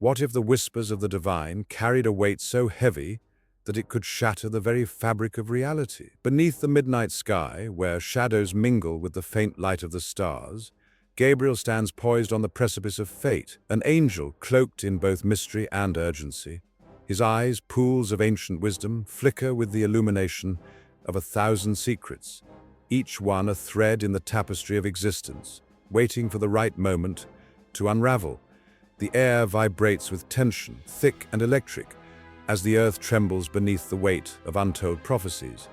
What if the whispers of the divine carried a weight so heavy that it could shatter the very fabric of reality? Beneath the midnight sky, where shadows mingle with the faint light of the stars, Gabriel stands poised on the precipice of fate, an angel cloaked in both mystery and urgency. His eyes, pools of ancient wisdom, flicker with the illumination of 1,000 secrets, each one a thread in the tapestry of existence, waiting for the right moment to unravel. The air vibrates with tension, thick and electric, as the earth trembles beneath the weight of untold prophecies.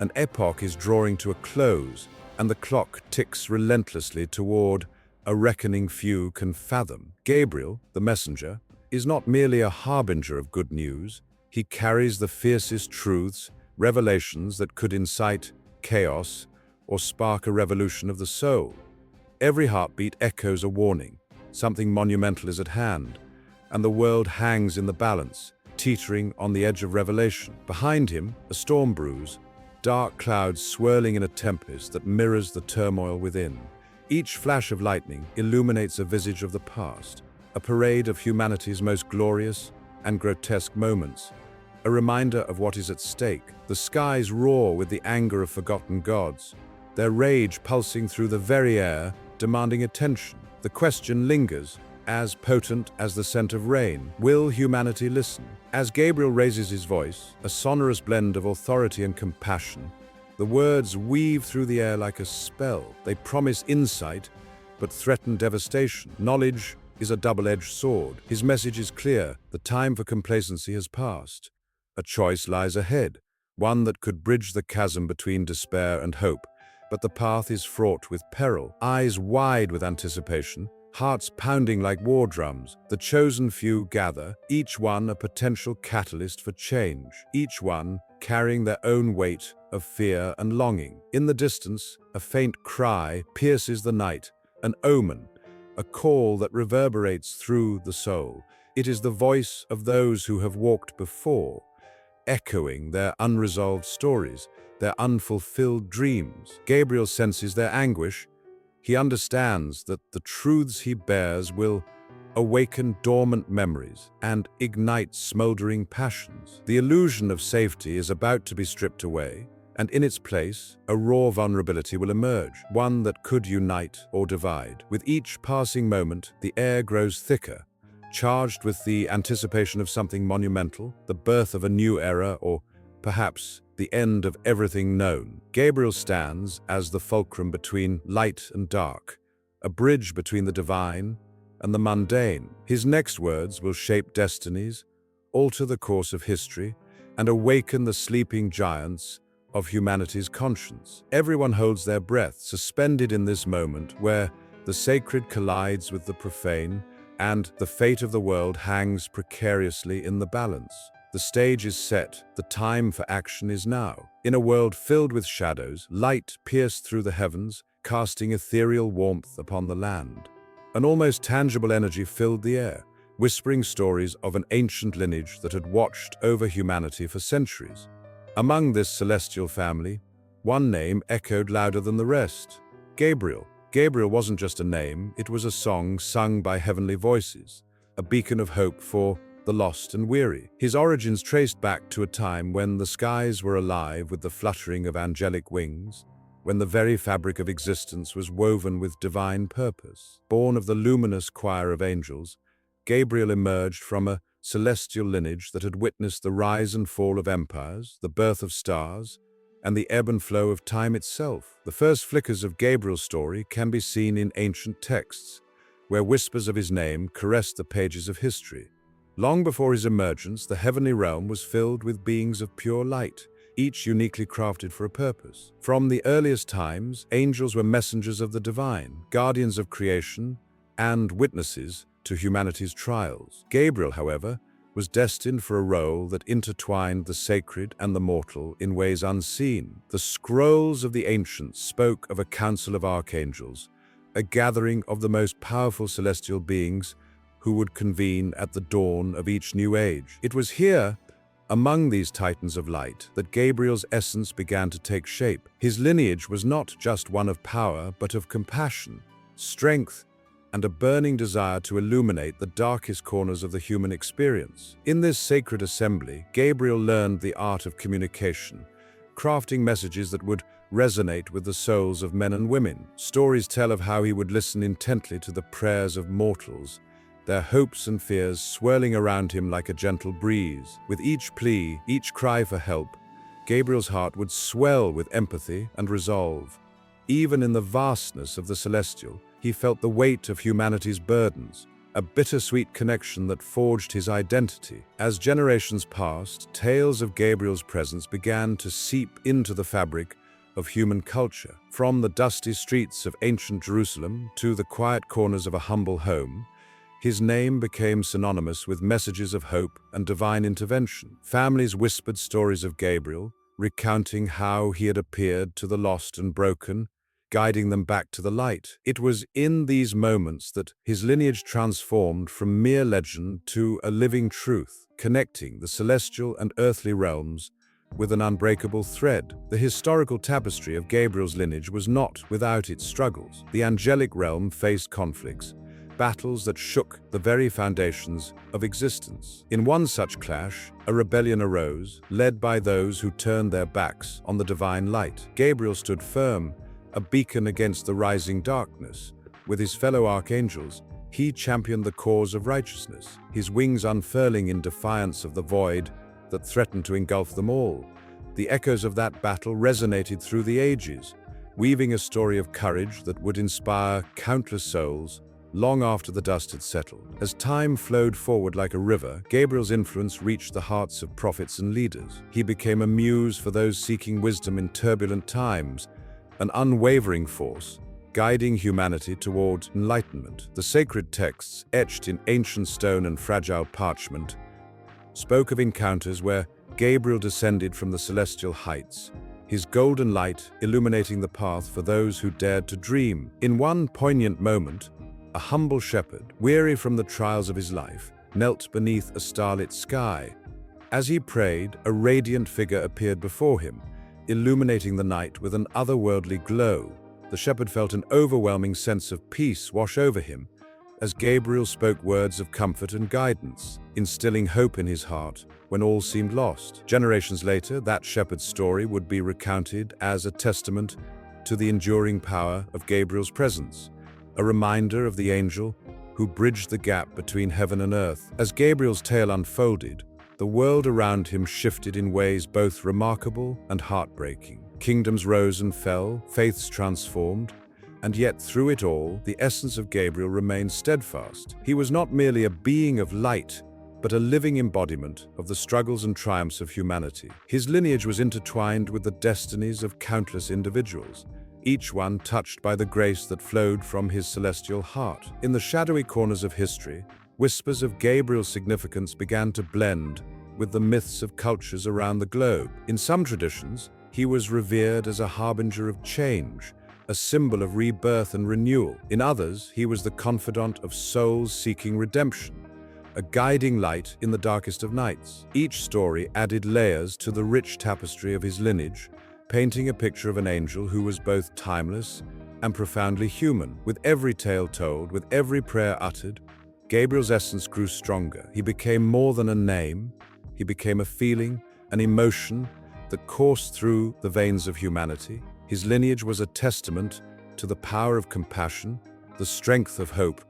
An epoch is drawing to a close, and the clock ticks relentlessly toward a reckoning few can fathom. Gabriel, the messenger, is not merely a harbinger of good news. He carries the fiercest truths, revelations that could incite chaos or spark a revolution of the soul. Every heartbeat echoes a warning. Something monumental is at hand, and the world hangs in the balance, teetering on the edge of revelation. Behind him, a storm brews, dark clouds swirling in a tempest that mirrors the turmoil within. Each flash of lightning illuminates a visage of the past, a parade of humanity's most glorious and grotesque moments, a reminder of what is at stake. The skies roar with the anger of forgotten gods, their rage pulsing through the very air, demanding attention. The question lingers, as potent as the scent of rain. Will humanity listen? As Gabriel raises his voice, a sonorous blend of authority and compassion, the words weave through the air like a spell. They promise insight, but threaten devastation. Knowledge is a double-edged sword. His message is clear. The time for complacency has passed. A choice lies ahead, one that could bridge the chasm between despair and hope. But the path is fraught with peril. Eyes wide with anticipation, hearts pounding like war drums, the chosen few gather, each one a potential catalyst for change, each one carrying their own weight of fear and longing. In the distance, a faint cry pierces the night, an omen, a call that reverberates through the soul. It is the voice of those who have walked before, echoing their unresolved stories, their unfulfilled dreams. Gabriel senses their anguish. He understands that the truths he bears will awaken dormant memories and ignite smoldering passions. The illusion of safety is about to be stripped away, and in its place, a raw vulnerability will emerge, one that could unite or divide. With each passing moment, the air grows thicker, charged with the anticipation of something monumental, the birth of a new era, or perhaps the end of everything known. Gabriel stands as the fulcrum between light and dark, a bridge between the divine and the mundane. His next words will shape destinies, alter the course of history, and awaken the sleeping giants of humanity's conscience. Everyone holds their breath, suspended in this moment where the sacred collides with the profane, and the fate of the world hangs precariously in the balance. The stage is set, the time for action is now. In a world filled with shadows, light pierced through the heavens, casting ethereal warmth upon the land. An almost tangible energy filled the air, whispering stories of an ancient lineage that had watched over humanity for centuries. Among this celestial family, one name echoed louder than the rest: Gabriel. Gabriel wasn't just a name, it was a song sung by heavenly voices, a beacon of hope for the lost and weary. His origins traced back to a time when the skies were alive with the fluttering of angelic wings, when the very fabric of existence was woven with divine purpose. Born of the luminous choir of angels, Gabriel emerged from a celestial lineage that had witnessed the rise and fall of empires, the birth of stars, and the ebb and flow of time itself. The first flickers of Gabriel's story can be seen in ancient texts, where whispers of his name caressed the pages of history. Long before his emergence, the heavenly realm was filled with beings of pure light, each uniquely crafted for a purpose. From the earliest times, angels were messengers of the divine, guardians of creation, and witnesses to humanity's trials. Gabriel, however, was destined for a role that intertwined the sacred and the mortal in ways unseen. The scrolls of the ancients spoke of a council of archangels, a gathering of the most powerful celestial beings who would convene at the dawn of each new age. It was here, among these titans of light, that Gabriel's essence began to take shape. His lineage was not just one of power, but of compassion, strength, and a burning desire to illuminate the darkest corners of the human experience. In this sacred assembly, Gabriel learned the art of communication, crafting messages that would resonate with the souls of men and women. Stories tell of how he would listen intently to the prayers of mortals, their hopes and fears swirling around him like a gentle breeze. With each plea, each cry for help, Gabriel's heart would swell with empathy and resolve. Even in the vastness of the celestial, he felt the weight of humanity's burdens, a bittersweet connection that forged his identity. As generations passed, tales of Gabriel's presence began to seep into the fabric of human culture. From the dusty streets of ancient Jerusalem to the quiet corners of a humble home, his name became synonymous with messages of hope and divine intervention. Families whispered stories of Gabriel, recounting how he had appeared to the lost and broken, guiding them back to the light. It was in these moments that his lineage transformed from mere legend to a living truth, connecting the celestial and earthly realms with an unbreakable thread. The historical tapestry of Gabriel's lineage was not without its struggles. The angelic realm faced conflicts, battles that shook the very foundations of existence. In one such clash, a rebellion arose, led by those who turned their backs on the divine light. Gabriel stood firm, a beacon against the rising darkness. With his fellow archangels, he championed the cause of righteousness, his wings unfurling in defiance of the void that threatened to engulf them all. The echoes of that battle resonated through the ages, weaving a story of courage that would inspire countless souls long after the dust had settled. As time flowed forward like a river, Gabriel's influence reached the hearts of prophets and leaders. He became a muse for those seeking wisdom in turbulent times, an unwavering force guiding humanity toward enlightenment. The sacred texts, etched in ancient stone and fragile parchment, spoke of encounters where Gabriel descended from the celestial heights, his golden light illuminating the path for those who dared to dream. In one poignant moment, a humble shepherd, weary from the trials of his life, knelt beneath a starlit sky. As he prayed, a radiant figure appeared before him, illuminating the night with an otherworldly glow. The shepherd felt an overwhelming sense of peace wash over him as Gabriel spoke words of comfort and guidance, instilling hope in his heart when all seemed lost. Generations later, that shepherd's story would be recounted as a testament to the enduring power of Gabriel's presence, a reminder of the angel who bridged the gap between heaven and earth. As Gabriel's tale unfolded, the world around him shifted in ways both remarkable and heartbreaking. Kingdoms rose and fell, faiths transformed, and yet through it all, the essence of Gabriel remained steadfast. He was not merely a being of light, but a living embodiment of the struggles and triumphs of humanity. His lineage was intertwined with the destinies of countless individuals, each one touched by the grace that flowed from his celestial heart. In the shadowy corners of history, whispers of Gabriel's significance began to blend with the myths of cultures around the globe. In some traditions, he was revered as a harbinger of change, a symbol of rebirth and renewal. In others, he was the confidant of souls seeking redemption, a guiding light in the darkest of nights. Each story added layers to the rich tapestry of his lineage, painting a picture of an angel who was both timeless and profoundly human. With every tale told, with every prayer uttered, Gabriel's essence grew stronger. He became more than a name. He became a feeling, an emotion that coursed through the veins of humanity. His lineage was a testament to the power of compassion, the strength of hope,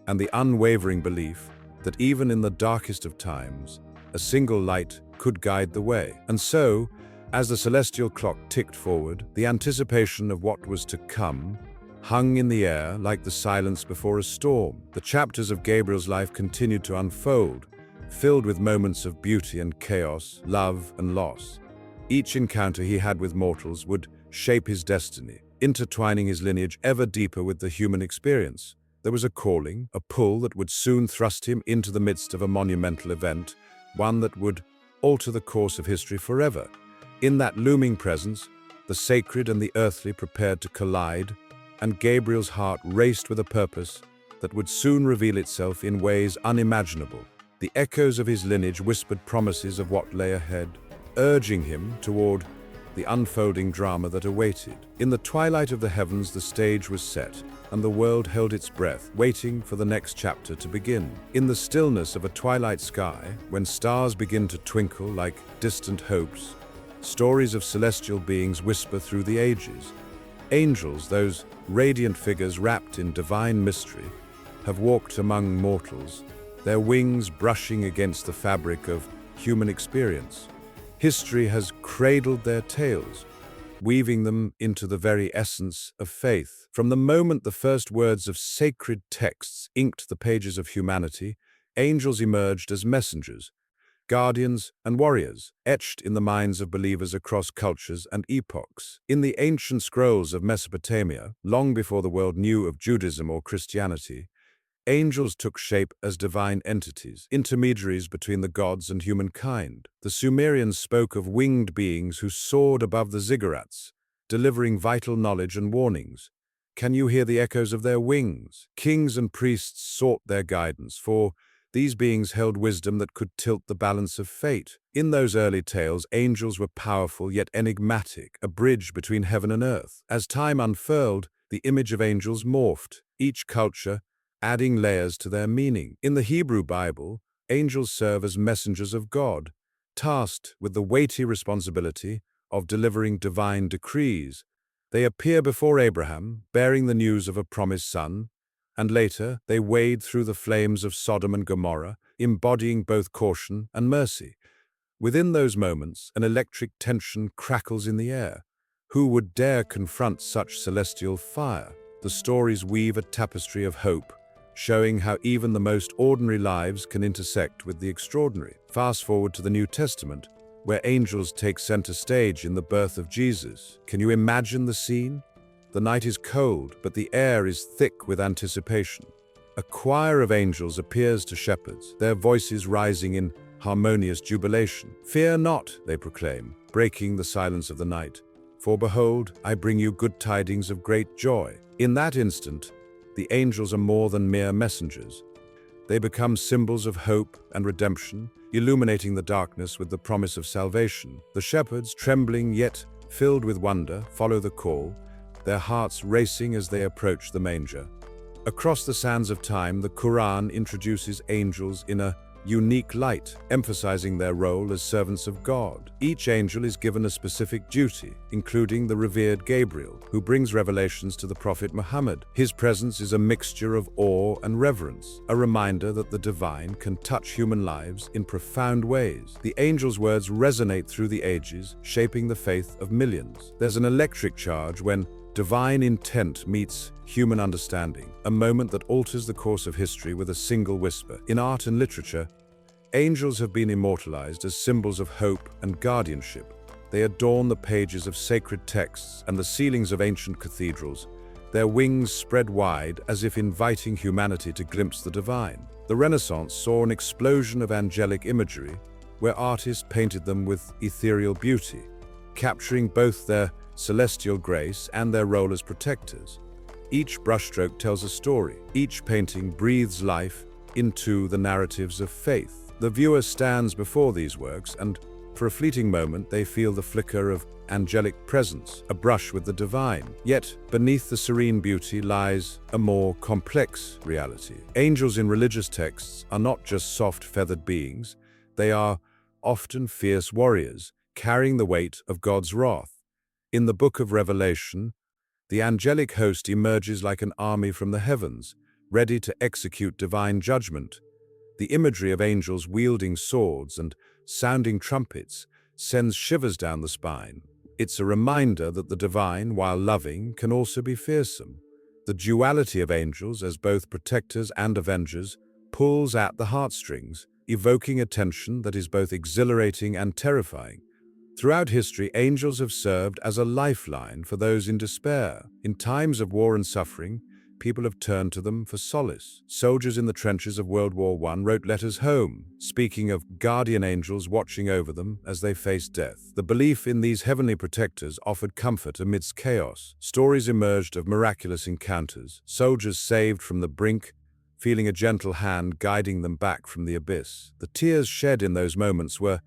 and the unwavering belief that even in the darkest of times, a single light could guide the way. And so, as the celestial clock ticked forward, the anticipation of what was to come hung in the air like the silence before a storm. The chapters of Gabriel's life continued to unfold, filled with moments of beauty and chaos, love and loss. Each encounter he had with mortals would shape his destiny, intertwining his lineage ever deeper with the human experience. There was a calling, a pull that would soon thrust him into the midst of a monumental event, one that would alter the course of history forever. In that looming presence, the sacred and the earthly prepared to collide, and Gabriel's heart raced with a purpose that would soon reveal itself in ways unimaginable. The echoes of his lineage whispered promises of what lay ahead, urging him toward the unfolding drama that awaited. In the twilight of the heavens, the stage was set, and the world held its breath, waiting for the next chapter to begin. In the stillness of a twilight sky, when stars begin to twinkle like distant hopes, stories of celestial beings whisper through the ages. Angels, those radiant figures wrapped in divine mystery, have walked among mortals, their wings brushing against the fabric of human experience. History has cradled their tales, weaving them into the very essence of faith. From the moment the first words of sacred texts inked the pages of humanity, angels emerged as messengers, guardians and warriors, etched in the minds of believers across cultures and epochs. In the ancient scrolls of Mesopotamia, long before the world knew of Judaism or Christianity, angels took shape as divine entities, intermediaries between the gods and humankind. The Sumerians spoke of winged beings who soared above the ziggurats, delivering vital knowledge and warnings. Can you hear the echoes of their wings? Kings and priests sought their guidance, for these beings held wisdom that could tilt the balance of fate. In those early tales, angels were powerful yet enigmatic, a bridge between heaven and earth. As time unfurled, the image of angels morphed, each culture adding layers to their meaning. In the Hebrew Bible, angels serve as messengers of God, tasked with the weighty responsibility of delivering divine decrees. They appear before Abraham, bearing the news of a promised son, and later they wade through the flames of Sodom and Gomorrah, embodying both caution and mercy. Within those moments, an electric tension crackles in the air. Who would dare confront such celestial fire? The stories weave a tapestry of hope, showing how even the most ordinary lives can intersect with the extraordinary. Fast forward to the New Testament, where angels take center stage in the birth of Jesus. Can you imagine the scene? The night is cold, but the air is thick with anticipation. A choir of angels appears to shepherds, their voices rising in harmonious jubilation. "Fear not," they proclaim, breaking the silence of the night. "For behold, I bring you good tidings of great joy." In that instant, the angels are more than mere messengers. They become symbols of hope and redemption, illuminating the darkness with the promise of salvation. The shepherds, trembling yet filled with wonder, follow the call, their hearts racing as they approach the manger. Across the sands of time, the Quran introduces angels in a unique light, emphasizing their role as servants of God. Each angel is given a specific duty, including the revered Gabriel, who brings revelations to the Prophet Muhammad. His presence is a mixture of awe and reverence, a reminder that the divine can touch human lives in profound ways. The angel's words resonate through the ages, shaping the faith of millions. There's an electric charge when divine intent meets human understanding, a moment that alters the course of history with a single whisper. In art and literature, angels have been immortalized as symbols of hope and guardianship. They adorn the pages of sacred texts and the ceilings of ancient cathedrals, their wings spread wide as if inviting humanity to glimpse the divine. The Renaissance saw an explosion of angelic imagery, where artists painted them with ethereal beauty, capturing both their celestial grace and their role as protectors. Each brushstroke tells a story. Each painting breathes life into the narratives of faith. The viewer stands before these works, and for a fleeting moment they feel the flicker of angelic presence, a brush with the divine. Yet, beneath the serene beauty lies a more complex reality. Angels in religious texts are not just soft, feathered beings. They are often fierce warriors, carrying the weight of God's wrath. In the Book of Revelation, the angelic host emerges like an army from the heavens, ready to execute divine judgment. The imagery of angels wielding swords and sounding trumpets sends shivers down the spine. It's a reminder that the divine, while loving, can also be fearsome. The duality of angels as both protectors and avengers pulls at the heartstrings, evoking a tension that is both exhilarating and terrifying. Throughout history, angels have served as a lifeline for those in despair. In times of war and suffering, people have turned to them for solace. Soldiers in the trenches of World War I wrote letters home, speaking of guardian angels watching over them as they faced death. The belief in these heavenly protectors offered comfort amidst chaos. Stories emerged of miraculous encounters, soldiers saved from the brink, feeling a gentle hand guiding them back from the abyss. The tears shed in those moments were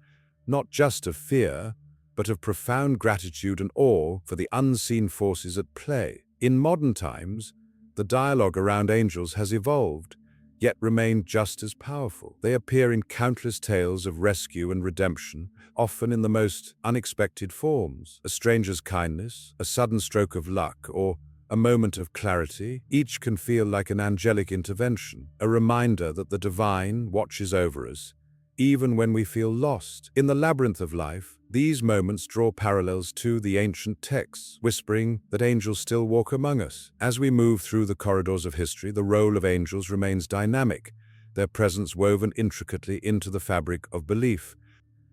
not just of fear, but of profound gratitude and awe for the unseen forces at play. In modern times, The dialogue around angels has evolved, yet remained just as powerful. They appear in countless tales of rescue and redemption, often in the most unexpected forms. A stranger's kindness, a sudden stroke of luck, or a moment of clarity, each can feel like an angelic intervention, a reminder that the divine watches over us, even when we feel lost. In the labyrinth of life, these moments draw parallels to the ancient texts, whispering that angels still walk among us. As we move through the corridors of history, the role of angels remains dynamic, their presence woven intricately into the fabric of belief.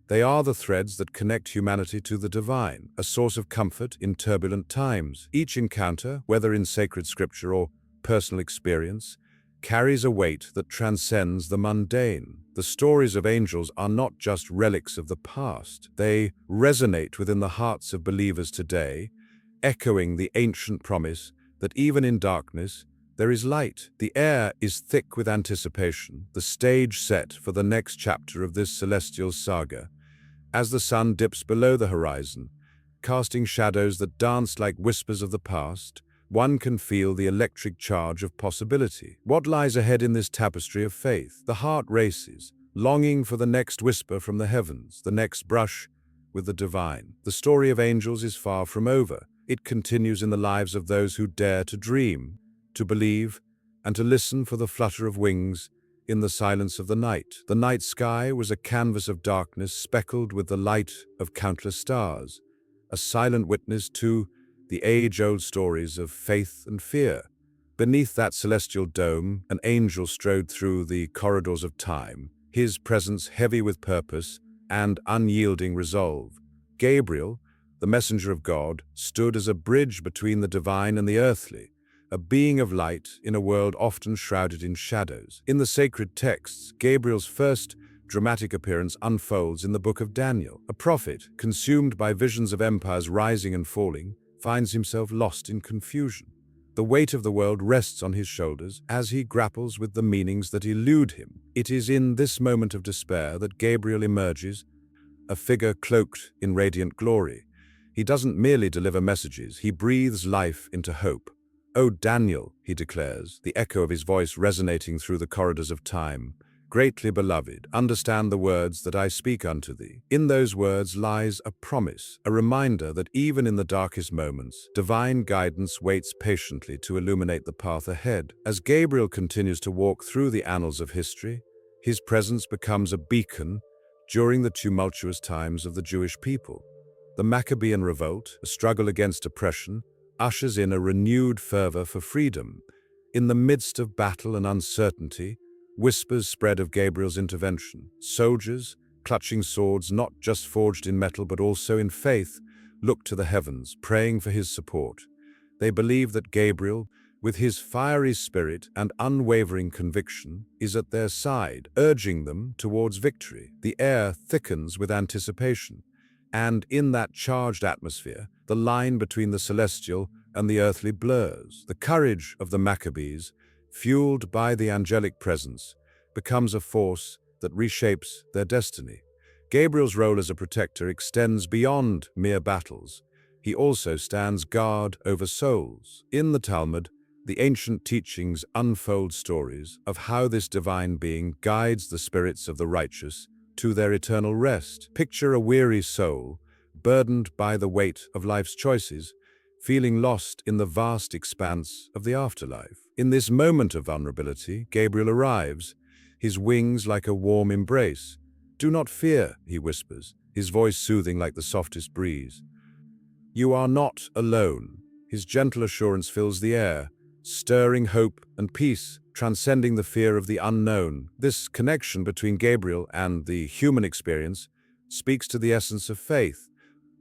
They are the threads that connect humanity to the divine, a source of comfort in turbulent times. Each encounter, whether in sacred scripture or personal experience, carries a weight that transcends the mundane. The stories of angels are not just relics of the past. They resonate within the hearts of believers today, echoing the ancient promise that even in darkness, there is light. The air is thick with anticipation, the stage set for the next chapter of this celestial saga. As the sun dips below the horizon, casting shadows that dance like whispers of the past, one can feel the electric charge of possibility. What lies ahead in this tapestry of faith? The heart races, longing for the next whisper from the heavens, the next brush with the divine. The story of angels is far from over. It continues in the lives of those who dare to dream, to believe, and to listen for the flutter of wings in the silence of the night. The night sky was a canvas of darkness speckled with the light of countless stars, a silent witness to the age-old stories of faith and fear. Beneath that celestial dome, an angel strode through the corridors of time, his presence heavy with purpose and unyielding resolve. Gabriel, the messenger of God, stood as a bridge between the divine and the earthly, a being of light in a world often shrouded in shadows. In the sacred texts, Gabriel's first dramatic appearance unfolds in the book of Daniel. A prophet, consumed by visions of empires rising and falling, finds himself lost in confusion. The weight of the world rests on his shoulders as he grapples with the meanings that elude him. It is in this moment of despair that Gabriel emerges, a figure cloaked in radiant glory. He doesn't merely deliver messages, he breathes life into hope. "O Daniel," he declares, the echo of his voice resonating through the corridors of time, "greatly beloved, understand the words that I speak unto thee." In those words lies a promise, a reminder that even in the darkest moments, divine guidance waits patiently to illuminate the path ahead. As Gabriel continues to walk through the annals of history, his presence becomes a beacon during the tumultuous times of the Jewish people. The Maccabean revolt, a struggle against oppression, ushers in a renewed fervor for freedom. In the midst of battle and uncertainty, whispers spread of Gabriel's intervention. Soldiers, clutching swords not just forged in metal but also in faith, look to the heavens, praying for his support. They believe that Gabriel, with his fiery spirit and unwavering conviction, is at their side, urging them towards victory. The air thickens with anticipation, and in that charged atmosphere, the line between the celestial and the earthly blurs. The courage of the Maccabees, fueled by the angelic presence, becomes a force that reshapes their destiny. Gabriel's role as a protector extends beyond mere battles. He also stands guard over souls. In the Talmud, the ancient teachings unfold stories of how this divine being guides the spirits of the righteous to their eternal rest. Picture a weary soul, burdened by the weight of life's choices, feeling lost in the vast expanse of the afterlife. In this moment of vulnerability, Gabriel arrives, his wings like a warm embrace. "Do not fear," he whispers, his voice soothing like the softest breeze. "You are not alone." His gentle assurance fills the air, stirring hope and peace, transcending the fear of the unknown. This connection between Gabriel and the human experience speaks to the essence of faith,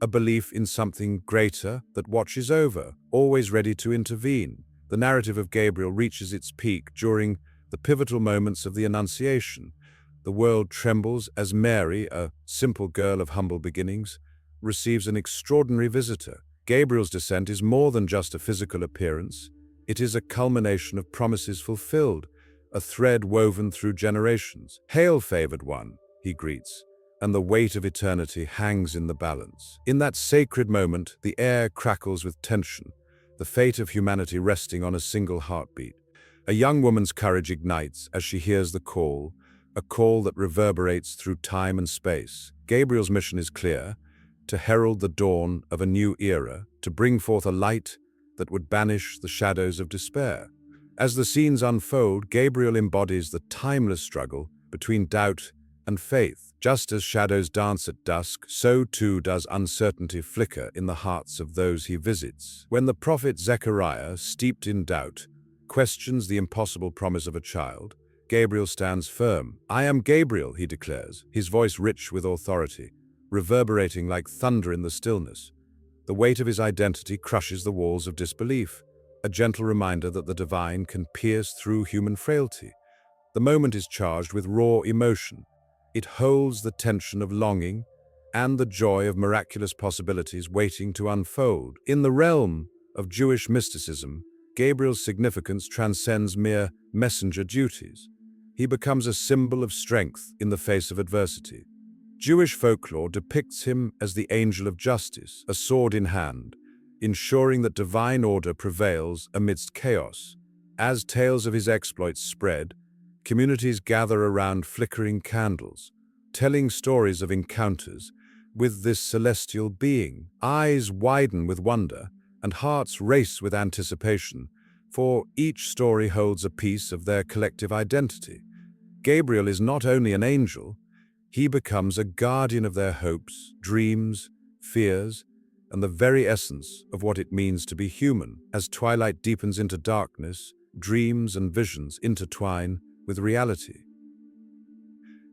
a belief in something greater that watches over, always ready to intervene. The narrative of Gabriel reaches its peak during the pivotal moments of the Annunciation. The world trembles as Mary, a simple girl of humble beginnings, receives an extraordinary visitor. Gabriel's descent is more than just a physical appearance. It is a culmination of promises fulfilled, a thread woven through generations. "Hail, favored one," he greets, and the weight of eternity hangs in the balance. In that sacred moment, the air crackles with tension. the fate of humanity resting on a single heartbeat. A young woman's courage ignites as she hears the call, a call that reverberates through time and space. Gabriel's mission is clear: to herald the dawn of a new era, to bring forth a light that would banish the shadows of despair. As the scenes unfold, Gabriel embodies the timeless struggle between doubt and faith. Just as shadows dance at dusk, so too does uncertainty flicker in the hearts of those he visits. When the prophet Zechariah, steeped in doubt, questions the impossible promise of a child, Gabriel stands firm. "I am Gabriel," he declares, his voice rich with authority, reverberating like thunder in the stillness. The weight of his identity crushes the walls of disbelief, a gentle reminder that the divine can pierce through human frailty. The moment is charged with raw emotion. It holds the tension of longing and the joy of miraculous possibilities waiting to unfold. In the realm of Jewish mysticism, Gabriel's significance transcends mere messenger duties. He becomes a symbol of strength in the face of adversity. Jewish folklore depicts him as the angel of justice, a sword in hand, ensuring that divine order prevails amidst chaos. As tales of his exploits spread, communities gather around flickering candles, telling stories of encounters with this celestial being. Eyes widen with wonder, and hearts race with anticipation, for each story holds a piece of their collective identity. Gabriel is not only an angel, he becomes a guardian of their hopes, dreams, fears, and the very essence of what it means to be human. As twilight deepens into darkness, dreams and visions intertwine with reality.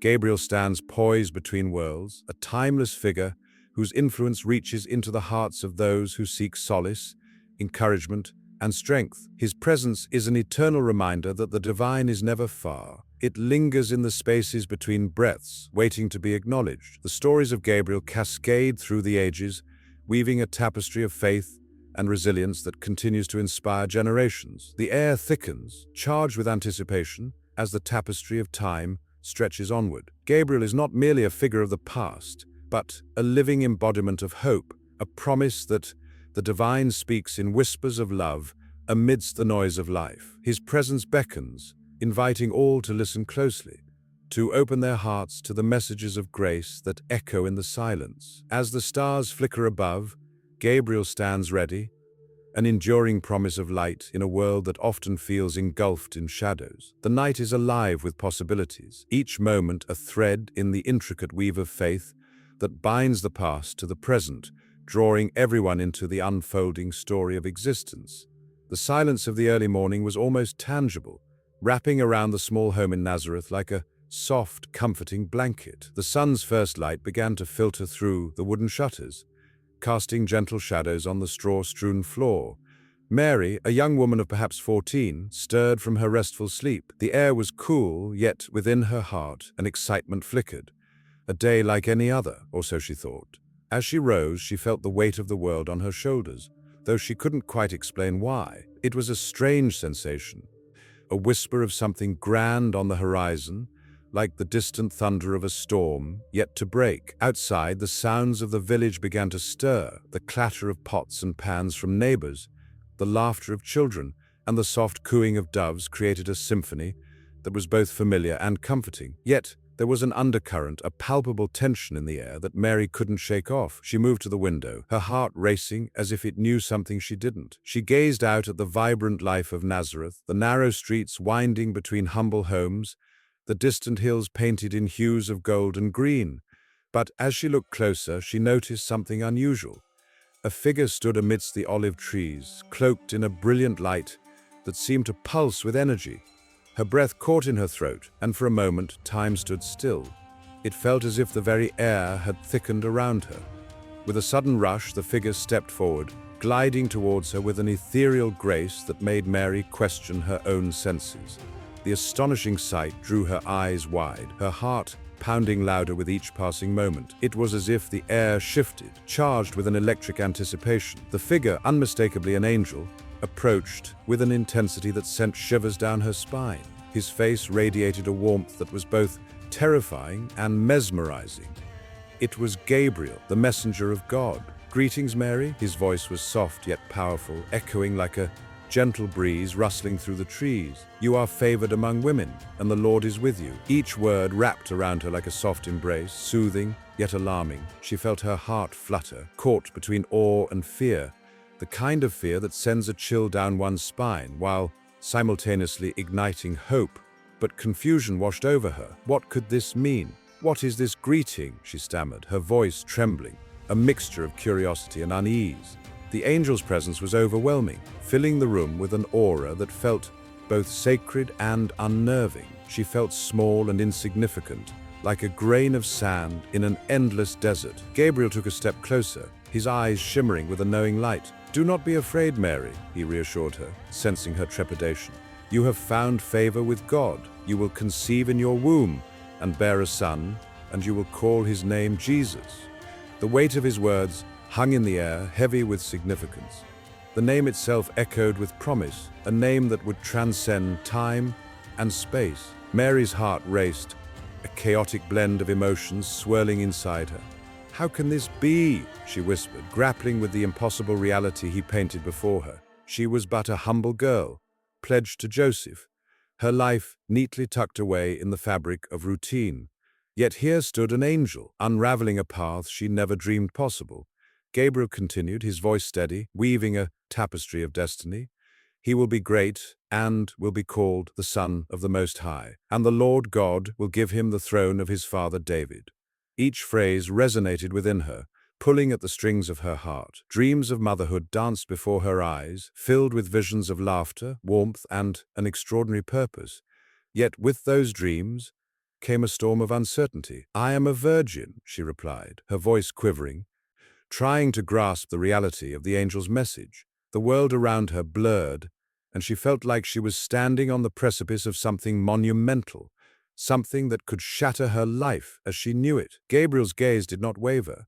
Gabriel stands poised between worlds, a timeless figure whose influence reaches into the hearts of those who seek solace, encouragement, and strength. His presence is an eternal reminder that the divine is never far. It lingers in the spaces between breaths, waiting to be acknowledged. The stories of Gabriel cascade through the ages, weaving a tapestry of faith and resilience that continues to inspire generations. The air thickens, charged with anticipation, as the tapestry of time stretches onward. Gabriel is not merely a figure of the past, but a living embodiment of hope, a promise that the divine speaks in whispers of love amidst the noise of life. His presence beckons, inviting all to listen closely, to open their hearts to the messages of grace that echo in the silence. As the stars flicker above, Gabriel stands ready, an enduring promise of light in a world that often feels engulfed in shadows. The night is alive with possibilities, each moment a thread in the intricate weave of faith that binds the past to the present, drawing everyone into the unfolding story of existence. The silence of the early morning was almost tangible, wrapping around the small home in Nazareth like a soft, comforting blanket. The sun's first light began to filter through the wooden shutters, casting gentle shadows on the straw-strewn floor. Mary, a young woman of perhaps 14, stirred from her restful sleep. The air was cool, yet within her heart an excitement flickered. A day like any other, or so she thought. As she rose, she felt the weight of the world on her shoulders, though she couldn't quite explain why. It was a strange sensation, a whisper of something grand on the horizon, like the distant thunder of a storm yet to break. Outside, the sounds of the village began to stir, the clatter of pots and pans from neighbors, the laughter of children, and the soft cooing of doves created a symphony that was both familiar and comforting. Yet, there was an undercurrent, a palpable tension in the air that Mary couldn't shake off. She moved to the window, her heart racing as if it knew something she didn't. She gazed out at the vibrant life of Nazareth, the narrow streets winding between humble homes, the distant hills painted in hues of gold and green. But as she looked closer, she noticed something unusual. A figure stood amidst the olive trees, cloaked in a brilliant light that seemed to pulse with energy. Her breath caught in her throat, and for a moment, time stood still. It felt as if the very air had thickened around her. With a sudden rush, the figure stepped forward, gliding towards her with an ethereal grace that made Mary question her own senses. The astonishing sight drew her eyes wide, her heart pounding louder with each passing moment. It was as if the air shifted, charged with an electric anticipation. The figure, unmistakably an angel, approached with an intensity that sent shivers down her spine. His face radiated a warmth that was both terrifying and mesmerizing. It was Gabriel, the messenger of God, "Greetings, Mary." His voice was soft yet powerful, echoing like a gentle breeze rustling through the trees. "You are favored among women, and the Lord is with you." Each word wrapped around her like a soft embrace, soothing yet alarming. She felt her heart flutter, caught between awe and fear, the kind of fear that sends a chill down one's spine, while simultaneously igniting hope. But confusion washed over her. What could this mean? "What is this greeting?" she stammered, her voice trembling, a mixture of curiosity and unease. The angel's presence was overwhelming, filling the room with an aura that felt both sacred and unnerving. She felt small and insignificant, like a grain of sand in an endless desert. Gabriel took a step closer, his eyes shimmering with a knowing light. "Do not be afraid, Mary," he reassured her, sensing her trepidation. "You have found favor with God. You will conceive in your womb and bear a son, and you will call his name Jesus." The weight of his words hung in the air, heavy with significance. The name itself echoed with promise, a name that would transcend time and space. Mary's heart raced, a chaotic blend of emotions swirling inside her. "How can this be?" she whispered, grappling with the impossible reality he painted before her. She was but a humble girl, pledged to Joseph, her life neatly tucked away in the fabric of routine. Yet here stood an angel, unraveling a path she never dreamed possible. Gabriel continued, his voice steady, weaving a tapestry of destiny. "He will be great and will be called the Son of the Most High, and the Lord God will give him the throne of his father David." Each phrase resonated within her, pulling at the strings of her heart. Dreams of motherhood danced before her eyes, filled with visions of laughter, warmth, and an extraordinary purpose. Yet with those dreams came a storm of uncertainty. "I am a virgin," she replied, her voice quivering, trying to grasp the reality of the angel's message. The world around her blurred, and she felt like she was standing on the precipice of something monumental, something that could shatter her life as she knew it. Gabriel's gaze did not waver.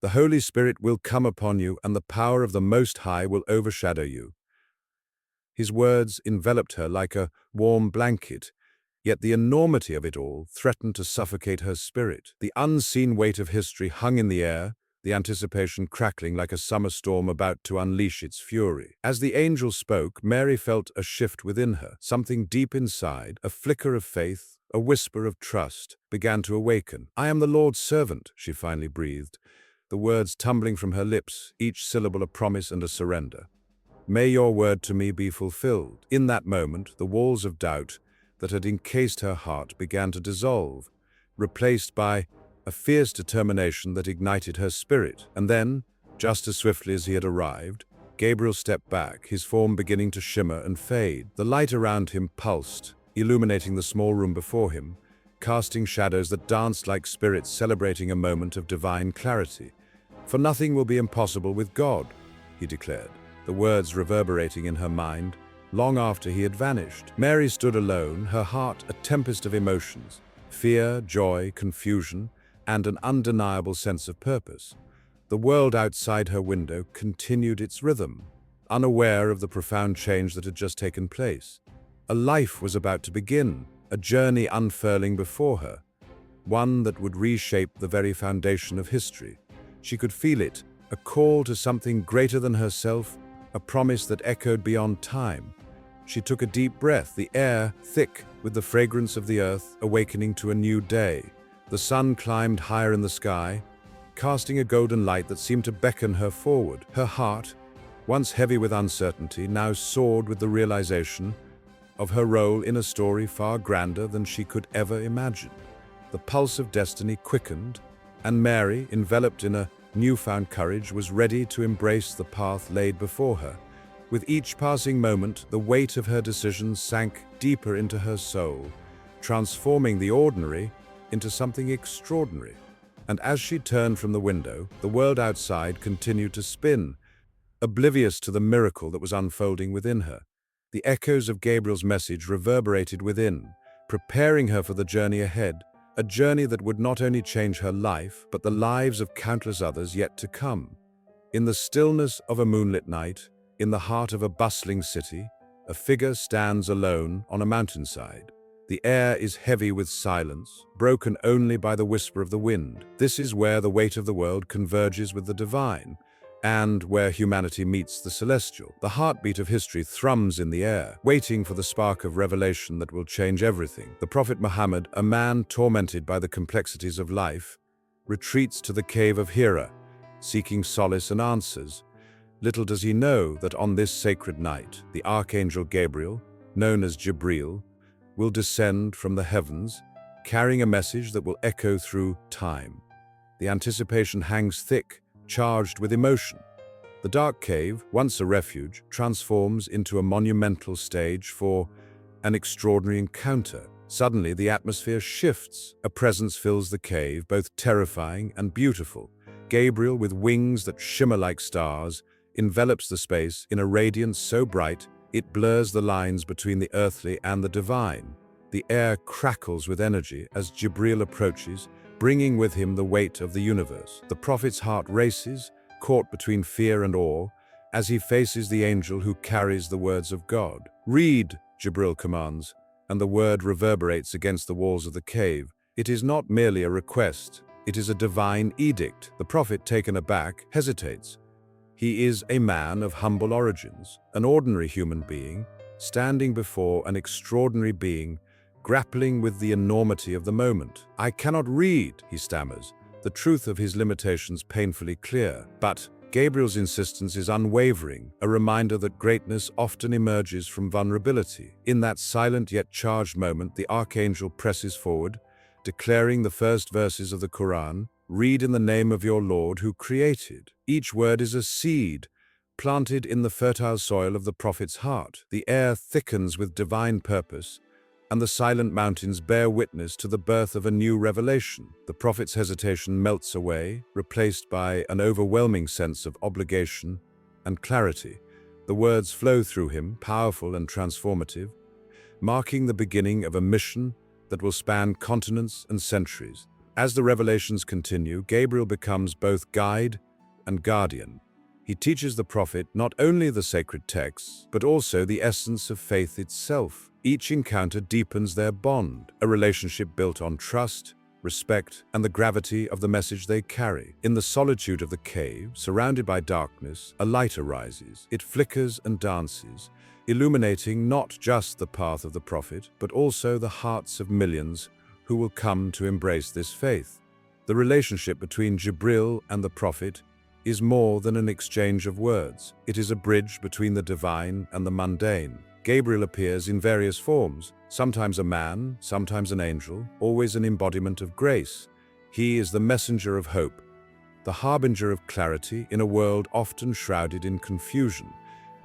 "The Holy Spirit will come upon you, and the power of the Most High will overshadow you." His words enveloped her like a warm blanket, yet the enormity of it all threatened to suffocate her spirit. The unseen weight of history hung in the air, the anticipation crackling like a summer storm about to unleash its fury. As the angel spoke, Mary felt a shift within her. Something deep inside, a flicker of faith, a whisper of trust, began to awaken. "I am the Lord's servant," she finally breathed, the words tumbling from her lips, each syllable a promise and a surrender. "May your word to me be fulfilled." In that moment, the walls of doubt that had encased her heart began to dissolve, replaced by a fierce determination that ignited her spirit. And then, just as swiftly as he had arrived, Gabriel stepped back, his form beginning to shimmer and fade. The light around him pulsed, illuminating the small room before him, casting shadows that danced like spirits celebrating a moment of divine clarity. "For nothing will be impossible with God," he declared, the words reverberating in her mind long after he had vanished. Mary stood alone, her heart a tempest of emotions, fear, joy, confusion, and an undeniable sense of purpose. The world outside her window continued its rhythm, unaware of the profound change that had just taken place. A life was about to begin, a journey unfurling before her, one that would reshape the very foundation of history. She could feel it, a call to something greater than herself, a promise that echoed beyond time. She took a deep breath, the air thick with the fragrance of the earth, awakening to a new day. The sun climbed higher in the sky, casting a golden light that seemed to beckon her forward. Her heart, once heavy with uncertainty, now soared with the realization of her role in a story far grander than she could ever imagine. The pulse of destiny quickened, and Mary, enveloped in a newfound courage, was ready to embrace the path laid before her. With each passing moment, the weight of her decisions sank deeper into her soul, transforming the ordinary into something extraordinary. And as she turned from the window, the world outside continued to spin, oblivious to the miracle that was unfolding within her. The echoes of Gabriel's message reverberated within, preparing her for the journey ahead, a journey that would not only change her life, but the lives of countless others yet to come. In the stillness of a moonlit night, in the heart of a bustling city, a figure stands alone on a mountainside. The air is heavy with silence, broken only by the whisper of the wind. This is where the weight of the world converges with the divine, and where humanity meets the celestial. The heartbeat of history thrums in the air, waiting for the spark of revelation that will change everything. The Prophet Muhammad, a man tormented by the complexities of life, retreats to the cave of Hira, seeking solace and answers. Little does he know that on this sacred night, the Archangel Gabriel, known as Gabriel, will descend from the heavens, carrying a message that will echo through time. The anticipation hangs thick, charged with emotion. The dark cave, once a refuge, transforms into a monumental stage for an extraordinary encounter. Suddenly, the atmosphere shifts. A presence fills the cave, both terrifying and beautiful. Gabriel, with wings that shimmer like stars, envelops the space in a radiance so bright it blurs the lines between the earthly and the divine. The air crackles with energy as Gabriel approaches, bringing with him the weight of the universe. The prophet's heart races, caught between fear and awe, as he faces the angel who carries the words of God. "Read," Gabriel commands, and the word reverberates against the walls of the cave. It is not merely a request, it is a divine edict. The prophet, taken aback, hesitates. He is a man of humble origins, an ordinary human being, standing before an extraordinary being, grappling with the enormity of the moment. "I cannot read," he stammers, the truth of his limitations painfully clear. But Gabriel's insistence is unwavering, a reminder that greatness often emerges from vulnerability. In that silent yet charged moment, the Archangel presses forward, declaring the first verses of the Quran, "Read in the name of your Lord who created." Each word is a seed, planted in the fertile soil of the prophet's heart. The air thickens with divine purpose, and the silent mountains bear witness to the birth of a new revelation. The prophet's hesitation melts away, replaced by an overwhelming sense of obligation and clarity. The words flow through him, powerful and transformative, marking the beginning of a mission that will span continents and centuries. As the revelations continue, Gabriel becomes both guide and guardian. He teaches the prophet not only the sacred texts, but also the essence of faith itself. Each encounter deepens their bond, a relationship built on trust, respect, and the gravity of the message they carry. In the solitude of the cave, surrounded by darkness, a light arises. It flickers and dances, illuminating not just the path of the prophet, but also the hearts of millions who will come to embrace this faith. The relationship between Gabriel and the prophet is more than an exchange of words. It is a bridge between the divine and the mundane. Gabriel appears in various forms, sometimes a man, sometimes an angel, always an embodiment of grace. He is the messenger of hope, the harbinger of clarity in a world often shrouded in confusion.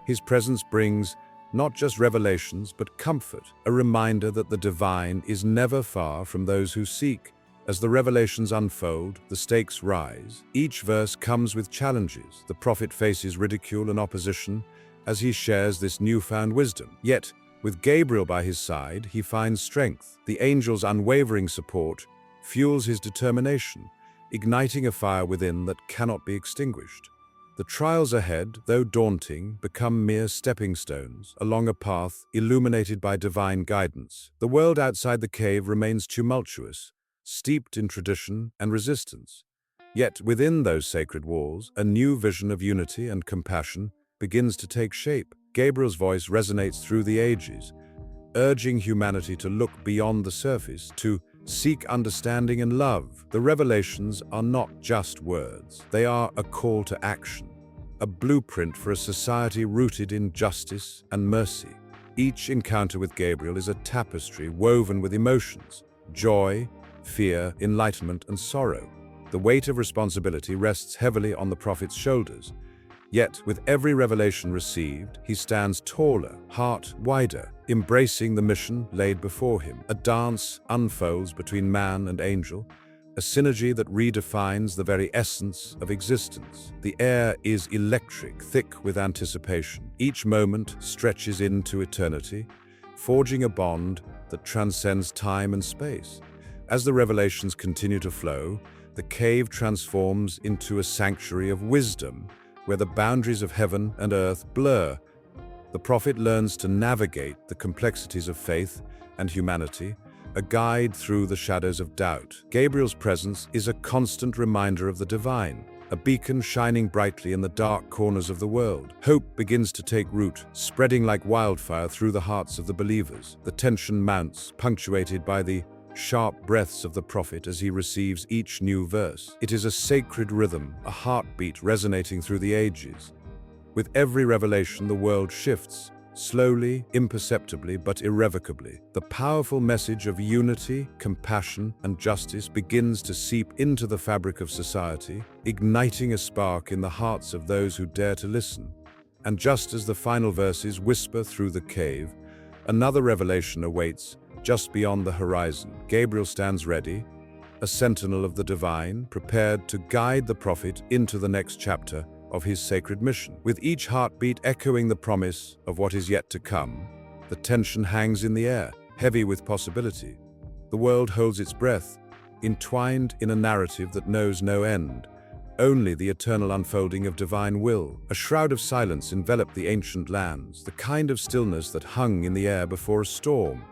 His presence brings not just revelations, but comfort, a reminder that the divine is never far from those who seek. As the revelations unfold, the stakes rise. Each verse comes with challenges. The prophet faces ridicule and opposition as he shares this newfound wisdom. Yet, with Gabriel by his side, he finds strength. The angel's unwavering support fuels his determination, igniting a fire within that cannot be extinguished. The trials ahead, though daunting, become mere stepping stones along a path illuminated by divine guidance. The world outside the cave remains tumultuous, steeped in tradition and resistance. Yet within those sacred walls, a new vision of unity and compassion begins to take shape. Gabriel's voice resonates through the ages, urging humanity to look beyond the surface, to seek understanding and love. The revelations are not just words. They are a call to action, a blueprint for a society rooted in justice and mercy. Each encounter with Gabriel is a tapestry woven with emotions, joy, fear, enlightenment, and sorrow. The weight of responsibility rests heavily on the prophet's shoulders. Yet, with every revelation received, he stands taller, heart wider, embracing the mission laid before him. A dance unfolds between man and angel, a synergy that redefines the very essence of existence. The air is electric, thick with anticipation. Each moment stretches into eternity, forging a bond that transcends time and space. As the revelations continue to flow, the cave transforms into a sanctuary of wisdom, where the boundaries of heaven and earth blur. The prophet learns to navigate the complexities of faith and humanity, a guide through the shadows of doubt. Gabriel's presence is a constant reminder of the divine, a beacon shining brightly in the dark corners of the world. Hope begins to take root, spreading like wildfire through the hearts of the believers. The tension mounts, punctuated by the sharp breaths of the prophet as he receives each new verse. It is a sacred rhythm, a heartbeat resonating through the ages. With every revelation, the world shifts, slowly, imperceptibly, but irrevocably. The powerful message of unity, compassion, and justice begins to seep into the fabric of society, igniting a spark in the hearts of those who dare to listen. And just as the final verses whisper through the cave, another revelation awaits just beyond the horizon. Gabriel stands ready, a sentinel of the divine, prepared to guide the prophet into the next chapter of his sacred mission. With each heartbeat echoing the promise of what is yet to come, the tension hangs in the air, heavy with possibility. The world holds its breath, entwined in a narrative that knows no end, only the eternal unfolding of divine will. A shroud of silence enveloped the ancient lands, the kind of stillness that hung in the air before a storm.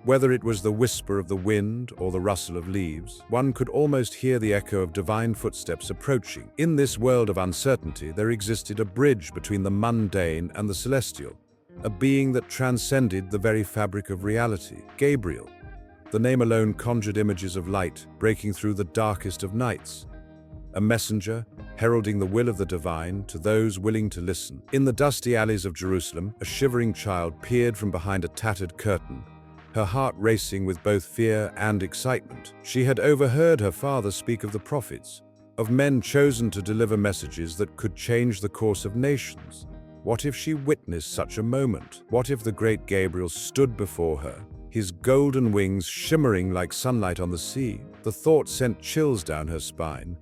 Whether it was the whisper of the wind or the rustle of leaves, one could almost hear the echo of divine footsteps approaching. In this world of uncertainty, there existed a bridge between the mundane and the celestial, a being that transcended the very fabric of reality. Gabriel. The name alone conjured images of light breaking through the darkest of nights. A messenger, heralding the will of the divine to those willing to listen. In the dusty alleys of Jerusalem, a shivering child peered from behind a tattered curtain, her heart racing with both fear and excitement. She had overheard her father speak of the prophets, of men chosen to deliver messages that could change the course of nations. What if she witnessed such a moment? What if the great Gabriel stood before her, his golden wings shimmering like sunlight on the sea? The thought sent chills down her spine,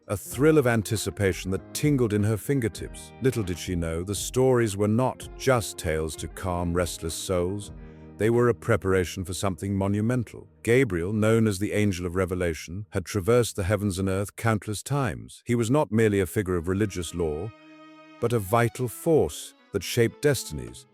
a thrill of anticipation that tingled in her fingertips. Little did she know, the stories were not just tales to calm restless souls. They were a preparation for something monumental. Gabriel, known as the Angel of Revelation, had traversed the heavens and earth countless times. He was not merely a figure of religious law, but a vital force that shaped destinies.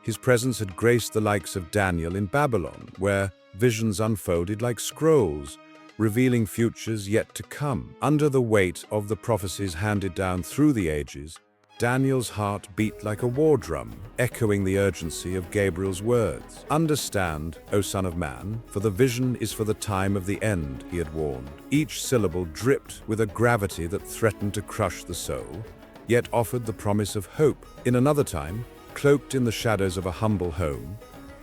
His presence had graced the likes of Daniel in Babylon, where visions unfolded like scrolls, revealing futures yet to come. Under the weight of the prophecies handed down through the ages, Daniel's heart beat like a war drum, echoing the urgency of Gabriel's words. "Understand, O Son of Man, for the vision is for the time of the end," he had warned. Each syllable dripped with a gravity that threatened to crush the soul, yet offered the promise of hope. In another time, cloaked in the shadows of a humble home,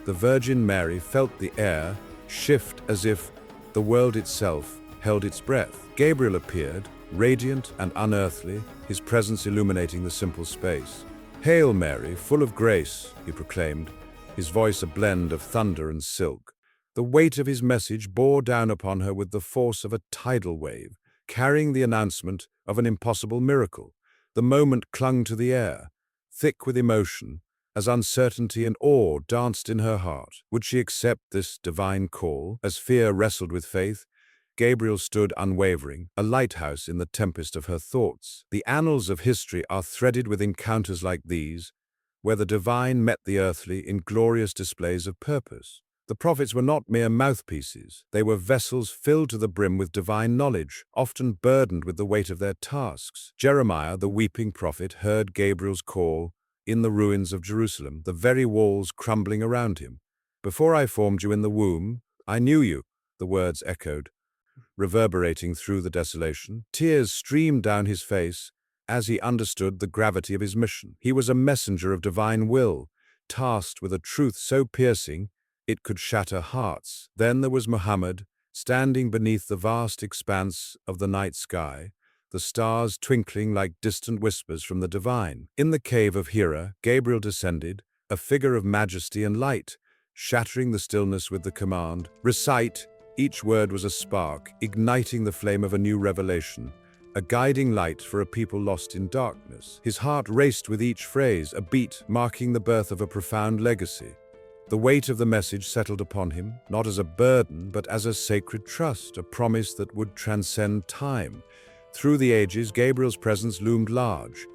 the Virgin Mary felt the air shift as if the world itself held its breath. Gabriel appeared, radiant and unearthly, his presence illuminating the simple space. "Hail Mary, full of grace," he proclaimed, his voice a blend of thunder and silk. The weight of his message bore down upon her with the force of a tidal wave, carrying the announcement of an impossible miracle. The moment clung to the air, thick with emotion, as uncertainty and awe danced in her heart. Would she accept this divine call? As fear wrestled with faith, Gabriel stood unwavering, a lighthouse in the tempest of her thoughts. The annals of history are threaded with encounters like these, where the divine met the earthly in glorious displays of purpose. The prophets were not mere mouthpieces. They were vessels filled to the brim with divine knowledge, often burdened with the weight of their tasks. Jeremiah, the weeping prophet, heard Gabriel's call in the ruins of Jerusalem, the very walls crumbling around him. "Before I formed you in the womb, I knew you," the words echoed, reverberating through the desolation. Tears streamed down his face as he understood the gravity of his mission. He was a messenger of divine will, tasked with a truth so piercing it could shatter hearts. Then there was Muhammad, standing beneath the vast expanse of the night sky, the stars twinkling like distant whispers from the divine. In the cave of Hira, Gabriel descended, a figure of majesty and light, shattering the stillness with the command, "Recite." Each word was a spark, igniting the flame of a new revelation, a guiding light for a people lost in darkness. His heart raced with each phrase, a beat marking the birth of a profound legacy. The weight of the message settled upon him, not as a burden, but as a sacred trust, a promise that would transcend time. Through the ages, Gabriel's presence loomed large,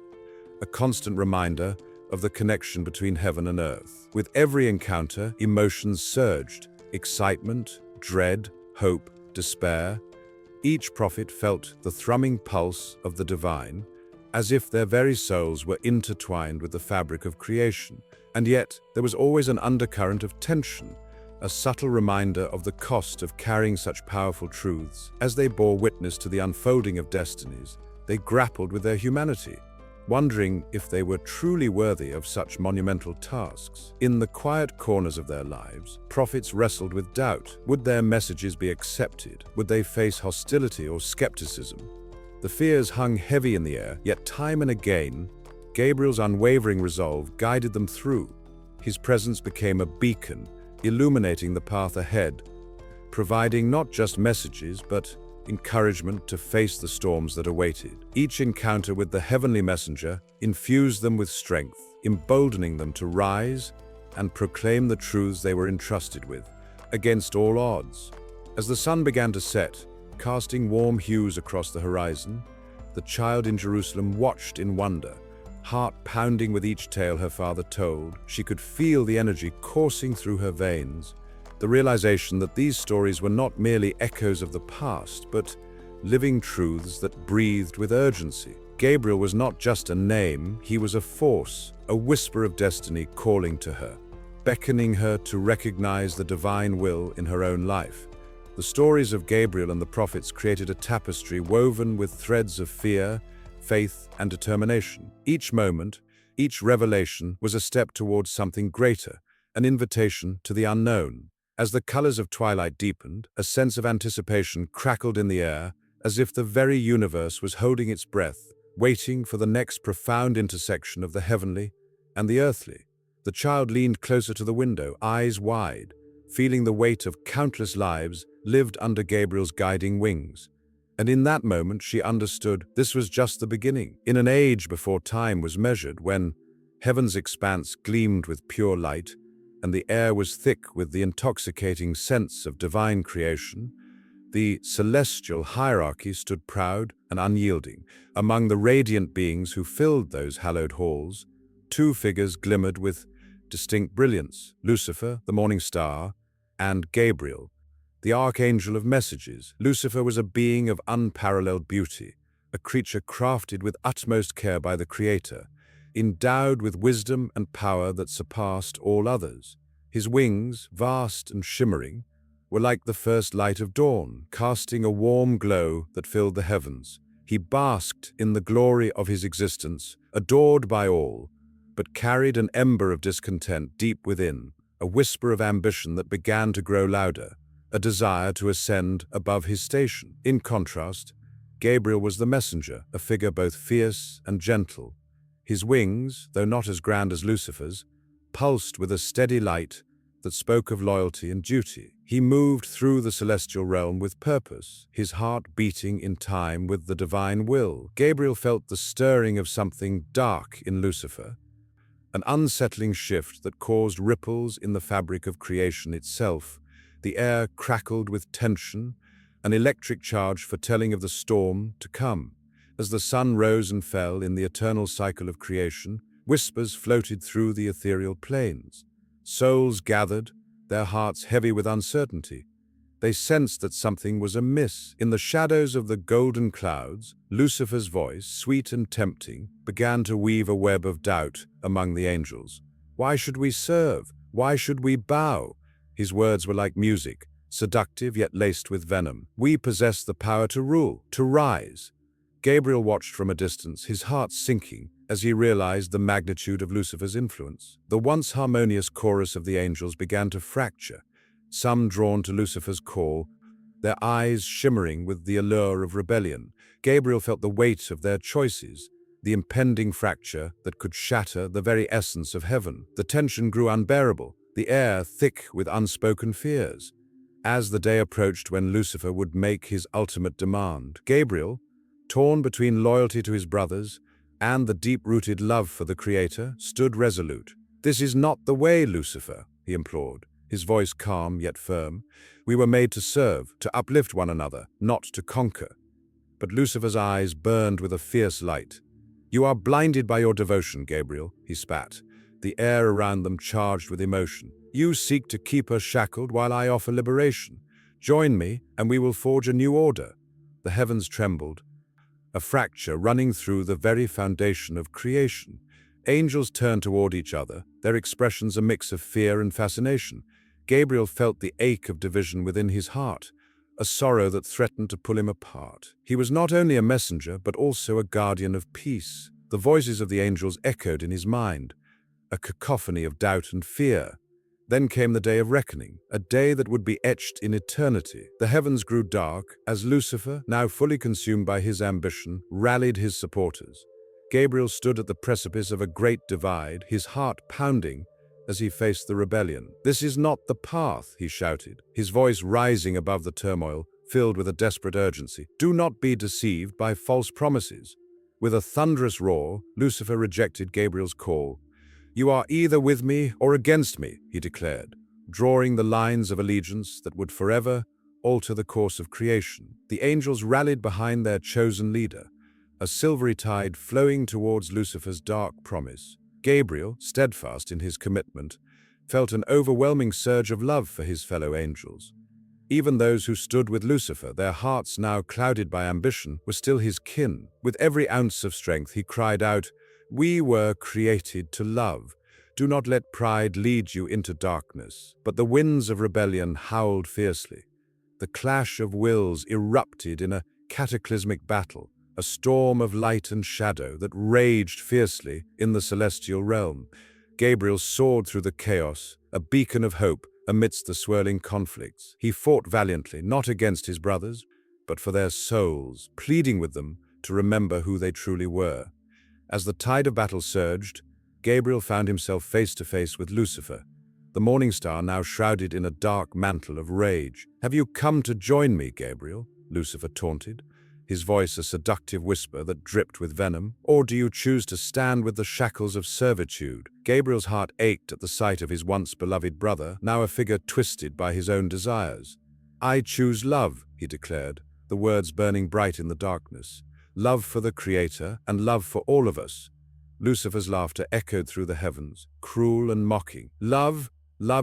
a constant reminder of the connection between heaven and earth. With every encounter, emotions surged: excitement, dread, hope, despair. Each prophet felt the thrumming pulse of the divine, as if their very souls were intertwined with the fabric of creation. And yet, there was always an undercurrent of tension, a subtle reminder of the cost of carrying such powerful truths. As they bore witness to the unfolding of destinies, they grappled with their humanity, wondering if they were truly worthy of such monumental tasks. In the quiet corners of their lives, prophets wrestled with doubt. Would their messages be accepted? Would they face hostility or skepticism? The fears hung heavy in the air, yet time and again, Gabriel's unwavering resolve guided them through. His presence became a beacon, illuminating the path ahead, providing not just messages, but encouragement to face the storms that awaited. Each encounter with the heavenly messenger infused them with strength, emboldening them to rise and proclaim the truths they were entrusted with, against all odds. As the sun began to set, casting warm hues across the horizon, the child in Jerusalem watched in wonder, heart pounding with each tale her father told. She could feel the energy coursing through her veins, the realization that these stories were not merely echoes of the past, but living truths that breathed with urgency. Gabriel was not just a name, he was a force, a whisper of destiny calling to her, beckoning her to recognize the divine will in her own life. The stories of Gabriel and the prophets created a tapestry woven with threads of fear, faith, and determination. Each moment, each revelation was a step towards something greater, an invitation to the unknown. As the colors of twilight deepened, a sense of anticipation crackled in the air, as if the very universe was holding its breath, waiting for the next profound intersection of the heavenly and the earthly. The child leaned closer to the window, eyes wide, feeling the weight of countless lives lived under Gabriel's guiding wings. And in that moment, she understood this was just the beginning. In an age before time was measured, when heaven's expanse gleamed with pure light, and the air was thick with the intoxicating sense of divine creation, the celestial hierarchy stood proud and unyielding. Among the radiant beings who filled those hallowed halls, two figures glimmered with distinct brilliance: Lucifer, the morning star, and Gabriel, the Archangel of messages. Lucifer was a being of unparalleled beauty, a creature crafted with utmost care by the Creator, endowed with wisdom and power that surpassed all others. His wings, vast and shimmering, were like the first light of dawn, casting a warm glow that filled the heavens. He basked in the glory of his existence, adored by all, but carried an ember of discontent deep within, a whisper of ambition that began to grow louder, a desire to ascend above his station. In contrast, Gabriel was the messenger, a figure both fierce and gentle. His wings, though not as grand as Lucifer's, pulsed with a steady light that spoke of loyalty and duty. He moved through the celestial realm with purpose, his heart beating in time with the divine will. Gabriel felt the stirring of something dark in Lucifer, an unsettling shift that caused ripples in the fabric of creation itself. The air crackled with tension, an electric charge foretelling of the storm to come. As the sun rose and fell in the eternal cycle of creation, whispers floated through the ethereal plains. Souls gathered, their hearts heavy with uncertainty. They sensed that something was amiss. In the shadows of the golden clouds, Lucifer's voice, sweet and tempting, began to weave a web of doubt among the angels. Why should we serve? Why should we bow? His words were like music, seductive yet laced with venom. We possess the power to rule, to rise. Gabriel watched from a distance, his heart sinking as he realized the magnitude of Lucifer's influence. The once harmonious chorus of the angels began to fracture, some drawn to Lucifer's call, their eyes shimmering with the allure of rebellion. Gabriel felt the weight of their choices, the impending fracture that could shatter the very essence of heaven. The tension grew unbearable, the air thick with unspoken fears. As the day approached when Lucifer would make his ultimate demand, Gabriel, torn between loyalty to his brothers and the deep-rooted love for the Creator, stood resolute. "This is not the way, Lucifer," he implored, his voice calm yet firm. "We were made to serve, to uplift one another, not to conquer." But Lucifer's eyes burned with a fierce light. "You are blinded by your devotion, Gabriel," he spat, the air around them charged with emotion. "You seek to keep us shackled while I offer liberation. Join me, and we will forge a new order. the heavens trembled, a fracture running through the very foundation of creation. Angels turned toward each other, their expressions a mix of fear and fascination. Gabriel felt the ache of division within his heart, a sorrow that threatened to pull him apart. He was not only a messenger, but also a guardian of peace. The voices of the angels echoed in his mind, a cacophony of doubt and fear. Then came the day of reckoning, a day that would be etched in eternity. The heavens grew dark as Lucifer, now fully consumed by his ambition, rallied his supporters. Gabriel stood at the precipice of a great divide, his heart pounding as he faced the rebellion. "This is not the path," he shouted, his voice rising above the turmoil, filled with a desperate urgency. "Do not be deceived by false promises." With a thunderous roar, Lucifer rejected Gabriel's call. "You are either with me or against me," he declared, drawing the lines of allegiance that would forever alter the course of creation. The angels rallied behind their chosen leader, a silvery tide flowing towards Lucifer's dark promise. Gabriel, steadfast in his commitment, felt an overwhelming surge of love for his fellow angels. Even those who stood with Lucifer, their hearts now clouded by ambition, were still his kin. With every ounce of strength, he cried out, "We were created to love. Do not let pride lead you into darkness." But the winds of rebellion howled fiercely. The clash of wills erupted in a cataclysmic battle, a storm of light and shadow that raged fiercely in the celestial realm. Gabriel soared through the chaos, a beacon of hope amidst the swirling conflicts. He fought valiantly, not against his brothers, but for their souls, pleading with them to remember who they truly were. As the tide of battle surged, Gabriel found himself face to face with Lucifer, the morning star now shrouded in a dark mantle of rage. "Have you come to join me, Gabriel?" Lucifer taunted, his voice a seductive whisper that dripped with venom. "Or do you choose to stand with the shackles of servitude?" Gabriel's heart ached at the sight of his once beloved brother, now a figure twisted by his own desires. "I choose love," he declared, the words burning bright in the darkness. "Love for the Creator and love for all of us." Lucifer's laughter echoed through the heavens, cruel and mocking. Love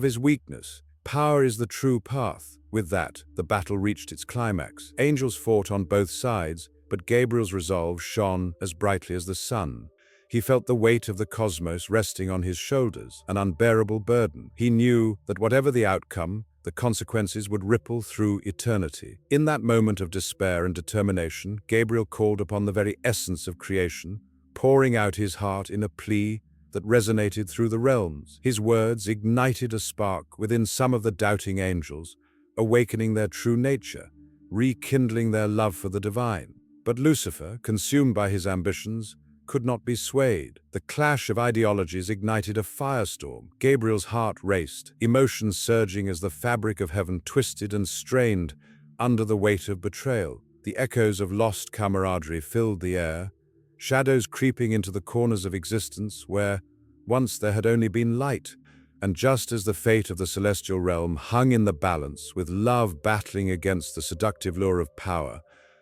is weakness. Power is the true path." With that, the battle reached its climax. Angels fought on both sides, but Gabriel's resolve shone as brightly as the sun. He felt the weight of the cosmos resting on his shoulders, an unbearable burden. He knew that whatever the outcome, the consequences would ripple through eternity. In that moment of despair and determination, Gabriel called upon the very essence of creation, pouring out his heart in a plea that resonated through the realms. His words ignited a spark within some of the doubting angels, awakening their true nature, rekindling their love for the divine. But Lucifer, consumed by his ambitions, could not be swayed. The clash of ideologies ignited a firestorm. Gabriel's heart raced, emotions surging as the fabric of heaven twisted and strained under the weight of betrayal. The echoes of lost camaraderie filled the air, shadows creeping into the corners of existence where once there had only been light. And just as the fate of the celestial realm hung in the balance, with love battling against the seductive lure of power,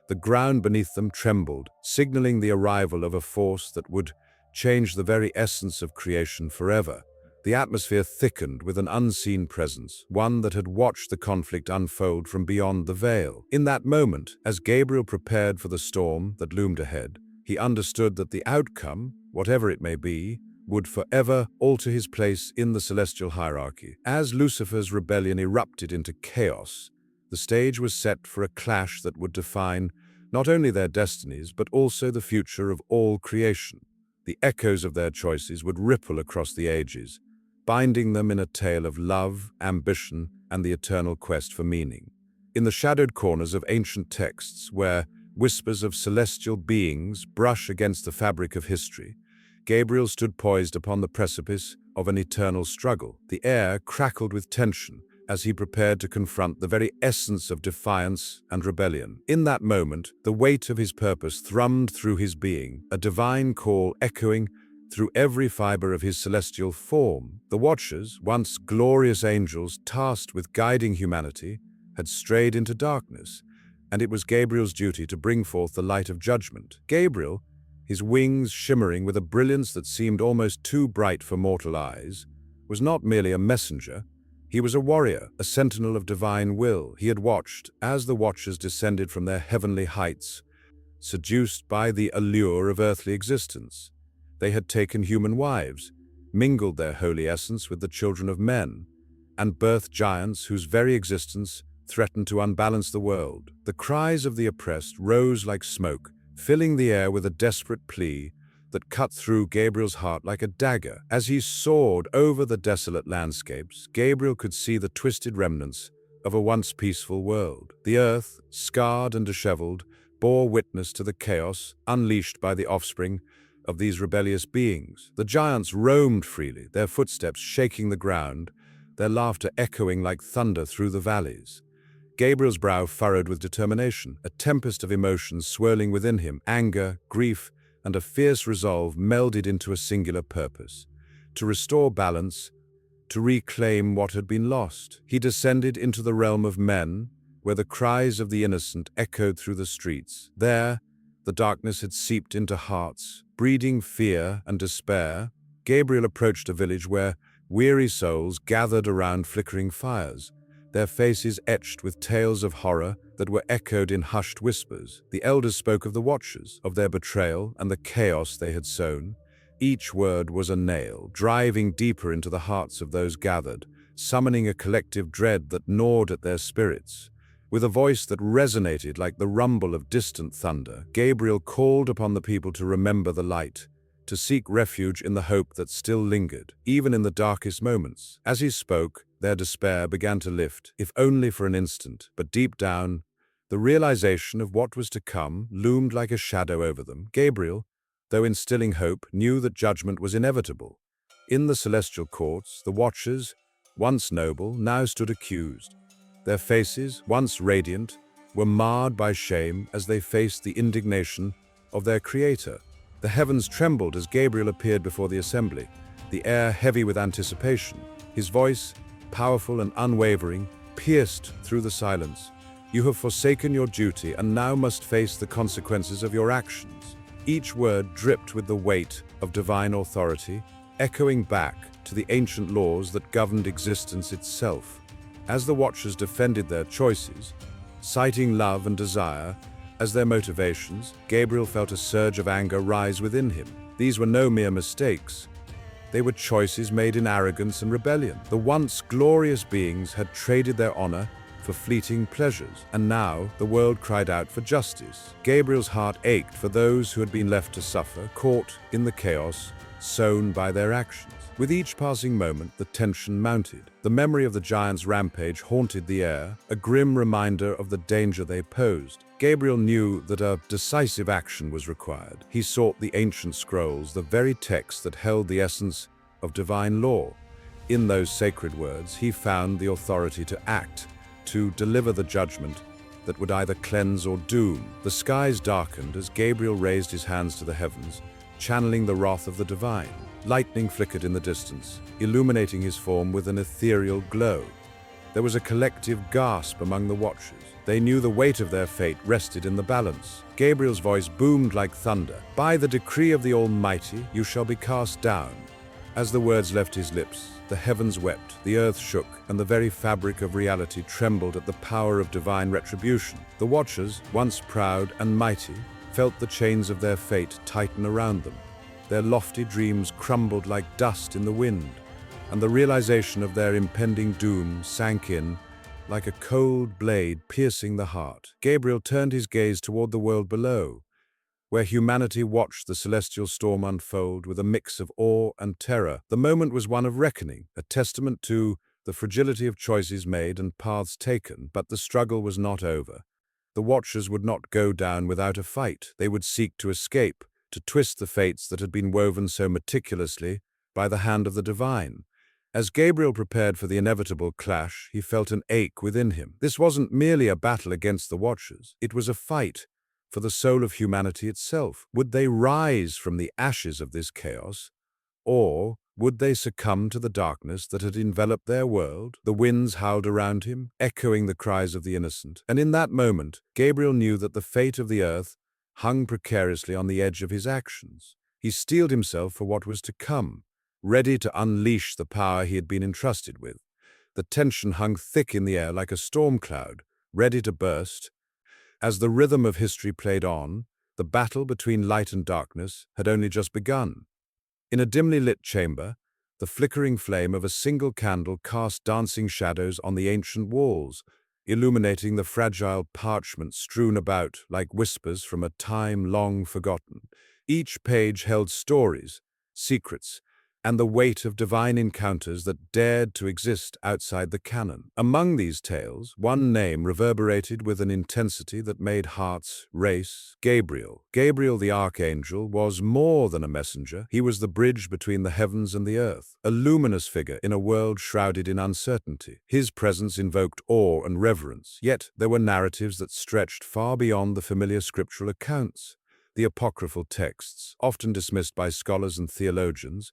the ground beneath them trembled, signaling the arrival of a force that would change the very essence of creation forever. The atmosphere thickened with an unseen presence, one that had watched the conflict unfold from beyond the veil. In that moment, as Gabriel prepared for the storm that loomed ahead, he understood that the outcome, whatever it may be, would forever alter his place in the celestial hierarchy. As Lucifer's rebellion erupted into chaos, the stage was set for a clash that would define not only their destinies, but also the future of all creation. The echoes of their choices would ripple across the ages, binding them in a tale of love, ambition, and the eternal quest for meaning. In the shadowed corners of ancient texts, where whispers of celestial beings brush against the fabric of history, Gabriel stood poised upon the precipice of an eternal struggle. The air crackled with tension as he prepared to confront the very essence of defiance and rebellion. In that moment, the weight of his purpose thrummed through his being, a divine call echoing through every fiber of his celestial form. The Watchers, once glorious angels tasked with guiding humanity, had strayed into darkness, and it was Gabriel's duty to bring forth the light of judgment. Gabriel, his wings shimmering with a brilliance that seemed almost too bright for mortal eyes, was not merely a messenger, He was a warrior, a sentinel of divine will. He had watched as the Watchers descended from their heavenly heights, seduced by the allure of earthly existence. They had taken human wives, mingled their holy essence with the children of men, and birthed giants whose very existence threatened to unbalance the world. The cries of the oppressed rose like smoke, filling the air with a desperate plea that cut through Gabriel's heart like a dagger. As he soared over the desolate landscapes, Gabriel could see the twisted remnants of a once peaceful world. The earth, scarred and disheveled, bore witness to the chaos unleashed by the offspring of these rebellious beings. The giants roamed freely, their footsteps shaking the ground, their laughter echoing like thunder through the valleys. Gabriel's brow furrowed with determination, a tempest of emotions swirling within him, anger, grief, and a fierce resolve melded into a singular purpose: to restore balance, to reclaim what had been lost. He descended into the realm of men, where the cries of the innocent echoed through the streets. There, the darkness had seeped into hearts, breeding fear and despair. Gabriel approached a village where weary souls gathered around flickering fires, their faces etched with tales of horror that were echoed in hushed whispers. The elders spoke of the Watchers, of their betrayal and the chaos they had sown. Each word was a nail, driving deeper into the hearts of those gathered, summoning a collective dread that gnawed at their spirits. With a voice that resonated like the rumble of distant thunder, Gabriel called upon the people to remember the light, to seek refuge in the hope that still lingered, even in the darkest moments. As he spoke, their despair began to lift, if only for an instant, but deep down, the realization of what was to come loomed like a shadow over them. Gabriel, though instilling hope, knew that judgment was inevitable. In the celestial courts, the Watchers, once noble, now stood accused. Their faces, once radiant, were marred by shame as they faced the indignation of their Creator. The heavens trembled as Gabriel appeared before the assembly, the air heavy with anticipation. His voice, powerful and unwavering, pierced through the silence. "You have forsaken your duty and now must face the consequences of your actions." Each word dripped with the weight of divine authority, echoing back to the ancient laws that governed existence itself. As the Watchers defended their choices, citing love and desire as their motivations, Gabriel felt a surge of anger rise within him. These were no mere mistakes. They were choices made in arrogance and rebellion. The once glorious beings had traded their honor for fleeting pleasures, and now the world cried out for justice. Gabriel's heart ached for those who had been left to suffer, caught in the chaos sown by their actions. With each passing moment, the tension mounted. The memory of the giants' rampage haunted the air, a grim reminder of the danger they posed. Gabriel knew that a decisive action was required. He sought the ancient scrolls, the very texts that held the essence of divine law. In those sacred words, he found the authority to act, to deliver the judgment that would either cleanse or doom. The skies darkened as Gabriel raised his hands to the heavens, channeling the wrath of the divine. Lightning flickered in the distance, illuminating his form with an ethereal glow. There was a collective gasp among the Watchers. They knew the weight of their fate rested in the balance. Gabriel's voice boomed like thunder. "By the decree of the Almighty, you shall be cast down." As the words left his lips, the heavens wept, the earth shook, and the very fabric of reality trembled at the power of divine retribution. The Watchers, once proud and mighty, felt the chains of their fate tighten around them. Their lofty dreams crumbled like dust in the wind, and the realization of their impending doom sank in like a cold blade piercing the heart. Gabriel turned his gaze toward the world below, where humanity watched the celestial storm unfold with a mix of awe and terror. The moment was one of reckoning, a testament to the fragility of choices made and paths taken, but the struggle was not over. The Watchers would not go down without a fight. They would seek to escape, to twist the fates that had been woven so meticulously by the hand of the divine. As Gabriel prepared for the inevitable clash, he felt an ache within him. This wasn't merely a battle against the Watchers. It was a fight for the soul of humanity itself. Would they rise from the ashes of this chaos, or would they succumb to the darkness that had enveloped their world? The winds howled around him, echoing the cries of the innocent. And in that moment, Gabriel knew that the fate of the earth hung precariously on the edge of his actions. He steeled himself for what was to come, ready to unleash the power he had been entrusted with. The tension hung thick in the air like a storm cloud, ready to burst. As the rhythm of history played on, the battle between light and darkness had only just begun. In a dimly lit chamber, the flickering flame of a single candle cast dancing shadows on the ancient walls, illuminating the fragile parchment strewn about like whispers from a time long forgotten. Each page held stories, secrets, and the weight of divine encounters that dared to exist outside the canon. Among these tales, one name reverberated with an intensity that made hearts race: Gabriel. Gabriel the Archangel was more than a messenger. He was the bridge between the heavens and the earth, a luminous figure in a world shrouded in uncertainty. His presence invoked awe and reverence, yet there were narratives that stretched far beyond the familiar scriptural accounts. The apocryphal texts, often dismissed by scholars and theologians,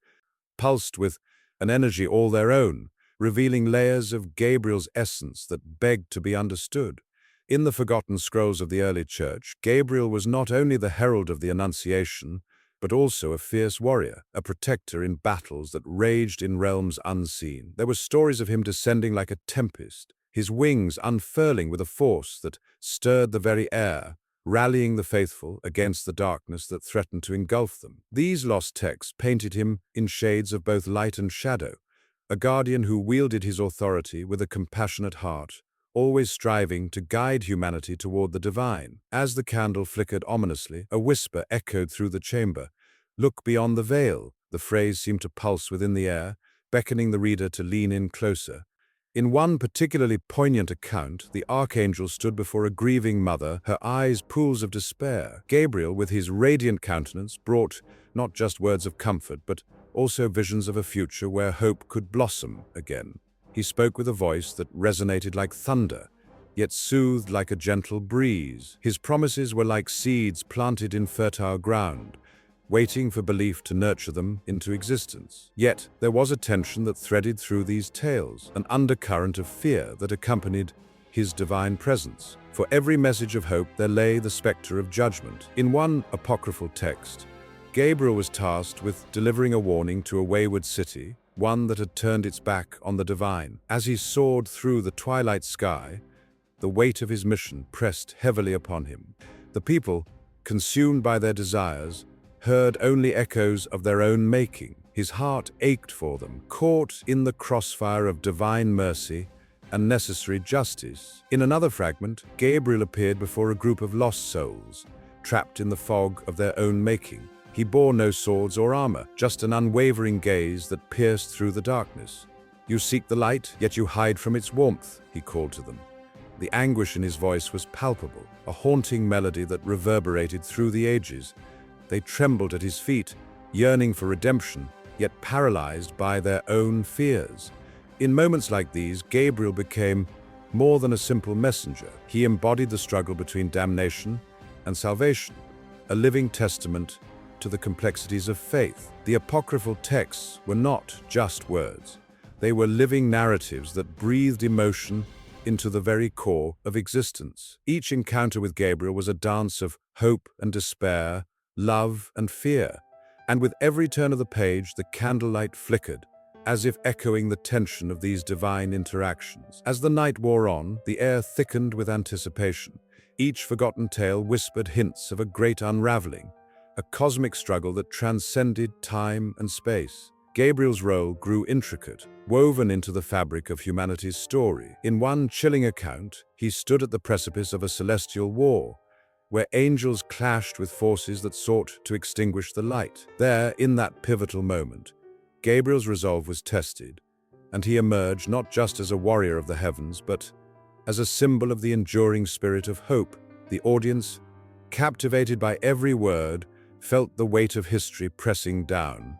pulsed with an energy all their own, revealing layers of Gabriel's essence that begged to be understood. In the forgotten scrolls of the early church, Gabriel was not only the herald of the Annunciation, but also a fierce warrior, a protector in battles that raged in realms unseen. There were stories of him descending like a tempest, his wings unfurling with a force that stirred the very air, rallying the faithful against the darkness that threatened to engulf them. These lost texts painted him in shades of both light and shadow, a guardian who wielded his authority with a compassionate heart, always striving to guide humanity toward the divine. As the candle flickered ominously, a whisper echoed through the chamber. "Look beyond the veil." The phrase seemed to pulse within the air, beckoning the reader to lean in closer. In one particularly poignant account, the Archangel stood before a grieving mother, her eyes pools of despair. Gabriel, with his radiant countenance, brought not just words of comfort, but also visions of a future where hope could blossom again. He spoke with a voice that resonated like thunder, yet soothed like a gentle breeze. His promises were like seeds planted in fertile ground, waiting for belief to nurture them into existence. Yet there was a tension that threaded through these tales, an undercurrent of fear that accompanied his divine presence. For every message of hope there lay the specter of judgment. In one apocryphal text, Gabriel was tasked with delivering a warning to a wayward city, one that had turned its back on the divine. As he soared through the twilight sky, the weight of his mission pressed heavily upon him. The people, consumed by their desires, heard only echoes of their own making. His heart ached for them, caught in the crossfire of divine mercy and necessary justice. In another fragment, Gabriel appeared before a group of lost souls, trapped in the fog of their own making. He bore no swords or armor, just an unwavering gaze that pierced through the darkness. "You seek the light, yet you hide from its warmth," he called to them. The anguish in his voice was palpable, a haunting melody that reverberated through the ages. They trembled at his feet, yearning for redemption, yet paralyzed by their own fears. In moments like these, Gabriel became more than a simple messenger. He embodied the struggle between damnation and salvation, a living testament to the complexities of faith. The apocryphal texts were not just words. They were living narratives that breathed emotion into the very core of existence. Each encounter with Gabriel was a dance of hope and despair, love and fear, and with every turn of the page, the candlelight flickered, as if echoing the tension of these divine interactions. As the night wore on, the air thickened with anticipation. Each forgotten tale whispered hints of a great unraveling, a cosmic struggle that transcended time and space. Gabriel's role grew intricate, woven into the fabric of humanity's story. In one chilling account, he stood at the precipice of a celestial war, where angels clashed with forces that sought to extinguish the light. There, in that pivotal moment, Gabriel's resolve was tested, and he emerged not just as a warrior of the heavens, but as a symbol of the enduring spirit of hope. The audience, captivated by every word, felt the weight of history pressing down.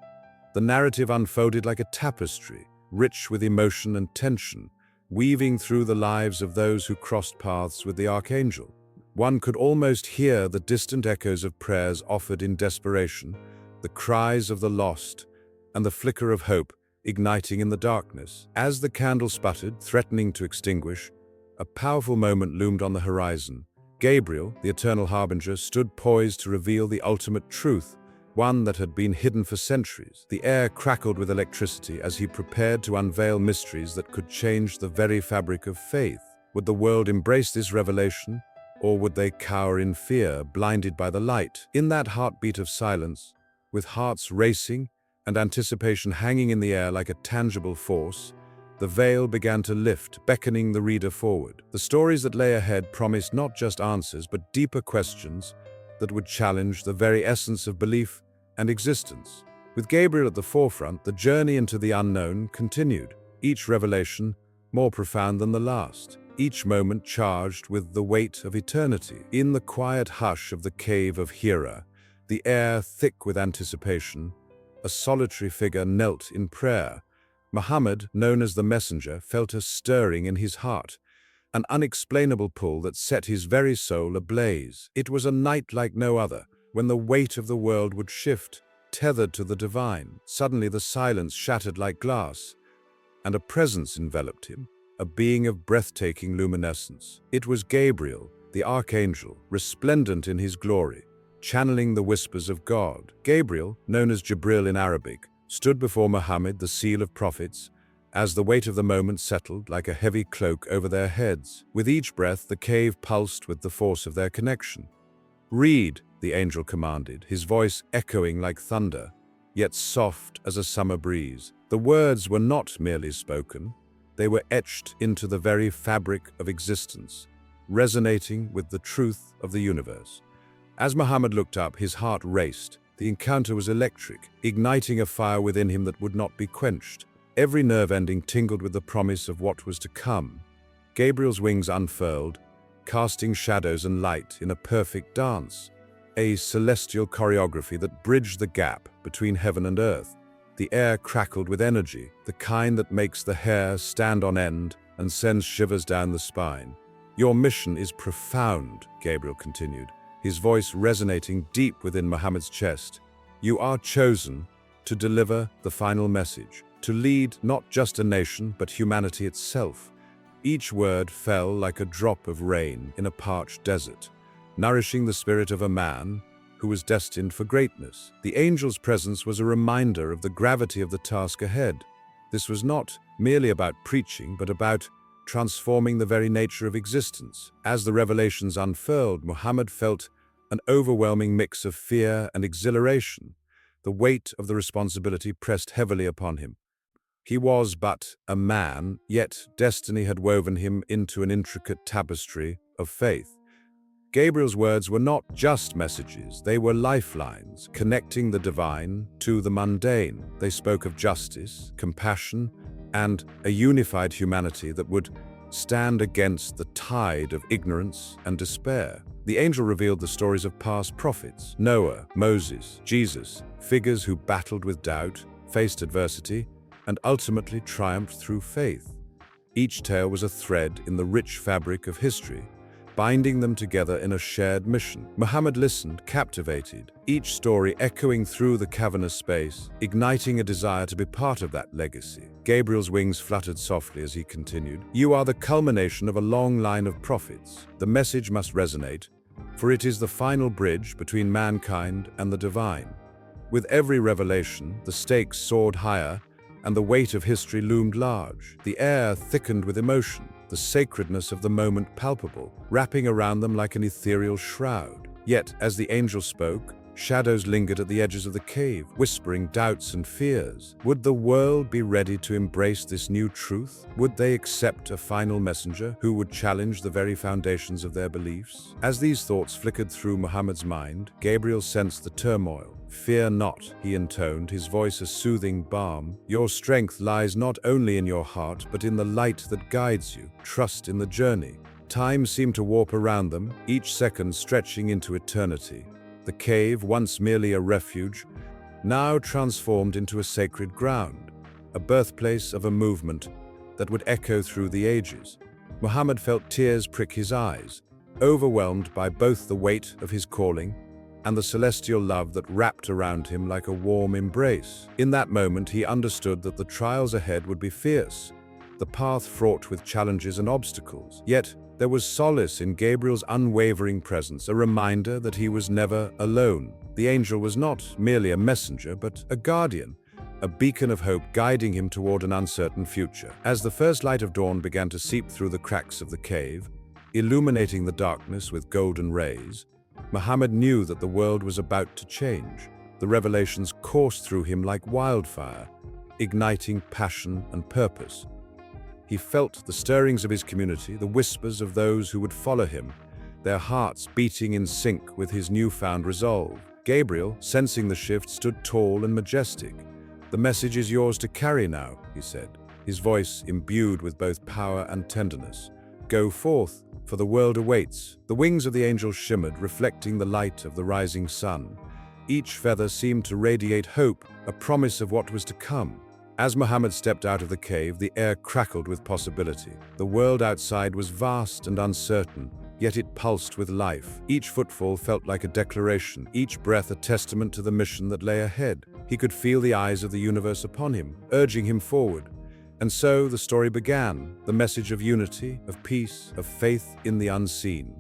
The narrative unfolded like a tapestry, rich with emotion and tension, weaving through the lives of those who crossed paths with the Archangel. One could almost hear the distant echoes of prayers offered in desperation, the cries of the lost, and the flicker of hope igniting in the darkness. As the candle sputtered, threatening to extinguish, a powerful moment loomed on the horizon. Gabriel, the eternal harbinger, stood poised to reveal the ultimate truth, one that had been hidden for centuries. The air crackled with electricity as he prepared to unveil mysteries that could change the very fabric of faith. Would the world embrace this revelation, or would they cower in fear, blinded by the light? In that heartbeat of silence, with hearts racing and anticipation hanging in the air like a tangible force, the veil began to lift, beckoning the reader forward. The stories that lay ahead promised not just answers, but deeper questions that would challenge the very essence of belief and existence. With Gabriel at the forefront, the journey into the unknown continued, each revelation more profound than the last, each moment charged with the weight of eternity. In the quiet hush of the cave of Hira, the air thick with anticipation, a solitary figure knelt in prayer. Muhammad, known as the messenger, felt a stirring in his heart, an unexplainable pull that set his very soul ablaze. It was a night like no other, when the weight of the world would shift, tethered to the divine. Suddenly the silence shattered like glass, and a presence enveloped him, a being of breathtaking luminescence. It was Gabriel, the Archangel, resplendent in his glory, channeling the whispers of God. Gabriel, known as Gabriel in Arabic, stood before Muhammad, the seal of prophets, as the weight of the moment settled like a heavy cloak over their heads. With each breath, the cave pulsed with the force of their connection. "Read," the angel commanded, his voice echoing like thunder, yet soft as a summer breeze. The words were not merely spoken, they were etched into the very fabric of existence, resonating with the truth of the universe. As Muhammad looked up, his heart raced. The encounter was electric, igniting a fire within him that would not be quenched. Every nerve ending tingled with the promise of what was to come. Gabriel's wings unfurled, casting shadows and light in a perfect dance, a celestial choreography that bridged the gap between heaven and earth. The air crackled with energy, the kind that makes the hair stand on end and sends shivers down the spine. "Your mission is profound," Gabriel continued, his voice resonating deep within Muhammad's chest. "You are chosen to deliver the final message, to lead not just a nation, but humanity itself." Each word fell like a drop of rain in a parched desert, nourishing the spirit of a man who was destined for greatness. The angel's presence was a reminder of the gravity of the task ahead. This was not merely about preaching, but about transforming the very nature of existence. As the revelations unfurled, Muhammad felt an overwhelming mix of fear and exhilaration. The weight of the responsibility pressed heavily upon him. He was but a man, yet destiny had woven him into an intricate tapestry of faith. Gabriel's words were not just messages, they were lifelines, connecting the divine to the mundane. They spoke of justice, compassion, and a unified humanity that would stand against the tide of ignorance and despair. The angel revealed the stories of past prophets, Noah, Moses, Jesus, figures who battled with doubt, faced adversity, and ultimately triumphed through faith. Each tale was a thread in the rich fabric of history, binding them together in a shared mission. Muhammad listened, captivated, each story echoing through the cavernous space, igniting a desire to be part of that legacy. Gabriel's wings fluttered softly as he continued, "You are the culmination of a long line of prophets. The message must resonate, for it is the final bridge between mankind and the divine." With every revelation, the stakes soared higher, and the weight of history loomed large. The air thickened with emotion, the sacredness of the moment palpable, wrapping around them like an ethereal shroud. Yet, as the angel spoke, shadows lingered at the edges of the cave, whispering doubts and fears. Would the world be ready to embrace this new truth? Would they accept a final messenger who would challenge the very foundations of their beliefs? As these thoughts flickered through Muhammad's mind, Gabriel sensed the turmoil. "Fear not," he intoned, his voice a soothing balm. "Your strength lies not only in your heart, but in the light that guides you. Trust in the journey." Time seemed to warp around them, each second stretching into eternity. The cave, once merely a refuge, now transformed into a sacred ground, a birthplace of a movement that would echo through the ages. Muhammad felt tears prick his eyes, overwhelmed by both the weight of his calling and the celestial love that wrapped around him like a warm embrace. In that moment, he understood that the trials ahead would be fierce, the path fraught with challenges and obstacles. Yet, there was solace in Gabriel's unwavering presence, a reminder that he was never alone. The angel was not merely a messenger, but a guardian, a beacon of hope guiding him toward an uncertain future. As the first light of dawn began to seep through the cracks of the cave, illuminating the darkness with golden rays, Muhammad knew that the world was about to change. The revelations coursed through him like wildfire, igniting passion and purpose. He felt the stirrings of his community, the whispers of those who would follow him, their hearts beating in sync with his newfound resolve. Gabriel, sensing the shift, stood tall and majestic. "The message is yours to carry now," he said, his voice imbued with both power and tenderness. "Go forth, for the world awaits." The wings of the angel shimmered, reflecting the light of the rising sun. Each feather seemed to radiate hope, a promise of what was to come. As Muhammad stepped out of the cave, the air crackled with possibility. The world outside was vast and uncertain, yet it pulsed with life. Each footfall felt like a declaration, each breath a testament to the mission that lay ahead. He could feel the eyes of the universe upon him, urging him forward. And so the story began, the message of unity, of peace, of faith in the unseen.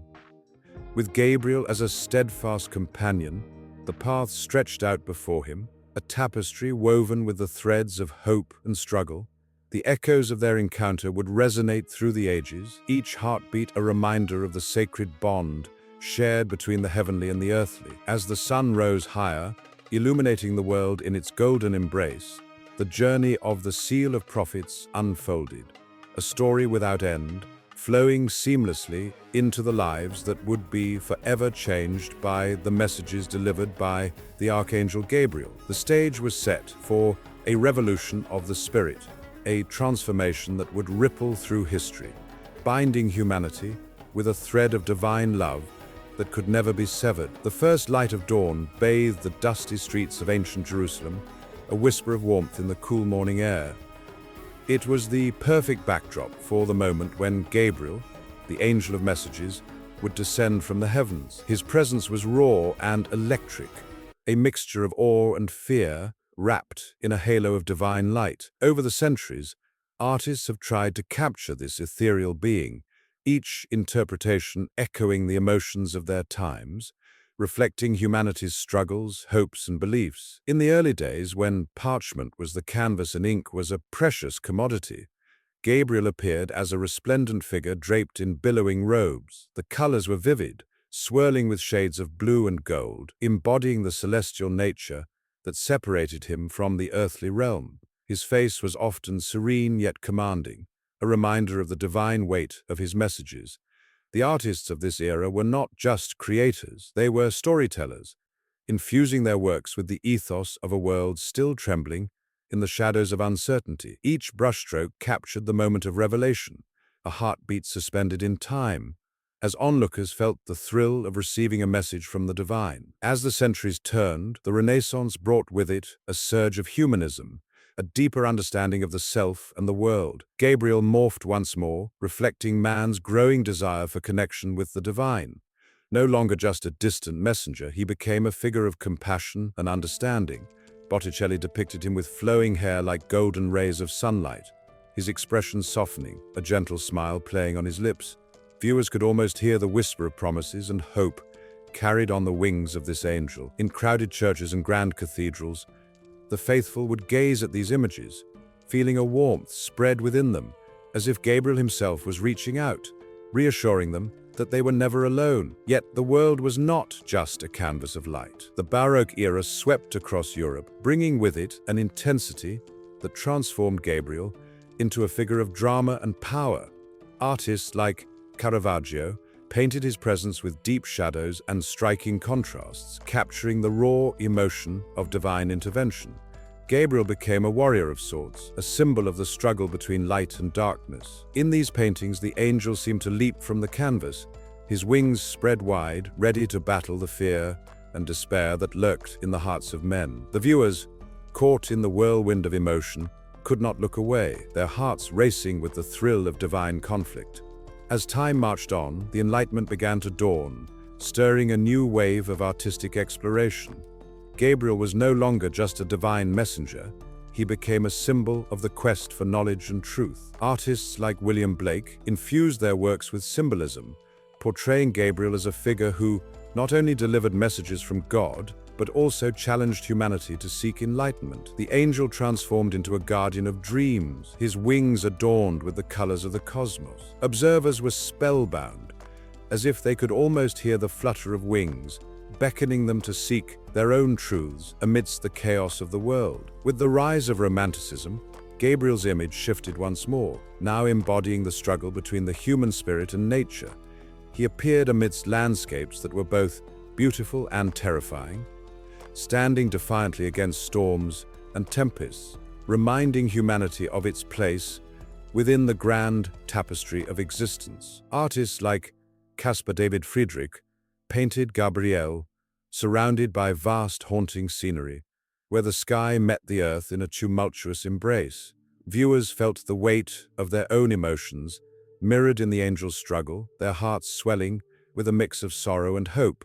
With Gabriel as a steadfast companion, the path stretched out before him, a tapestry woven with the threads of hope and struggle. The echoes of their encounter would resonate through the ages, each heartbeat a reminder of the sacred bond shared between the heavenly and the earthly. As the sun rose higher, illuminating the world in its golden embrace, the journey of the Seal of Prophets unfolded, a story without end, flowing seamlessly into the lives that would be forever changed by the messages delivered by the Archangel Gabriel. The stage was set for a revolution of the spirit, a transformation that would ripple through history, binding humanity with a thread of divine love that could never be severed. The first light of dawn bathed the dusty streets of ancient Jerusalem, a whisper of warmth in the cool morning air. It was the perfect backdrop for the moment when Gabriel, the angel of messages, would descend from the heavens. His presence was raw and electric, a mixture of awe and fear wrapped in a halo of divine light. Over the centuries, artists have tried to capture this ethereal being, each interpretation echoing the emotions of their times, reflecting humanity's struggles, hopes, and beliefs. In the early days, when parchment was the canvas and ink was a precious commodity, Gabriel appeared as a resplendent figure draped in billowing robes. The colors were vivid, swirling with shades of blue and gold, embodying the celestial nature that separated him from the earthly realm. His face was often serene yet commanding, a reminder of the divine weight of his messages. The artists of this era were not just creators, they were storytellers, infusing their works with the ethos of a world still trembling in the shadows of uncertainty. Each brushstroke captured the moment of revelation, a heartbeat suspended in time, as onlookers felt the thrill of receiving a message from the divine. As the centuries turned, the Renaissance brought with it a surge of humanism, a deeper understanding of the self and the world. Gabriel morphed once more, reflecting man's growing desire for connection with the divine. No longer just a distant messenger, he became a figure of compassion and understanding. Botticelli depicted him with flowing hair like golden rays of sunlight, his expression softening, a gentle smile playing on his lips. Viewers could almost hear the whisper of promises and hope carried on the wings of this angel. In crowded churches and grand cathedrals, the faithful would gaze at these images, feeling a warmth spread within them, as if Gabriel himself was reaching out, reassuring them that they were never alone. Yet the world was not just a canvas of light. The Baroque era swept across Europe, bringing with it an intensity that transformed Gabriel into a figure of drama and power. Artists like Caravaggio painted his presence with deep shadows and striking contrasts, capturing the raw emotion of divine intervention. Gabriel became a warrior of sorts, a symbol of the struggle between light and darkness. In these paintings, the angel seemed to leap from the canvas, his wings spread wide, ready to battle the fear and despair that lurked in the hearts of men. The viewers, caught in the whirlwind of emotion, could not look away, their hearts racing with the thrill of divine conflict. As time marched on, the Enlightenment began to dawn, stirring a new wave of artistic exploration. Gabriel was no longer just a divine messenger, he became a symbol of the quest for knowledge and truth. Artists like William Blake infused their works with symbolism, portraying Gabriel as a figure who not only delivered messages from God, but also challenged humanity to seek enlightenment. The angel transformed into a guardian of dreams, his wings adorned with the colors of the cosmos. Observers were spellbound, as if they could almost hear the flutter of wings, beckoning them to seek their own truths amidst the chaos of the world. With the rise of Romanticism, Gabriel's image shifted once more, now embodying the struggle between the human spirit and nature. He appeared amidst landscapes that were both beautiful and terrifying, standing defiantly against storms and tempests, reminding humanity of its place within the grand tapestry of existence. Artists like Caspar David Friedrich painted Gabriel, surrounded by vast haunting scenery, where the sky met the earth in a tumultuous embrace. Viewers felt the weight of their own emotions mirrored in the angel's struggle, their hearts swelling with a mix of sorrow and hope.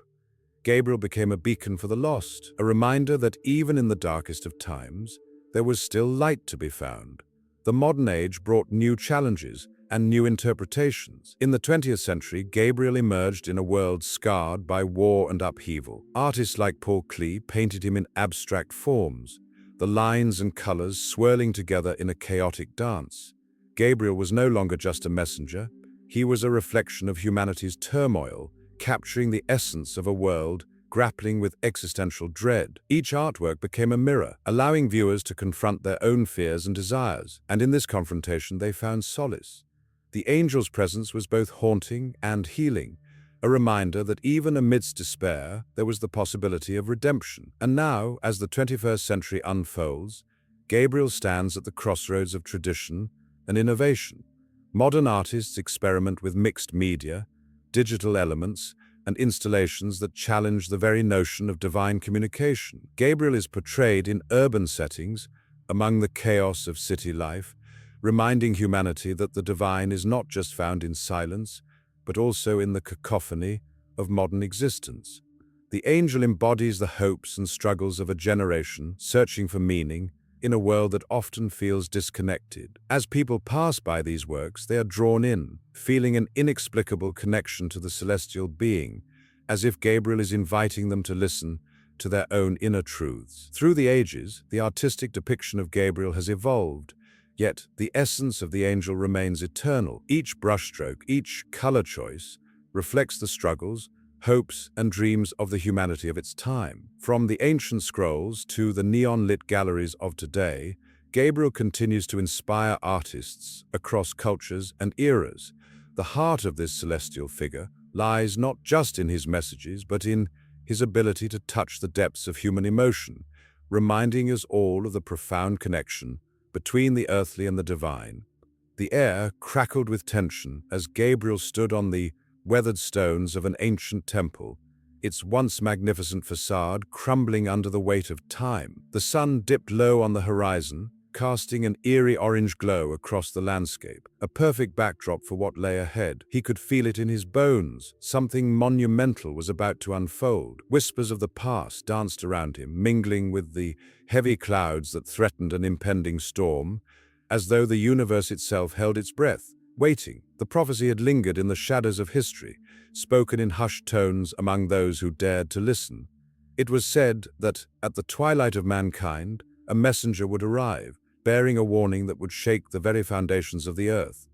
Gabriel became a beacon for the lost, a reminder that even in the darkest of times, there was still light to be found. The modern age brought new challenges and new interpretations. In the 20th century, Gabriel emerged in a world scarred by war and upheaval. Artists like Paul Klee painted him in abstract forms, the lines and colors swirling together in a chaotic dance. Gabriel was no longer just a messenger, he was a reflection of humanity's turmoil, capturing the essence of a world grappling with existential dread. Each artwork became a mirror, allowing viewers to confront their own fears and desires, and in this confrontation they found solace. The angel's presence was both haunting and healing, a reminder that even amidst despair, there was the possibility of redemption. And now, as the 21st century unfolds, Gabriel stands at the crossroads of tradition and innovation. Modern artists experiment with mixed media, digital elements, and installations that challenge the very notion of divine communication. Gabriel is portrayed in urban settings, among the chaos of city life, reminding humanity that the divine is not just found in silence, but also in the cacophony of modern existence. The angel embodies the hopes and struggles of a generation searching for meaning in a world that often feels disconnected. As people pass by these works, they are drawn in, feeling an inexplicable connection to the celestial being, as if Gabriel is inviting them to listen to their own inner truths. Through the ages, the artistic depiction of Gabriel has evolved, yet the essence of the angel remains eternal. Each brushstroke, each color choice, reflects the struggles, hopes, and dreams of the humanity of its time. From the ancient scrolls to the neon-lit galleries of today, Gabriel continues to inspire artists across cultures and eras. The heart of this celestial figure lies not just in his messages, but in his ability to touch the depths of human emotion, reminding us all of the profound connection between the earthly and the divine. The air crackled with tension as Gabriel stood on the weathered stones of an ancient temple, its once magnificent facade crumbling under the weight of time. The sun dipped low on the horizon, casting an eerie orange glow across the landscape, a perfect backdrop for what lay ahead. He could feel it in his bones. Something monumental was about to unfold. Whispers of the past danced around him, mingling with the heavy clouds that threatened an impending storm, as though the universe itself held its breath, waiting. The prophecy had lingered in the shadows of history, spoken in hushed tones among those who dared to listen. It was said that, at the twilight of mankind, a messenger would arrive, bearing a warning that would shake the very foundations of the earth.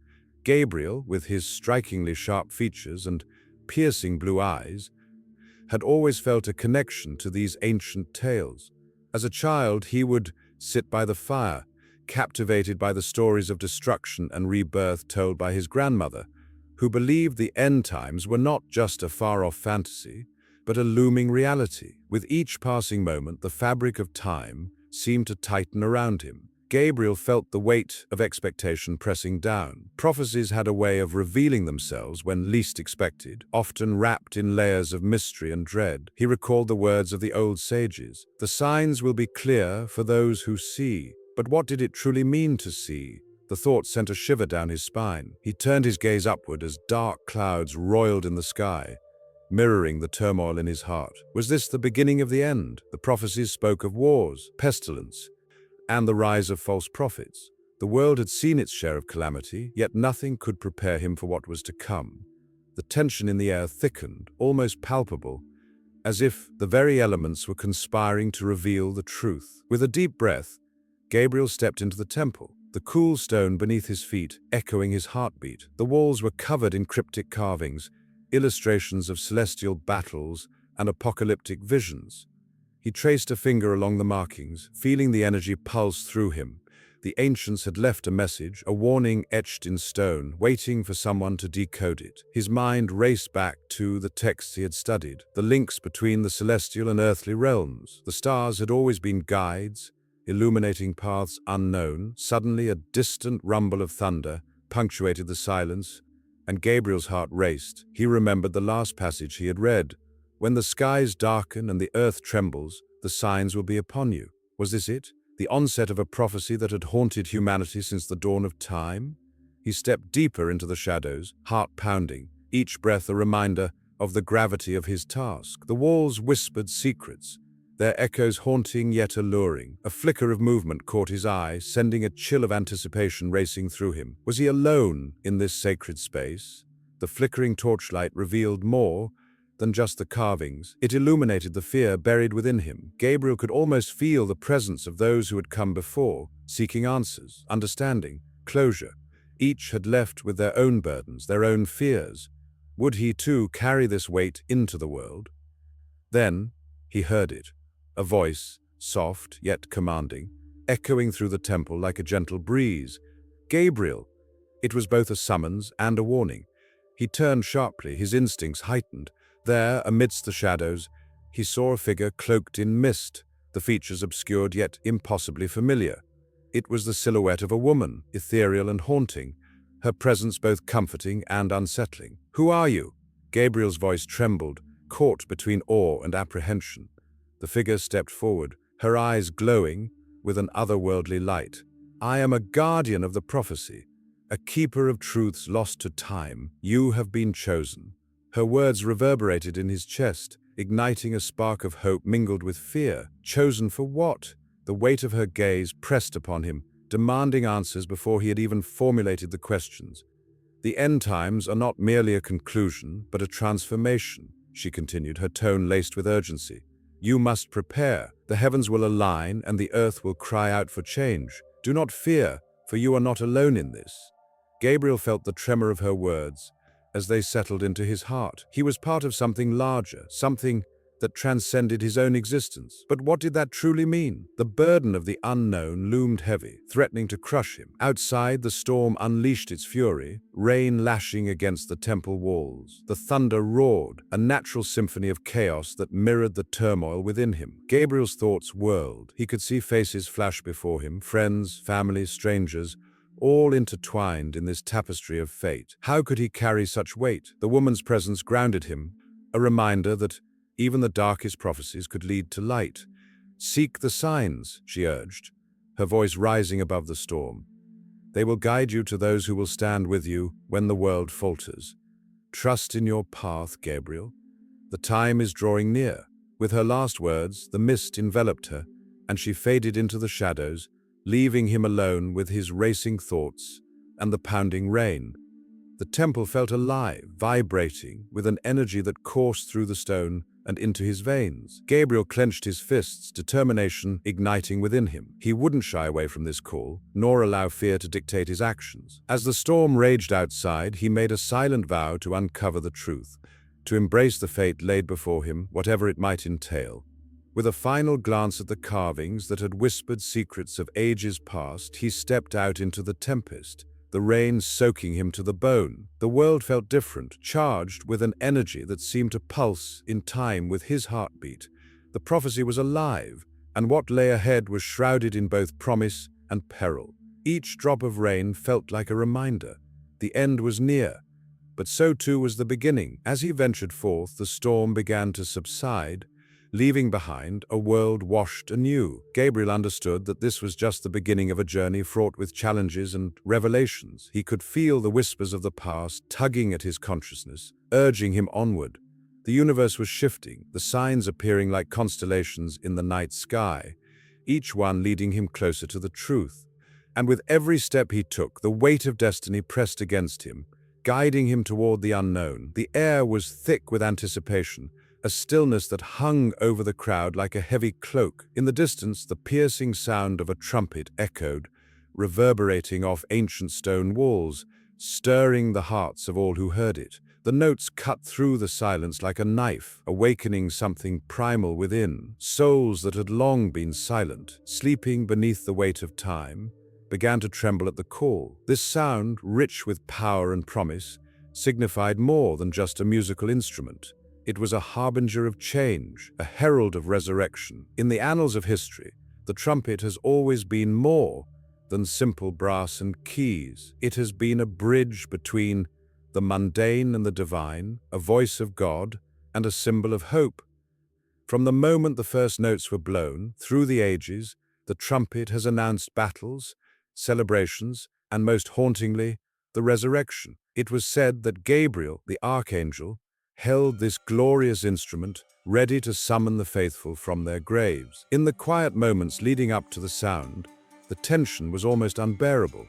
Gabriel, with his strikingly sharp features and piercing blue eyes, had always felt a connection to these ancient tales. As a child, he would sit by the fire, captivated by the stories of destruction and rebirth told by his grandmother, who believed the end times were not just a far-off fantasy, but a looming reality. With each passing moment, the fabric of time seemed to tighten around him. Gabriel felt the weight of expectation pressing down. Prophecies had a way of revealing themselves when least expected, often wrapped in layers of mystery and dread. He recalled the words of the old sages, "The signs will be clear for those who see." But what did it truly mean to see? The thought sent a shiver down his spine. He turned his gaze upward as dark clouds roiled in the sky, mirroring the turmoil in his heart. Was this the beginning of the end? The prophecies spoke of wars, pestilence, and the rise of false prophets. The world had seen its share of calamity, yet nothing could prepare him for what was to come. The tension in the air thickened, almost palpable, as if the very elements were conspiring to reveal the truth. With a deep breath, Gabriel stepped into the temple, the cool stone beneath his feet echoing his heartbeat. The walls were covered in cryptic carvings, illustrations of celestial battles and apocalyptic visions. He traced a finger along the markings, feeling the energy pulse through him. The ancients had left a message, a warning etched in stone, waiting for someone to decode it. His mind raced back to the texts he had studied, the links between the celestial and earthly realms. The stars had always been guides, illuminating paths unknown. Suddenly, a distant rumble of thunder punctuated the silence, and Gabriel's heart raced. He remembered the last passage he had read. When the skies darken and the earth trembles, the signs will be upon you. Was this it? The onset of a prophecy that had haunted humanity since the dawn of time? He stepped deeper into the shadows, heart pounding, each breath a reminder of the gravity of his task. The walls whispered secrets, their echoes haunting yet alluring. A flicker of movement caught his eye, sending a chill of anticipation racing through him. Was he alone in this sacred space? The flickering torchlight revealed more than just the carvings. It illuminated the fear buried within him. Gabriel could almost feel the presence of those who had come before, seeking answers, understanding, closure. Each had left with their own burdens, their own fears. Would he too carry this weight into the world? Then he heard it, a voice, soft yet commanding, echoing through the temple like a gentle breeze. Gabriel! It was both a summons and a warning. He turned sharply, his instincts heightened. There, amidst the shadows, he saw a figure cloaked in mist, the features obscured yet impossibly familiar. It was the silhouette of a woman, ethereal and haunting, her presence both comforting and unsettling. "Who are you?" Gabriel's voice trembled, caught between awe and apprehension. The figure stepped forward, her eyes glowing with an otherworldly light. "I am a guardian of the prophecy, a keeper of truths lost to time. You have been chosen." Her words reverberated in his chest, igniting a spark of hope mingled with fear. Chosen for what? The weight of her gaze pressed upon him, demanding answers before he had even formulated the questions. "The end times are not merely a conclusion, but a transformation," she continued, her tone laced with urgency. "You must prepare. The heavens will align and the earth will cry out for change. Do not fear, for you are not alone in this." Gabriel felt the tremor of her words as they settled into his heart. He was part of something larger, something that transcended his own existence. But what did that truly mean? The burden of the unknown loomed heavy, threatening to crush him. Outside, the storm unleashed its fury, rain lashing against the temple walls. The thunder roared, a natural symphony of chaos that mirrored the turmoil within him. Gabriel's thoughts whirled. He could see faces flash before him, friends, family, strangers, all intertwined in this tapestry of fate. How could he carry such weight? The woman's presence grounded him, a reminder that even the darkest prophecies could lead to light. "Seek the signs," she urged, her voice rising above the storm. "They will guide you to those who will stand with you when the world falters. Trust in your path, Gabriel. The time is drawing near." With her last words, the mist enveloped her, and she faded into the shadows, leaving him alone with his racing thoughts and the pounding rain. The temple felt alive, vibrating with an energy that coursed through the stone and into his veins. Gabriel clenched his fists, determination igniting within him. He wouldn't shy away from this call, nor allow fear to dictate his actions. As the storm raged outside, he made a silent vow to uncover the truth, to embrace the fate laid before him, whatever it might entail. With a final glance at the carvings that had whispered secrets of ages past, he stepped out into the tempest, the rain soaking him to the bone. The world felt different, charged with an energy that seemed to pulse in time with his heartbeat. The prophecy was alive, and what lay ahead was shrouded in both promise and peril. Each drop of rain felt like a reminder. The end was near, but so too was the beginning. As he ventured forth, the storm began to subside, leaving behind a world washed anew. Gabriel understood that this was just the beginning of a journey fraught with challenges and revelations. He could feel the whispers of the past tugging at his consciousness, urging him onward. The universe was shifting, the signs appearing like constellations in the night sky, each one leading him closer to the truth. And with every step he took, the weight of destiny pressed against him, guiding him toward the unknown. The air was thick with anticipation, a stillness that hung over the crowd like a heavy cloak. In the distance, the piercing sound of a trumpet echoed, reverberating off ancient stone walls, stirring the hearts of all who heard it. The notes cut through the silence like a knife, awakening something primal within. Souls that had long been silent, sleeping beneath the weight of time, began to tremble at the call. This sound, rich with power and promise, signified more than just a musical instrument. It was a harbinger of change, a herald of resurrection. In the annals of history, the trumpet has always been more than simple brass and keys. It has been a bridge between the mundane and the divine, a voice of God, and a symbol of hope. From the moment the first notes were blown, through the ages, the trumpet has announced battles, celebrations, and most hauntingly, the resurrection. It was said that Gabriel, the Archangel, held this glorious instrument, ready to summon the faithful from their graves. In the quiet moments leading up to the sound, the tension was almost unbearable,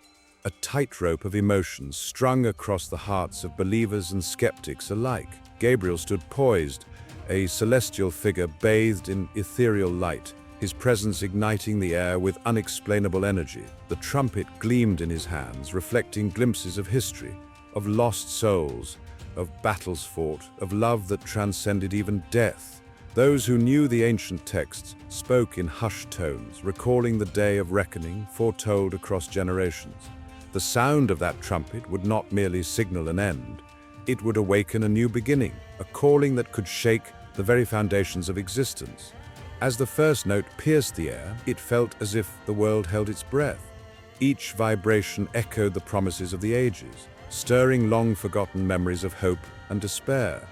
a tightrope of emotions strung across the hearts of believers and skeptics alike. Gabriel stood poised, a celestial figure bathed in ethereal light, his presence igniting the air with unexplainable energy. The trumpet gleamed in his hands, reflecting glimpses of history, of lost souls, of battles fought, of love that transcended even death. Those who knew the ancient texts spoke in hushed tones, recalling the day of reckoning foretold across generations. The sound of that trumpet would not merely signal an end, it would awaken a new beginning, a calling that could shake the very foundations of existence. As the first note pierced the air, it felt as if the world held its breath. Each vibration echoed the promises of the ages, stirring long-forgotten memories of hope and despair.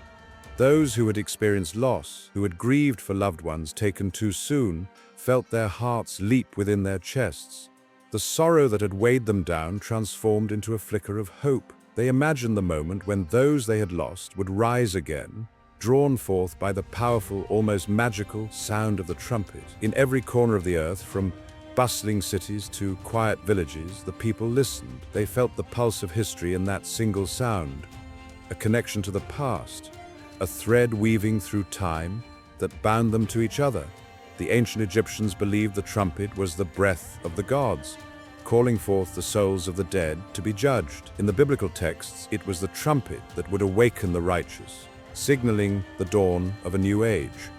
Those who had experienced loss, who had grieved for loved ones taken too soon, felt their hearts leap within their chests. The sorrow that had weighed them down transformed into a flicker of hope. They imagined the moment when those they had lost would rise again, drawn forth by the powerful, almost magical sound of the trumpet. In every corner of the earth, from bustling cities to quiet villages, the people listened. They felt the pulse of history in that single sound, a connection to the past, a thread weaving through time that bound them to each other. The ancient Egyptians believed the trumpet was the breath of the gods, calling forth the souls of the dead to be judged. In the biblical texts, it was the trumpet that would awaken the righteous, signaling the dawn of a new age.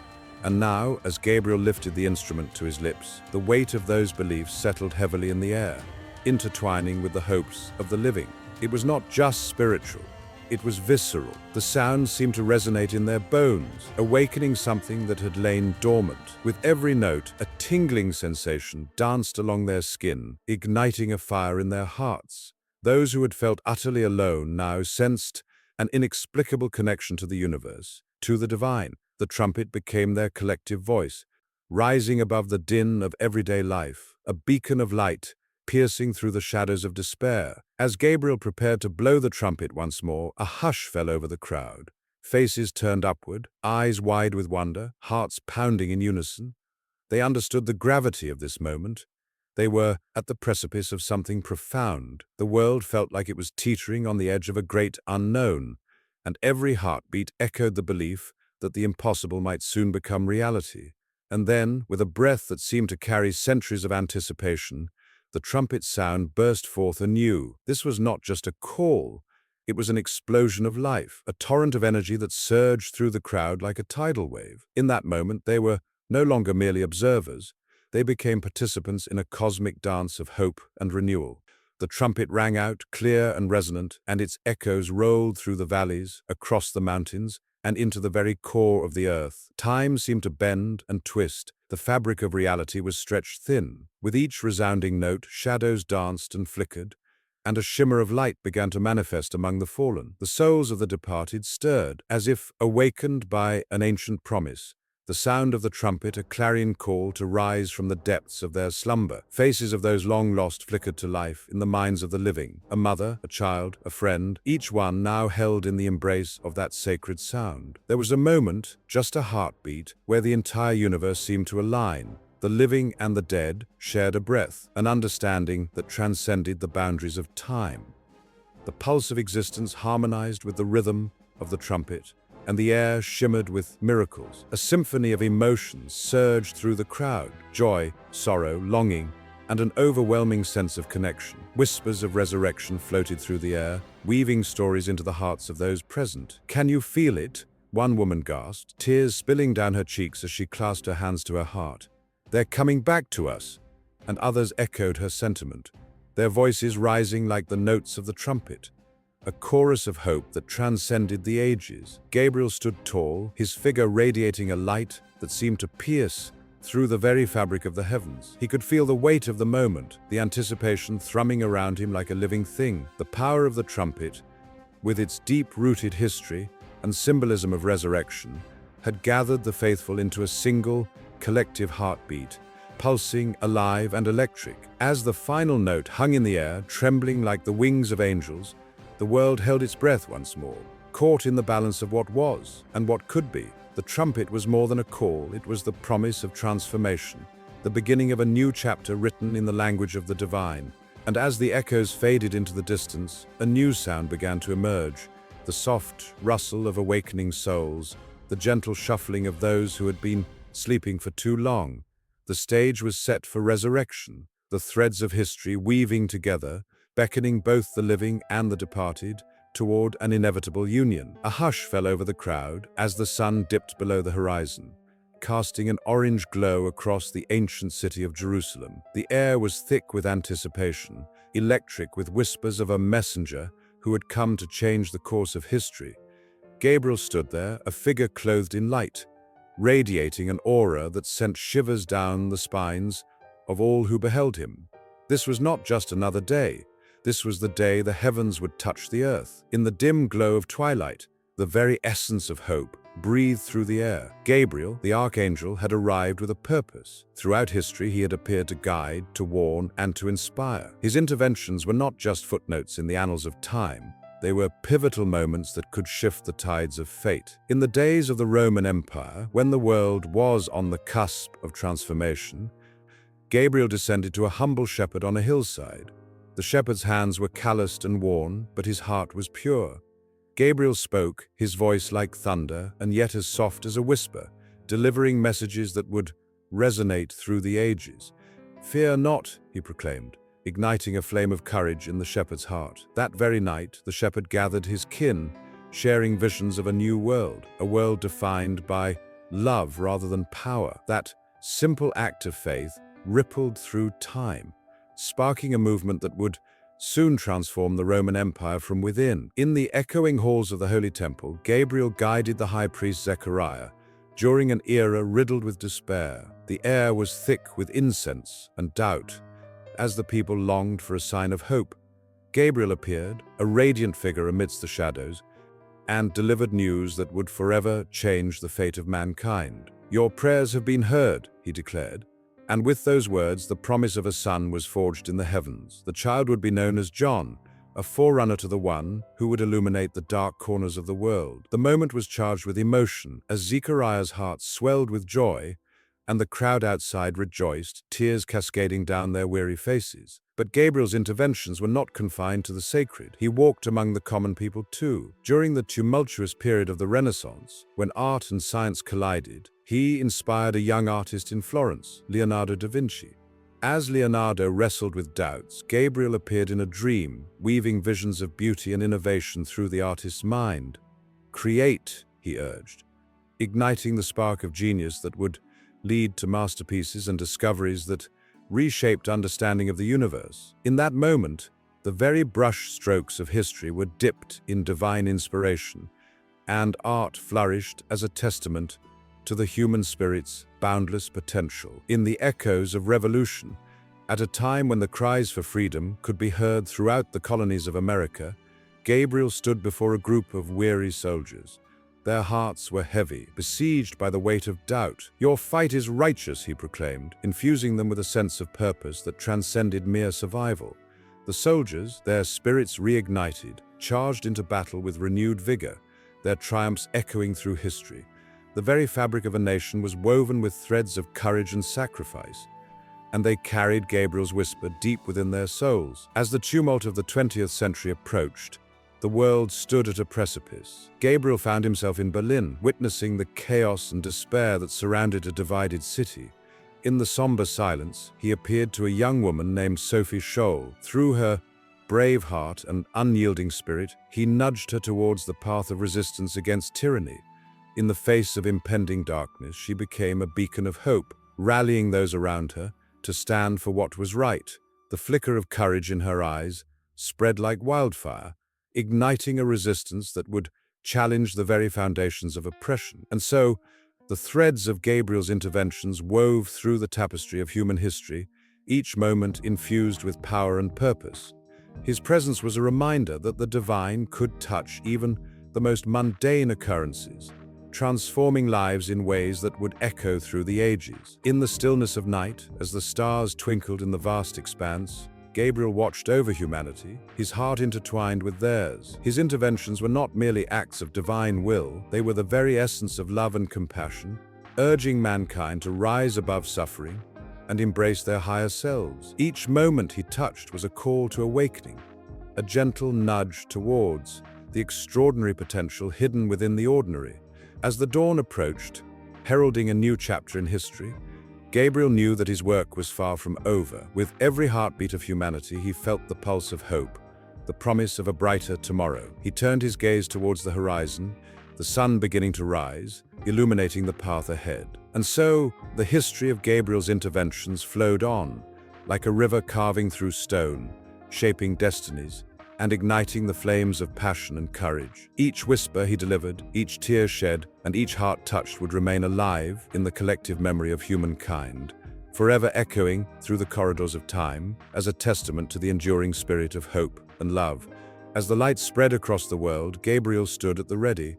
And now, as Gabriel lifted the instrument to his lips, the weight of those beliefs settled heavily in the air, intertwining with the hopes of the living. It was not just spiritual, it was visceral. The sounds seemed to resonate in their bones, awakening something that had lain dormant. With every note, a tingling sensation danced along their skin, igniting a fire in their hearts. Those who had felt utterly alone now sensed an inexplicable connection to the universe, to the divine. The trumpet became their collective voice, rising above the din of everyday life, a beacon of light piercing through the shadows of despair. As Gabriel prepared to blow the trumpet once more, a hush fell over the crowd. Faces turned upward, eyes wide with wonder, hearts pounding in unison. They understood the gravity of this moment. They were at the precipice of something profound. The world felt like it was teetering on the edge of a great unknown, and every heartbeat echoed the belief that the impossible might soon become reality. And then, with a breath that seemed to carry centuries of anticipation, the trumpet's sound burst forth anew. This was not just a call, it was an explosion of life, a torrent of energy that surged through the crowd like a tidal wave. In that moment, they were no longer merely observers, they became participants in a cosmic dance of hope and renewal. The trumpet rang out, clear and resonant, and its echoes rolled through the valleys, across the mountains, and into the very core of the earth. Time seemed to bend and twist. The fabric of reality was stretched thin. With each resounding note, shadows danced and flickered, and a shimmer of light began to manifest among the fallen. The souls of the departed stirred, as if awakened by an ancient promise. The sound of the trumpet, a clarion call to rise from the depths of their slumber. Faces of those long lost flickered to life in the minds of the living. A mother, a child, a friend, each one now held in the embrace of that sacred sound. There was a moment, just a heartbeat, where the entire universe seemed to align. The living and the dead shared a breath, an understanding that transcended the boundaries of time. The pulse of existence harmonized with the rhythm of the trumpet, and the air shimmered with miracles. A symphony of emotions surged through the crowd: joy, sorrow, longing, and an overwhelming sense of connection. Whispers of resurrection floated through the air, weaving stories into the hearts of those present. "Can you feel it?" one woman gasped, tears spilling down her cheeks as she clasped her hands to her heart. "They're coming back to us," and others echoed her sentiment, their voices rising like the notes of the trumpet, a chorus of hope that transcended the ages. Gabriel stood tall, his figure radiating a light that seemed to pierce through the very fabric of the heavens. He could feel the weight of the moment, the anticipation thrumming around him like a living thing. The power of the trumpet, with its deep-rooted history and symbolism of resurrection, had gathered the faithful into a single, collective heartbeat, pulsing, alive, and electric. As the final note hung in the air, trembling like the wings of angels, the world held its breath once more, caught in the balance of what was and what could be. The trumpet was more than a call, it was the promise of transformation, the beginning of a new chapter written in the language of the divine. And as the echoes faded into the distance, a new sound began to emerge, the soft rustle of awakening souls, the gentle shuffling of those who had been sleeping for too long. The stage was set for resurrection, the threads of history weaving together, beckoning both the living and the departed toward an inevitable union. A hush fell over the crowd as the sun dipped below the horizon, casting an orange glow across the ancient city of Jerusalem. The air was thick with anticipation, electric with whispers of a messenger who had come to change the course of history. Gabriel stood there, a figure clothed in light, radiating an aura that sent shivers down the spines of all who beheld him. This was not just another day. This was the day the heavens would touch the earth. In the dim glow of twilight, the very essence of hope breathed through the air. Gabriel, the Archangel, had arrived with a purpose. Throughout history, he had appeared to guide, to warn, and to inspire. His interventions were not just footnotes in the annals of time. They were pivotal moments that could shift the tides of fate. In the days of the Roman Empire, when the world was on the cusp of transformation, Gabriel descended to a humble shepherd on a hillside. The shepherd's hands were calloused and worn, but his heart was pure. Gabriel spoke, his voice like thunder, and yet as soft as a whisper, delivering messages that would resonate through the ages. "Fear not," he proclaimed, igniting a flame of courage in the shepherd's heart. That very night, the shepherd gathered his kin, sharing visions of a new world, a world defined by love rather than power. That simple act of faith rippled through time, sparking a movement that would soon transform the Roman Empire from within. In the echoing halls of the Holy Temple, Gabriel guided the high priest Zechariah during an era riddled with despair. The air was thick with incense and doubt, as the people longed for a sign of hope. Gabriel appeared, a radiant figure amidst the shadows, and delivered news that would forever change the fate of mankind. "Your prayers have been heard," he declared. And with those words, the promise of a son was forged in the heavens. The child would be known as John, a forerunner to the one who would illuminate the dark corners of the world. The moment was charged with emotion, as Zechariah's heart swelled with joy, and the crowd outside rejoiced, tears cascading down their weary faces. But Gabriel's interventions were not confined to the sacred. He walked among the common people too. During the tumultuous period of the Renaissance, when art and science collided, he inspired a young artist in Florence, Leonardo da Vinci. As Leonardo wrestled with doubts, Gabriel appeared in a dream, weaving visions of beauty and innovation through the artist's mind. "Create," he urged, igniting the spark of genius that would lead to masterpieces and discoveries that reshaped understanding of the universe. In that moment, the very brush strokes of history were dipped in divine inspiration, and art flourished as a testament to the human spirit's boundless potential. In the echoes of revolution, at a time when the cries for freedom could be heard throughout the colonies of America, Gabriel stood before a group of weary soldiers. Their hearts were heavy, besieged by the weight of doubt. "Your fight is righteous," he proclaimed, infusing them with a sense of purpose that transcended mere survival. The soldiers, their spirits reignited, charged into battle with renewed vigor, their triumphs echoing through history. The very fabric of a nation was woven with threads of courage and sacrifice, and they carried Gabriel's whisper deep within their souls. As the tumult of the 20th century approached, The world stood at a precipice. Gabriel found himself in Berlin, witnessing the chaos and despair that surrounded a divided city. In the somber silence, he appeared to a young woman named Sophie Scholl. Through her brave heart and unyielding spirit, he nudged her towards the path of resistance against tyranny. In the face of impending darkness, she became a beacon of hope, rallying those around her to stand for what was right. The flicker of courage in her eyes spread like wildfire, igniting a resistance that would challenge the very foundations of oppression. And so, the threads of Gabriel's interventions wove through the tapestry of human history, each moment infused with power and purpose. His presence was a reminder that the divine could touch even the most mundane occurrences, transforming lives in ways that would echo through the ages. In the stillness of night, as the stars twinkled in the vast expanse, Gabriel watched over humanity, his heart intertwined with theirs. His interventions were not merely acts of divine will, they were the very essence of love and compassion, urging mankind to rise above suffering and embrace their higher selves. Each moment he touched was a call to awakening, a gentle nudge towards the extraordinary potential hidden within the ordinary. As the dawn approached, heralding a new chapter in history, Gabriel knew that his work was far from over. With every heartbeat of humanity, he felt the pulse of hope, the promise of a brighter tomorrow. He turned his gaze towards the horizon, the sun beginning to rise, illuminating the path ahead. And so, the history of Gabriel's interventions flowed on, like a river carving through stone, shaping destinies, and igniting the flames of passion and courage. Each whisper he delivered, each tear shed, and each heart touched would remain alive in the collective memory of humankind, forever echoing through the corridors of time as a testament to the enduring spirit of hope and love. As the light spread across the world, Gabriel stood at the ready,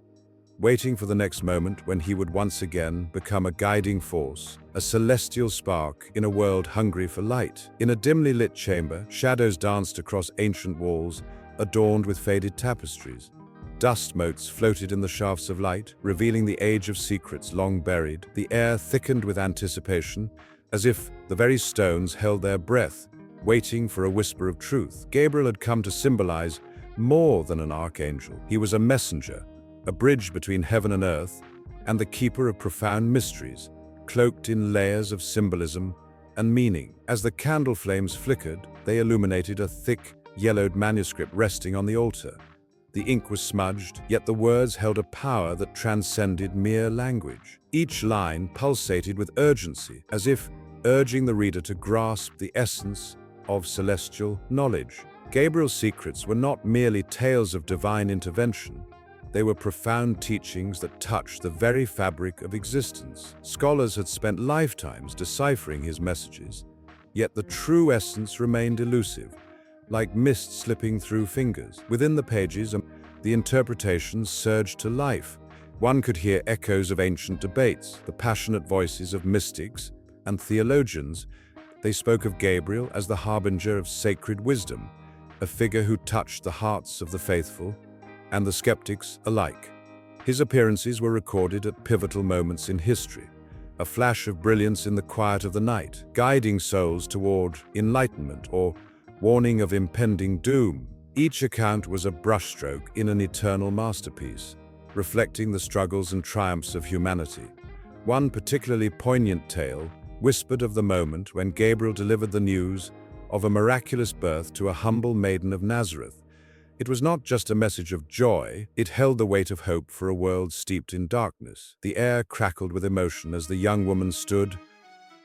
waiting for the next moment when he would once again become a guiding force, a celestial spark in a world hungry for light. In a dimly lit chamber, shadows danced across ancient walls, adorned with faded tapestries. Dust motes floated in the shafts of light, revealing the age of secrets long buried. The air thickened with anticipation, as if the very stones held their breath, waiting for a whisper of truth. Gabriel had come to symbolize more than an archangel. He was a messenger, a bridge between heaven and earth, and the keeper of profound mysteries, cloaked in layers of symbolism and meaning. As the candle flames flickered, they illuminated a thick, yellowed manuscript resting on the altar. The ink was smudged, yet the words held a power that transcended mere language. Each line pulsated with urgency, as if urging the reader to grasp the essence of celestial knowledge. Gabriel's secrets were not merely tales of divine intervention. They were profound teachings that touched the very fabric of existence. Scholars had spent lifetimes deciphering his messages, yet the true essence remained elusive, like mist slipping through fingers. Within the pages, the interpretations surged to life. One could hear echoes of ancient debates, the passionate voices of mystics and theologians. They spoke of Gabriel as the harbinger of sacred wisdom, a figure who touched the hearts of the faithful and the skeptics alike. His appearances were recorded at pivotal moments in history, a flash of brilliance in the quiet of the night, guiding souls toward enlightenment or warning of impending doom. Each account was a brushstroke in an eternal masterpiece, reflecting the struggles and triumphs of humanity. One particularly poignant tale whispered of the moment when Gabriel delivered the news of a miraculous birth to a humble maiden of Nazareth. It was not just a message of joy, it held the weight of hope for a world steeped in darkness. The air crackled with emotion as the young woman stood,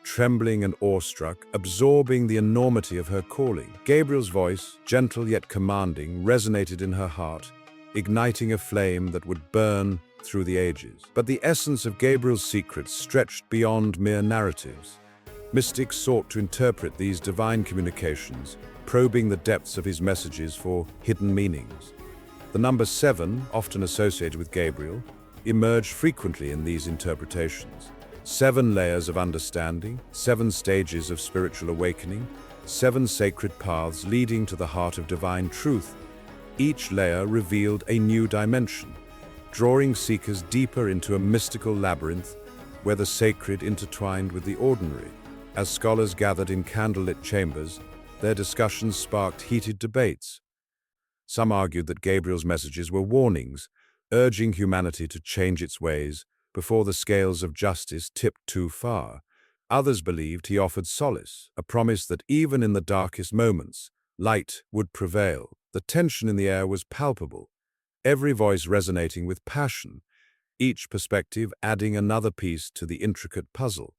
trembling and awestruck, absorbing the enormity of her calling. Gabriel's voice, gentle yet commanding, resonated in her heart, igniting a flame that would burn through the ages. But the essence of Gabriel's secrets stretched beyond mere narratives. Mystics sought to interpret these divine communications, probing the depths of his messages for hidden meanings. The number 7, often associated with Gabriel, emerged frequently in these interpretations. 7 layers of understanding, 7 stages of spiritual awakening, 7 sacred paths leading to the heart of divine truth. Each layer revealed a new dimension, drawing seekers deeper into a mystical labyrinth where the sacred intertwined with the ordinary. As scholars gathered in candlelit chambers, their discussions sparked heated debates, Some argued that Gabriel's messages were warnings, urging humanity to change its ways before the scales of justice tipped too far. Others believed he offered solace, a promise that even in the darkest moments, light would prevail. The tension in the air was palpable, every voice resonating with passion, each perspective adding another piece to the intricate puzzle.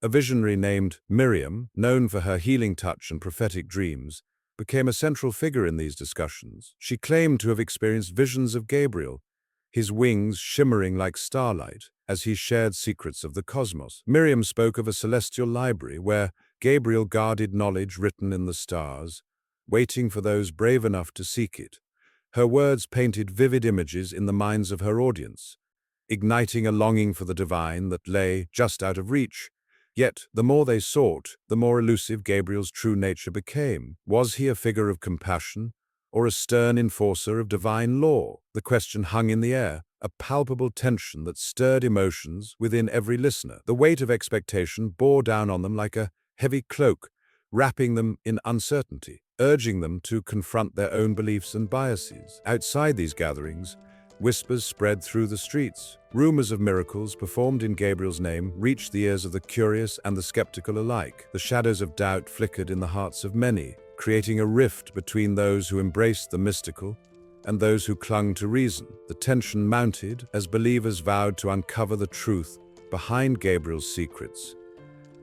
A visionary named Miriam, known for her healing touch and prophetic dreams, became a central figure in these discussions. She claimed to have experienced visions of Gabriel, his wings shimmering like starlight as he shared secrets of the cosmos. Miriam spoke of a celestial library where Gabriel guarded knowledge written in the stars, waiting for those brave enough to seek it. Her words painted vivid images in the minds of her audience, igniting a longing for the divine that lay just out of reach. Yet, the more they sought, the more elusive Gabriel's true nature became. Was he a figure of compassion, or a stern enforcer of divine law? The question hung in the air, a palpable tension that stirred emotions within every listener. The weight of expectation bore down on them like a heavy cloak, wrapping them in uncertainty, urging them to confront their own beliefs and biases. Outside these gatherings, whispers spread through the streets. Rumors of miracles performed in Gabriel's name reached the ears of the curious and the skeptical alike. The shadows of doubt flickered in the hearts of many, creating a rift between those who embraced the mystical and those who clung to reason. The tension mounted as believers vowed to uncover the truth behind Gabriel's secrets,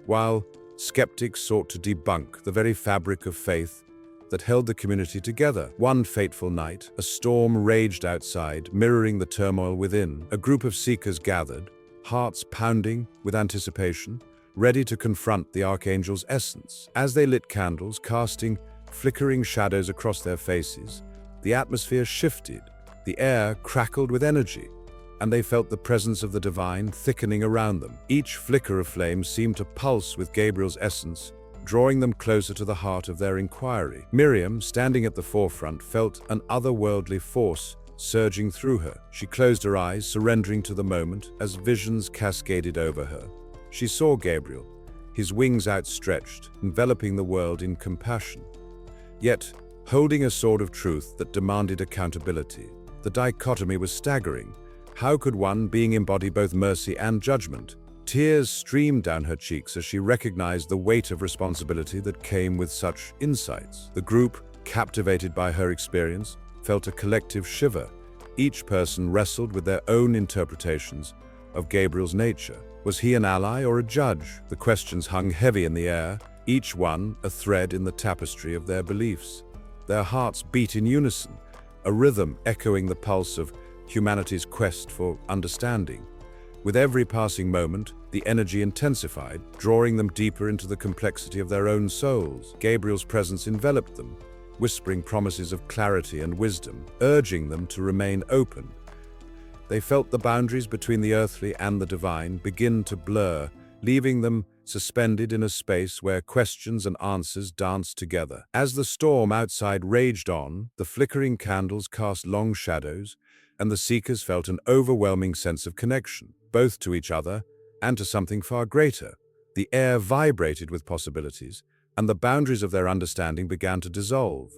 while skeptics sought to debunk the very fabric of faith that held the community together. One fateful night, a storm raged outside, mirroring the turmoil within. A group of seekers gathered, hearts pounding with anticipation, ready to confront the Archangel's essence. As they lit candles, casting flickering shadows across their faces, the atmosphere shifted, the air crackled with energy, and they felt the presence of the divine thickening around them. Each flicker of flame seemed to pulse with Gabriel's essence, drawing them closer to the heart of their inquiry. Miriam, standing at the forefront, felt an otherworldly force surging through her. She closed her eyes, surrendering to the moment as visions cascaded over her. She saw Gabriel, his wings outstretched, enveloping the world in compassion, yet holding a sword of truth that demanded accountability. The dichotomy was staggering. How could one being embody both mercy and judgment? Tears streamed down her cheeks as she recognized the weight of responsibility that came with such insights. The group, captivated by her experience, felt a collective shiver. Each person wrestled with their own interpretations of Gabriel's nature. Was he an ally or a judge? The questions hung heavy in the air, each one a thread in the tapestry of their beliefs. Their hearts beat in unison, a rhythm echoing the pulse of humanity's quest for understanding. With every passing moment, the energy intensified, drawing them deeper into the complexity of their own souls. Gabriel's presence enveloped them, whispering promises of clarity and wisdom, urging them to remain open. They felt the boundaries between the earthly and the divine begin to blur, leaving them suspended in a space where questions and answers danced together. As the storm outside raged on, the flickering candles cast long shadows, and the seekers felt an overwhelming sense of connection, both to each other and to something far greater. The air vibrated with possibilities, and the boundaries of their understanding began to dissolve.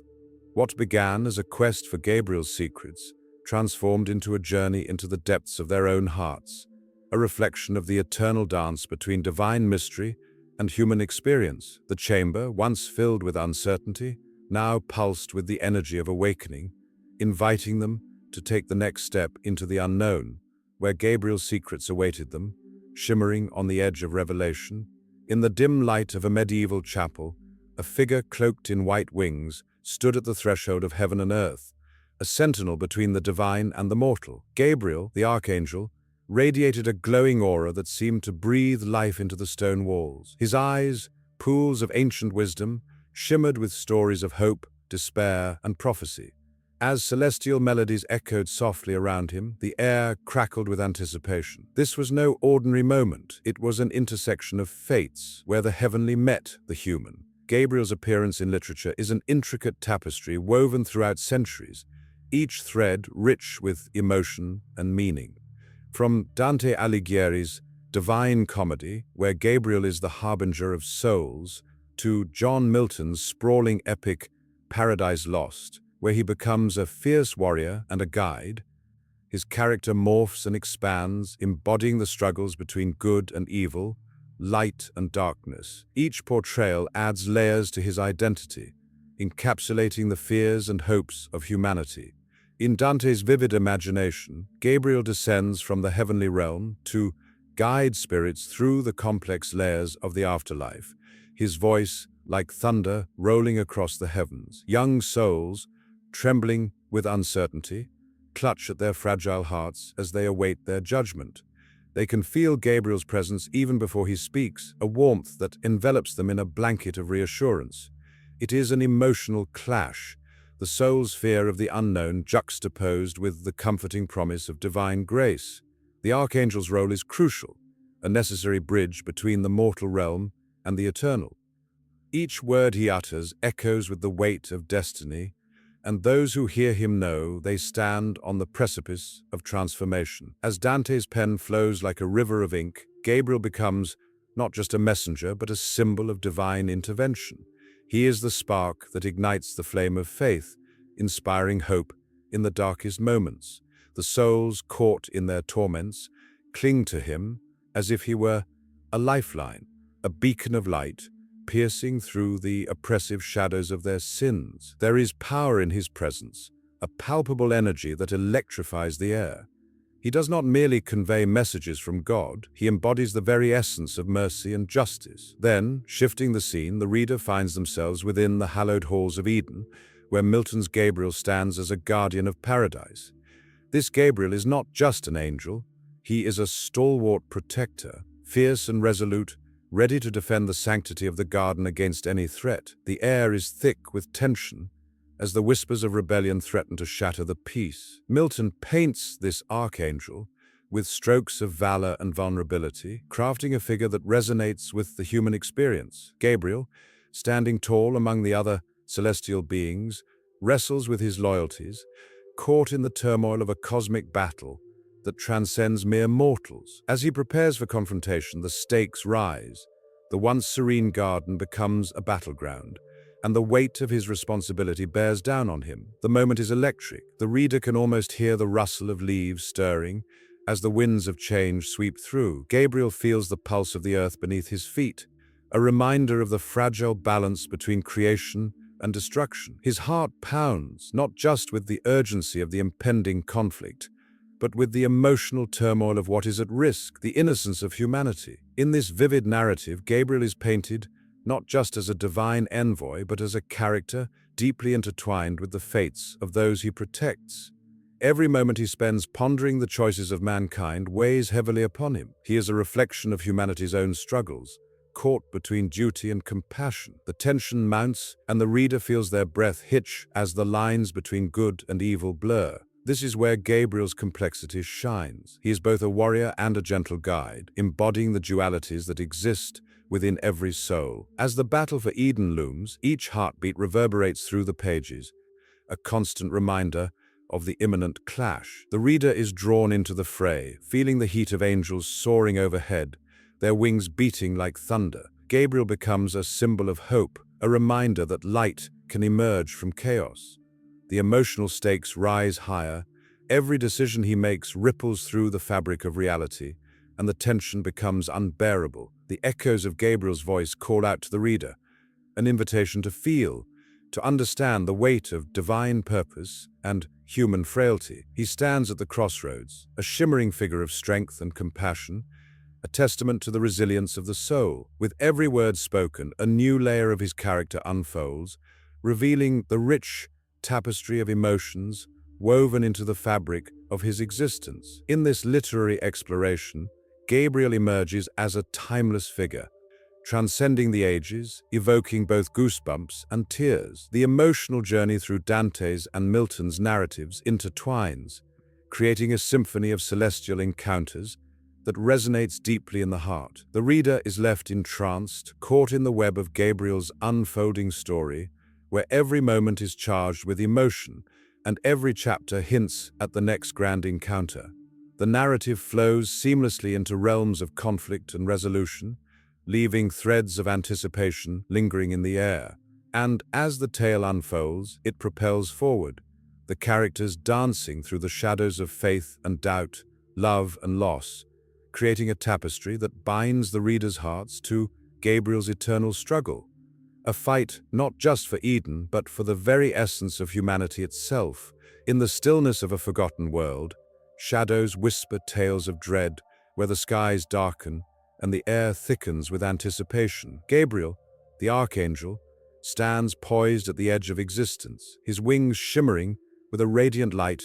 What began as a quest for Gabriel's secrets transformed into a journey into the depths of their own hearts, a reflection of the eternal dance between divine mystery and human experience. The chamber, once filled with uncertainty, now pulsed with the energy of awakening, inviting them to take the next step into the unknown, where Gabriel's secrets awaited them, shimmering on the edge of revelation. In the dim light of a medieval chapel, a figure cloaked in white wings stood at the threshold of heaven and earth, a sentinel between the divine and the mortal. Gabriel, the Archangel, radiated a glowing aura that seemed to breathe life into the stone walls. His eyes, pools of ancient wisdom, shimmered with stories of hope, despair, and prophecy. As celestial melodies echoed softly around him, the air crackled with anticipation. This was no ordinary moment. It was an intersection of fates, where the heavenly met the human. Gabriel's appearance in literature is an intricate tapestry woven throughout centuries, each thread rich with emotion and meaning. From Dante Alighieri's Divine Comedy, where Gabriel is the harbinger of souls, to John Milton's sprawling epic Paradise Lost, where he becomes a fierce warrior and a guide. His character morphs and expands, embodying the struggles between good and evil, light and darkness. Each portrayal adds layers to his identity, encapsulating the fears and hopes of humanity. In Dante's vivid imagination, Gabriel descends from the heavenly realm to guide spirits through the complex layers of the afterlife, his voice like thunder rolling across the heavens. Young souls, trembling with uncertainty, clutch at their fragile hearts as they await their judgment. They can feel Gabriel's presence even before he speaks, a warmth that envelops them in a blanket of reassurance. It is an emotional clash, the soul's fear of the unknown juxtaposed with the comforting promise of divine grace. The Archangel's role is crucial, a necessary bridge between the mortal realm and the eternal. Each word he utters echoes with the weight of destiny, and those who hear him know they stand on the precipice of transformation. As Dante's pen flows like a river of ink, Gabriel becomes not just a messenger, but a symbol of divine intervention. He is the spark that ignites the flame of faith, inspiring hope in the darkest moments. The souls caught in their torments cling to him as if he were a lifeline, a beacon of light, piercing through the oppressive shadows of their sins. There is power in his presence, a palpable energy that electrifies the air. He does not merely convey messages from God, he embodies the very essence of mercy and justice. Then, shifting the scene, the reader finds themselves within the hallowed halls of Eden, where Milton's Gabriel stands as a guardian of paradise. This Gabriel is not just an angel, he is a stalwart protector, fierce and resolute, ready to defend the sanctity of the garden against any threat. The air is thick with tension, as the whispers of rebellion threaten to shatter the peace. Milton paints this archangel with strokes of valor and vulnerability, crafting a figure that resonates with the human experience. Gabriel, standing tall among the other celestial beings, wrestles with his loyalties, caught in the turmoil of a cosmic battle that transcends mere mortals. As he prepares for confrontation, the stakes rise. The once serene garden becomes a battleground, and the weight of his responsibility bears down on him. The moment is electric. The reader can almost hear the rustle of leaves stirring as the winds of change sweep through. Gabriel feels the pulse of the earth beneath his feet, a reminder of the fragile balance between creation and destruction. His heart pounds, not just with the urgency of the impending conflict, but with the emotional turmoil of what is at risk, the innocence of humanity. In this vivid narrative, Gabriel is painted not just as a divine envoy, but as a character deeply intertwined with the fates of those he protects. Every moment he spends pondering the choices of mankind weighs heavily upon him. He is a reflection of humanity's own struggles, caught between duty and compassion. The tension mounts, and the reader feels their breath hitch as the lines between good and evil blur. This is where Gabriel's complexity shines. He is both a warrior and a gentle guide, embodying the dualities that exist within every soul. As the battle for Eden looms, each heartbeat reverberates through the pages, a constant reminder of the imminent clash. The reader is drawn into the fray, feeling the heat of angels soaring overhead, their wings beating like thunder. Gabriel becomes a symbol of hope, a reminder that light can emerge from chaos. The emotional stakes rise higher, every decision he makes ripples through the fabric of reality, and the tension becomes unbearable. The echoes of Gabriel's voice call out to the reader, an invitation to feel, to understand the weight of divine purpose and human frailty. He stands at the crossroads, a shimmering figure of strength and compassion, a testament to the resilience of the soul. With every word spoken, a new layer of his character unfolds, revealing the rich tapestry of emotions woven into the fabric of his existence. In this literary exploration, Gabriel emerges as a timeless figure, transcending the ages, evoking both goosebumps and tears. The emotional journey through Dante's and Milton's narratives intertwines, creating a symphony of celestial encounters that resonates deeply in the heart. The reader is left entranced, caught in the web of Gabriel's unfolding story, where every moment is charged with emotion and every chapter hints at the next grand encounter. The narrative flows seamlessly into realms of conflict and resolution, leaving threads of anticipation lingering in the air. And as the tale unfolds, it propels forward, the characters dancing through the shadows of faith and doubt, love and loss, creating a tapestry that binds the reader's hearts to Gabriel's eternal struggle. A fight not just for Eden, but for the very essence of humanity itself. In the stillness of a forgotten world, shadows whisper tales of dread, where the skies darken and the air thickens with anticipation. Gabriel, the Archangel, stands poised at the edge of existence, his wings shimmering with a radiant light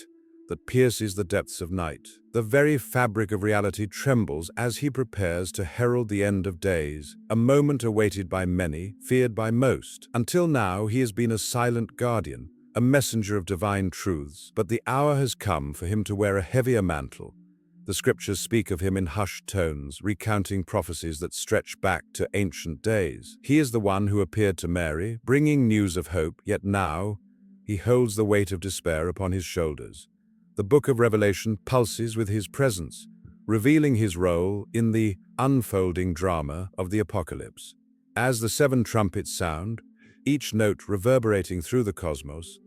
that pierces the depths of night. The very fabric of reality trembles as he prepares to herald the end of days, a moment awaited by many, feared by most. Until now, he has been a silent guardian, a messenger of divine truths, but the hour has come for him to wear a heavier mantle. The scriptures speak of him in hushed tones, recounting prophecies that stretch back to ancient days. He is the one who appeared to Mary, bringing news of hope, yet now he holds the weight of despair upon his shoulders. The book of Revelation pulses with his presence, revealing his role in the unfolding drama of the apocalypse. As the 7 trumpets sound, each note reverberating through the cosmos,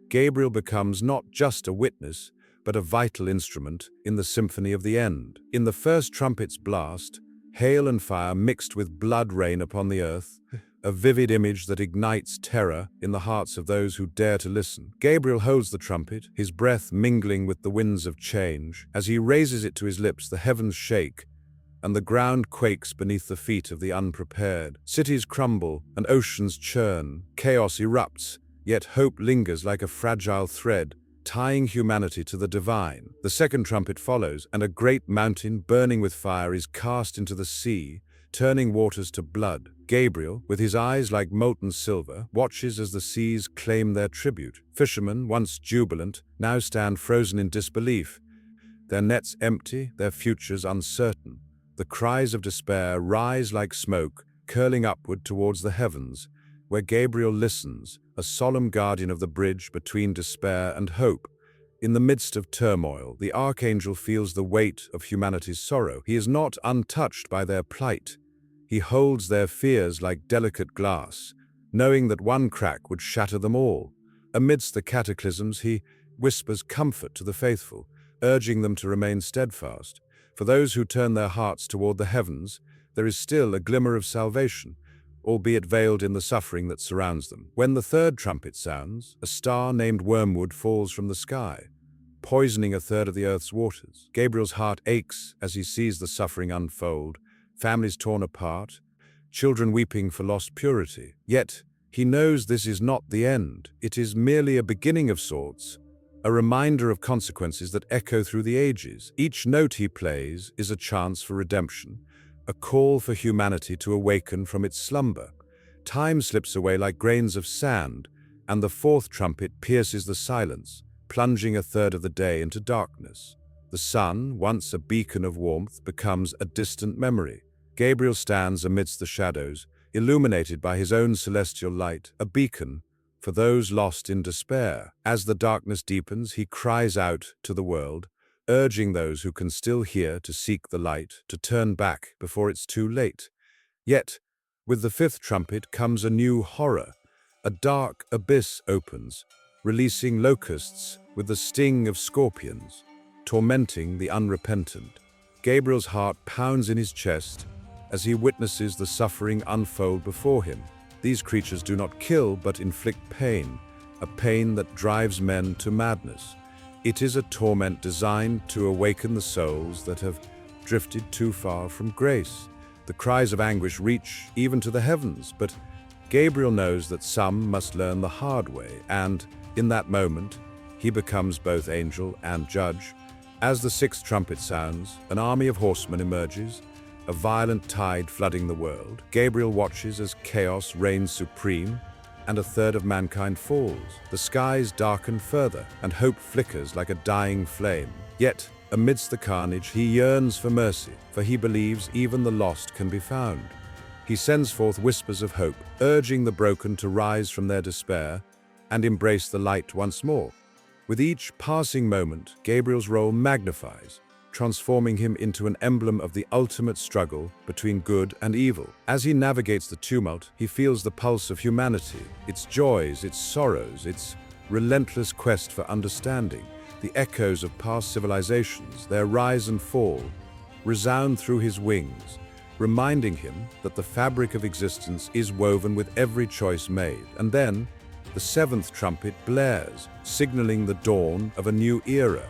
Gabriel becomes not just a witness, but a vital instrument in the symphony of the end. In the first trumpet's blast, hail and fire mixed with blood rain upon the earth, a vivid image that ignites terror in the hearts of those who dare to listen. Gabriel holds the trumpet, his breath mingling with the winds of change. As he raises it to his lips, the heavens shake, and the ground quakes beneath the feet of the unprepared. Cities crumble, and oceans churn. Chaos erupts, yet hope lingers like a fragile thread, tying humanity to the divine. The second trumpet follows, and a great mountain burning with fire is cast into the sea, turning waters to blood. Gabriel, with his eyes like molten silver, watches as the seas claim their tribute. Fishermen, once jubilant, now stand frozen in disbelief, their nets empty, their futures uncertain. The cries of despair rise like smoke, curling upward towards the heavens, where Gabriel listens, a solemn guardian of the bridge between despair and hope. In the midst of turmoil, the Archangel feels the weight of humanity's sorrow. He is not untouched by their plight. He holds their fears like delicate glass, knowing that one crack would shatter them all. Amidst the cataclysms, he whispers comfort to the faithful, urging them to remain steadfast. For those who turn their hearts toward the heavens, there is still a glimmer of salvation, albeit veiled in the suffering that surrounds them. When the third trumpet sounds, a star named Wormwood falls from the sky, poisoning a third of the earth's waters. Gabriel's heart aches as he sees the suffering unfold, families torn apart, children weeping for lost purity. Yet, he knows this is not the end. It is merely a beginning of sorts, a reminder of consequences that echo through the ages. Each note he plays is a chance for redemption, a call for humanity to awaken from its slumber. Time slips away like grains of sand, and the fourth trumpet pierces the silence, plunging a third of the day into darkness. The sun, once a beacon of warmth, becomes a distant memory. Gabriel stands amidst the shadows, illuminated by his own celestial light, a beacon for those lost in despair. As the darkness deepens, he cries out to the world, urging those who can still hear to seek the light, to turn back before it's too late. Yet, with the fifth trumpet comes a new horror. A dark abyss opens, releasing locusts with the sting of scorpions, tormenting the unrepentant. Gabriel's heart pounds in his chest as he witnesses the suffering unfold before him. These creatures do not kill but inflict pain, a pain that drives men to madness. It is a torment designed to awaken the souls that have drifted too far from grace. The cries of anguish reach even to the heavens, but Gabriel knows that some must learn the hard way, and in that moment, he becomes both angel and judge. As the sixth trumpet sounds, an army of horsemen emerges, a violent tide flooding the world. Gabriel watches as chaos reigns supreme, and a third of mankind falls. The skies darken further, and hope flickers like a dying flame. Yet, amidst the carnage, he yearns for mercy, for he believes even the lost can be found. He sends forth whispers of hope, urging the broken to rise from their despair and embrace the light once more. With each passing moment, Gabriel's role magnifies, transforming him into an emblem of the ultimate struggle between good and evil. As he navigates the tumult, he feels the pulse of humanity, its joys, its sorrows, its relentless quest for understanding. The echoes of past civilizations, their rise and fall, resound through his wings, reminding him that the fabric of existence is woven with every choice made. And then, the seventh trumpet blares, signaling the dawn of a new era.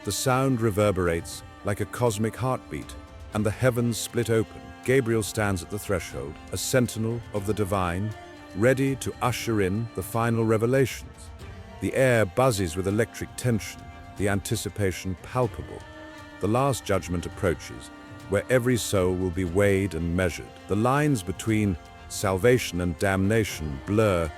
The sound reverberates like a cosmic heartbeat, and the heavens split open. Gabriel stands at the threshold, a sentinel of the divine, ready to usher in the final revelations. The air buzzes with electric tension, the anticipation palpable. The last judgment approaches, where every soul will be weighed and measured. The lines between salvation and damnation blur,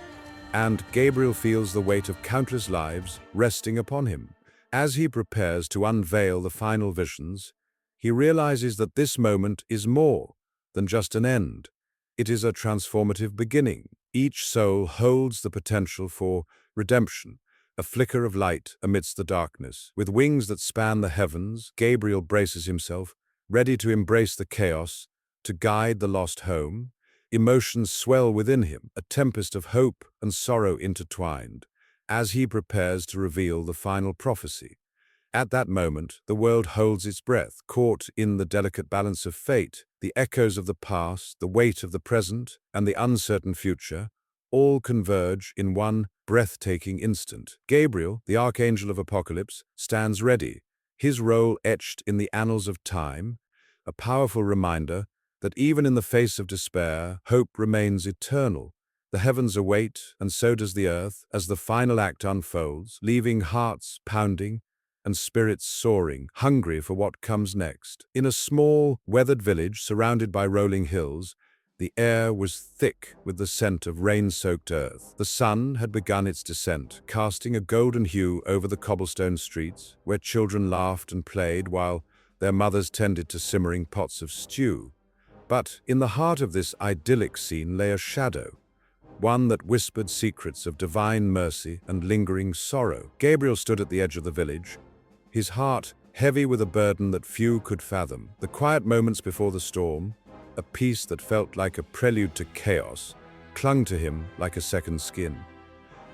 and Gabriel feels the weight of countless lives resting upon him. As he prepares to unveil the final visions, he realizes that this moment is more than just an end. It is a transformative beginning. Each soul holds the potential for redemption, a flicker of light amidst the darkness. With wings that span the heavens, Gabriel braces himself, ready to embrace the chaos, to guide the lost home. Emotions swell within him, a tempest of hope and sorrow intertwined, as he prepares to reveal the final prophecy. At that moment, the world holds its breath, caught in the delicate balance of fate. The echoes of the past, the weight of the present, and the uncertain future all converge in one breathtaking instant. Gabriel, the Archangel of Apocalypse, stands ready, his role etched in the annals of time, a powerful reminder that even in the face of despair, hope remains eternal. The heavens await, and so does the earth, as the final act unfolds, leaving hearts pounding and spirits soaring, hungry for what comes next. In a small, weathered village surrounded by rolling hills, the air was thick with the scent of rain-soaked earth. The sun had begun its descent, casting a golden hue over the cobblestone streets, where children laughed and played while their mothers tended to simmering pots of stew. But in the heart of this idyllic scene lay a shadow, one that whispered secrets of divine mercy and lingering sorrow. Gabriel stood at the edge of the village, his heart heavy with a burden that few could fathom. The quiet moments before the storm, a peace that felt like a prelude to chaos, clung to him like a second skin.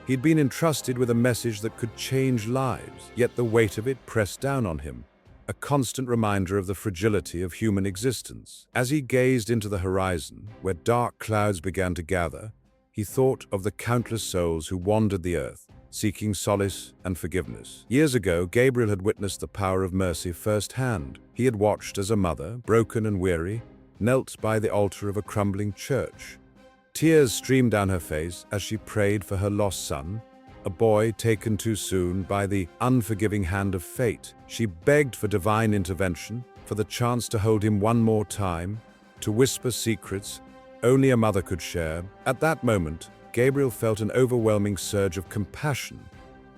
He'd been entrusted with a message that could change lives, yet the weight of it pressed down on him, a constant reminder of the fragility of human existence. As he gazed into the horizon, where dark clouds began to gather, he thought of the countless souls who wandered the earth, seeking solace and forgiveness. Years ago, Gabriel had witnessed the power of mercy firsthand. He had watched as a mother, broken and weary, knelt by the altar of a crumbling church. Tears streamed down her face as she prayed for her lost son, a boy taken too soon by the unforgiving hand of fate. She begged for divine intervention, for the chance to hold him one more time, to whisper secrets only a mother could share. At that moment, Gabriel felt an overwhelming surge of compassion.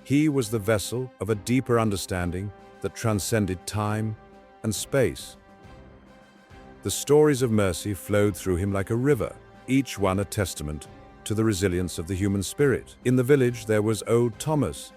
He was the vessel of a deeper understanding that transcended time and space. The stories of mercy flowed through him like a river, each one a testament to the resilience of the human spirit. In the village, there was old Thomas,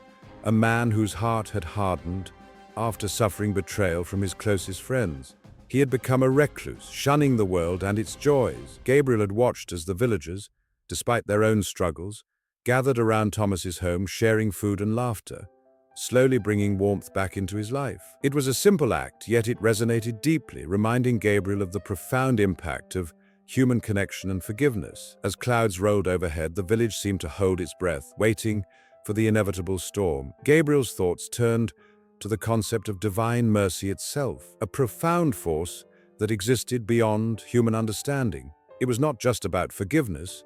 a man whose heart had hardened after suffering betrayal from his closest friends. He had become a recluse, shunning the world and its joys. Gabriel had watched as the villagers, despite their own struggles, gathered around Thomas's home, sharing food and laughter, slowly bringing warmth back into his life. It was a simple act, yet it resonated deeply, reminding Gabriel of the profound impact of human connection and forgiveness. As clouds rolled overhead, the village seemed to hold its breath, waiting for the inevitable storm. Gabriel's thoughts turned to the concept of divine mercy itself, a profound force that existed beyond human understanding. It was not just about forgiveness,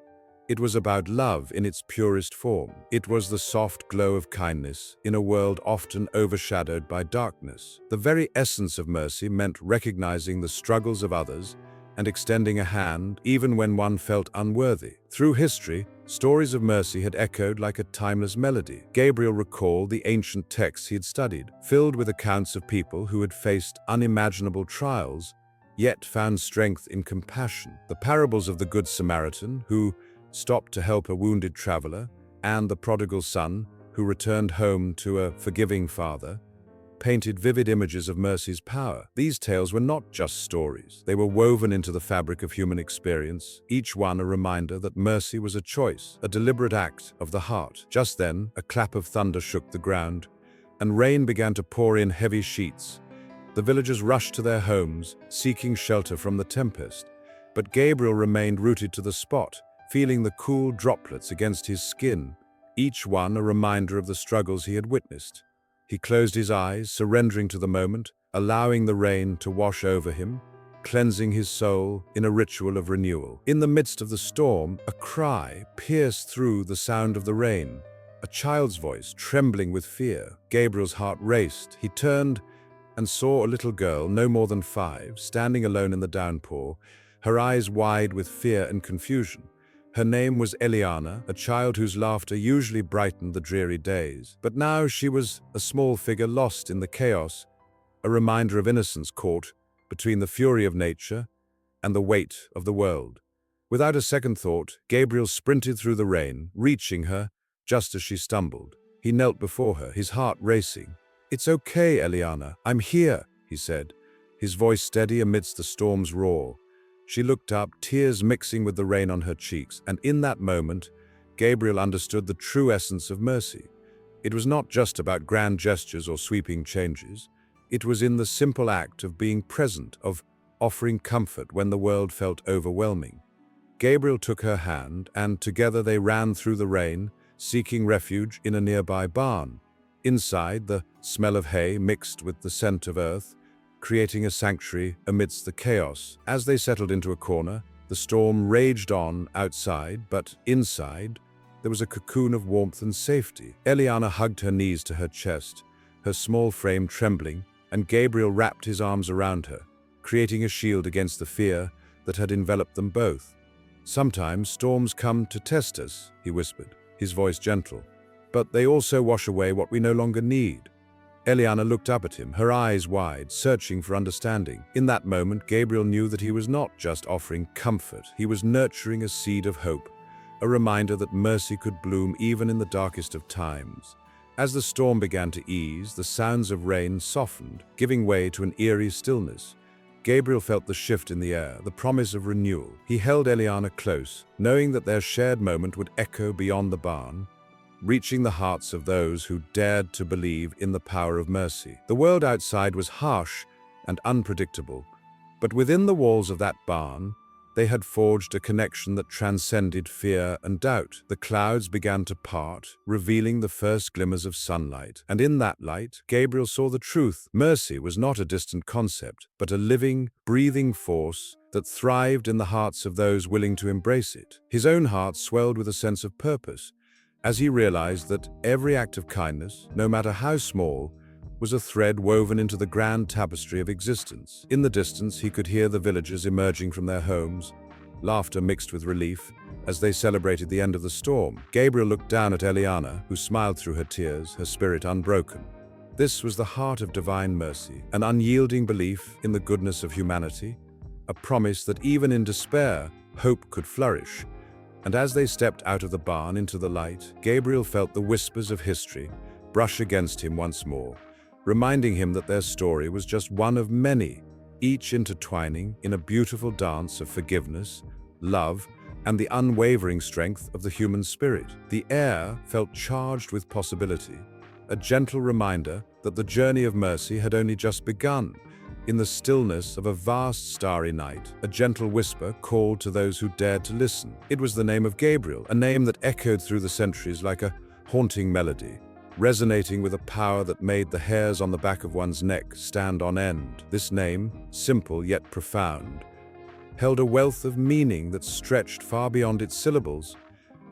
it was about love in its purest form. It was the soft glow of kindness in a world often overshadowed by darkness. The very essence of mercy meant recognizing the struggles of others and extending a hand even when one felt unworthy. Through history, stories of mercy had echoed like a timeless melody. Gabriel recalled the ancient texts he had studied, filled with accounts of people who had faced unimaginable trials, yet found strength in compassion. The parables of the Good Samaritan, who stopped to help a wounded traveler, and the prodigal son, who returned home to a forgiving father, painted vivid images of mercy's power. These tales were not just stories. They were woven into the fabric of human experience, each one a reminder that mercy was a choice, a deliberate act of the heart. Just then, a clap of thunder shook the ground, and rain began to pour in heavy sheets. The villagers rushed to their homes, seeking shelter from the tempest. But Gabriel remained rooted to the spot, feeling the cool droplets against his skin, each one a reminder of the struggles he had witnessed. He closed his eyes, surrendering to the moment, allowing the rain to wash over him, cleansing his soul in a ritual of renewal. In the midst of the storm, a cry pierced through the sound of the rain, a child's voice trembling with fear. Gabriel's heart raced. He turned and saw a little girl, no more than 5, standing alone in the downpour, her eyes wide with fear and confusion. Her name was Eliana, a child whose laughter usually brightened the dreary days. But now she was a small figure lost in the chaos, a reminder of innocence caught between the fury of nature and the weight of the world. Without a second thought, Gabriel sprinted through the rain, reaching her just as she stumbled. He knelt before her, his heart racing. "It's okay, Eliana, I'm here," he said, his voice steady amidst the storm's roar. She looked up, tears mixing with the rain on her cheeks, and in that moment, Gabriel understood the true essence of mercy. It was not just about grand gestures or sweeping changes. It was in the simple act of being present, of offering comfort when the world felt overwhelming. Gabriel took her hand, and together they ran through the rain, seeking refuge in a nearby barn. Inside, the smell of hay mixed with the scent of earth, creating a sanctuary amidst the chaos. As they settled into a corner, the storm raged on outside, but inside, there was a cocoon of warmth and safety. Eliana hugged her knees to her chest, her small frame trembling, and Gabriel wrapped his arms around her, creating a shield against the fear that had enveloped them both. "Sometimes storms come to test us," he whispered, his voice gentle, "but they also wash away what we no longer need." Eliana looked up at him, her eyes wide, searching for understanding. In that moment, Gabriel knew that he was not just offering comfort, he was nurturing a seed of hope, a reminder that mercy could bloom even in the darkest of times. As the storm began to ease, the sounds of rain softened, giving way to an eerie stillness. Gabriel felt the shift in the air, the promise of renewal. He held Eliana close, knowing that their shared moment would echo beyond the barn, reaching the hearts of those who dared to believe in the power of mercy. The world outside was harsh and unpredictable, but within the walls of that barn, they had forged a connection that transcended fear and doubt. The clouds began to part, revealing the first glimmers of sunlight. And in that light, Gabriel saw the truth. Mercy was not a distant concept, but a living, breathing force that thrived in the hearts of those willing to embrace it. His own heart swelled with a sense of purpose, as he realized that every act of kindness, no matter how small, was a thread woven into the grand tapestry of existence. In the distance, he could hear the villagers emerging from their homes, laughter mixed with relief, as they celebrated the end of the storm. Gabriel looked down at Eliana, who smiled through her tears, her spirit unbroken. This was the heart of divine mercy, an unyielding belief in the goodness of humanity, a promise that even in despair, hope could flourish. And as they stepped out of the barn into the light, Gabriel felt the whispers of history brush against him once more, reminding him that their story was just one of many, each intertwining in a beautiful dance of forgiveness, love, and the unwavering strength of the human spirit. The air felt charged with possibility, a gentle reminder that the journey of mercy had only just begun. In the stillness of a vast starry night, a gentle whisper called to those who dared to listen. It was the name of Gabriel, a name that echoed through the centuries like a haunting melody, resonating with a power that made the hairs on the back of one's neck stand on end. This name, simple yet profound, held a wealth of meaning that stretched far beyond its syllables,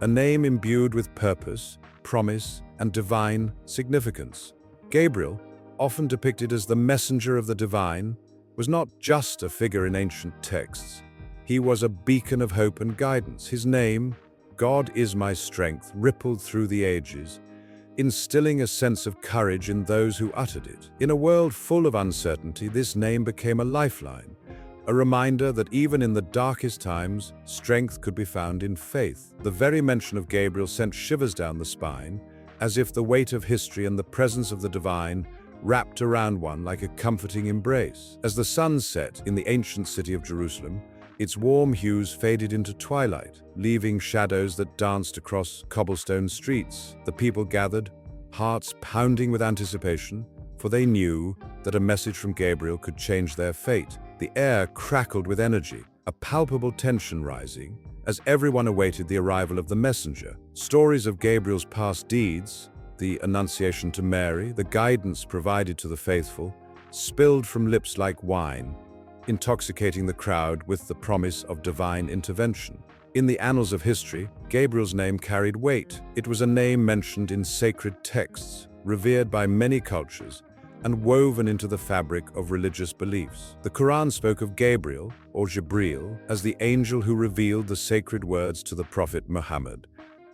a name imbued with purpose, promise, and divine significance. Gabriel, often depicted as the messenger of the divine, was not just a figure in ancient texts. He was a beacon of hope and guidance. His name, God is my strength, rippled through the ages, instilling a sense of courage in those who uttered it. In a world full of uncertainty, this name became a lifeline, a reminder that even in the darkest times, strength could be found in faith. The very mention of Gabriel sent shivers down the spine, as if the weight of history and the presence of the divine wrapped around one like a comforting embrace. As the sun set in the ancient city of Jerusalem, its warm hues faded into twilight, leaving shadows that danced across cobblestone streets. The people gathered, hearts pounding with anticipation, for they knew that a message from Gabriel could change their fate. The air crackled with energy, a palpable tension rising, as everyone awaited the arrival of the messenger. Stories of Gabriel's past deeds, the annunciation to Mary, the guidance provided to the faithful, spilled from lips like wine, intoxicating the crowd with the promise of divine intervention. In the annals of history, Gabriel's name carried weight. It was a name mentioned in sacred texts, revered by many cultures, and woven into the fabric of religious beliefs. The Quran spoke of Gabriel, or Gabriel, as the angel who revealed the sacred words to the Prophet Muhammad,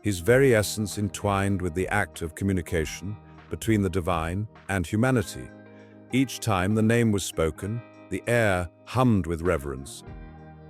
his very essence entwined with the act of communication between the divine and humanity. Each time the name was spoken, the air hummed with reverence,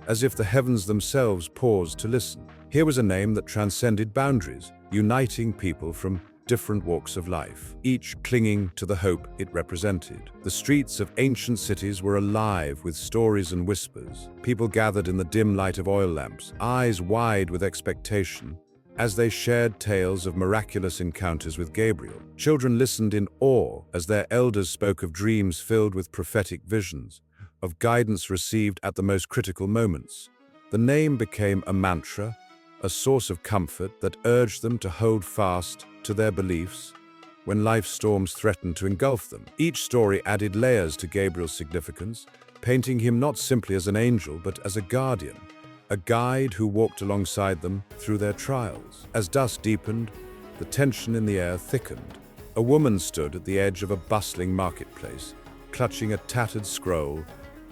as if the heavens themselves paused to listen. Here was a name that transcended boundaries, uniting people from different walks of life, each clinging to the hope it represented. The streets of ancient cities were alive with stories and whispers. People gathered in the dim light of oil lamps, eyes wide with expectation, as they shared tales of miraculous encounters with Gabriel. Children listened in awe as their elders spoke of dreams filled with prophetic visions, of guidance received at the most critical moments. The name became a mantra, a source of comfort that urged them to hold fast to their beliefs when life's storms threatened to engulf them. Each story added layers to Gabriel's significance, painting him not simply as an angel but as a guardian, a guide who walked alongside them through their trials. As dusk deepened, the tension in the air thickened. A woman stood at the edge of a bustling marketplace, clutching a tattered scroll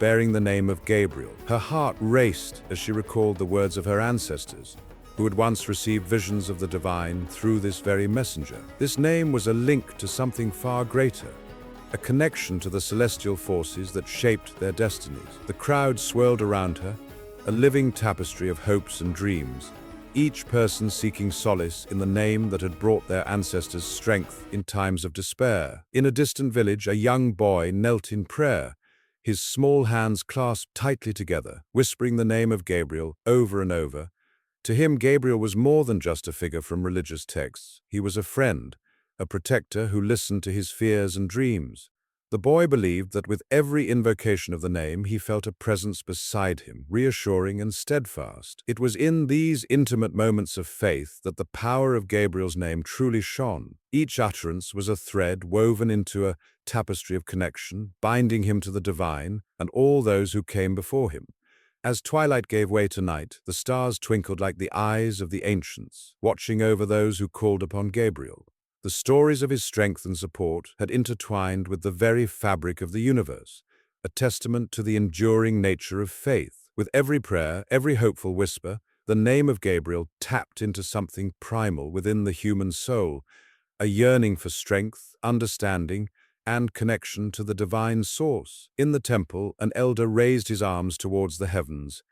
bearing the name of Gabriel. Her heart raced as she recalled the words of her ancestors, who had once received visions of the divine through this very messenger. This name was a link to something far greater, a connection to the celestial forces that shaped their destinies. The crowd swirled around her, a living tapestry of hopes and dreams, each person seeking solace in the name that had brought their ancestors strength in times of despair. In a distant village, a young boy knelt in prayer, his small hands clasped tightly together, whispering the name of Gabriel over and over. To him, Gabriel was more than just a figure from religious texts. He was a friend, a protector who listened to his fears and dreams. The boy believed that with every invocation of the name, he felt a presence beside him, reassuring and steadfast. It was in these intimate moments of faith that the power of Gabriel's name truly shone. Each utterance was a thread woven into a tapestry of connection, binding him to the divine and all those who came before him. As twilight gave way to night, the stars twinkled like the eyes of the ancients, watching over those who called upon Gabriel. The stories of his strength and support had intertwined with the very fabric of the universe, a testament to the enduring nature of faith. With every prayer, every hopeful whisper, the name of Gabriel tapped into something primal within the human soul, a yearning for strength, understanding, and connection to the divine source. In the temple, an elder raised his arms towards the heavens,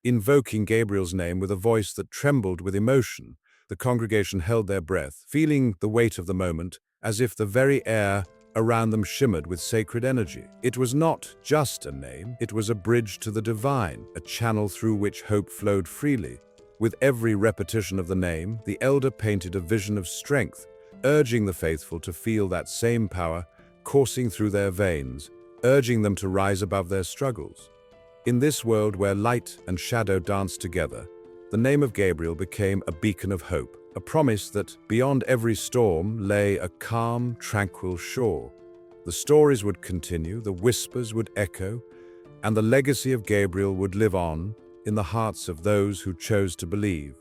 invoking Gabriel's name with a voice that trembled with emotion. The congregation held their breath, feeling the weight of the moment, as if the very air around them shimmered with sacred energy. It was not just a name, it was a bridge to the divine, a channel through which hope flowed freely. With every repetition of the name, the elder painted a vision of strength, urging the faithful to feel that same power coursing through their veins, urging them to rise above their struggles. In this world where light and shadow danced together, the name of Gabriel became a beacon of hope, a promise that beyond every storm lay a calm, tranquil shore. The stories would continue, the whispers would echo, and the legacy of Gabriel would live on in the hearts of those who chose to believe.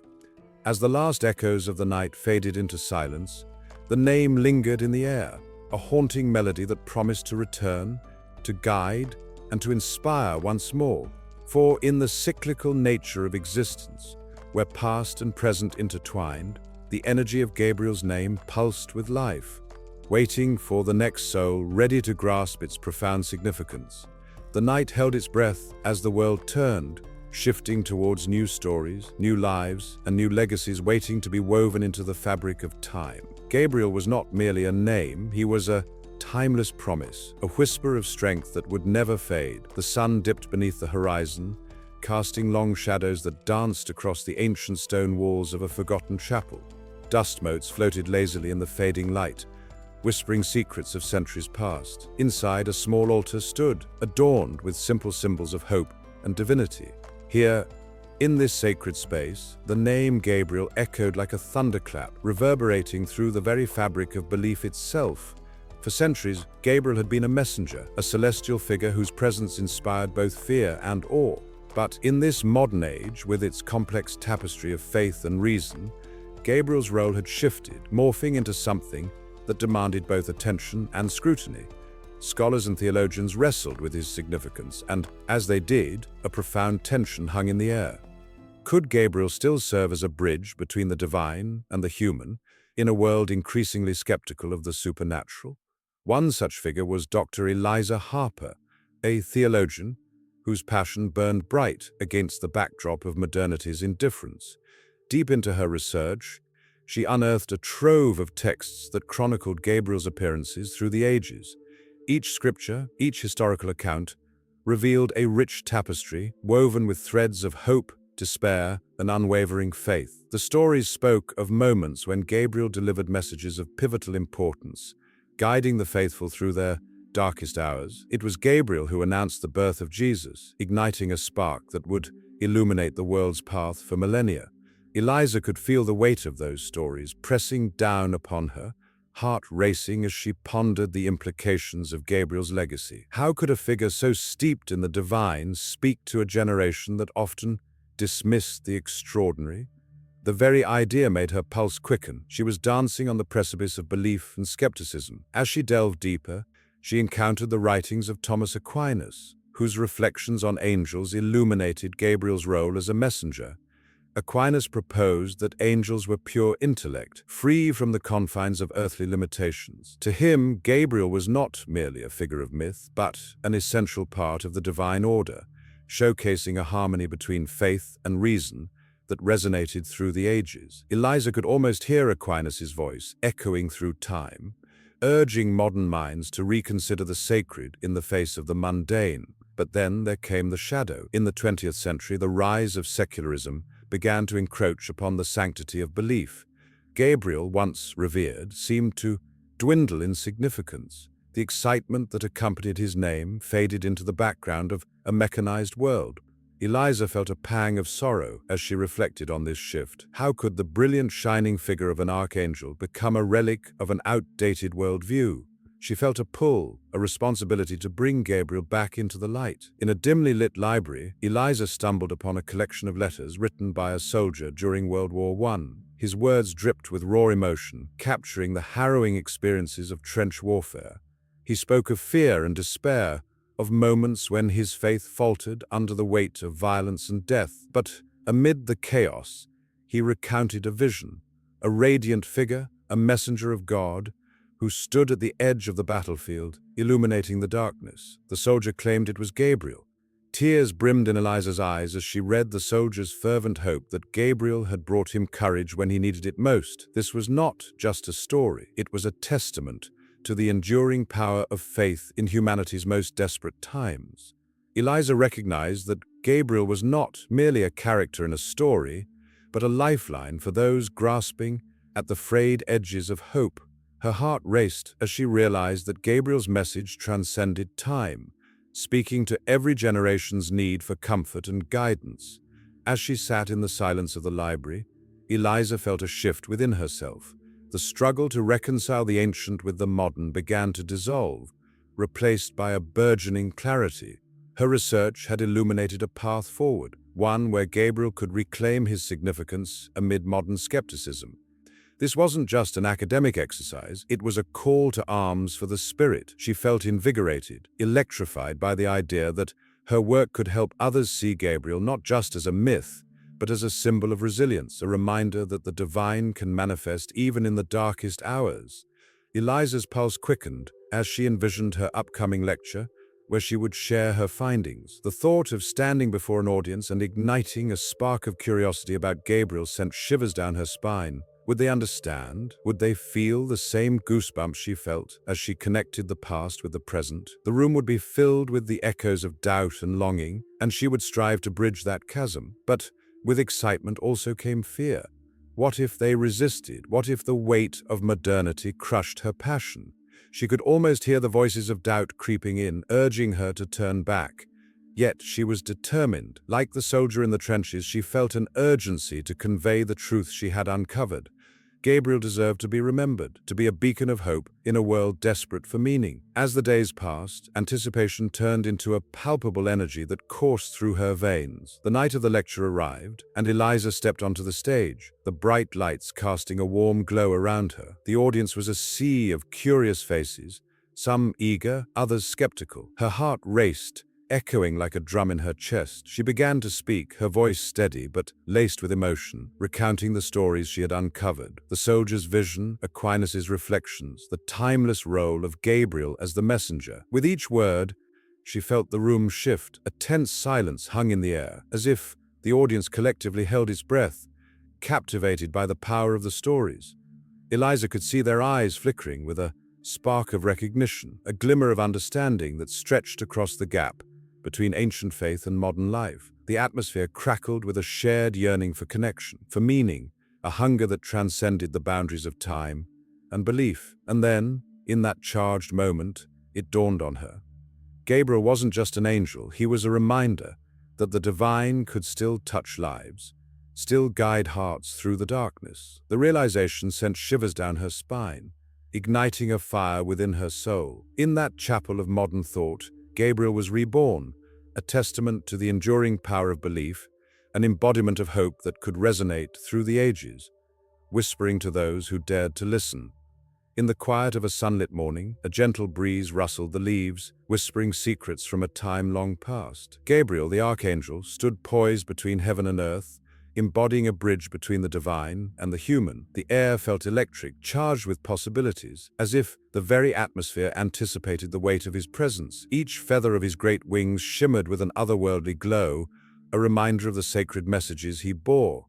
As the last echoes of the night faded into silence, the name lingered in the air, a haunting melody that promised to return, to guide, and to inspire once more. For in the cyclical nature of existence, where past and present intertwined, the energy of Gabriel's name pulsed with life, waiting for the next soul ready to grasp its profound significance. The night held its breath as the world turned, shifting towards new stories, new lives, and new legacies waiting to be woven into the fabric of time. Gabriel was not merely a name, he was a timeless promise, a whisper of strength that would never fade. The sun dipped beneath the horizon, casting long shadows that danced across the ancient stone walls of a forgotten chapel. Dust motes floated lazily in the fading light, whispering secrets of centuries past. Inside, a small altar stood, adorned with simple symbols of hope and divinity. Here, in this sacred space, the name Gabriel echoed like a thunderclap, reverberating through the very fabric of belief itself. For centuries, Gabriel had been a messenger, a celestial figure whose presence inspired both fear and awe. But in this modern age, with its complex tapestry of faith and reason, Gabriel's role had shifted, morphing into something that demanded both attention and scrutiny. Scholars and theologians wrestled with his significance, and as they did, a profound tension hung in the air. Could Gabriel still serve as a bridge between the divine and the human, in a world increasingly skeptical of the supernatural? One such figure was Dr. Eliza Harper, a theologian whose passion burned bright against the backdrop of modernity's indifference. Deep into her research, she unearthed a trove of texts that chronicled Gabriel's appearances through the ages. Each scripture, each historical account, revealed a rich tapestry woven with threads of hope, despair, and unwavering faith. The stories spoke of moments when Gabriel delivered messages of pivotal importance, guiding the faithful through their darkest hours. It was Gabriel who announced the birth of Jesus, igniting a spark that would illuminate the world's path for millennia. Eliza could feel the weight of those stories pressing down upon her, heart racing as she pondered the implications of Gabriel's legacy. How could a figure so steeped in the divine speak to a generation that often dismissed the extraordinary? The very idea made her pulse quicken. She was dancing on the precipice of belief and skepticism. As she delved deeper, she encountered the writings of Thomas Aquinas, whose reflections on angels illuminated Gabriel's role as a messenger. Aquinas proposed that angels were pure intellect, free from the confines of earthly limitations. To him, Gabriel was not merely a figure of myth, but an essential part of the divine order, showcasing a harmony between faith and reason that resonated through the ages. Eliza could almost hear Aquinas' voice echoing through time, urging modern minds to reconsider the sacred in the face of the mundane. But then there came the shadow. In the 20th century, the rise of secularism began to encroach upon the sanctity of belief. Gabriel, once revered, seemed to dwindle in significance. The excitement that accompanied his name faded into the background of a mechanized world. Eliza felt a pang of sorrow as she reflected on this shift. How could the brilliant, shining figure of an archangel become a relic of an outdated worldview? She felt a pull, a responsibility to bring Gabriel back into the light. In a dimly lit library, Eliza stumbled upon a collection of letters written by a soldier during World War I. His words dripped with raw emotion, capturing the harrowing experiences of trench warfare. He spoke of fear and despair, of moments when his faith faltered under the weight of violence and death. But amid the chaos, he recounted a vision, a radiant figure, a messenger of God, who stood at the edge of the battlefield, illuminating the darkness. The soldier claimed it was Gabriel. Tears brimmed in Eliza's eyes as she read the soldier's fervent hope that Gabriel had brought him courage when he needed it most. This was not just a story, it was a testament to the enduring power of faith in humanity's most desperate times. Eliza recognized that Gabriel was not merely a character in a story, but a lifeline for those grasping at the frayed edges of hope. Her heart raced as she realized that Gabriel's message transcended time, speaking to every generation's need for comfort and guidance. As she sat in the silence of the library, Eliza felt a shift within herself. The struggle to reconcile the ancient with the modern began to dissolve, replaced by a burgeoning clarity. Her research had illuminated a path forward, one where Gabriel could reclaim his significance amid modern skepticism. This wasn't just an academic exercise, it was a call to arms for the spirit. She felt invigorated, electrified by the idea that her work could help others see Gabriel not just as a myth, but as a symbol of resilience, a reminder that the divine can manifest even in the darkest hours. Eliza's pulse quickened as she envisioned her upcoming lecture, where she would share her findings. The thought of standing before an audience and igniting a spark of curiosity about Gabriel sent shivers down her spine. Would they understand? Would they feel the same goosebumps she felt as she connected the past with the present? The room would be filled with the echoes of doubt and longing, and she would strive to bridge that chasm. But with excitement also came fear. What if they resisted? What if the weight of modernity crushed her passion? She could almost hear the voices of doubt creeping in, urging her to turn back. Yet she was determined. Like the soldier in the trenches, she felt an urgency to convey the truth she had uncovered. Gabriel deserved to be remembered, to be a beacon of hope in a world desperate for meaning. As the days passed, anticipation turned into a palpable energy that coursed through her veins. The night of the lecture arrived, and Eliza stepped onto the stage, the bright lights casting a warm glow around her. The audience was a sea of curious faces, some eager, others skeptical. Her heart raced, echoing like a drum in her chest. She began to speak, her voice steady but laced with emotion, recounting the stories she had uncovered: the soldier's vision, Aquinas's reflections, the timeless role of Gabriel as the messenger. With each word, she felt the room shift. A tense silence hung in the air, as if the audience collectively held its breath, captivated by the power of the stories. Eliza could see their eyes flickering with a spark of recognition, a glimmer of understanding that stretched across the gap between ancient faith and modern life. The atmosphere crackled with a shared yearning for connection, for meaning, a hunger that transcended the boundaries of time and belief. And then, in that charged moment, it dawned on her. Gabriel wasn't just an angel, he was a reminder that the divine could still touch lives, still guide hearts through the darkness. The realization sent shivers down her spine, igniting a fire within her soul. In that chapel of modern thought, Gabriel was reborn, a testament to the enduring power of belief, an embodiment of hope that could resonate through the ages, whispering to those who dared to listen. In the quiet of a sunlit morning, a gentle breeze rustled the leaves, whispering secrets from a time long past. Gabriel, the Archangel, stood poised between heaven and earth, embodying a bridge between the divine and the human. The air felt electric, charged with possibilities, as if the very atmosphere anticipated the weight of his presence. Each feather of his great wings shimmered with an otherworldly glow, a reminder of the sacred messages he bore.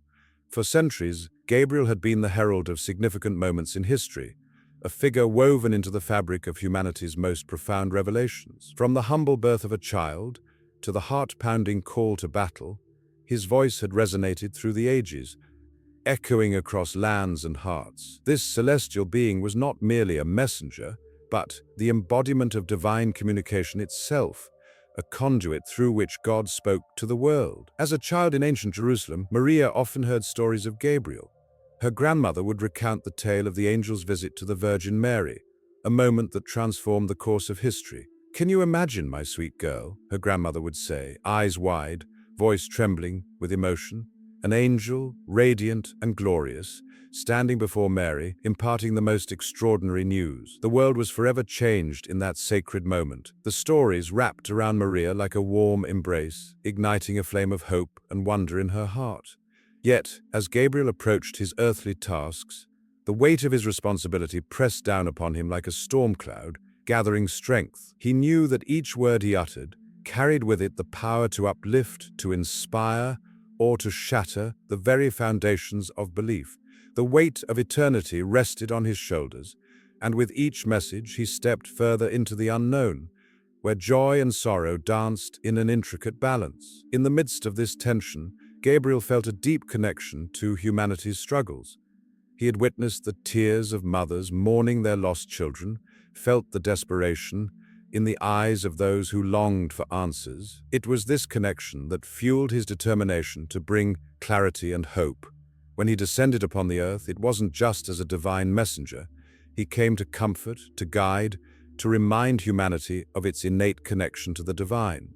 For centuries, Gabriel had been the herald of significant moments in history, a figure woven into the fabric of humanity's most profound revelations. From the humble birth of a child to the heart-pounding call to battle, his voice had resonated through the ages, echoing across lands and hearts. This celestial being was not merely a messenger, but the embodiment of divine communication itself, a conduit through which God spoke to the world. As a child in ancient Jerusalem, Maria often heard stories of Gabriel. Her grandmother would recount the tale of the angel's visit to the Virgin Mary, a moment that transformed the course of history. "Can you imagine, my sweet girl?" her grandmother would say, eyes wide, voice trembling with emotion, an angel, radiant and glorious, standing before Mary, imparting the most extraordinary news. The world was forever changed in that sacred moment. The stories wrapped around Maria like a warm embrace, igniting a flame of hope and wonder in her heart. Yet, as Gabriel approached his earthly tasks, the weight of his responsibility pressed down upon him like a storm cloud, gathering strength. He knew that each word he uttered carried with it the power to uplift, to inspire, or to shatter the very foundations of belief. The weight of eternity rested on his shoulders, and with each message he stepped further into the unknown, where joy and sorrow danced in an intricate balance. In the midst of this tension, Gabriel felt a deep connection to humanity's struggles. He had witnessed the tears of mothers mourning their lost children, felt the desperation in the eyes of those who longed for answers. It was this connection that fueled his determination to bring clarity and hope. When he descended upon the earth, it wasn't just as a divine messenger. He came to comfort, to guide, to remind humanity of its innate connection to the divine.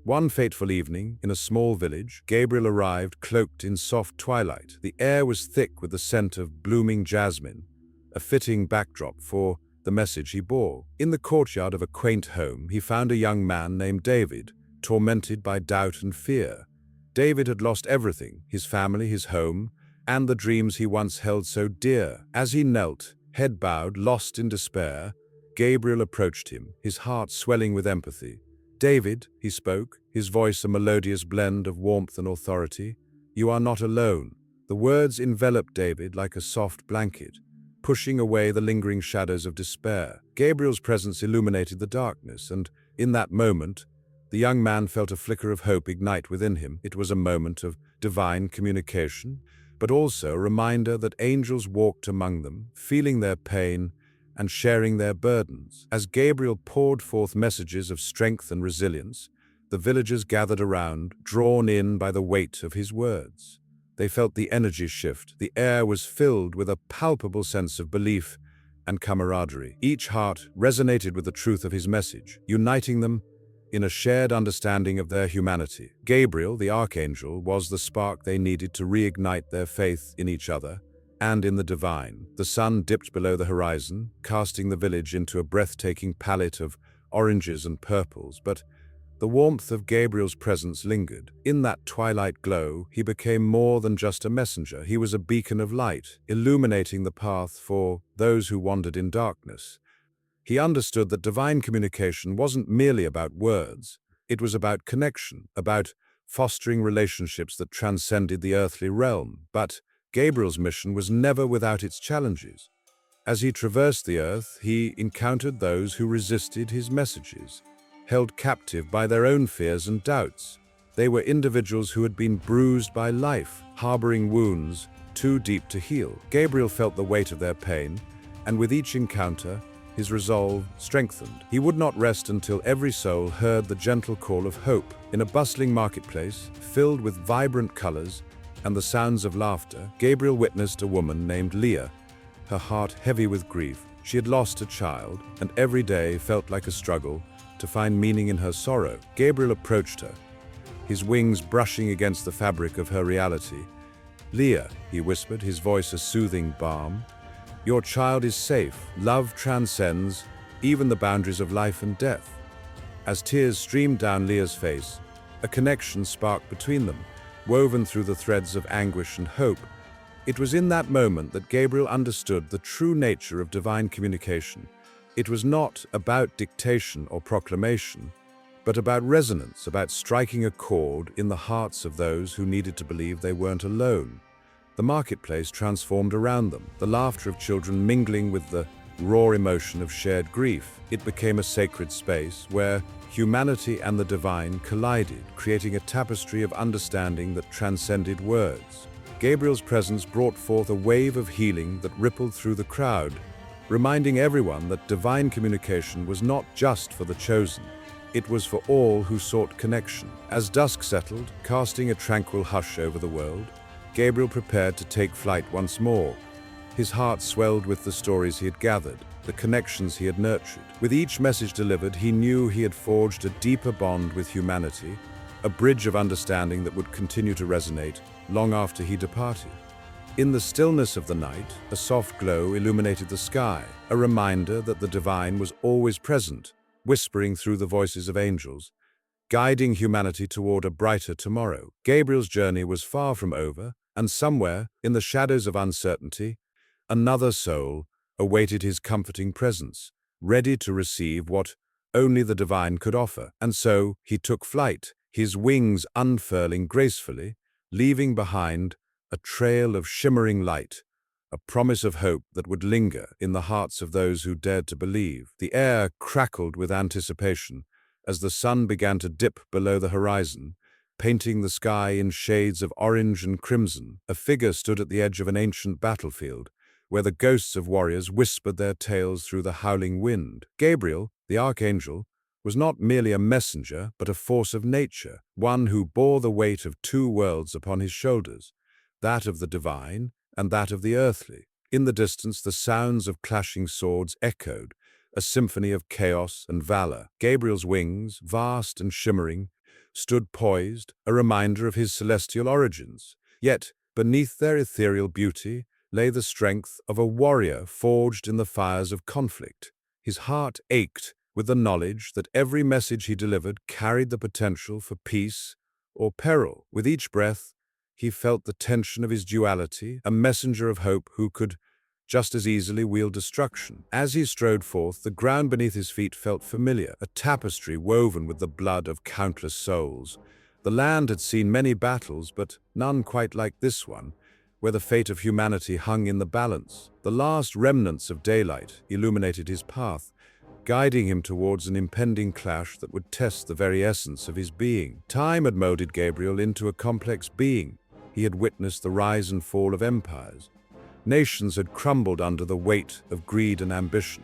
One fateful evening, in a small village, Gabriel arrived cloaked in soft twilight. The air was thick with the scent of blooming jasmine, a fitting backdrop for the message he bore. In the courtyard of a quaint home, he found a young man named David, tormented by doubt and fear. David had lost everything: his family, his home, and the dreams he once held so dear. As he knelt, head bowed, lost in despair, Gabriel approached him, his heart swelling with empathy. "David," he spoke, his voice a melodious blend of warmth and authority, "you are not alone. The words enveloped David like a soft blanket, pushing away the lingering shadows of despair. Gabriel's presence illuminated the darkness, and in that moment, the young man felt a flicker of hope ignite within him. It was a moment of divine communication, but also a reminder that angels walked among them, feeling their pain and sharing their burdens. As Gabriel poured forth messages of strength and resilience, the villagers gathered around, drawn in by the weight of his words. They felt the energy shift. The air was filled with a palpable sense of belief and camaraderie. Each heart resonated with the truth of his message, uniting them in a shared understanding of their humanity. Gabriel, the Archangel, was the spark they needed to reignite their faith in each other and in the divine. The sun dipped below the horizon, casting the village into a breathtaking palette of oranges and purples, but the warmth of Gabriel's presence lingered. In that twilight glow, he became more than just a messenger. He was a beacon of light, illuminating the path for those who wandered in darkness. He understood that divine communication wasn't merely about words. It was about connection, about fostering relationships that transcended the earthly realm. But Gabriel's mission was never without its challenges. As he traversed the earth, he encountered those who resisted his messages, held captive by their own fears and doubts. They were individuals who had been bruised by life, harboring wounds too deep to heal. Gabriel felt the weight of their pain, and with each encounter, his resolve strengthened. He would not rest until every soul heard the gentle call of hope. In a bustling marketplace, filled with vibrant colors and the sounds of laughter, Gabriel witnessed a woman named Leah, her heart heavy with grief. She had lost a child, and every day felt like a struggle to find meaning in her sorrow. Gabriel approached her, his wings brushing against the fabric of her reality. "Leah," he whispered, his voice a soothing balm, "your child is safe. Love transcends even the boundaries of life and death." As tears streamed down Leah's face, a connection sparked between them, woven through the threads of anguish and hope. It was in that moment that Gabriel understood the true nature of divine communication. It was not about dictation or proclamation, but about resonance, about striking a chord in the hearts of those who needed to believe they weren't alone. The marketplace transformed around them, the laughter of children mingling with the raw emotion of shared grief. It became a sacred space where humanity and the divine collided, creating a tapestry of understanding that transcended words. Gabriel's presence brought forth a wave of healing that rippled through the crowd, reminding everyone that divine communication was not just for the chosen. It was for all who sought connection. As dusk settled, casting a tranquil hush over the world, Gabriel prepared to take flight once more. His heart swelled with the stories he had gathered, the connections he had nurtured. With each message delivered, he knew he had forged a deeper bond with humanity, a bridge of understanding that would continue to resonate long after he departed. In the stillness of the night, a soft glow illuminated the sky, a reminder that the divine was always present, whispering through the voices of angels, guiding humanity toward a brighter tomorrow. Gabriel's journey was far from over, and somewhere, in the shadows of uncertainty, another soul awaited his comforting presence, ready to receive what only the divine could offer. And so he took flight, his wings unfurling gracefully, leaving behind a trail of shimmering light, a promise of hope that would linger in the hearts of those who dared to believe. The air crackled with anticipation as the sun began to dip below the horizon, painting the sky in shades of orange and crimson. A figure stood at the edge of an ancient battlefield, where the ghosts of warriors whispered their tales through the howling wind. Gabriel, the Archangel, was not merely a messenger, but a force of nature, one who bore the weight of two worlds upon his shoulders, that of the divine and that of the earthly. In the distance, the sounds of clashing swords echoed, a symphony of chaos and valor. Gabriel's wings, vast and shimmering, stood poised, a reminder of his celestial origins. Yet, beneath their ethereal beauty, lay the strength of a warrior forged in the fires of conflict. His heart ached with the knowledge that every message he delivered carried the potential for peace or peril. With each breath, he felt the tension of his duality, a messenger of hope who could just as easily wield destruction. As he strode forth, the ground beneath his feet felt familiar, a tapestry woven with the blood of countless souls. The land had seen many battles, but none quite like this one, where the fate of humanity hung in the balance. The last remnants of daylight illuminated his path, guiding him towards an impending clash that would test the very essence of his being. Time had molded Gabriel into a complex being. He had witnessed the rise and fall of empires. Nations had crumbled under the weight of greed and ambition.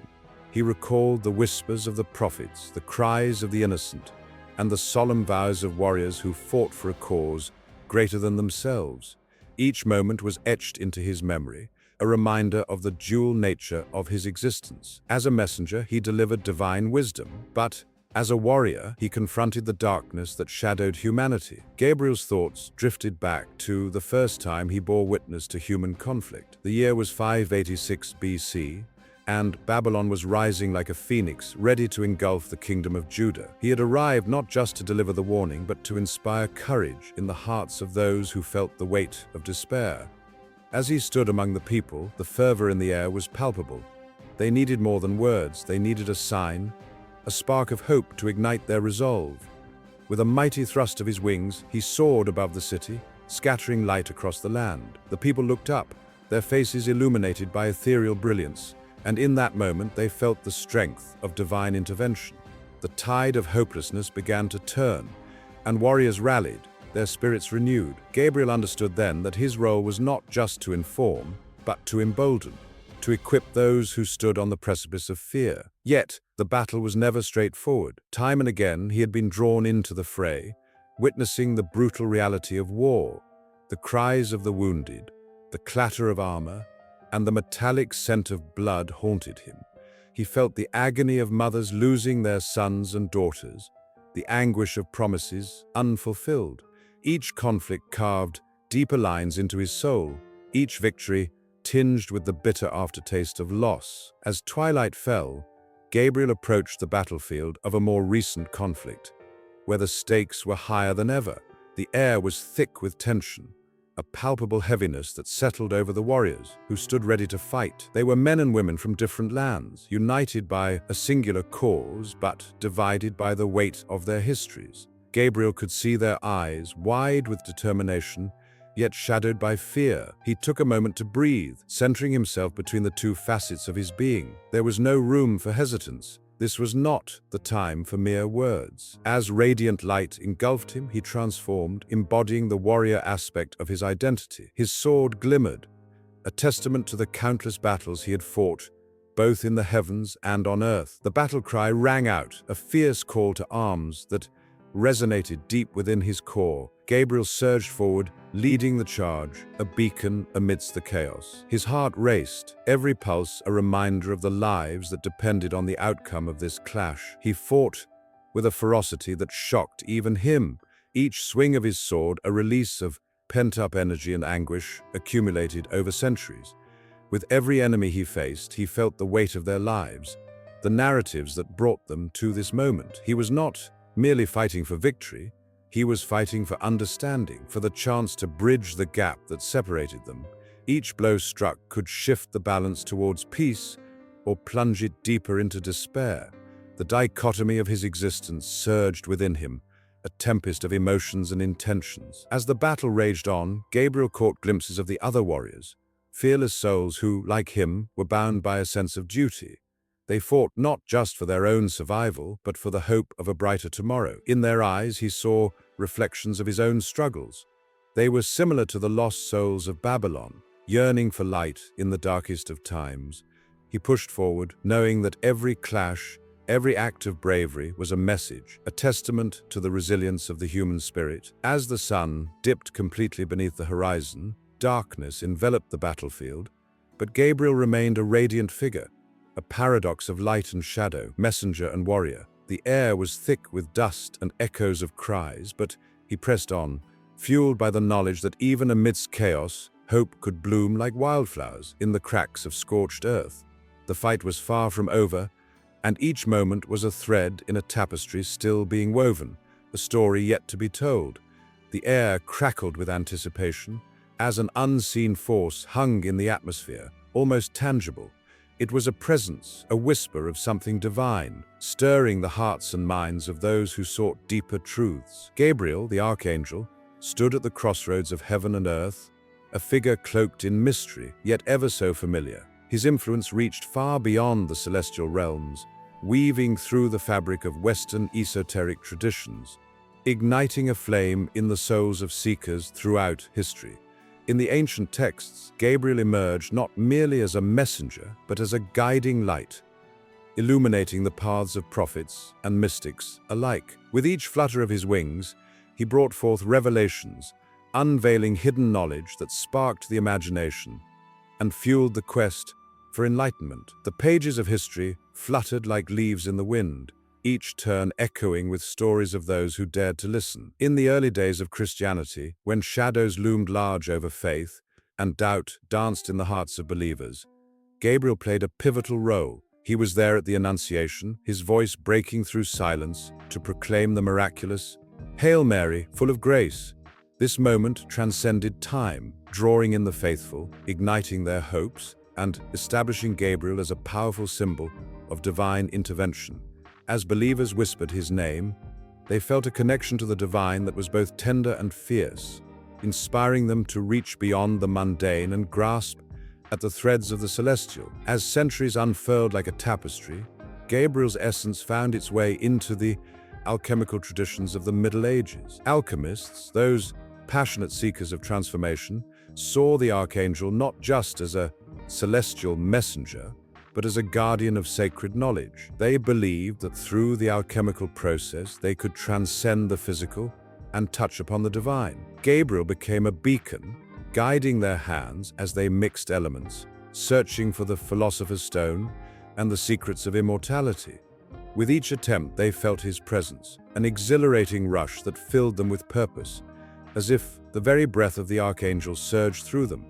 He recalled the whispers of the prophets, the cries of the innocent, and the solemn vows of warriors who fought for a cause greater than themselves. Each moment was etched into his memory, a reminder of the dual nature of his existence. As a messenger, he delivered divine wisdom, but as a warrior, he confronted the darkness that shadowed humanity. Gabriel's thoughts drifted back to the first time he bore witness to human conflict. The year was 586 BC, and Babylon was rising like a phoenix, ready to engulf the kingdom of Judah. He had arrived not just to deliver the warning, but to inspire courage in the hearts of those who felt the weight of despair. As he stood among the people, the fervor in the air was palpable. They needed more than words. They needed a sign, a spark of hope to ignite their resolve. With a mighty thrust of his wings, he soared above the city, scattering light across the land. The people looked up, their faces illuminated by ethereal brilliance, and in that moment they felt the strength of divine intervention. The tide of hopelessness began to turn, and warriors rallied, their spirits renewed. Gabriel understood then that his role was not just to inform, but to embolden, to equip those who stood on the precipice of fear. Yet, the battle was never straightforward. Time and again, he had been drawn into the fray, witnessing the brutal reality of war, the cries of the wounded, the clatter of armor, and the metallic scent of blood haunted him. He felt the agony of mothers losing their sons and daughters, the anguish of promises unfulfilled. Each conflict carved deeper lines into his soul, each victory tinged with the bitter aftertaste of loss. As twilight fell, Gabriel approached the battlefield of a more recent conflict, where the stakes were higher than ever. The air was thick with tension, a palpable heaviness that settled over the warriors who stood ready to fight. They were men and women from different lands, united by a singular cause, but divided by the weight of their histories. Gabriel could see their eyes, wide with determination, yet shadowed by fear. He took a moment to breathe, centering himself between the two facets of his being. There was no room for hesitance. This was not the time for mere words. As radiant light engulfed him, he transformed, embodying the warrior aspect of his identity. His sword glimmered, a testament to the countless battles he had fought, both in the heavens and on earth. The battle cry rang out, a fierce call to arms that resonated deep within his core. Gabriel surged forward, leading the charge, a beacon amidst the chaos. His heart raced, every pulse a reminder of the lives that depended on the outcome of this clash. He fought with a ferocity that shocked even him, each swing of his sword a release of pent-up energy and anguish accumulated over centuries. With every enemy he faced, he felt the weight of their lives, the narratives that brought them to this moment. He was not merely fighting for victory, he was fighting for understanding, for the chance to bridge the gap that separated them. Each blow struck could shift the balance towards peace or plunge it deeper into despair. The dichotomy of his existence surged within him, a tempest of emotions and intentions. As the battle raged on, Gabriel caught glimpses of the other warriors, fearless souls who, like him, were bound by a sense of duty. They fought not just for their own survival, but for the hope of a brighter tomorrow. In their eyes, he saw reflections of his own struggles. They were similar to the lost souls of Babylon, yearning for light in the darkest of times. He pushed forward, knowing that every clash, every act of bravery was a message, a testament to the resilience of the human spirit. As the sun dipped completely beneath the horizon, darkness enveloped the battlefield, but Gabriel remained a radiant figure, a paradox of light and shadow, messenger and warrior. The air was thick with dust and echoes of cries, but he pressed on, fueled by the knowledge that even amidst chaos, hope could bloom like wildflowers in the cracks of scorched earth. The fight was far from over, and each moment was a thread in a tapestry still being woven, a story yet to be told. The air crackled with anticipation, as an unseen force hung in the atmosphere, almost tangible. It was a presence, a whisper of something divine, stirring the hearts and minds of those who sought deeper truths. Gabriel, the Archangel, stood at the crossroads of heaven and earth, a figure cloaked in mystery, yet ever so familiar. His influence reached far beyond the celestial realms, weaving through the fabric of Western esoteric traditions, igniting a flame in the souls of seekers throughout history. In the ancient texts, Gabriel emerged not merely as a messenger, but as a guiding light, illuminating the paths of prophets and mystics alike. With each flutter of his wings, he brought forth revelations, unveiling hidden knowledge that sparked the imagination and fueled the quest for enlightenment. The pages of history fluttered like leaves in the wind, each turn echoing with stories of those who dared to listen. In the early days of Christianity, when shadows loomed large over faith and doubt danced in the hearts of believers, Gabriel played a pivotal role. He was there at the Annunciation, his voice breaking through silence to proclaim the miraculous, "Hail Mary, full of grace." This moment transcended time, drawing in the faithful, igniting their hopes, and establishing Gabriel as a powerful symbol of divine intervention. As believers whispered his name, they felt a connection to the divine that was both tender and fierce, inspiring them to reach beyond the mundane and grasp at the threads of the celestial. As centuries unfurled like a tapestry, Gabriel's essence found its way into the alchemical traditions of the Middle Ages. Alchemists, those passionate seekers of transformation, saw the Archangel not just as a celestial messenger, but as a guardian of sacred knowledge. They believed that through the alchemical process they could transcend the physical and touch upon the divine. Gabriel became a beacon, guiding their hands as they mixed elements, searching for the philosopher's stone and the secrets of immortality. With each attempt they felt his presence, an exhilarating rush that filled them with purpose, as if the very breath of the Archangel surged through them.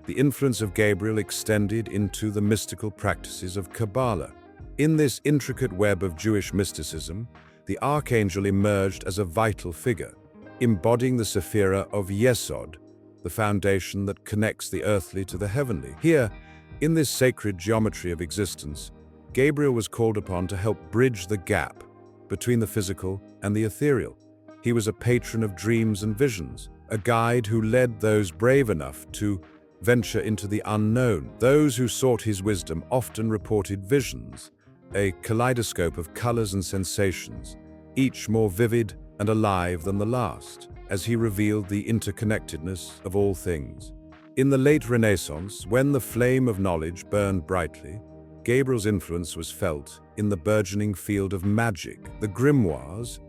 The influence of Gabriel extended into the mystical practices of Kabbalah. In this intricate web of Jewish mysticism, the Archangel emerged as a vital figure, embodying the Sephira of Yesod, the foundation that connects the earthly to the heavenly. Here, in this sacred geometry of existence, Gabriel was called upon to help bridge the gap between the physical and the ethereal. He was a patron of dreams and visions, a guide who led those brave enough to venture into the unknown. Those who sought his wisdom often reported visions, a kaleidoscope of colors and sensations, each more vivid and alive than the last, as he revealed the interconnectedness of all things. In the late Renaissance, when the flame of knowledge burned brightly, Gabriel's influence was felt in the burgeoning field of magic. The grimoires,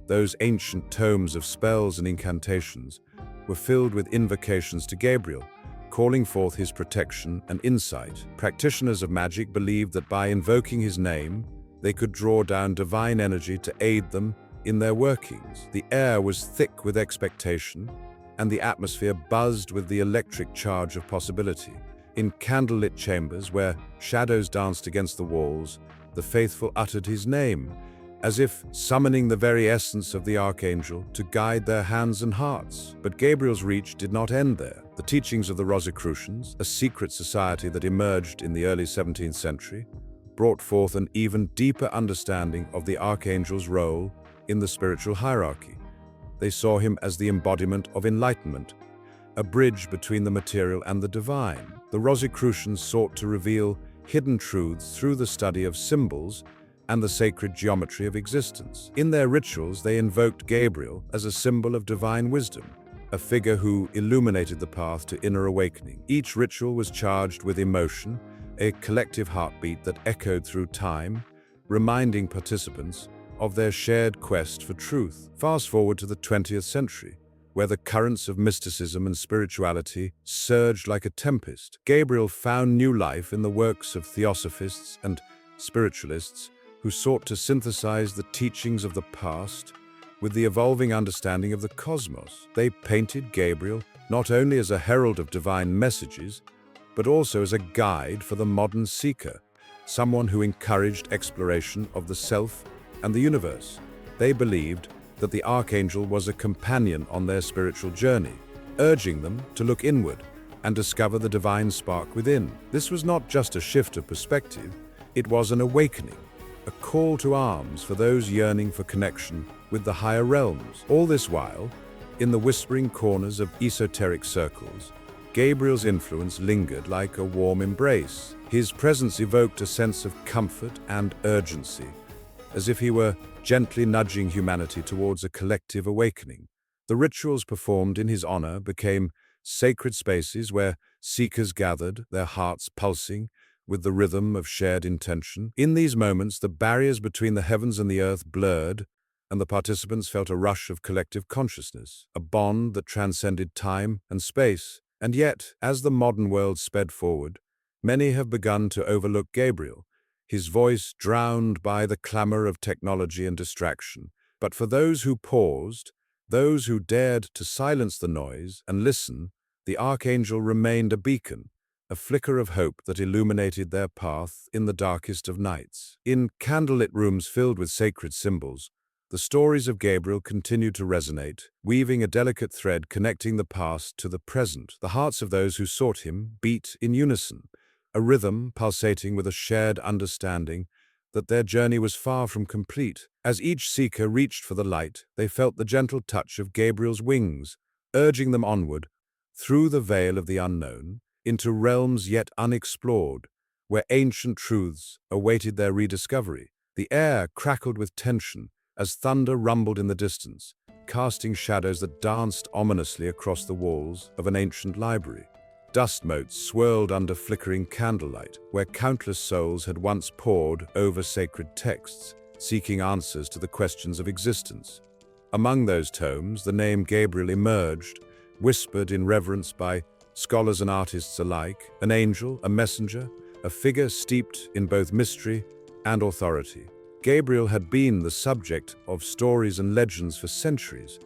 those ancient tomes of spells and incantations, were filled with invocations to Gabriel, calling forth his protection and insight. Practitioners of magic believed that by invoking his name, they could draw down divine energy to aid them in their workings. The air was thick with expectation, and the atmosphere buzzed with the electric charge of possibility. In candlelit chambers where shadows danced against the walls, the faithful uttered his name, as if summoning the very essence of the Archangel to guide their hands and hearts. But Gabriel's reach did not end there. The teachings of the Rosicrucians, a secret society that emerged in the early 17th century, brought forth an even deeper understanding of the Archangel's role in the spiritual hierarchy. They saw him as the embodiment of enlightenment, a bridge between the material and the divine. The Rosicrucians sought to reveal hidden truths through the study of symbols and the sacred geometry of existence. In their rituals, they invoked Gabriel as a symbol of divine wisdom, a figure who illuminated the path to inner awakening. Each ritual was charged with emotion, a collective heartbeat that echoed through time, reminding participants of their shared quest for truth. Fast forward to the 20th century, where the currents of mysticism and spirituality surged like a tempest. Gabriel found new life in the works of theosophists and spiritualists who sought to synthesize the teachings of the past with the evolving understanding of the cosmos. They painted Gabriel not only as a herald of divine messages, but also as a guide for the modern seeker, someone who encouraged exploration of the self and the universe. They believed that the Archangel was a companion on their spiritual journey, urging them to look inward and discover the divine spark within. This was not just a shift of perspective, it was an awakening, a call to arms for those yearning for connection with the higher realms. All this while, in the whispering corners of esoteric circles, Gabriel's influence lingered like a warm embrace. His presence evoked a sense of comfort and urgency, as if he were gently nudging humanity towards a collective awakening. The rituals performed in his honor became sacred spaces where seekers gathered, their hearts pulsing with the rhythm of shared intention. In these moments, the barriers between the heavens and the earth blurred, and the participants felt a rush of collective consciousness, a bond that transcended time and space. And yet, as the modern world sped forward, many have begun to overlook Gabriel, his voice drowned by the clamor of technology and distraction. But for those who paused, those who dared to silence the noise and listen, the Archangel remained a beacon, a flicker of hope that illuminated their path in the darkest of nights. In candlelit rooms filled with sacred symbols, the stories of Gabriel continued to resonate, weaving a delicate thread connecting the past to the present. The hearts of those who sought him beat in unison, a rhythm pulsating with a shared understanding that their journey was far from complete. As each seeker reached for the light, they felt the gentle touch of Gabriel's wings, urging them onward, through the veil of the unknown, into realms yet unexplored, where ancient truths awaited their rediscovery. The air crackled with tension as thunder rumbled in the distance, casting shadows that danced ominously across the walls of an ancient library. Dust motes swirled under flickering candlelight, where countless souls had once pored over sacred texts, seeking answers to the questions of existence. Among those tomes, the name Gabriel emerged, whispered in reverence by scholars and artists alike, an angel, a messenger, a figure steeped in both mystery and authority. Gabriel had been the subject of stories and legends for centuries,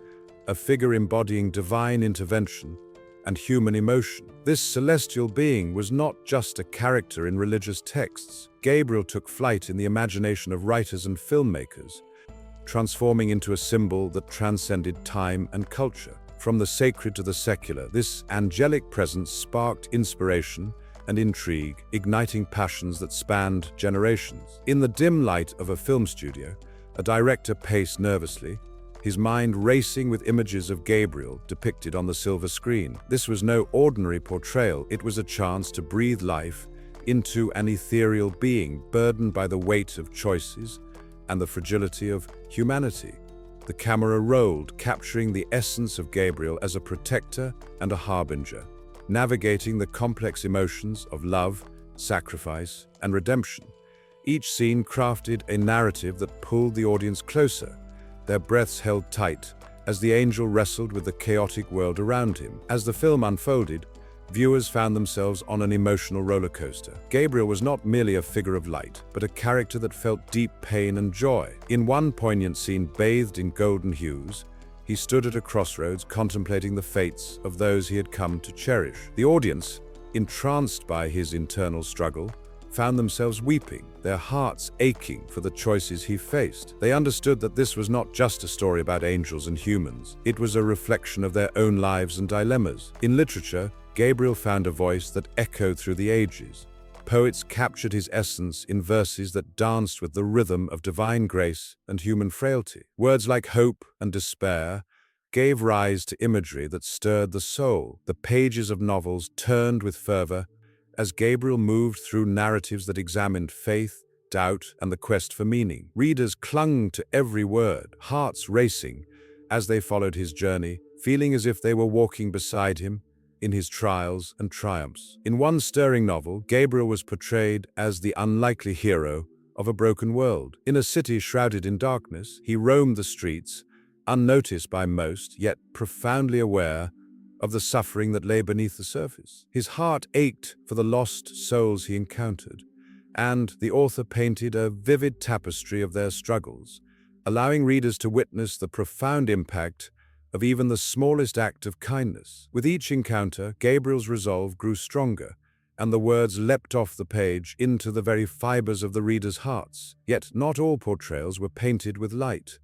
a figure embodying divine intervention and human emotion. This celestial being was not just a character in religious texts. Gabriel took flight in the imagination of writers and filmmakers, transforming into a symbol that transcended time and culture. From the sacred to the secular, this angelic presence sparked inspiration and intrigue, igniting passions that spanned generations. In the dim light of a film studio, a director paced nervously, his mind racing with images of Gabriel depicted on the silver screen. This was no ordinary portrayal, it was a chance to breathe life into an ethereal being burdened by the weight of choices and the fragility of humanity. The camera rolled, capturing the essence of Gabriel as a protector and a harbinger, navigating the complex emotions of love, sacrifice, and redemption. Each scene crafted a narrative that pulled the audience closer, their breaths held tight as the angel wrestled with the chaotic world around him. As the film unfolded, viewers found themselves on an emotional roller coaster. Gabriel was not merely a figure of light, but a character that felt deep pain and joy. In one poignant scene bathed in golden hues, he stood at a crossroads contemplating the fates of those he had come to cherish. The audience, entranced by his internal struggle, found themselves weeping, their hearts aching for the choices he faced. They understood that this was not just a story about angels and humans. It was a reflection of their own lives and dilemmas. In literature, Gabriel found a voice that echoed through the ages. Poets captured his essence in verses that danced with the rhythm of divine grace and human frailty. Words like hope and despair gave rise to imagery that stirred the soul. The pages of novels turned with fervor as Gabriel moved through narratives that examined faith, doubt, and the quest for meaning. Readers clung to every word, hearts racing as they followed his journey, feeling as if they were walking beside him in his trials and triumphs. In one stirring novel, Gabriel was portrayed as the unlikely hero of a broken world. In a city shrouded in darkness, he roamed the streets, unnoticed by most, yet profoundly aware of the suffering that lay beneath the surface. His heart ached for the lost souls he encountered, and the author painted a vivid tapestry of their struggles, allowing readers to witness the profound impact of even the smallest act of kindness. With each encounter, Gabriel's resolve grew stronger, and the words leapt off the page into the very fibers of the readers' hearts. Yet not all portrayals were painted with light.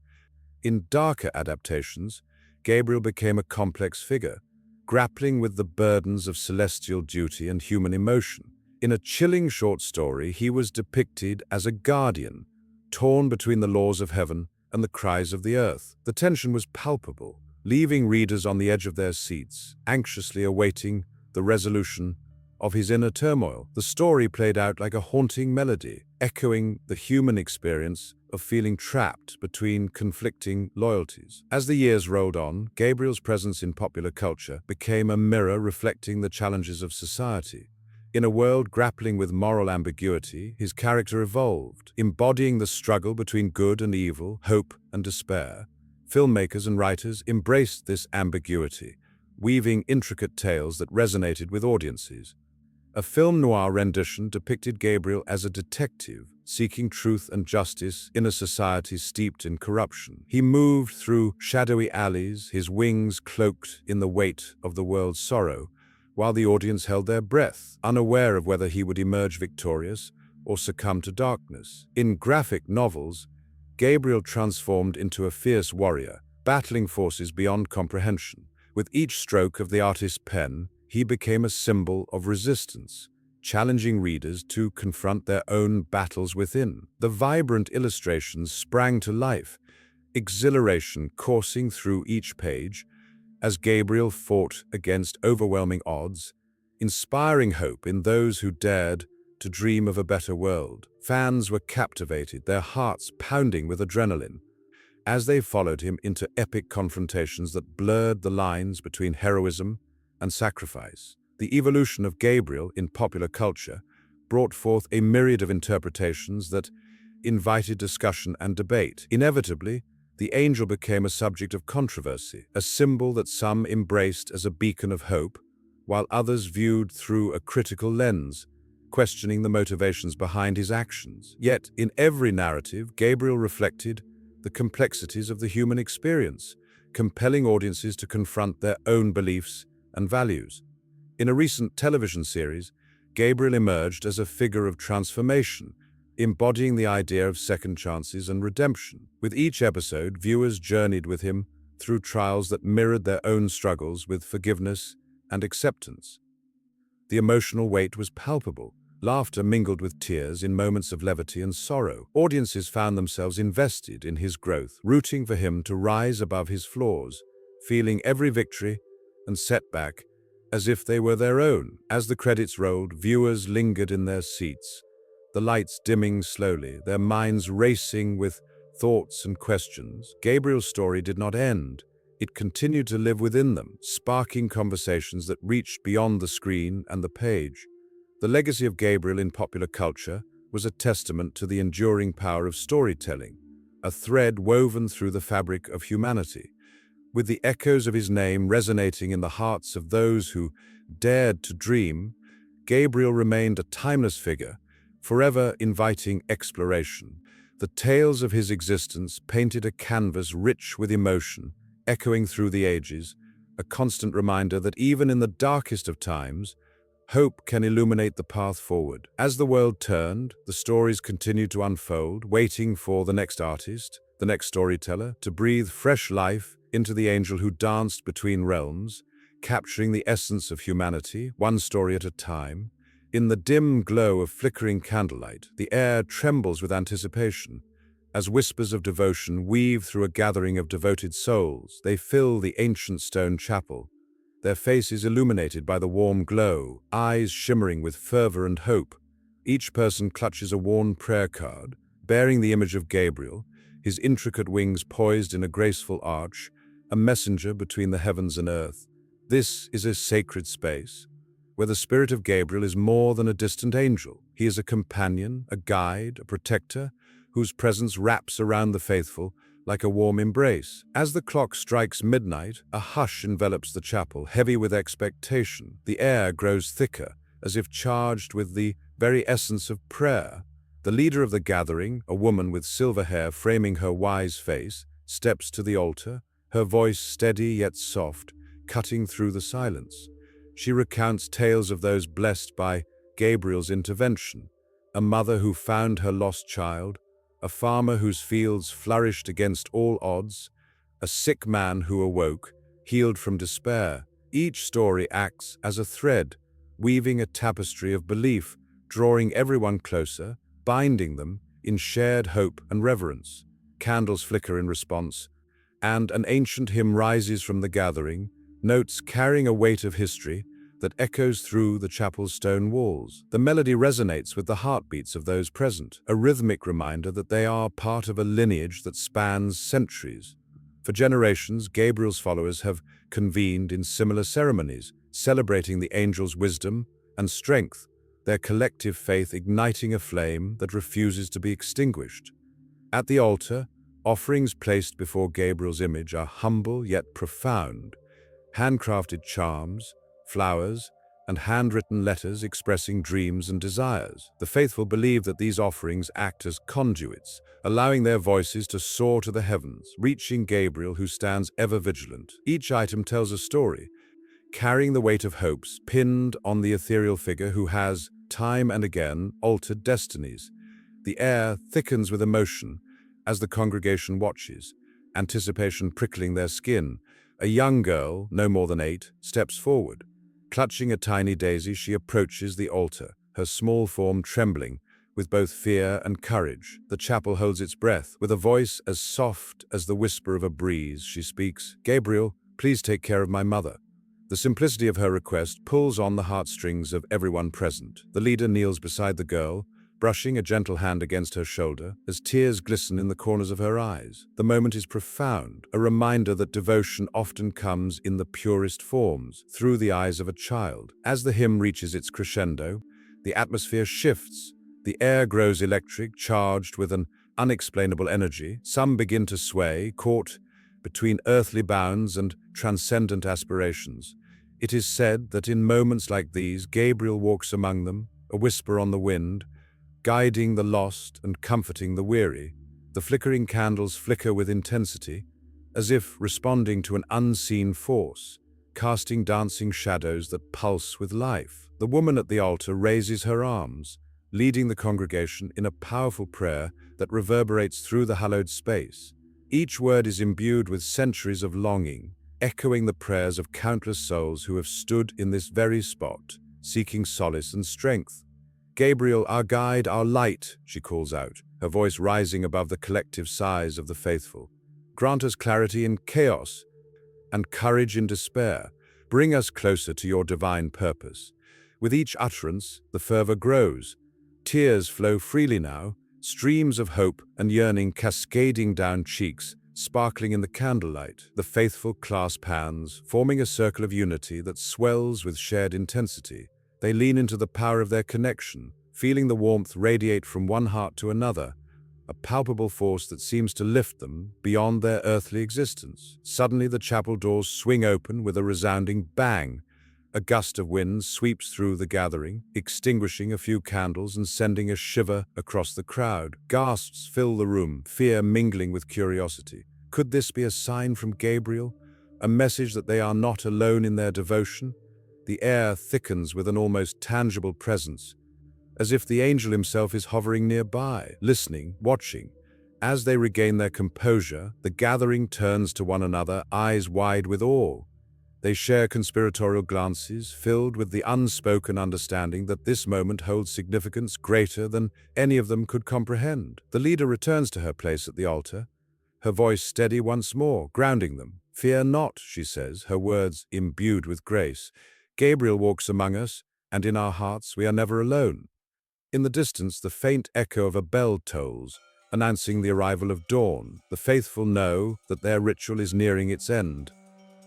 In darker adaptations, Gabriel became a complex figure, grappling with the burdens of celestial duty and human emotion. In a chilling short story, he was depicted as a guardian, torn between the laws of heaven and the cries of the earth. The tension was palpable, leaving readers on the edge of their seats, anxiously awaiting the resolution of his inner turmoil. The story played out like a haunting melody, echoing the human experience of feeling trapped between conflicting loyalties. As the years rolled on, Gabriel's presence in popular culture became a mirror reflecting the challenges of society. In a world grappling with moral ambiguity, his character evolved, embodying the struggle between good and evil, hope and despair. Filmmakers and writers embraced this ambiguity, weaving intricate tales that resonated with audiences. A film noir rendition depicted Gabriel as a detective, seeking truth and justice in a society steeped in corruption. He moved through shadowy alleys, his wings cloaked in the weight of the world's sorrow, while the audience held their breath, unaware of whether he would emerge victorious or succumb to darkness. In graphic novels, Gabriel transformed into a fierce warrior, battling forces beyond comprehension. With each stroke of the artist's pen, he became a symbol of resistance, challenging readers to confront their own battles within. The vibrant illustrations sprang to life, exhilaration coursing through each page as Gabriel fought against overwhelming odds, inspiring hope in those who dared to dream of a better world. Fans were captivated, their hearts pounding with adrenaline, as they followed him into epic confrontations that blurred the lines between heroism and sacrifice. The evolution of Gabriel in popular culture brought forth a myriad of interpretations that invited discussion and debate. Inevitably, the angel became a subject of controversy, a symbol that some embraced as a beacon of hope, while others viewed through a critical lens, questioning the motivations behind his actions. Yet, in every narrative, Gabriel reflected the complexities of the human experience, compelling audiences to confront their own beliefs and values. In a recent television series, Gabriel emerged as a figure of transformation, embodying the idea of second chances and redemption. With each episode, viewers journeyed with him through trials that mirrored their own struggles with forgiveness and acceptance. The emotional weight was palpable. Laughter mingled with tears in moments of levity and sorrow. Audiences found themselves invested in his growth, rooting for him to rise above his flaws, feeling every victory and setback as if they were their own. As the credits rolled, viewers lingered in their seats, the lights dimming slowly, their minds racing with thoughts and questions. Gabriel's story did not end. It continued to live within them, sparking conversations that reached beyond the screen and the page. The legacy of Gabriel in popular culture was a testament to the enduring power of storytelling, a thread woven through the fabric of humanity. With the echoes of his name resonating in the hearts of those who dared to dream, Gabriel remained a timeless figure, forever inviting exploration. The tales of his existence painted a canvas rich with emotion, echoing through the ages, a constant reminder that even in the darkest of times, hope can illuminate the path forward. As the world turned, the stories continued to unfold, waiting for the next artist, the next storyteller, to breathe fresh life into the angel who danced between realms, capturing the essence of humanity, one story at a time. In the dim glow of flickering candlelight, the air trembles with anticipation. As whispers of devotion weave through a gathering of devoted souls, they fill the ancient stone chapel, their faces illuminated by the warm glow, eyes shimmering with fervor and hope. Each person clutches a worn prayer card, bearing the image of Gabriel, his intricate wings poised in a graceful arch, a messenger between the heavens and earth. This is a sacred space, where the spirit of Gabriel is more than a distant angel. He is a companion, a guide, a protector, whose presence wraps around the faithful like a warm embrace. As the clock strikes midnight, a hush envelops the chapel, heavy with expectation. The air grows thicker, as if charged with the very essence of prayer. The leader of the gathering, a woman with silver hair framing her wise face, steps to the altar, her voice steady yet soft, cutting through the silence. She recounts tales of those blessed by Gabriel's intervention, a mother who found her lost child, a farmer whose fields flourished against all odds, a sick man who awoke, healed from despair. Each story acts as a thread, weaving a tapestry of belief, drawing everyone closer, binding them in shared hope and reverence. Candles flicker in response, and an ancient hymn rises from the gathering, notes carrying a weight of history that echoes through the chapel's stone walls. The melody resonates with the heartbeats of those present, a rhythmic reminder that they are part of a lineage that spans centuries. For generations, Gabriel's followers have convened in similar ceremonies, celebrating the angel's wisdom and strength, their collective faith igniting a flame that refuses to be extinguished. At the altar, offerings placed before Gabriel's image are humble yet profound, handcrafted charms, flowers, and handwritten letters expressing dreams and desires. The faithful believe that these offerings act as conduits, allowing their voices to soar to the heavens, reaching Gabriel, who stands ever vigilant. Each item tells a story, carrying the weight of hopes pinned on the ethereal figure who has, time and again, altered destinies. The air thickens with emotion as the congregation watches, anticipation prickling their skin. A young girl, no more than 8, steps forward. Clutching a tiny daisy, she approaches the altar, her small form trembling with both fear and courage. The chapel holds its breath. With a voice as soft as the whisper of a breeze, she speaks, "Gabriel, please take care of my mother." The simplicity of her request pulls on the heartstrings of everyone present. The leader kneels beside the girl, brushing a gentle hand against her shoulder as tears glisten in the corners of her eyes. The moment is profound, a reminder that devotion often comes in the purest forms, through the eyes of a child. As the hymn reaches its crescendo, the atmosphere shifts. The air grows electric, charged with an unexplainable energy. Some begin to sway, caught between earthly bounds and transcendent aspirations. It is said that in moments like these, Gabriel walks among them, a whisper on the wind, guiding the lost and comforting the weary. The flickering candles flicker with intensity, as if responding to an unseen force, casting dancing shadows that pulse with life. The woman at the altar raises her arms, leading the congregation in a powerful prayer that reverberates through the hallowed space. Each word is imbued with centuries of longing, echoing the prayers of countless souls who have stood in this very spot, seeking solace and strength. "Gabriel, our guide, our light," she calls out, her voice rising above the collective sighs of the faithful. "Grant us clarity in chaos and courage in despair. Bring us closer to your divine purpose." With each utterance, the fervor grows. Tears flow freely now, streams of hope and yearning cascading down cheeks, sparkling in the candlelight. The faithful clasp hands, forming a circle of unity that swells with shared intensity. They lean into the power of their connection, feeling the warmth radiate from one heart to another, a palpable force that seems to lift them beyond their earthly existence. Suddenly, the chapel doors swing open with a resounding bang. A gust of wind sweeps through the gathering, extinguishing a few candles and sending a shiver across the crowd. Gasps fill the room, fear mingling with curiosity. Could this be a sign from Gabriel? A message that they are not alone in their devotion? The air thickens with an almost tangible presence, as if the angel himself is hovering nearby, listening, watching. As they regain their composure, the gathering turns to one another, eyes wide with awe. They share conspiratorial glances, filled with the unspoken understanding that this moment holds significance greater than any of them could comprehend. The leader returns to her place at the altar, her voice steady once more, grounding them. "Fear not," she says, her words imbued with grace. "Gabriel walks among us, and in our hearts we are never alone." In the distance, the faint echo of a bell tolls, announcing the arrival of dawn. The faithful know that their ritual is nearing its end,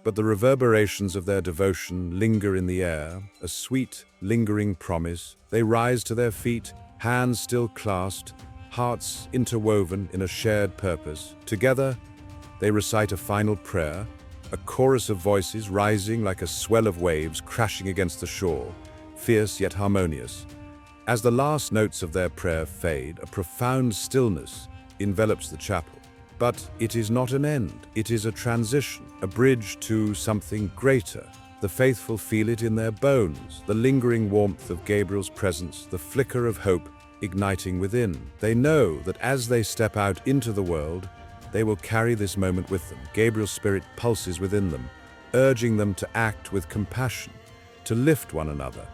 but the reverberations of their devotion linger in the air, a sweet, lingering promise. They rise to their feet, hands still clasped, hearts interwoven in a shared purpose. Together, they recite a final prayer, a chorus of voices rising like a swell of waves crashing against the shore, fierce yet harmonious. As the last notes of their prayer fade, a profound stillness envelops the chapel. But it is not an end. It is a transition, a bridge to something greater. The faithful feel it in their bones, the lingering warmth of Gabriel's presence, the flicker of hope igniting within. They know that as they step out into the world, they will carry this moment with them. Gabriel's spirit pulses within them, urging them to act with compassion, to lift one another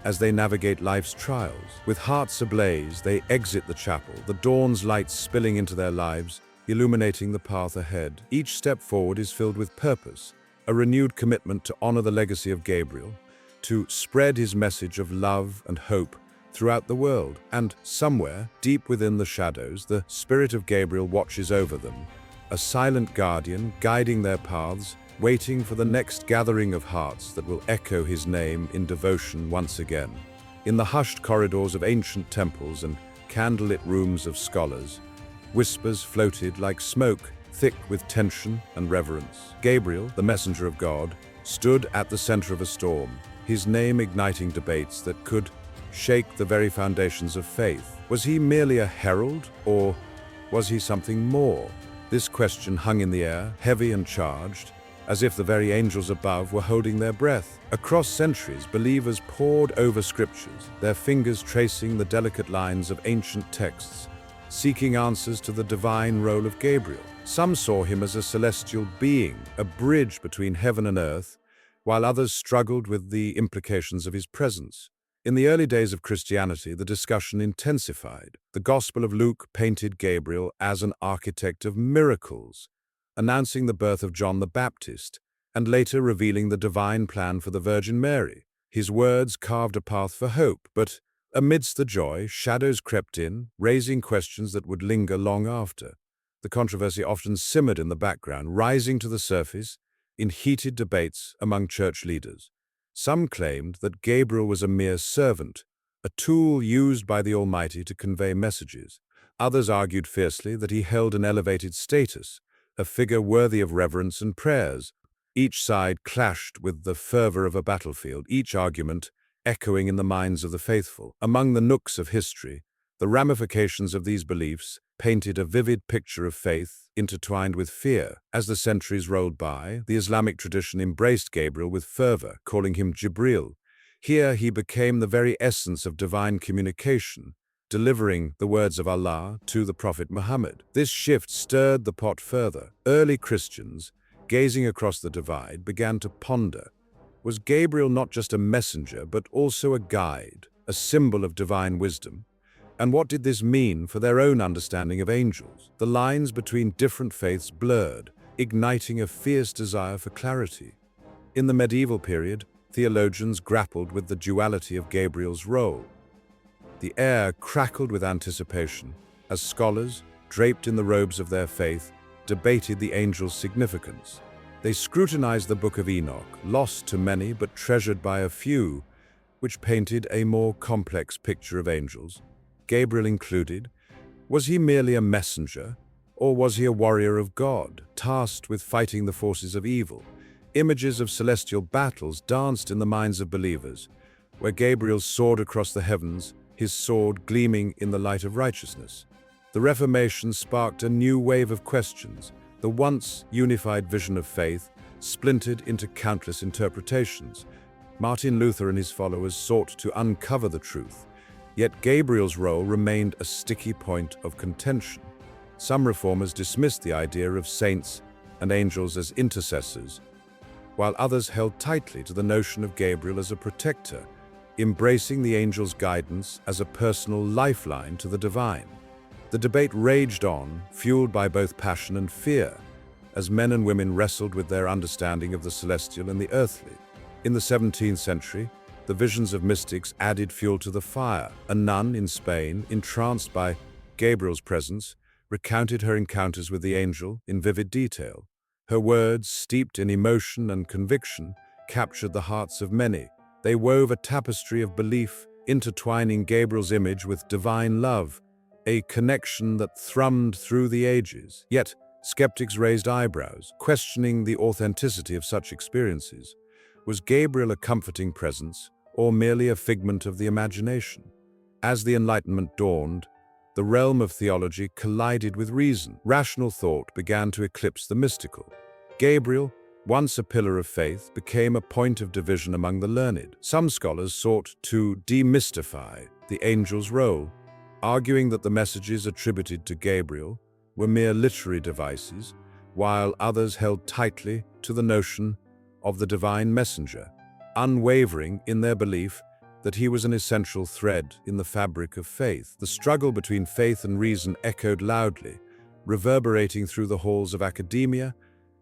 as they navigate life's trials. With hearts ablaze, they exit the chapel, the dawn's light spilling into their lives, illuminating the path ahead. Each step forward is filled with purpose, a renewed commitment to honor the legacy of Gabriel, to spread his message of love and hope throughout the world. And somewhere, deep within the shadows, the spirit of Gabriel watches over them, a silent guardian guiding their paths, waiting for the next gathering of hearts that will echo his name in devotion once again. In the hushed corridors of ancient temples and candlelit rooms of scholars, whispers floated like smoke, thick with tension and reverence. Gabriel, the messenger of God, stood at the center of a storm, his name igniting debates that could shake the very foundations of faith. Was he merely a herald, or was he something more? This question hung in the air, heavy and charged, as if the very angels above were holding their breath. Across centuries, believers pored over scriptures, their fingers tracing the delicate lines of ancient texts, seeking answers to the divine role of Gabriel. Some saw him as a celestial being, a bridge between heaven and earth, while others struggled with the implications of his presence. In the early days of Christianity, the discussion intensified. The Gospel of Luke painted Gabriel as an architect of miracles, announcing the birth of John the Baptist, and later revealing the divine plan for the Virgin Mary. His words carved a path for hope, but amidst the joy, shadows crept in, raising questions that would linger long after. The controversy often simmered in the background, rising to the surface in heated debates among church leaders. Some claimed that Gabriel was a mere servant, a tool used by the Almighty to convey messages. Others argued fiercely that he held an elevated status, a figure worthy of reverence and prayers. Each side clashed with the fervor of a battlefield, each argument echoing in the minds of the faithful. Among the nooks of history, the ramifications of these beliefs painted a vivid picture of faith intertwined with fear. As the centuries rolled by, the Islamic tradition embraced Gabriel with fervor, calling him Gabriel. Here he became the very essence of divine communication, delivering the words of Allah to the Prophet Muhammad. This shift stirred the pot further. Early Christians, gazing across the divide, began to ponder, was Gabriel not just a messenger, but also a guide, a symbol of divine wisdom? And what did this mean for their own understanding of angels? The lines between different faiths blurred, igniting a fierce desire for clarity. In the medieval period, theologians grappled with the duality of Gabriel's role. The air crackled with anticipation as scholars, draped in the robes of their faith, debated the angel's significance. They scrutinized the Book of Enoch, lost to many but treasured by a few, which painted a more complex picture of angels, Gabriel included. Was he merely a messenger, or was he a warrior of God, tasked with fighting the forces of evil? Images of celestial battles danced in the minds of believers, where Gabriel soared across the heavens, his sword gleaming in the light of righteousness. The Reformation sparked a new wave of questions. The once unified vision of faith splintered into countless interpretations. Martin Luther and his followers sought to uncover the truth, yet Gabriel's role remained a sticky point of contention. Some reformers dismissed the idea of saints and angels as intercessors, while others held tightly to the notion of Gabriel as a protector, embracing the angel's guidance as a personal lifeline to the divine. The debate raged on, fueled by both passion and fear, as men and women wrestled with their understanding of the celestial and the earthly. In the 17th century, the visions of mystics added fuel to the fire. A nun in Spain, entranced by Gabriel's presence, recounted her encounters with the angel in vivid detail. Her words, steeped in emotion and conviction, captured the hearts of many. They wove a tapestry of belief, intertwining Gabriel's image with divine love, a connection that thrummed through the ages. Yet, skeptics raised eyebrows, questioning the authenticity of such experiences. Was Gabriel a comforting presence, or merely a figment of the imagination? As the Enlightenment dawned, the realm of theology collided with reason. Rational thought began to eclipse the mystical. Gabriel, once a pillar of faith, became a point of division among the learned. Some scholars sought to demystify the angel's role, arguing that the messages attributed to Gabriel were mere literary devices, while others held tightly to the notion of the divine messenger, unwavering in their belief that he was an essential thread in the fabric of faith. The struggle between faith and reason echoed loudly, reverberating through the halls of academia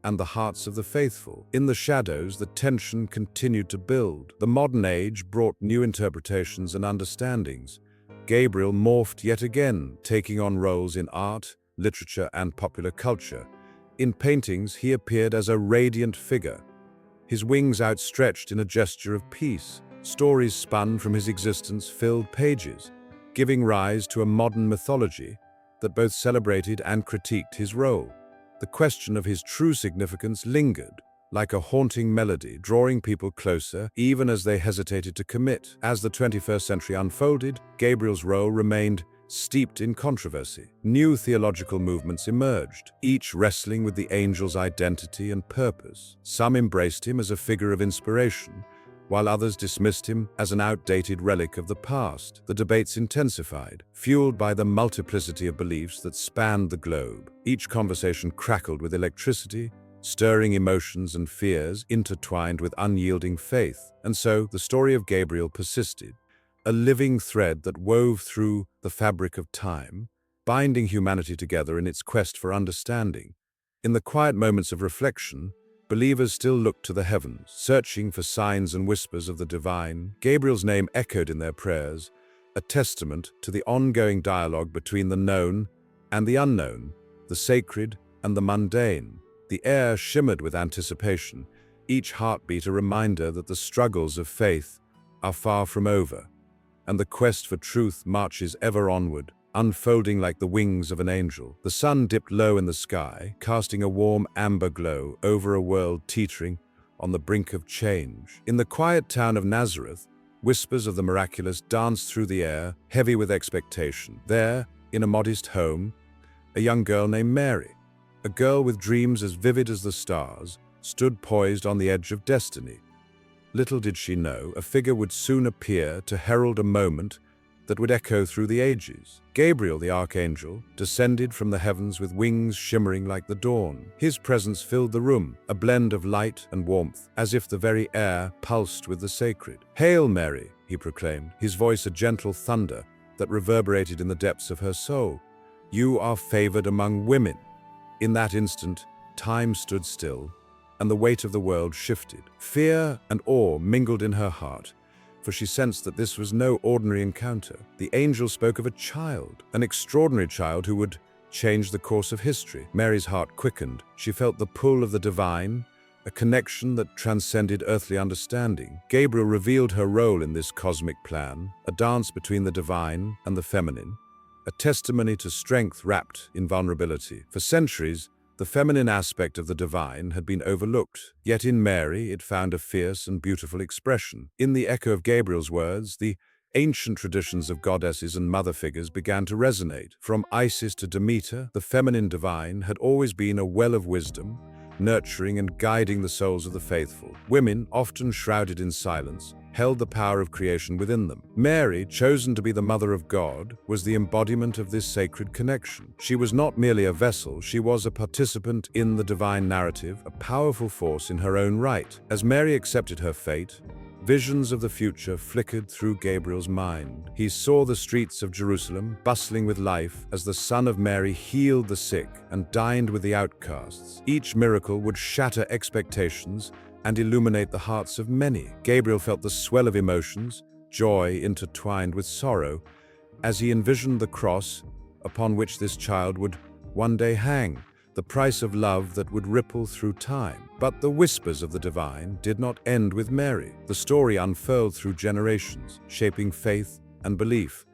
and the hearts of the faithful. In the shadows, the tension continued to build. The modern age brought new interpretations and understandings. Gabriel morphed yet again, taking on roles in art, literature, and popular culture. In paintings, he appeared as a radiant figure, his wings outstretched in a gesture of peace. Stories spun from his existence filled pages, giving rise to a modern mythology that both celebrated and critiqued his role. The question of his true significance lingered, like a haunting melody, drawing people closer even as they hesitated to commit. As the 21st century unfolded, Gabriel's role remained steeped in controversy. New theological movements emerged, each wrestling with the angel's identity and purpose. Some embraced him as a figure of inspiration, while others dismissed him as an outdated relic of the past. The debates intensified, fueled by the multiplicity of beliefs that spanned the globe. Each conversation crackled with electricity, stirring emotions and fears intertwined with unyielding faith. And so the story of Gabriel persisted, a living thread that wove through the fabric of time, binding humanity together in its quest for understanding. In the quiet moments of reflection, believers still looked to the heavens, searching for signs and whispers of the divine. Gabriel's name echoed in their prayers, a testament to the ongoing dialogue between the known and the unknown, the sacred and the mundane. The air shimmered with anticipation, each heartbeat a reminder that the struggles of faith are far from over, and the quest for truth marches ever onward, unfolding like the wings of an angel. The sun dipped low in the sky, casting a warm amber glow over a world teetering on the brink of change. In the quiet town of Nazareth, whispers of the miraculous danced through the air, heavy with expectation. There, in a modest home, a young girl named Mary, a girl with dreams as vivid as the stars, stood poised on the edge of destiny. Little did she know, a figure would soon appear to herald a moment that would echo through the ages. Gabriel, the Archangel, descended from the heavens with wings shimmering like the dawn. His presence filled the room, a blend of light and warmth, as if the very air pulsed with the sacred. "Hail, Mary," he proclaimed, his voice a gentle thunder that reverberated in the depths of her soul. "You are favored among women." In that instant, time stood still, and the weight of the world shifted. Fear and awe mingled in her heart, for she sensed that this was no ordinary encounter. The angel spoke of a child, an extraordinary child who would change the course of history. Mary's heart quickened. She felt the pull of the divine, a connection that transcended earthly understanding. Gabriel revealed her role in this cosmic plan, a dance between the divine and the feminine, a testimony to strength wrapped in vulnerability. For centuries, the feminine aspect of the divine had been overlooked, yet in Mary it found a fierce and beautiful expression. In the echo of Gabriel's words, the ancient traditions of goddesses and mother figures began to resonate. From Isis to Demeter, the feminine divine had always been a well of wisdom, nurturing and guiding the souls of the faithful. Women, often shrouded in silence, held the power of creation within them. Mary, chosen to be the Mother of God, was the embodiment of this sacred connection. She was not merely a vessel, she was a participant in the divine narrative, a powerful force in her own right. As Mary accepted her fate, visions of the future flickered through Gabriel's mind. He saw the streets of Jerusalem bustling with life as the Son of Mary healed the sick and dined with the outcasts. Each miracle would shatter expectations and illuminate the hearts of many. Gabriel felt the swell of emotions, joy intertwined with sorrow, as he envisioned the cross upon which this child would one day hang, the price of love that would ripple through time. But the whispers of the divine did not end with Mary. The story unfurled through generations, shaping faith and belief.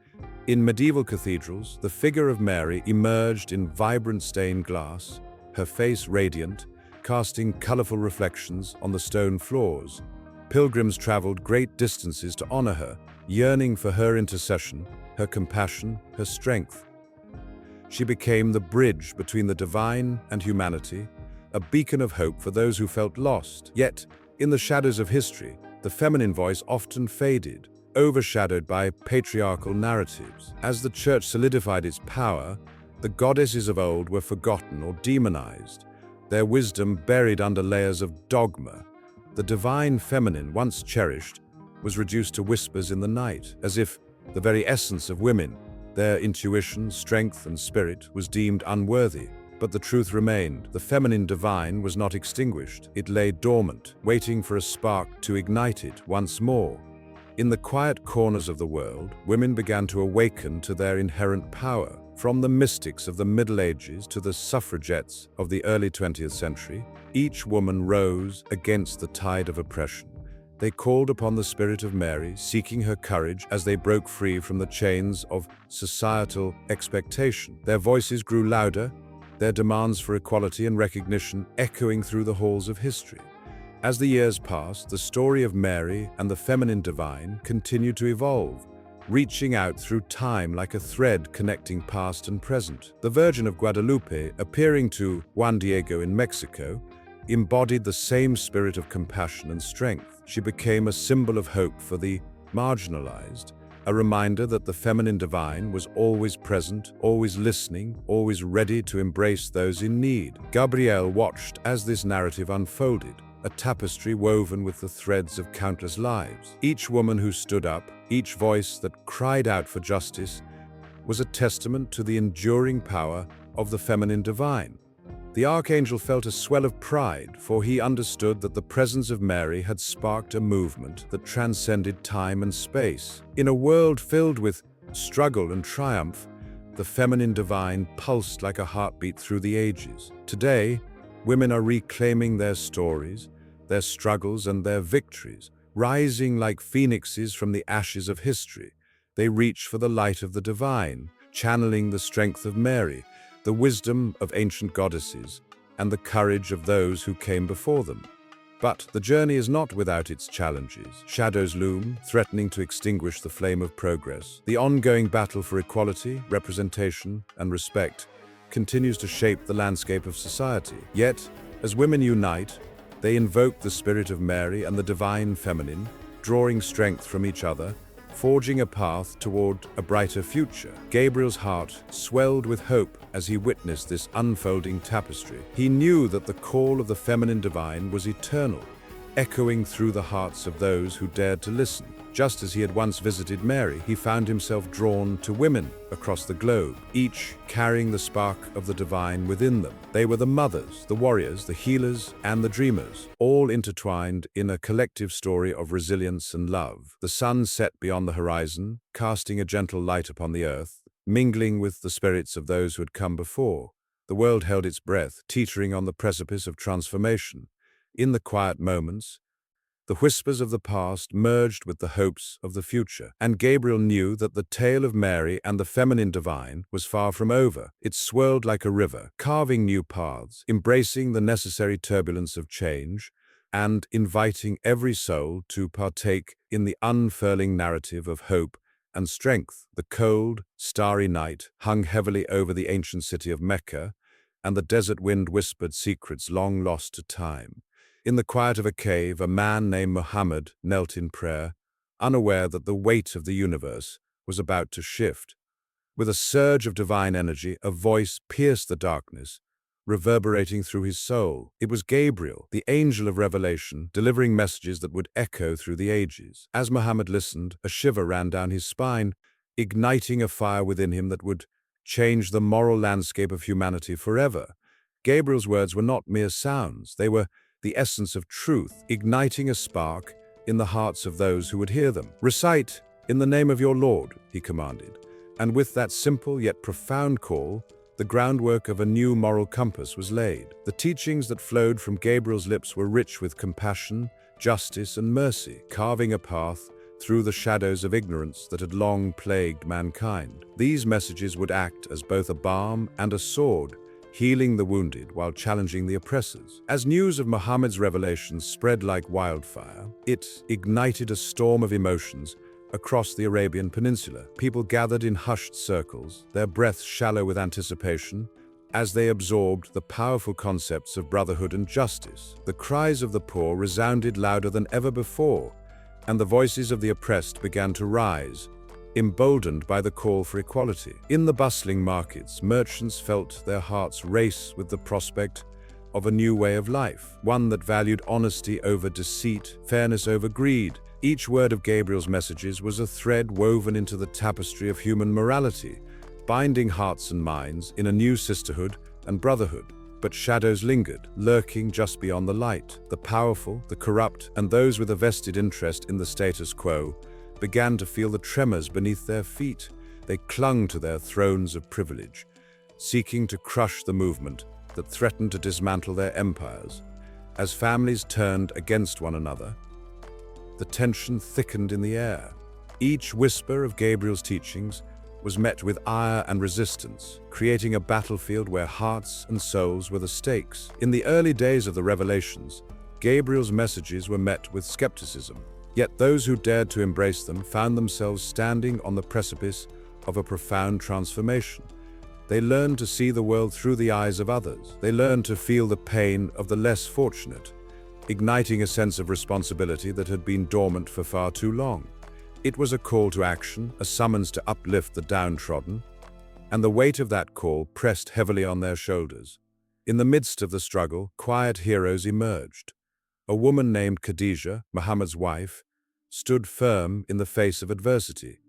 In medieval cathedrals, the figure of Mary emerged in vibrant stained glass, her face radiant, casting colorful reflections on the stone floors. Pilgrims traveled great distances to honor her, yearning for her intercession, her compassion, her strength. She became the bridge between the divine and humanity, a beacon of hope for those who felt lost. Yet, in the shadows of history, the feminine voice often faded, overshadowed by patriarchal narratives. As the church solidified its power, the goddesses of old were forgotten or demonized, their wisdom buried under layers of dogma. The divine feminine, once cherished, was reduced to whispers in the night, as if the very essence of women, their intuition, strength, and spirit, was deemed unworthy. But the truth remained. The feminine divine was not extinguished. It lay dormant, waiting for a spark to ignite it once more. In the quiet corners of the world, women began to awaken to their inherent power. From the mystics of the Middle Ages to the suffragettes of the early 20th century, each woman rose against the tide of oppression. They called upon the spirit of Mary, seeking her courage as they broke free from the chains of societal expectation. Their voices grew louder, their demands for equality and recognition echoing through the halls of history. As the years passed, the story of Mary and the feminine divine continued to evolve, reaching out through time like a thread connecting past and present. The Virgin of Guadalupe, appearing to Juan Diego in Mexico, embodied the same spirit of compassion and strength. She became a symbol of hope for the marginalized, a reminder that the feminine divine was always present, always listening, always ready to embrace those in need. Gabriel watched as this narrative unfolded, a tapestry woven with the threads of countless lives. Each woman who stood up, each voice that cried out for justice, was a testament to the enduring power of the feminine divine. The Archangel felt a swell of pride, for he understood that the presence of Mary had sparked a movement that transcended time and space. In a world filled with struggle and triumph, the feminine divine pulsed like a heartbeat through the ages. Today, women are reclaiming their stories, their struggles and their victories, rising like phoenixes from the ashes of history. They reach for the light of the divine, channeling the strength of Mary, the wisdom of ancient goddesses, and the courage of those who came before them. But the journey is not without its challenges. Shadows loom, threatening to extinguish the flame of progress. The ongoing battle for equality, representation, and respect continues to shape the landscape of society. Yet, as women unite, they invoke the spirit of Mary and the divine feminine, drawing strength from each other, forging a path toward a brighter future. Gabriel's heart swelled with hope as he witnessed this unfolding tapestry. He knew that the call of the feminine divine was eternal, echoing through the hearts of those who dared to listen. Just as he had once visited Mary, he found himself drawn to women across the globe, each carrying the spark of the divine within them. They were the mothers, the warriors, the healers, and the dreamers, all intertwined in a collective story of resilience and love. The sun set beyond the horizon, casting a gentle light upon the earth, mingling with the spirits of those who had come before. The world held its breath, teetering on the precipice of transformation. In the quiet moments, the whispers of the past merged with the hopes of the future, and Gabriel knew that the tale of Mary and the feminine divine was far from over. It swirled like a river, carving new paths, embracing the necessary turbulence of change, and inviting every soul to partake in the unfurling narrative of hope and strength. The cold, starry night hung heavily over the ancient city of Mecca, and the desert wind whispered secrets long lost to time. In the quiet of a cave, a man named Muhammad knelt in prayer, unaware that the weight of the universe was about to shift. With a surge of divine energy, a voice pierced the darkness, reverberating through his soul. It was Gabriel, the angel of revelation, delivering messages that would echo through the ages. As Muhammad listened, a shiver ran down his spine, igniting a fire within him that would change the moral landscape of humanity forever. Gabriel's words were not mere sounds. They were the essence of truth, igniting a spark in the hearts of those who would hear them. "Recite, in the name of your Lord," he commanded. And with that simple yet profound call, the groundwork of a new moral compass was laid. The teachings that flowed from Gabriel's lips were rich with compassion, justice, and mercy, carving a path through the shadows of ignorance that had long plagued mankind. These messages would act as both a balm and a sword, healing the wounded while challenging the oppressors. As news of Muhammad's revelations spread like wildfire, it ignited a storm of emotions across the Arabian Peninsula. People gathered in hushed circles, their breaths shallow with anticipation, as they absorbed the powerful concepts of brotherhood and justice. The cries of the poor resounded louder than ever before, and the voices of the oppressed began to rise, emboldened by the call for equality. In the bustling markets, merchants felt their hearts race with the prospect of a new way of life, one that valued honesty over deceit, fairness over greed. Each word of Gabriel's messages was a thread woven into the tapestry of human morality, binding hearts and minds in a new sisterhood and brotherhood. But shadows lingered, lurking just beyond the light. The powerful, the corrupt, and those with a vested interest in the status quo began to feel the tremors beneath their feet. They clung to their thrones of privilege, seeking to crush the movement that threatened to dismantle their empires. As families turned against one another, the tension thickened in the air. Each whisper of Gabriel's teachings was met with ire and resistance, creating a battlefield where hearts and souls were the stakes. In the early days of the revelations, Gabriel's messages were met with skepticism. Yet those who dared to embrace them found themselves standing on the precipice of a profound transformation. They learned to see the world through the eyes of others. They learned to feel the pain of the less fortunate, igniting a sense of responsibility that had been dormant for far too long. It was a call to action, a summons to uplift the downtrodden, and the weight of that call pressed heavily on their shoulders. In the midst of the struggle, quiet heroes emerged. A woman named Khadijah, Muhammad's wife, stood firm in the face of adversity.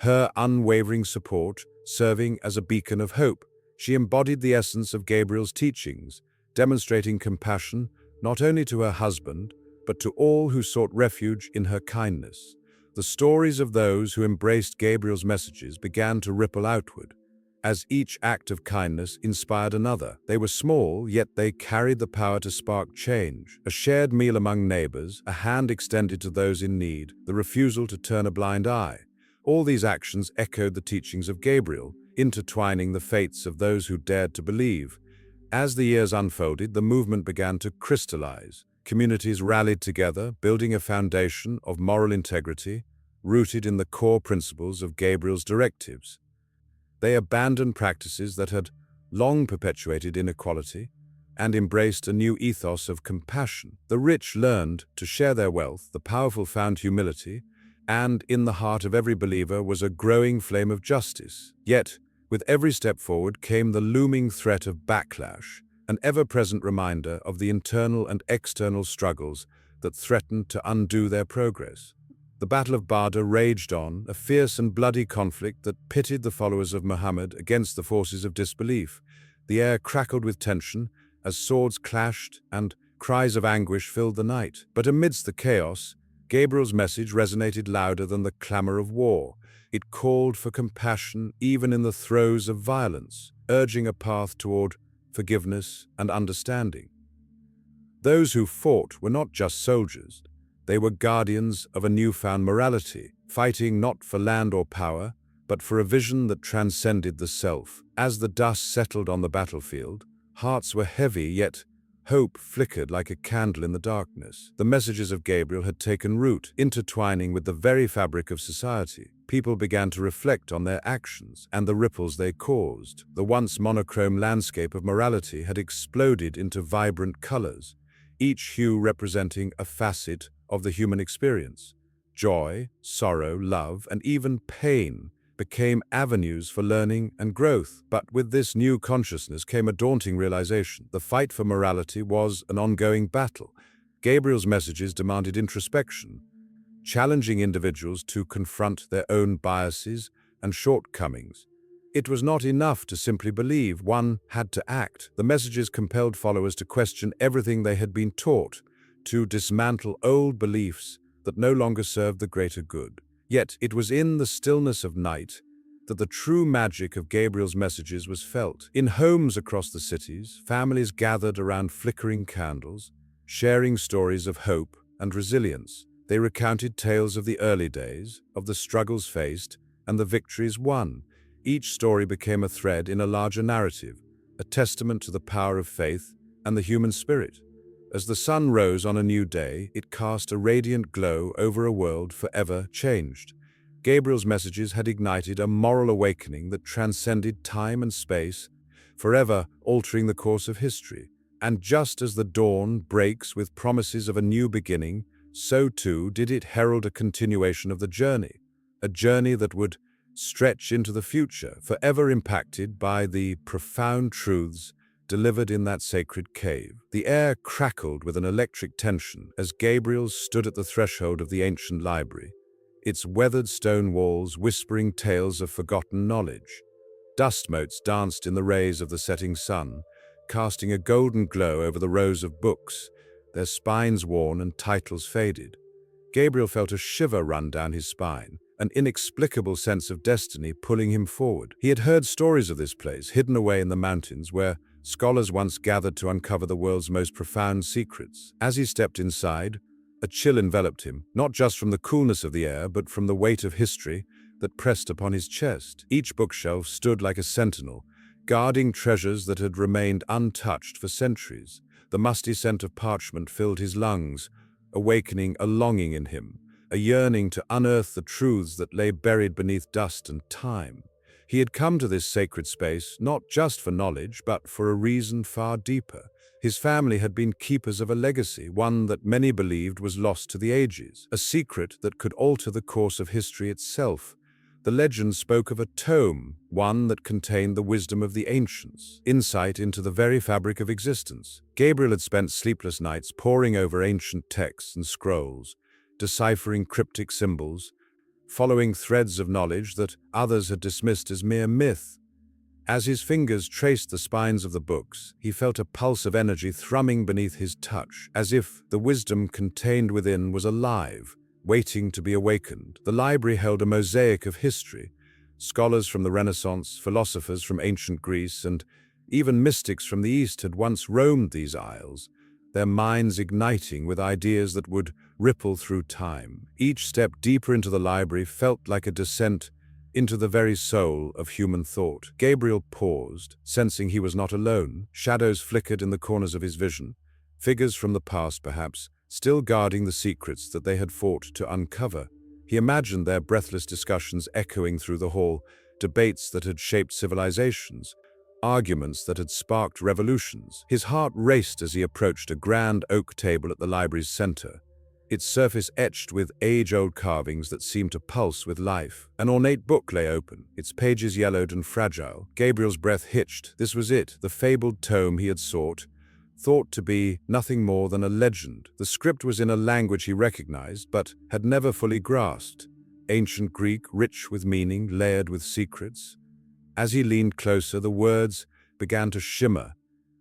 Her unwavering support serving as a beacon of hope. She embodied the essence of Gabriel's teachings, demonstrating compassion not only to her husband, but to all who sought refuge in her kindness. The stories of those who embraced Gabriel's messages began to ripple outward, as each act of kindness inspired another. They were small, yet they carried the power to spark change. A shared meal among neighbors, a hand extended to those in need, the refusal to turn a blind eye. All these actions echoed the teachings of Gabriel, intertwining the fates of those who dared to believe. As the years unfolded, the movement began to crystallize. Communities rallied together, building a foundation of moral integrity, rooted in the core principles of Gabriel's directives. They abandoned practices that had long perpetuated inequality and embraced a new ethos of compassion. The rich learned to share their wealth, the powerful found humility, and in the heart of every believer was a growing flame of justice. Yet, with every step forward came the looming threat of backlash, an ever-present reminder of the internal and external struggles that threatened to undo their progress. The Battle of Badr raged on, a fierce and bloody conflict that pitted the followers of Muhammad against the forces of disbelief. The air crackled with tension as swords clashed and cries of anguish filled the night. But amidst the chaos, Gabriel's message resonated louder than the clamor of war. It called for compassion even in the throes of violence, urging a path toward forgiveness and understanding. Those who fought were not just soldiers. They were guardians of a newfound morality, fighting not for land or power, but for a vision that transcended the self. As the dust settled on the battlefield, hearts were heavy, yet hope flickered like a candle in the darkness. The messages of Gabriel had taken root, intertwining with the very fabric of society. People began to reflect on their actions and the ripples they caused. The once monochrome landscape of morality had exploded into vibrant colors, each hue representing a facet of the human experience. Joy, sorrow, love, and even pain became avenues for learning and growth. But with this new consciousness came a daunting realization. The fight for morality was an ongoing battle. Gabriel's messages demanded introspection, challenging individuals to confront their own biases and shortcomings. It was not enough to simply believe, one had to act. The messages compelled followers to question everything they had been taught, to dismantle old beliefs that no longer served the greater good. Yet it was in the stillness of night that the true magic of Gabriel's messages was felt. In homes across the cities, families gathered around flickering candles, sharing stories of hope and resilience. They recounted tales of the early days, of the struggles faced, and the victories won. Each story became a thread in a larger narrative, a testament to the power of faith and the human spirit. As the sun rose on a new day, it cast a radiant glow over a world forever changed. Gabriel's messages had ignited a moral awakening that transcended time and space, forever altering the course of history. And just as the dawn breaks with promises of a new beginning, so too did it herald a continuation of the journey, a journey that would stretch into the future, forever impacted by the profound truths delivered in that sacred cave. The air crackled with an electric tension as Gabriel stood at the threshold of the ancient library, its weathered stone walls whispering tales of forgotten knowledge. Dust motes danced in the rays of the setting sun, casting a golden glow over the rows of books, their spines worn and titles faded. Gabriel felt a shiver run down his spine, an inexplicable sense of destiny pulling him forward. He had heard stories of this place, hidden away in the mountains, where scholars once gathered to uncover the world's most profound secrets. As he stepped inside, a chill enveloped him, not just from the coolness of the air, but from the weight of history that pressed upon his chest. Each bookshelf stood like a sentinel, guarding treasures that had remained untouched for centuries. The musty scent of parchment filled his lungs, awakening a longing in him, a yearning to unearth the truths that lay buried beneath dust and time. He had come to this sacred space not just for knowledge, but for a reason far deeper. His family had been keepers of a legacy, one that many believed was lost to the ages, a secret that could alter the course of history itself. The legend spoke of a tome, one that contained the wisdom of the ancients, insight into the very fabric of existence. Gabriel had spent sleepless nights poring over ancient texts and scrolls, deciphering cryptic symbols, following threads of knowledge that others had dismissed as mere myth. As his fingers traced the spines of the books, he felt a pulse of energy thrumming beneath his touch, as if the wisdom contained within was alive, waiting to be awakened. The library held a mosaic of history. Scholars from the Renaissance, philosophers from ancient Greece, and even mystics from the East had once roamed these aisles, their minds igniting with ideas that would ripple through time. Each step deeper into the library felt like a descent into the very soul of human thought. Gabriel paused, sensing he was not alone. Shadows flickered in the corners of his vision, figures from the past perhaps, still guarding the secrets that they had fought to uncover. He imagined their breathless discussions echoing through the hall, debates that had shaped civilizations, arguments that had sparked revolutions. His heart raced as he approached a grand oak table at the library's center, its surface etched with age-old carvings that seemed to pulse with life. An ornate book lay open, its pages yellowed and fragile. Gabriel's breath hitched. This was it, the fabled tome he had sought, thought to be nothing more than a legend. The script was in a language he recognized, but had never fully grasped. Ancient Greek, rich with meaning, layered with secrets. As he leaned closer, the words began to shimmer,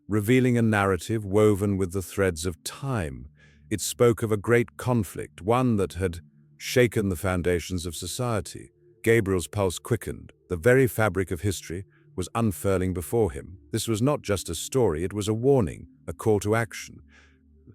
revealing a narrative woven with the threads of time. It spoke of a great conflict, one that had shaken the foundations of society. Gabriel's pulse quickened. The very fabric of history was unfurling before him. This was not just a story, it was a warning, a call to action.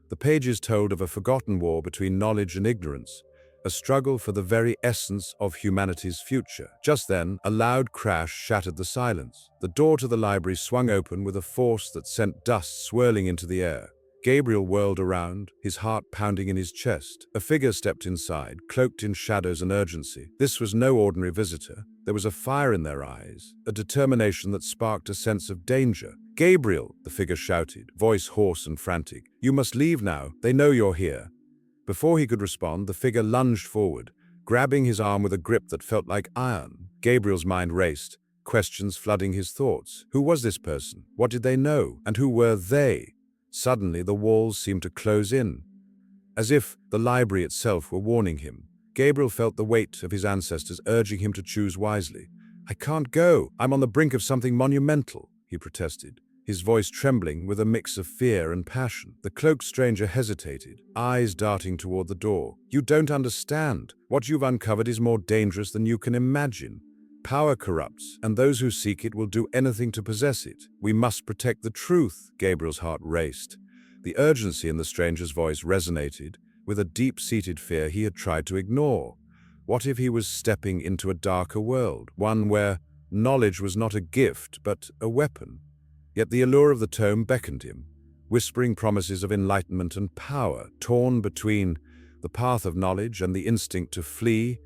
The pages told of a forgotten war between knowledge and ignorance, a struggle for the very essence of humanity's future. Just then, a loud crash shattered the silence. The door to the library swung open with a force that sent dust swirling into the air. Gabriel whirled around, his heart pounding in his chest. A figure stepped inside, cloaked in shadows and urgency. This was no ordinary visitor. There was a fire in their eyes, a determination that sparked a sense of danger. "Gabriel," the figure shouted, voice hoarse and frantic. "You must leave now. They know you're here." Before he could respond, the figure lunged forward, grabbing his arm with a grip that felt like iron. Gabriel's mind raced, questions flooding his thoughts. Who was this person? What did they know? And who were they? Suddenly, the walls seemed to close in, as if the library itself were warning him. Gabriel felt the weight of his ancestors urging him to choose wisely. "I can't go. I'm on the brink of something monumental," he protested, his voice trembling with a mix of fear and passion. The cloaked stranger hesitated, eyes darting toward the door. "You don't understand. What you've uncovered is more dangerous than you can imagine. Power corrupts, and those who seek it will do anything to possess it. We must protect the truth." Gabriel's heart raced. The urgency in the stranger's voice resonated with a deep-seated fear he had tried to ignore. What if he was stepping into a darker world, one where knowledge was not a gift, but a weapon? Yet the allure of the tome beckoned him, whispering promises of enlightenment and power. Torn between the path of knowledge and the instinct to flee,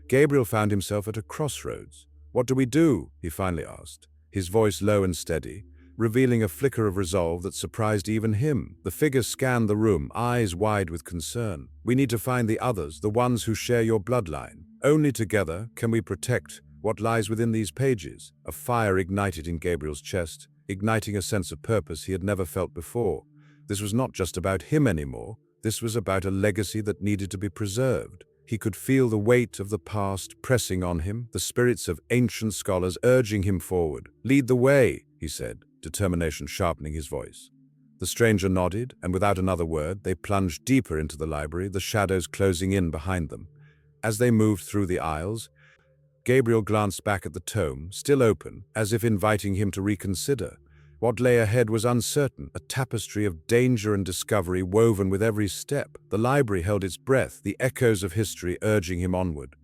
Gabriel found himself at a crossroads. "What do we do?" he finally asked, his voice low and steady, revealing a flicker of resolve that surprised even him. The figure scanned the room, eyes wide with concern. "We need to find the others, the ones who share your bloodline. Only together can we protect what lies within these pages." A fire ignited in Gabriel's chest, igniting a sense of purpose he had never felt before. This was not just about him anymore. This was about a legacy that needed to be preserved. He could feel the weight of the past pressing on him, the spirits of ancient scholars urging him forward. "Lead the way," he said, determination sharpening his voice. The stranger nodded, and without another word, they plunged deeper into the library, the shadows closing in behind them. As they moved through the aisles, Gabriel glanced back at the tome, still open, as if inviting him to reconsider. What lay ahead was uncertain, a tapestry of danger and discovery woven with every step. The library held its breath, the echoes of history urging him onward,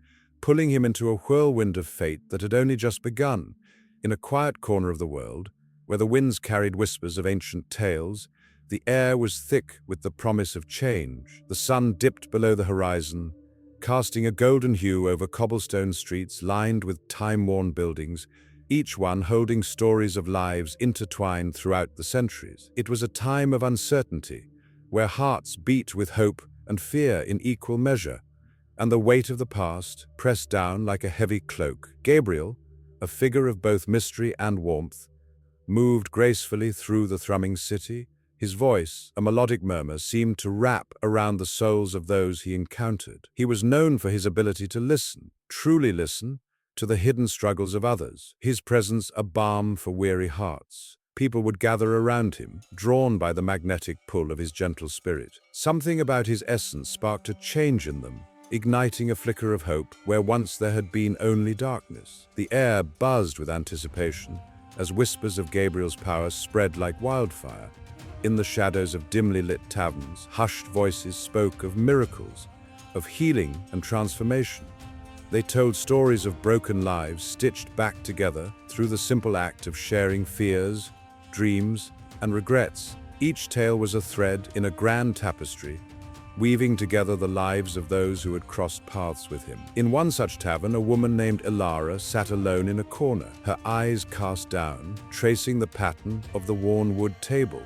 pulling him into a whirlwind of fate that had only just begun. In a quiet corner of the world, where the winds carried whispers of ancient tales, the air was thick with the promise of change. The sun dipped below the horizon, casting a golden hue over cobblestone streets lined with time-worn buildings, each one holding stories of lives intertwined throughout the centuries. It was a time of uncertainty, where hearts beat with hope and fear in equal measure, and the weight of the past pressed down like a heavy cloak. Gabriel, a figure of both mystery and warmth, moved gracefully through the thrumming city. His voice, a melodic murmur, seemed to wrap around the souls of those he encountered. He was known for his ability to listen, truly listen, to the hidden struggles of others, his presence a balm for weary hearts. People would gather around him, drawn by the magnetic pull of his gentle spirit. Something about his essence sparked a change in them, igniting a flicker of hope where once there had been only darkness. The air buzzed with anticipation as whispers of Gabriel's power spread like wildfire. In the shadows of dimly lit taverns, hushed voices spoke of miracles, of healing and transformation. They told stories of broken lives stitched back together through the simple act of sharing fears, dreams, and regrets. Each tale was a thread in a grand tapestry, weaving together the lives of those who had crossed paths with him. In one such tavern, a woman named Ilara sat alone in a corner, her eyes cast down, tracing the pattern of the worn wood table.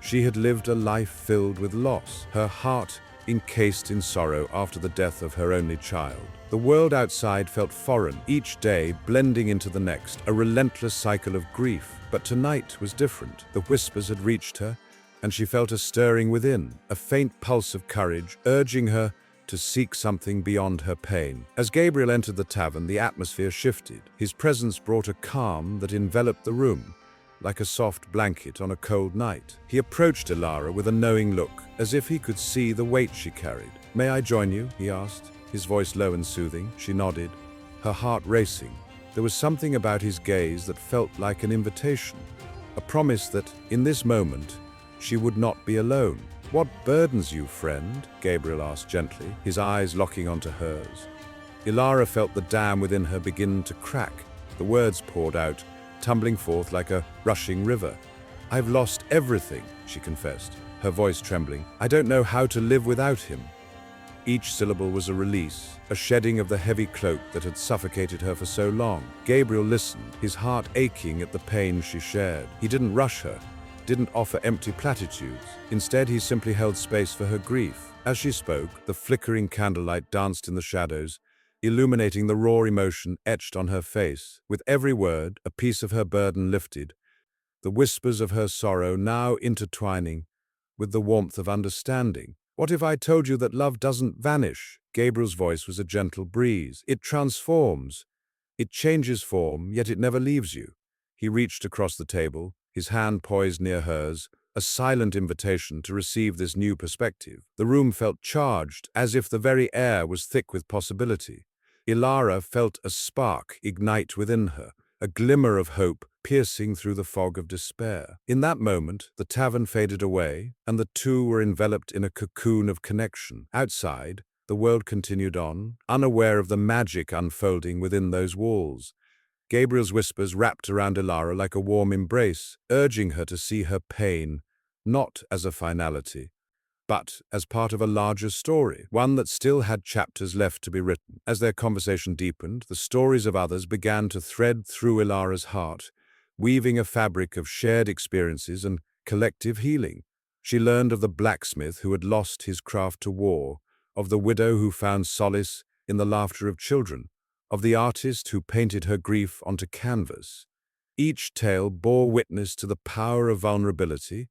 She had lived a life filled with loss, her heart encased in sorrow after the death of her only child. The world outside felt foreign, each day blending into the next, a relentless cycle of grief. But tonight was different. The whispers had reached her, and she felt a stirring within, a faint pulse of courage, urging her to seek something beyond her pain. As Gabriel entered the tavern, the atmosphere shifted. His presence brought a calm that enveloped the room, like a soft blanket on a cold night. He approached Ilara with a knowing look, as if he could see the weight she carried. "May I join you?" he asked, his voice low and soothing. She nodded, her heart racing. There was something about his gaze that felt like an invitation, a promise that, in this moment, she would not be alone. "What burdens you, friend?" Gabriel asked gently, his eyes locking onto hers. Ilara felt the dam within her begin to crack. The words poured out, tumbling forth like a rushing river. "I've lost everything," she confessed, her voice trembling. "I don't know how to live without him." Each syllable was a release, a shedding of the heavy cloak that had suffocated her for so long. Gabriel listened, his heart aching at the pain she shared. He didn't rush her, didn't offer empty platitudes. Instead, he simply held space for her grief. As she spoke, the flickering candlelight danced in the shadows, illuminating the raw emotion etched on her face. With every word, a piece of her burden lifted, the whispers of her sorrow now intertwining with the warmth of understanding. "What if I told you that love doesn't vanish?" Gabriel's voice was a gentle breeze. "It transforms. It changes form, yet it never leaves you." He reached across the table, his hand poised near hers, a silent invitation to receive this new perspective. The room felt charged, as if the very air was thick with possibility. Ilara felt a spark ignite within her, a glimmer of hope piercing through the fog of despair. In that moment, the tavern faded away, and the two were enveloped in a cocoon of connection. Outside, the world continued on, unaware of the magic unfolding within those walls. Gabriel's whispers wrapped around Ilara like a warm embrace, urging her to see her pain not as a finality, but as part of a larger story, one that still had chapters left to be written. As their conversation deepened, the stories of others began to thread through Ilara's heart, weaving a fabric of shared experiences and collective healing. She learned of the blacksmith who had lost his craft to war, of the widow who found solace in the laughter of children, of the artist who painted her grief onto canvas. Each tale bore witness to the power of vulnerability,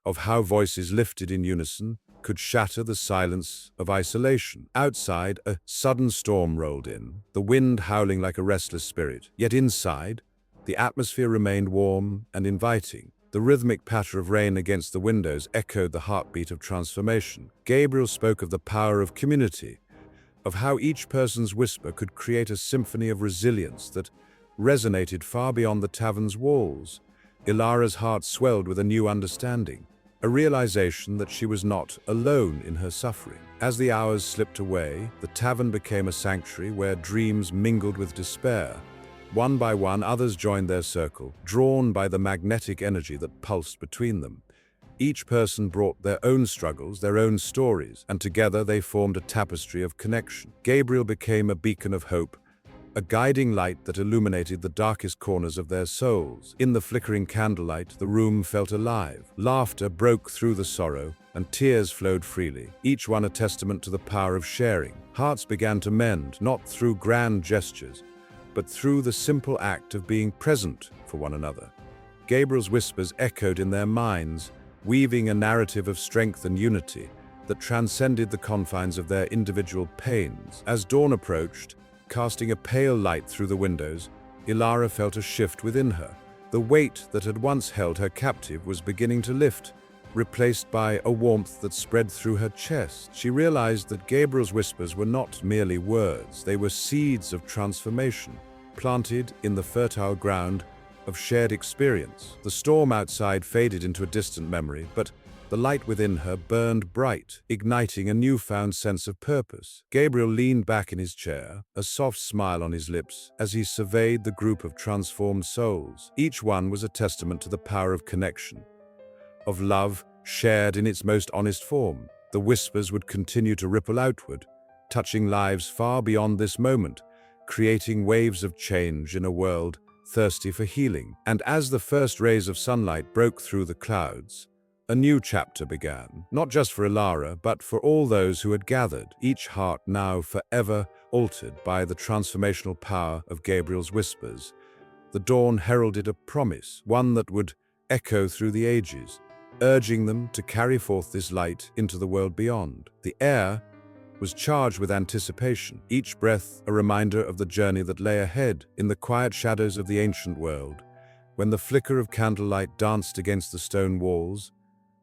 of how voices lifted in unison could shatter the silence of isolation. Outside, a sudden storm rolled in, the wind howling like a restless spirit. Yet inside, The atmosphere remained warm and inviting. The rhythmic patter of rain against the windows echoed the heartbeat of transformation. Gabriel spoke of the power of community, of how each person's whisper could create a symphony of resilience that resonated far beyond the tavern's walls. Ilara's heart swelled with a new understanding, a realization that she was not alone in her suffering. As the hours slipped away, the tavern became a sanctuary where dreams mingled with despair. One by one, others joined their circle, drawn by the magnetic energy that pulsed between them. Each person brought their own struggles, their own stories, and together they formed a tapestry of connection. Gabriel became a beacon of hope, a guiding light that illuminated the darkest corners of their souls. In the flickering candlelight, the room felt alive. Laughter broke through the sorrow, and tears flowed freely, each one a testament to the power of sharing. Hearts began to mend, not through grand gestures, but through the simple act of being present for one another. Gabriel's whispers echoed in their minds, weaving a narrative of strength and unity that transcended the confines of their individual pains. As dawn approached, casting a pale light through the windows, Ilara felt a shift within her. The weight that had once held her captive was beginning to lift, replaced by a warmth that spread through her chest. She realized that Gabriel's whispers were not merely words, they were seeds of transformation, planted in the fertile ground of shared experience. The storm outside faded into a distant memory, but the light within her burned bright, igniting a newfound sense of purpose. Gabriel leaned back in his chair, a soft smile on his lips, as he surveyed the group of transformed souls. Each one was a testament to the power of connection, of love shared in its most honest form. The whispers would continue to ripple outward, touching lives far beyond this moment, creating waves of change in a world thirsty for healing. And as the first rays of sunlight broke through the clouds, a new chapter began, not just for Ilara, but for all those who had gathered, each heart now forever altered by the transformational power of Gabriel's whispers. The dawn heralded a promise, one that would echo through the ages, urging them to carry forth this light into the world beyond. The air was charged with anticipation, each breath a reminder of the journey that lay ahead. In the quiet shadows of the ancient world, when the flicker of candlelight danced against the stone walls,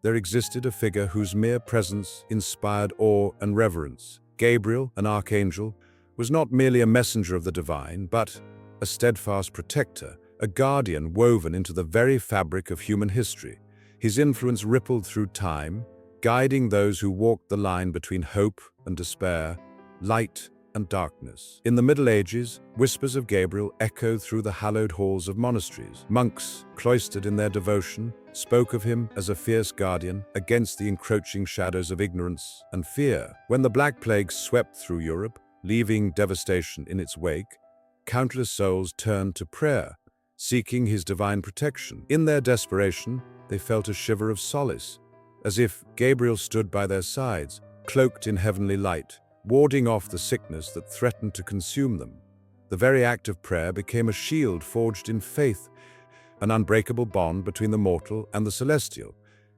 there existed a figure whose mere presence inspired awe and reverence. Gabriel, an archangel, was not merely a messenger of the divine, but a steadfast protector, a guardian woven into the very fabric of human history. His influence rippled through time, guiding those who walked the line between hope and despair, light and darkness. In the Middle Ages, whispers of Gabriel echoed through the hallowed halls of monasteries. Monks, cloistered in their devotion, spoke of him as a fierce guardian against the encroaching shadows of ignorance and fear. When the Black Plague swept through Europe, leaving devastation in its wake, countless souls turned to prayer, seeking his divine protection. In their desperation, they felt a shiver of solace, as if Gabriel stood by their sides, cloaked in heavenly light, warding off the sickness that threatened to consume them. The very act of prayer became a shield forged in faith, an unbreakable bond between the mortal and the celestial.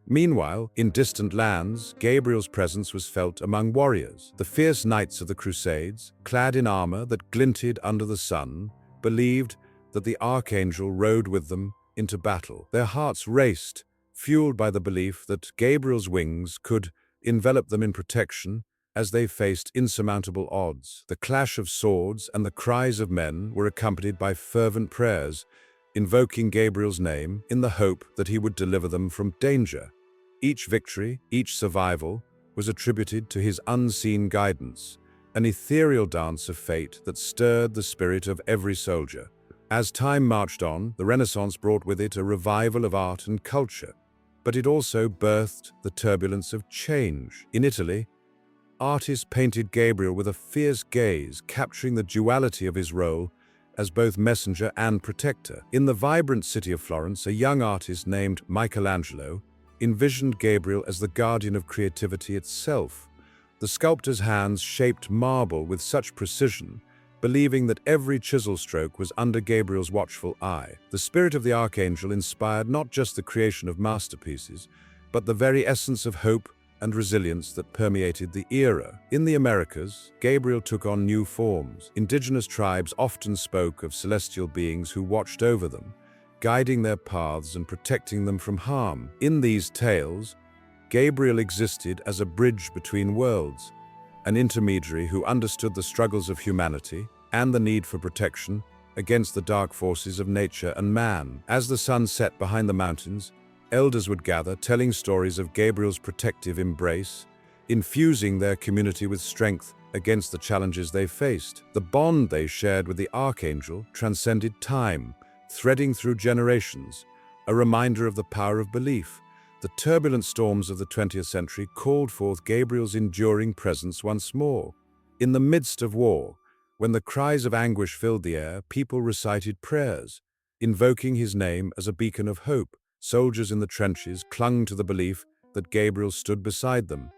Meanwhile, in distant lands, Gabriel's presence was felt among warriors. The fierce knights of the Crusades, clad in armor that glinted under the sun, believed that the Archangel rode with them into battle. Their hearts raced, fueled by the belief that Gabriel's wings could envelop them in protection as they faced insurmountable odds. The clash of swords and the cries of men were accompanied by fervent prayers, invoking Gabriel's name in the hope that he would deliver them from danger. Each victory, each survival, was attributed to his unseen guidance, an ethereal dance of fate that stirred the spirit of every soldier. As time marched on, the Renaissance brought with it a revival of art and culture, but it also birthed the turbulence of change. In Italy, artists painted Gabriel with a fierce gaze, capturing the duality of his role as both messenger and protector. In the vibrant city of Florence, a young artist named Michelangelo envisioned Gabriel as the guardian of creativity itself. The sculptor's hands shaped marble with such precision, believing that every chisel stroke was under Gabriel's watchful eye. The spirit of the Archangel inspired not just the creation of masterpieces, but the very essence of hope and resilience that permeated the era. In the Americas, Gabriel took on new forms. Indigenous tribes often spoke of celestial beings who watched over them, guiding their paths and protecting them from harm. In these tales, Gabriel existed as a bridge between worlds, an intermediary who understood the struggles of humanity and the need for protection against the dark forces of nature and man. As the sun set behind the mountains, elders would gather, telling stories of Gabriel's protective embrace, infusing their community with strength against the challenges they faced. The bond they shared with the Archangel transcended time, threading through generations, a reminder of the power of belief. The turbulent storms of the 20th century called forth Gabriel's enduring presence once more. In the midst of war, when the cries of anguish filled the air, people recited prayers, invoking his name as a beacon of hope. Soldiers in the trenches clung to the belief that Gabriel stood beside them,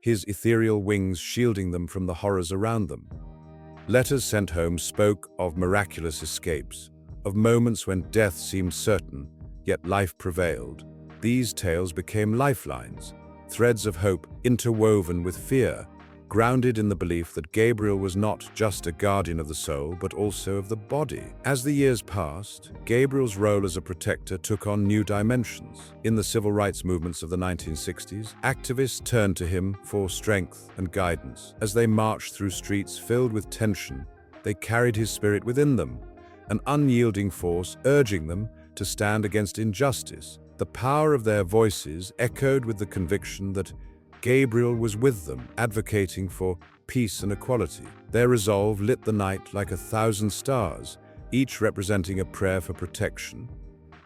his ethereal wings shielding them from the horrors around them. Letters sent home spoke of miraculous escapes, of moments when death seemed certain, yet life prevailed. These tales became lifelines, threads of hope interwoven with fear, grounded in the belief that Gabriel was not just a guardian of the soul, but also of the body. As the years passed, Gabriel's role as a protector took on new dimensions. In the civil rights movements of the 1960s, activists turned to him for strength and guidance. As they marched through streets filled with tension, they carried his spirit within them, an unyielding force urging them to stand against injustice. The power of their voices echoed with the conviction that Gabriel was with them, advocating for peace and equality. Their resolve lit the night like 1,000 stars, each representing a prayer for protection,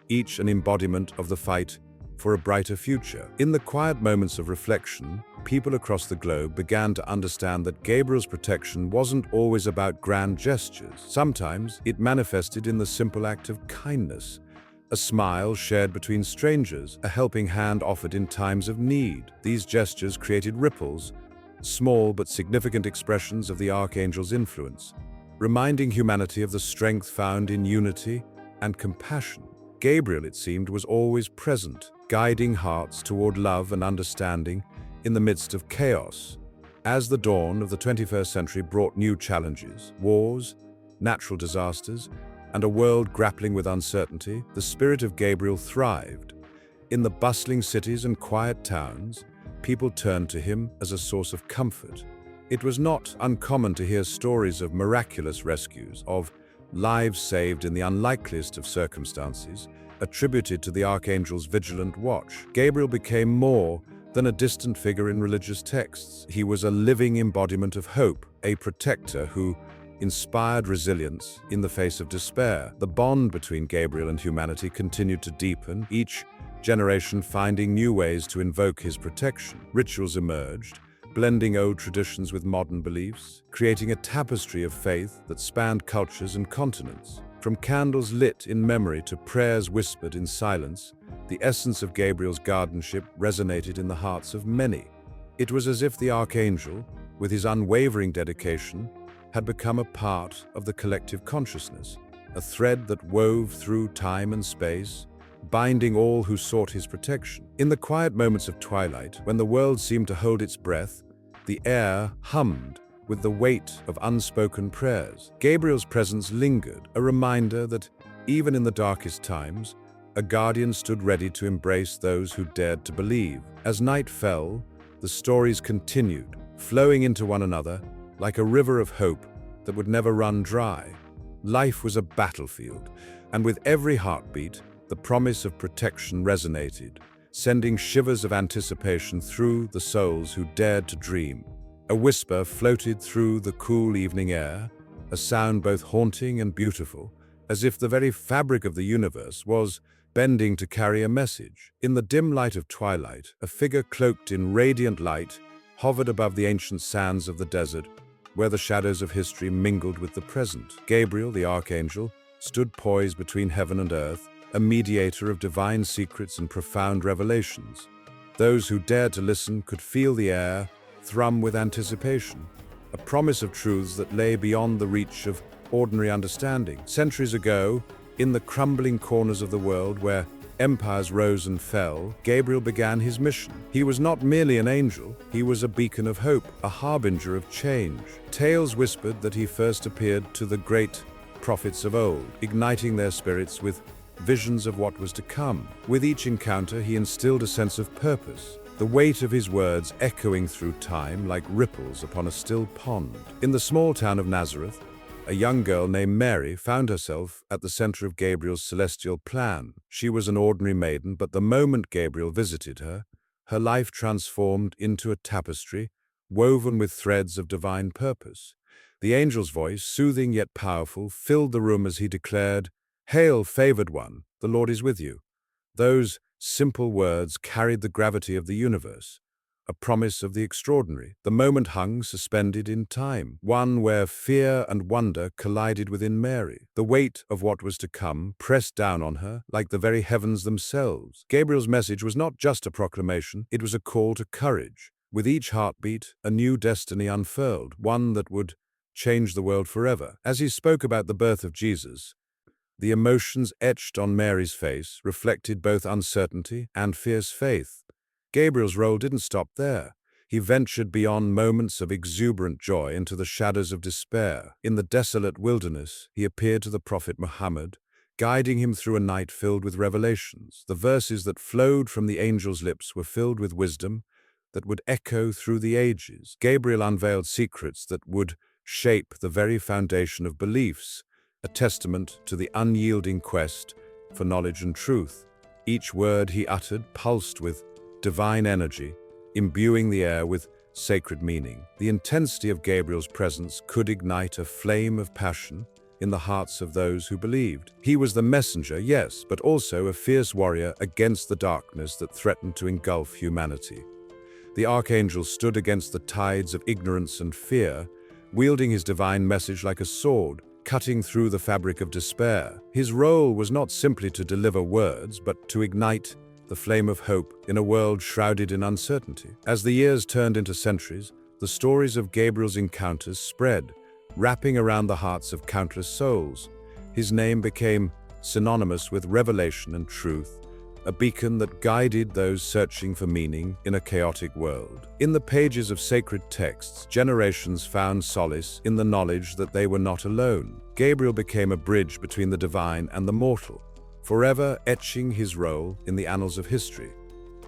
each an embodiment of the fight for a brighter future. In the quiet moments of reflection, people across the globe began to understand that Gabriel's protection wasn't always about grand gestures. Sometimes it manifested in the simple act of kindness, a smile shared between strangers, a helping hand offered in times of need. These gestures created ripples, small but significant expressions of the Archangel's influence, reminding humanity of the strength found in unity and compassion. Gabriel, it seemed, was always present, guiding hearts toward love and understanding in the midst of chaos. As the dawn of the 21st century brought new challenges, wars, natural disasters, and a world grappling with uncertainty, the spirit of Gabriel thrived. In the bustling cities and quiet towns, people turned to him as a source of comfort. It was not uncommon to hear stories of miraculous rescues, of lives saved in the unlikeliest of circumstances, attributed to the Archangel's vigilant watch. Gabriel became more than a distant figure in religious texts. He was a living embodiment of hope, a protector who inspired resilience in the face of despair. The bond between Gabriel and humanity continued to deepen, each generation finding new ways to invoke his protection. Rituals emerged, blending old traditions with modern beliefs, creating a tapestry of faith that spanned cultures and continents. From candles lit in memory to prayers whispered in silence, the essence of Gabriel's guardianship resonated in the hearts of many. It was as if the Archangel, with his unwavering dedication, had become a part of the collective consciousness, a thread that wove through time and space, binding all who sought his protection. In the quiet moments of twilight, when the world seemed to hold its breath, the air hummed with the weight of unspoken prayers. Gabriel's presence lingered, a reminder that, even in the darkest times, a guardian stood ready to embrace those who dared to believe. As night fell, the stories continued, flowing into one another, like a river of hope that would never run dry. Life was a battlefield, and with every heartbeat, the promise of protection resonated, sending shivers of anticipation through the souls who dared to dream. A whisper floated through the cool evening air, a sound both haunting and beautiful, as if the very fabric of the universe was bending to carry a message. In the dim light of twilight, a figure cloaked in radiant light hovered above the ancient sands of the desert, where the shadows of history mingled with the present. Gabriel, the Archangel, stood poised between heaven and earth, a mediator of divine secrets and profound revelations. Those who dared to listen could feel the air thrum with anticipation, a promise of truths that lay beyond the reach of ordinary understanding. Centuries ago, in the crumbling corners of the world where empires rose and fell, Gabriel began his mission. He was not merely an angel, he was a beacon of hope, a harbinger of change. Tales whispered that he first appeared to the great prophets of old, igniting their spirits with visions of what was to come. With each encounter, he instilled a sense of purpose, the weight of his words echoing through time like ripples upon a still pond. In the small town of Nazareth, a young girl named Mary found herself at the center of Gabriel's celestial plan. She was an ordinary maiden, but the moment Gabriel visited her, her life transformed into a tapestry woven with threads of divine purpose. The angel's voice, soothing yet powerful, filled the room as he declared, "Hail, favored one, the Lord is with you." Those simple words carried the gravity of the universe, a promise of the extraordinary. The moment hung suspended in time, one where fear and wonder collided within Mary. The weight of what was to come pressed down on her like the very heavens themselves. Gabriel's message was not just a proclamation, it was a call to courage. With each heartbeat, a new destiny unfurled, one that would change the world forever. As he spoke about the birth of Jesus, the emotions etched on Mary's face reflected both uncertainty and fierce faith. Gabriel's role didn't stop there. He ventured beyond moments of exuberant joy into the shadows of despair. In the desolate wilderness, he appeared to the prophet Muhammad, guiding him through a night filled with revelations. The verses that flowed from the angel's lips were filled with wisdom that would echo through the ages. Gabriel unveiled secrets that would shape the very foundation of beliefs, a testament to the unyielding quest for knowledge and truth. Each word he uttered pulsed with divine energy, imbuing the air with sacred meaning. The intensity of Gabriel's presence could ignite a flame of passion in the hearts of those who believed. He was the messenger, yes, but also a fierce warrior against the darkness that threatened to engulf humanity. The Archangel stood against the tides of ignorance and fear, wielding his divine message like a sword, cutting through the fabric of despair. His role was not simply to deliver words, but to ignite the flame of hope in a world shrouded in uncertainty. As the years turned into centuries, the stories of Gabriel's encounters spread, wrapping around the hearts of countless souls. His name became synonymous with revelation and truth, a beacon that guided those searching for meaning in a chaotic world. In the pages of sacred texts, generations found solace in the knowledge that they were not alone. Gabriel became a bridge between the divine and the mortal, forever etching his role in the annals of history.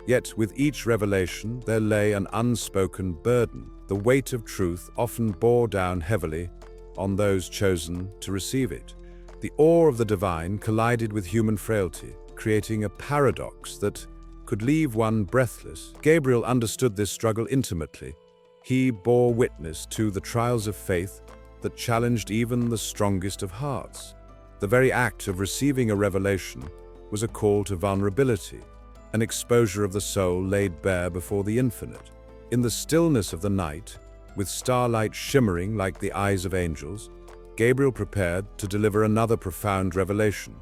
Yet with each revelation there lay an unspoken burden. The weight of truth often bore down heavily on those chosen to receive it. The awe of the divine collided with human frailty, creating a paradox that could leave one breathless. Gabriel understood this struggle intimately. He bore witness to the trials of faith that challenged even the strongest of hearts. The very act of receiving a revelation was a call to vulnerability, an exposure of the soul laid bare before the infinite. In the stillness of the night, with starlight shimmering like the eyes of angels, Gabriel prepared to deliver another profound revelation.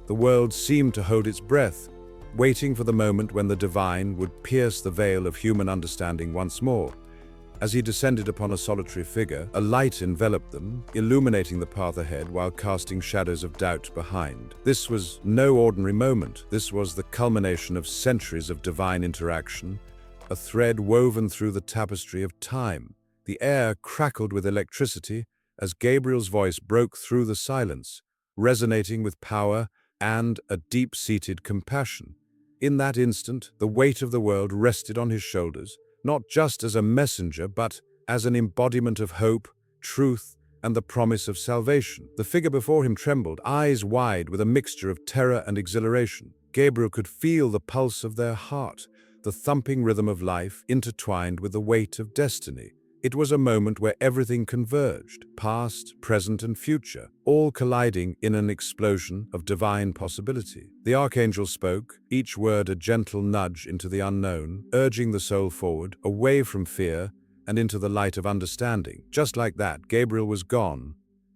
The world seemed to hold its breath, waiting for the moment when the divine would pierce the veil of human understanding once more. As he descended upon a solitary figure, a light enveloped them, illuminating the path ahead while casting shadows of doubt behind. This was no ordinary moment. This was the culmination of centuries of divine interaction, a thread woven through the tapestry of time. The air crackled with electricity as Gabriel's voice broke through the silence, resonating with power and a deep-seated compassion. In that instant, the weight of the world rested on his shoulders, not just as a messenger, but as an embodiment of hope, truth, and the promise of salvation. The figure before him trembled, eyes wide with a mixture of terror and exhilaration. Gabriel could feel the pulse of their heart, the thumping rhythm of life intertwined with the weight of destiny. It was a moment where everything converged, past, present, and future, all colliding in an explosion of divine possibility. The Archangel spoke, each word a gentle nudge into the unknown, urging the soul forward, away from fear, and into the light of understanding. Just like that, Gabriel was gone,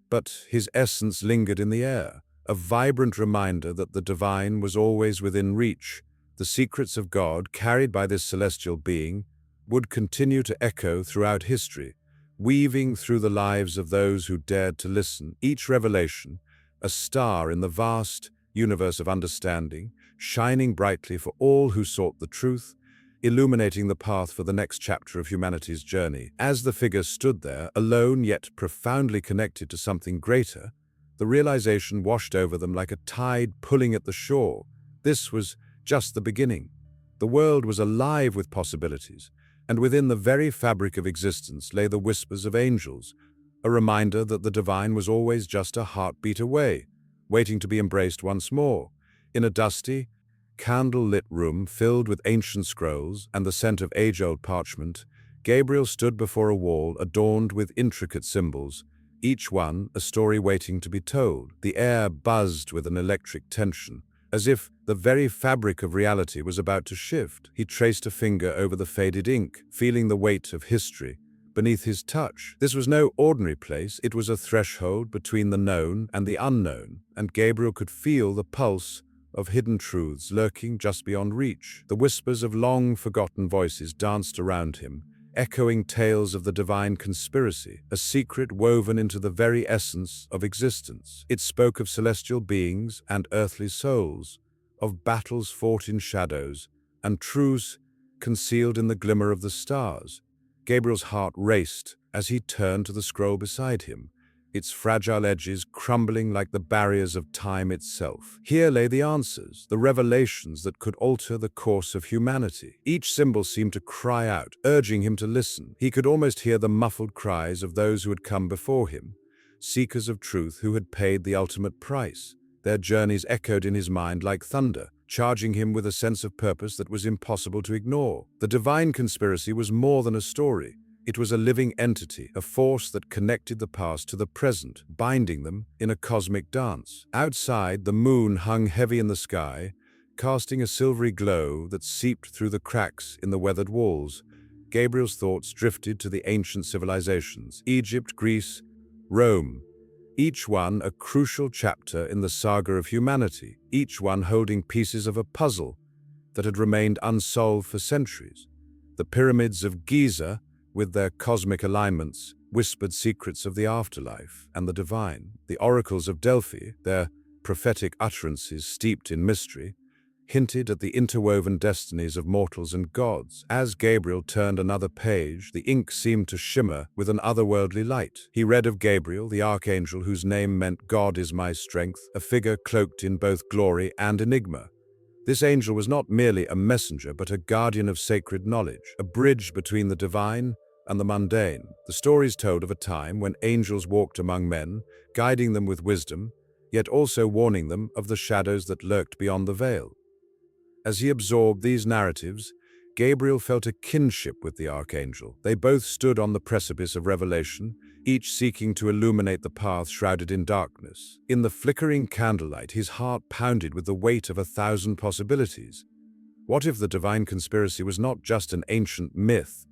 but his essence lingered in the air, a vibrant reminder that the divine was always within reach. The secrets of God, carried by this celestial being, would continue to echo throughout history, weaving through the lives of those who dared to listen. Each revelation, a star in the vast universe of understanding, shining brightly for all who sought the truth, illuminating the path for the next chapter of humanity's journey. As the figure stood there, alone yet profoundly connected to something greater, the realization washed over them like a tide pulling at the shore. This was just the beginning. The world was alive with possibilities, and within the very fabric of existence lay the whispers of angels, a reminder that the divine was always just a heartbeat away, waiting to be embraced once more. In a dusty, candle-lit room filled with ancient scrolls and the scent of age-old parchment, Gabriel stood before a wall adorned with intricate symbols, each one a story waiting to be told. The air buzzed with an electric tension, as if the very fabric of reality was about to shift. He traced a finger over the faded ink, feeling the weight of history beneath his touch. This was no ordinary place, it was a threshold between the known and the unknown, and Gabriel could feel the pulse of hidden truths lurking just beyond reach. The whispers of long-forgotten voices danced around him, echoing tales of the divine conspiracy, a secret woven into the very essence of existence. It spoke of celestial beings and earthly souls, of battles fought in shadows, and truths concealed in the glimmer of the stars. Gabriel's heart raced as he turned to the scroll beside him, its fragile edges crumbling like the barriers of time itself. Here lay the answers, the revelations that could alter the course of humanity. Each symbol seemed to cry out, urging him to listen. He could almost hear the muffled cries of those who had come before him, seekers of truth who had paid the ultimate price. Their journeys echoed in his mind like thunder, charging him with a sense of purpose that was impossible to ignore. The divine conspiracy was more than a story. It was a living entity, a force that connected the past to the present, binding them in a cosmic dance. Outside, the moon hung heavy in the sky, casting a silvery glow that seeped through the cracks in the weathered walls. Gabriel's thoughts drifted to the ancient civilizations, Egypt, Greece, Rome, each one a crucial chapter in the saga of humanity, each one holding pieces of a puzzle that had remained unsolved for centuries. The pyramids of Giza, with their cosmic alignments, whispered secrets of the afterlife and the divine. The oracles of Delphi, their prophetic utterances steeped in mystery, hinted at the interwoven destinies of mortals and gods. As Gabriel turned another page, the ink seemed to shimmer with an otherworldly light. He read of Gabriel, the Archangel whose name meant "God is my strength," a figure cloaked in both glory and enigma. This angel was not merely a messenger, but a guardian of sacred knowledge, a bridge between the divine and the mundane. The stories told of a time when angels walked among men, guiding them with wisdom, yet also warning them of the shadows that lurked beyond the veil. As he absorbed these narratives, Gabriel felt a kinship with the Archangel. They both stood on the precipice of revelation, each seeking to illuminate the path shrouded in darkness. In the flickering candlelight, his heart pounded with the weight of 1,000 possibilities. What if the divine conspiracy was not just an ancient myth?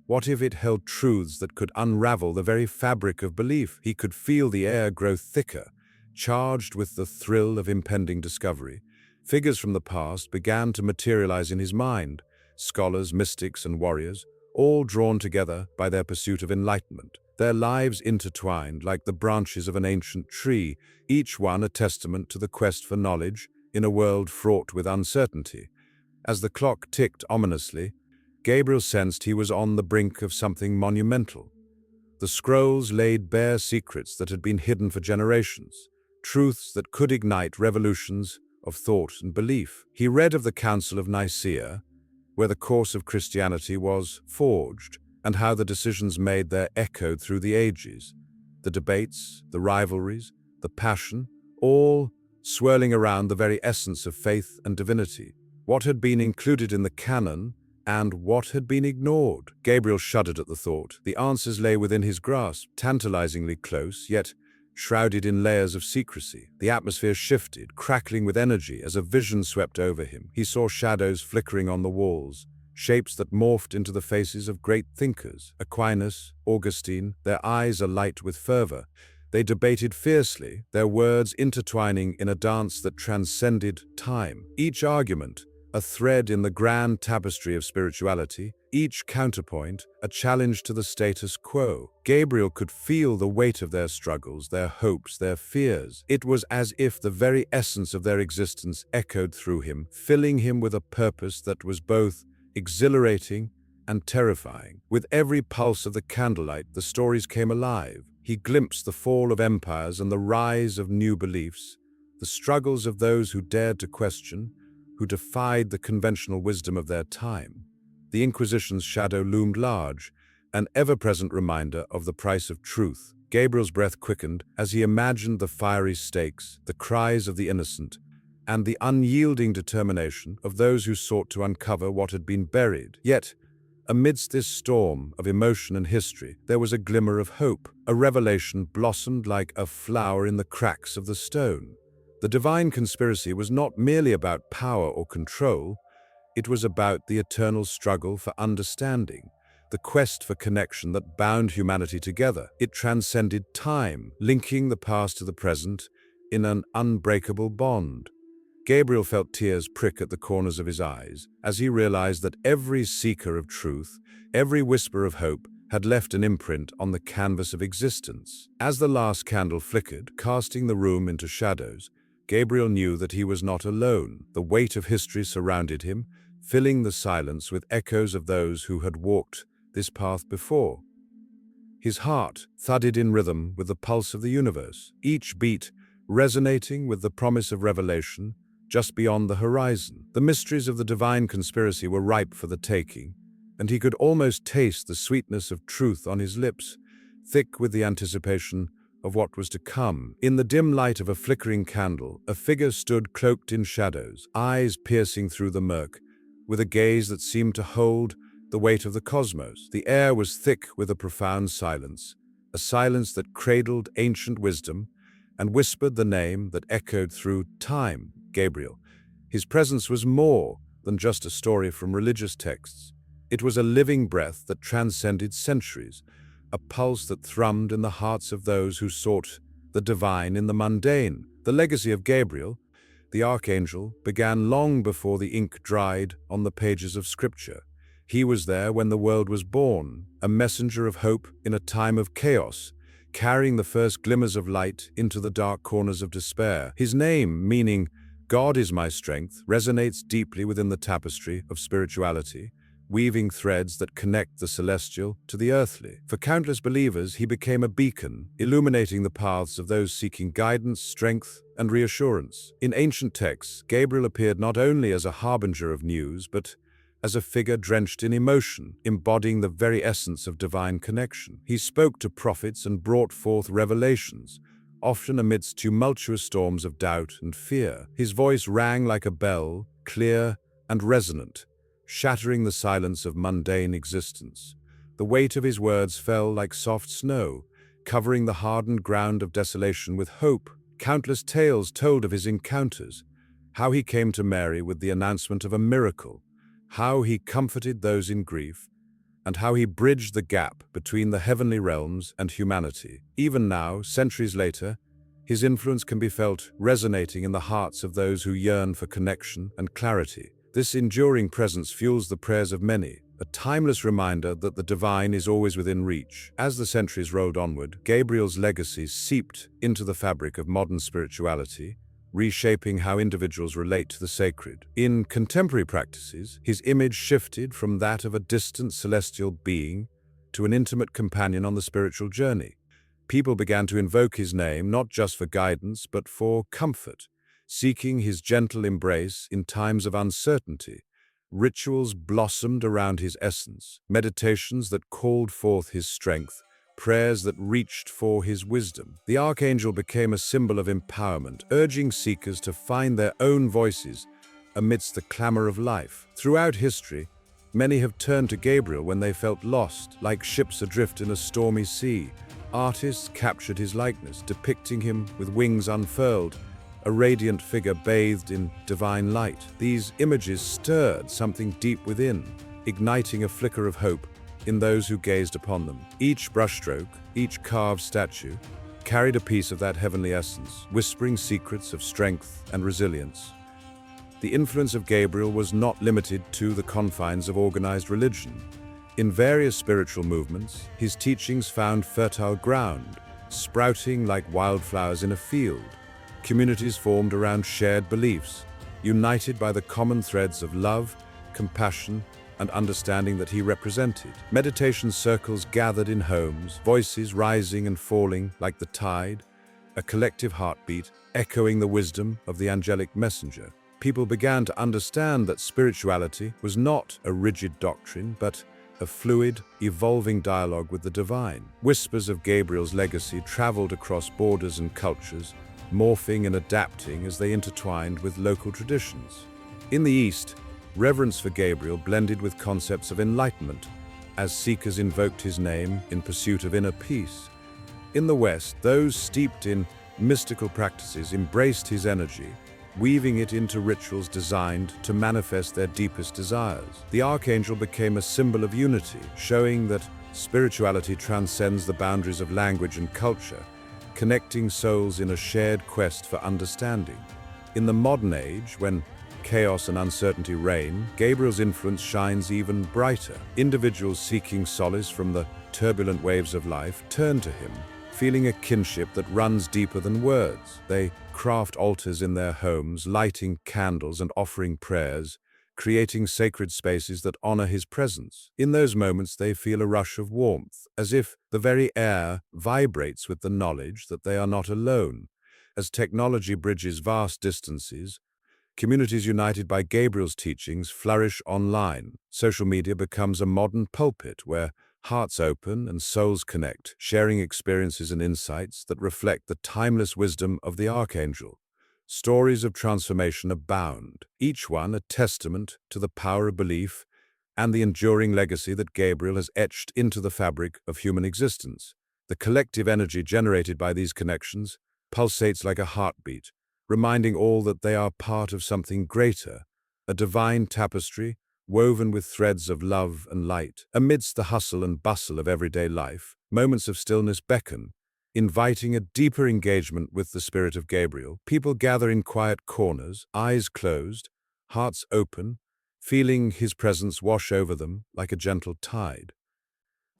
What if it held truths that could unravel the very fabric of belief? He could feel the air grow thicker, charged with the thrill of impending discovery. Figures from the past began to materialize in his mind, scholars, mystics, and warriors, all drawn together by their pursuit of enlightenment. Their lives intertwined like the branches of an ancient tree, each one a testament to the quest for knowledge in a world fraught with uncertainty. As the clock ticked ominously, Gabriel sensed he was on the brink of something monumental. The scrolls laid bare secrets that had been hidden for generations, truths that could ignite revolutions of thought and belief. He read of the Council of Nicaea, where the course of Christianity was forged, and how the decisions made there echoed through the ages. The debates, the rivalries, the passion, all swirling around the very essence of faith and divinity. What had been included in the canon and what had been ignored? Gabriel shuddered at the thought. The answers lay within his grasp, tantalizingly close, yet shrouded in layers of secrecy. The atmosphere shifted, crackling with energy as a vision swept over him. He saw shadows flickering on the walls, shapes that morphed into the faces of great thinkers, Aquinas, Augustine, their eyes alight with fervor. They debated fiercely, their words intertwining in a dance that transcended time. Each argument, a thread in the grand tapestry of spirituality, each counterpoint a challenge to the status quo. Gabriel could feel the weight of their struggles, their hopes, their fears. It was as if the very essence of their existence echoed through him, filling him with a purpose that was both exhilarating and terrifying. With every pulse of the candlelight, the stories came alive. He glimpsed the fall of empires and the rise of new beliefs, the struggles of those who dared to question, who defied the conventional wisdom of their time. The Inquisition's shadow loomed large, an ever-present reminder of the price of truth. Gabriel's breath quickened as he imagined the fiery stakes, the cries of the innocent, and the unyielding determination of those who sought to uncover what had been buried. Yet, amidst this storm of emotion and history, there was a glimmer of hope. A revelation blossomed like a flower in the cracks of the stone. The divine conspiracy was not merely about power or control, it was about the eternal struggle for understanding, the quest for connection that bound humanity together. It transcended time, linking the past to the present in an unbreakable bond. Gabriel felt tears prick at the corners of his eyes as he realized that every seeker of truth, every whisper of hope, had left an imprint on the canvas of existence. As the last candle flickered, casting the room into shadows, Gabriel knew that he was not alone. The weight of history surrounded him, filling the silence with echoes of those who had walked this path before. His heart thudded in rhythm with the pulse of the universe, each beat resonating with the promise of revelation just beyond the horizon. The mysteries of the divine conspiracy were ripe for the taking, and he could almost taste the sweetness of truth on his lips, thick with the anticipation of what was to come. In the dim light of a flickering candle, a figure stood cloaked in shadows, eyes piercing through the murk, with a gaze that seemed to hold the weight of the cosmos. The air was thick with a profound silence, a silence that cradled ancient wisdom and whispered the name that echoed through time: Gabriel. His presence was more than just a story from religious texts. It was a living breath that transcended centuries, a pulse that thrummed in the hearts of those who sought the divine in the mundane. The legacy of Gabriel, the Archangel, began long before the ink dried on the pages of Scripture. He was there when the world was born, a messenger of hope in a time of chaos, carrying the first glimmers of light into the dark corners of despair. His name, meaning "God is my strength," resonates deeply within the tapestry of spirituality, weaving threads that connect the celestial to the earthly. For countless believers, he became a beacon, illuminating the paths of those seeking guidance, strength, and reassurance. In ancient texts, Gabriel appeared not only as a harbinger of news, but as a figure drenched in emotion, embodying the very essence of divine connection. He spoke to prophets and brought forth revelations, often amidst tumultuous storms of doubt and fear. His voice rang like a bell, clear and resonant, shattering the silence of mundane existence. The weight of his words fell like soft snow, covering the hardened ground of desolation with hope. Countless tales told of his encounters, how he came to Mary with the announcement of a miracle, how he comforted those in grief, and how he bridged the gap between the heavenly realms and humanity. Even now, centuries later, his influence can be felt resonating in the hearts of those who yearn for connection and clarity. This enduring presence fuels the prayers of many, a timeless reminder that the divine is always within reach. As the centuries rolled onward, Gabriel's legacy seeped into the fabric of modern spirituality, reshaping how individuals relate to the sacred. In contemporary practices, his image shifted from that of a distant celestial being to an intimate companion on the spiritual journey. People began to invoke his name not just for guidance, but for comfort, seeking his gentle embrace in times of uncertainty. Rituals blossomed around his essence, meditations that called forth his strength, prayers that reached for his wisdom. The Archangel became a symbol of empowerment, urging seekers to find their own voices amidst the clamor of life. Throughout history, many have turned to Gabriel when they felt lost, like ships adrift in a stormy sea. Artists captured his likeness, depicting him with wings unfurled, a radiant figure bathed in divine light. These images stirred something deep within, igniting a flicker of hope in those who gazed upon them. Each brushstroke, each carved statue, carried a piece of that heavenly essence, whispering secrets of strength and resilience. The influence of Gabriel was not limited to the confines of organized religion. In various spiritual movements, his teachings found fertile ground, sprouting like wildflowers in a field. Communities formed around shared beliefs, united by the common threads of love, compassion, and understanding that he represented. Meditation circles gathered in homes, voices rising and falling like the tide, a collective heartbeat echoing the wisdom of the angelic messenger. People began to understand that spirituality was not a rigid doctrine, but a fluid, evolving dialogue with the divine. Whispers of Gabriel's legacy traveled across borders and cultures, morphing and adapting as they intertwined with local traditions. In the East, reverence for Gabriel blended with concepts of enlightenment, as seekers invoked his name in pursuit of inner peace. In the West, those steeped in mystical practices embraced his energy, weaving it into rituals designed to manifest their deepest desires. The Archangel became a symbol of unity, showing that spirituality transcends the boundaries of language and culture, connecting souls in a shared quest for understanding. In the modern age, when chaos and uncertainty reign, Gabriel's influence shines even brighter. Individuals seeking solace from the turbulent waves of life turn to him, feeling a kinship that runs deeper than words. They craft altars in their homes, lighting candles and offering prayers, creating sacred spaces that honor his presence. In those moments, they feel a rush of warmth, as if the very air vibrates with the knowledge that they are not alone. As technology bridges vast distances, communities united by Gabriel's teachings flourish online. Social media becomes a modern pulpit where hearts open and souls connect, sharing experiences and insights that reflect the timeless wisdom of the Archangel. Stories of transformation abound, each one a testament to the power of belief and the enduring legacy that Gabriel has etched into the fabric of human existence. The collective energy generated by these connections pulsates like a heartbeat, reminding all that they are part of something greater, a divine tapestry woven with threads of love and light. Amidst the hustle and bustle of everyday life, moments of stillness beckon, inviting a deeper engagement with the spirit of Gabriel. People gather in quiet corners, eyes closed, hearts open, feeling his presence wash over them like a gentle tide.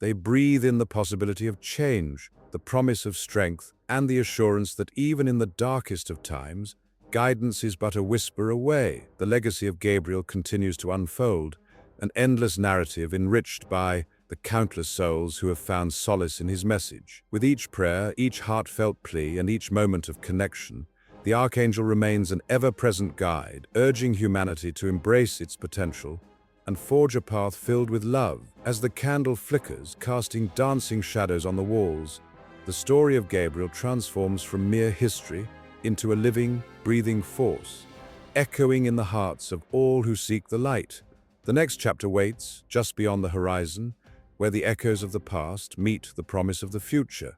They breathe in the possibility of change, the promise of strength, and the assurance that even in the darkest of times, guidance is but a whisper away. The legacy of Gabriel continues to unfold, an endless narrative enriched by the countless souls who have found solace in his message. With each prayer, each heartfelt plea, and each moment of connection, the Archangel remains an ever-present guide, urging humanity to embrace its potential and forge a path filled with love. As the candle flickers, casting dancing shadows on the walls, the story of Gabriel transforms from mere history into a living, breathing force, echoing in the hearts of all who seek the light. The next chapter waits, just beyond the horizon, where the echoes of the past meet the promise of the future,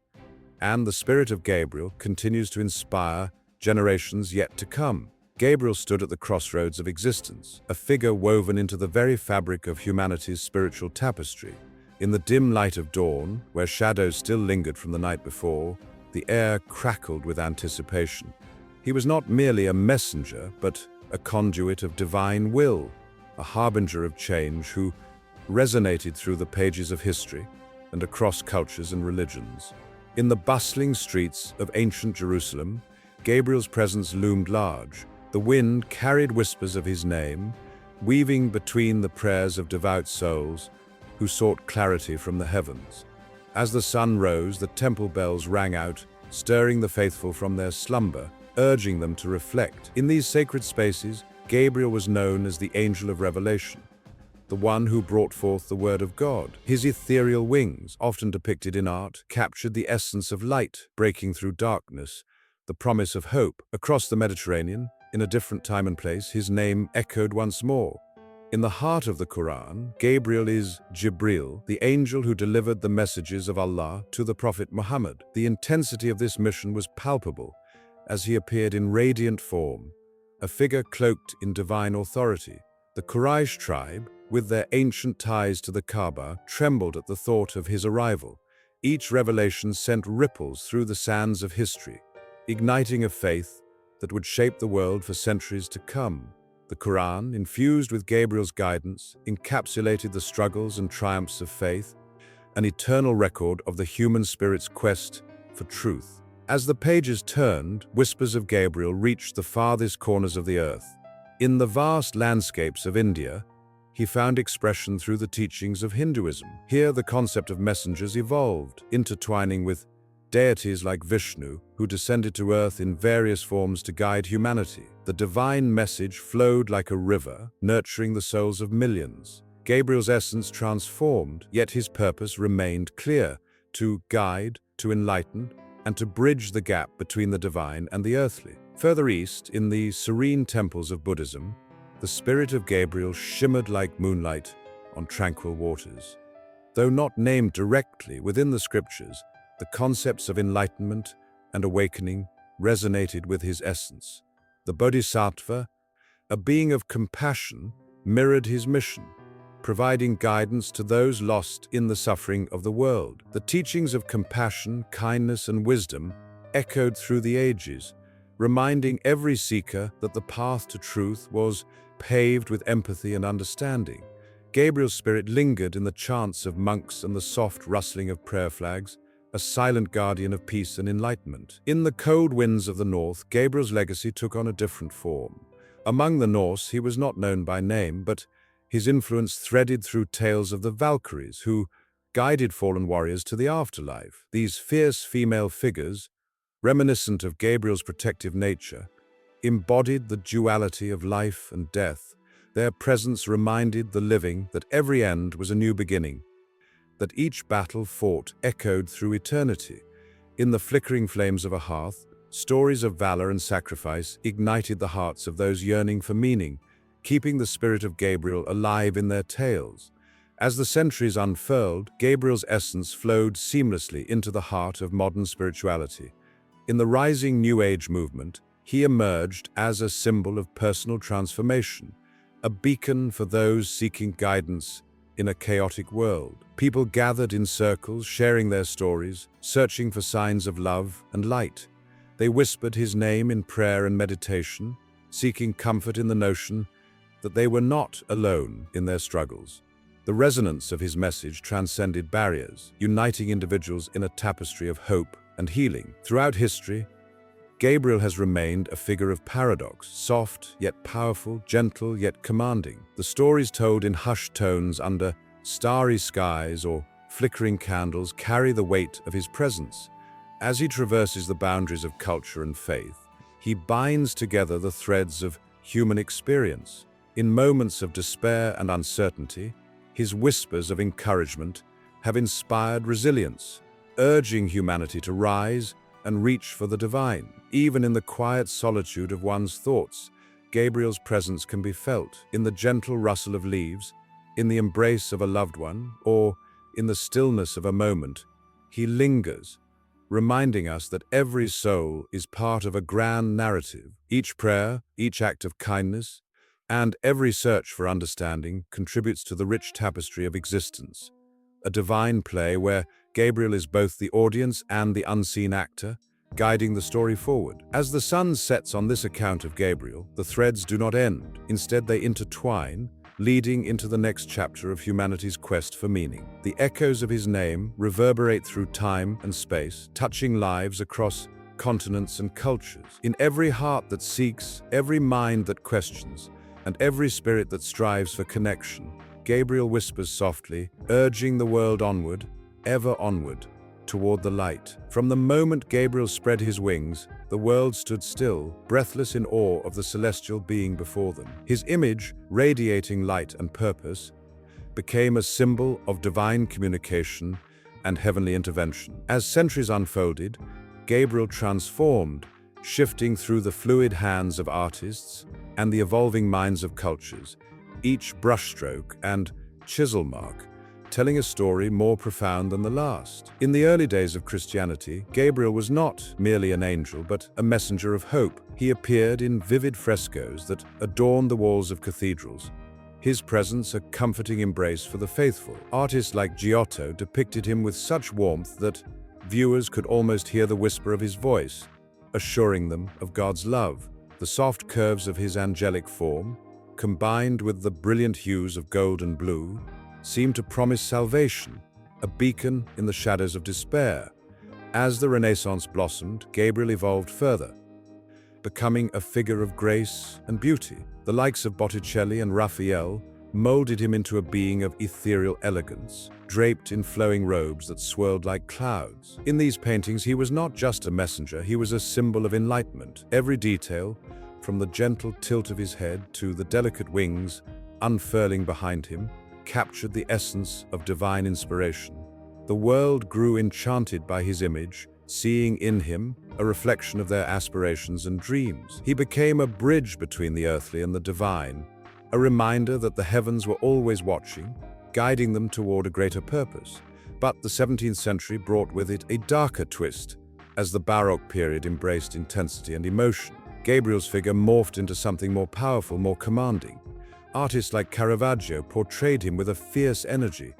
and the spirit of Gabriel continues to inspire generations yet to come. Gabriel stood at the crossroads of existence, a figure woven into the very fabric of humanity's spiritual tapestry. In the dim light of dawn, where shadows still lingered from the night before, the air crackled with anticipation. He was not merely a messenger, but a conduit of divine will, a harbinger of change who resonated through the pages of history and across cultures and religions. In the bustling streets of ancient Jerusalem, Gabriel's presence loomed large. The wind carried whispers of his name, weaving between the prayers of devout souls who sought clarity from the heavens. As the sun rose, the temple bells rang out, stirring the faithful from their slumber, urging them to reflect. In these sacred spaces, Gabriel was known as the Angel of Revelation, the one who brought forth the word of God. His ethereal wings, often depicted in art, captured the essence of light breaking through darkness, the promise of hope. Across the Mediterranean, in a different time and place, his name echoed once more. In the heart of the Quran, Gabriel is Gabriel, the angel who delivered the messages of Allah to the Prophet Muhammad. The intensity of this mission was palpable, as he appeared in radiant form, a figure cloaked in divine authority. The Quraysh tribe, with their ancient ties to the Kaaba, trembled at the thought of his arrival. Each revelation sent ripples through the sands of history, igniting a faith that would shape the world for centuries to come. The Quran, infused with Gabriel's guidance, encapsulated the struggles and triumphs of faith, an eternal record of the human spirit's quest for truth. As the pages turned, whispers of Gabriel reached the farthest corners of the earth. In the vast landscapes of India, he found expression through the teachings of Hinduism. Here, the concept of messengers evolved, intertwining with deities like Vishnu, who descended to earth in various forms to guide humanity. The divine message flowed like a river, nurturing the souls of millions. Gabriel's essence transformed, yet his purpose remained clear: to guide, to enlighten, and to bridge the gap between the divine and the earthly. Further east, in the serene temples of Buddhism, the spirit of Gabriel shimmered like moonlight on tranquil waters. Though not named directly within the scriptures, the concepts of enlightenment and awakening resonated with his essence. The Bodhisattva, a being of compassion, mirrored his mission, providing guidance to those lost in the suffering of the world. The teachings of compassion, kindness, and wisdom echoed through the ages, reminding every seeker that the path to truth was paved with empathy and understanding. Gabriel's spirit lingered in the chants of monks and the soft rustling of prayer flags, a silent guardian of peace and enlightenment. In the cold winds of the north, Gabriel's legacy took on a different form. Among the Norse, he was not known by name, but his influence threaded through tales of the Valkyries, who guided fallen warriors to the afterlife. These fierce female figures, reminiscent of Gabriel's protective nature, embodied the duality of life and death. Their presence reminded the living that every end was a new beginning, that each battle fought echoed through eternity. In the flickering flames of a hearth, stories of valor and sacrifice ignited the hearts of those yearning for meaning, keeping the spirit of Gabriel alive in their tales. As the centuries unfurled, Gabriel's essence flowed seamlessly into the heart of modern spirituality. In the rising New Age movement, he emerged as a symbol of personal transformation, a beacon for those seeking guidance in a chaotic world. People gathered in circles, sharing their stories, searching for signs of love and light. They whispered his name in prayer and meditation, seeking comfort in the notion that they were not alone in their struggles. The resonance of his message transcended barriers, uniting individuals in a tapestry of hope and healing. Throughout history, Gabriel has remained a figure of paradox, soft yet powerful, gentle yet commanding. The stories told in hushed tones under starry skies or flickering candles carry the weight of his presence. As he traverses the boundaries of culture and faith, he binds together the threads of human experience. In moments of despair and uncertainty, his whispers of encouragement have inspired resilience, urging humanity to rise and reach for the divine. Even in the quiet solitude of one's thoughts, Gabriel's presence can be felt in the gentle rustle of leaves, in the embrace of a loved one, or in the stillness of a moment. He lingers, reminding us that every soul is part of a grand narrative. Each prayer, each act of kindness, and every search for understanding contributes to the rich tapestry of existence, a divine play where Gabriel is both the audience and the unseen actor, guiding the story forward. As the sun sets on this account of Gabriel, the threads do not end. Instead, they intertwine, leading into the next chapter of humanity's quest for meaning. The echoes of his name reverberate through time and space, touching lives across continents and cultures. In every heart that seeks, every mind that questions, and every spirit that strives for connection, Gabriel whispers softly, urging the world onward, ever onward, toward the light. From the moment Gabriel spread his wings, the world stood still, breathless in awe of the celestial being before them. His image, radiating light and purpose, became a symbol of divine communication and heavenly intervention. As centuries unfolded, Gabriel transformed, shifting through the fluid hands of artists and the evolving minds of cultures, each brushstroke and chisel mark telling a story more profound than the last. In the early days of Christianity, Gabriel was not merely an angel, but a messenger of hope. He appeared in vivid frescoes that adorned the walls of cathedrals, his presence a comforting embrace for the faithful. Artists like Giotto depicted him with such warmth that viewers could almost hear the whisper of his voice, assuring them of God's love. The soft curves of his angelic form, combined with the brilliant hues of gold and blue, seemed to promise salvation, a beacon in the shadows of despair. As the Renaissance blossomed, Gabriel evolved further, becoming a figure of grace and beauty. The likes of Botticelli and Raphael molded him into a being of ethereal elegance, draped in flowing robes that swirled like clouds. In these paintings, he was not just a messenger, he was a symbol of enlightenment. Every detail, from the gentle tilt of his head to the delicate wings unfurling behind him, captured the essence of divine inspiration. The world grew enchanted by his image, seeing in him a reflection of their aspirations and dreams. He became a bridge between the earthly and the divine, a reminder that the heavens were always watching, guiding them toward a greater purpose. But the 17th century brought with it a darker twist, as the Baroque period embraced intensity and emotion. Gabriel's figure morphed into something more powerful, more commanding. Artists like Caravaggio portrayed him with a fierce energy,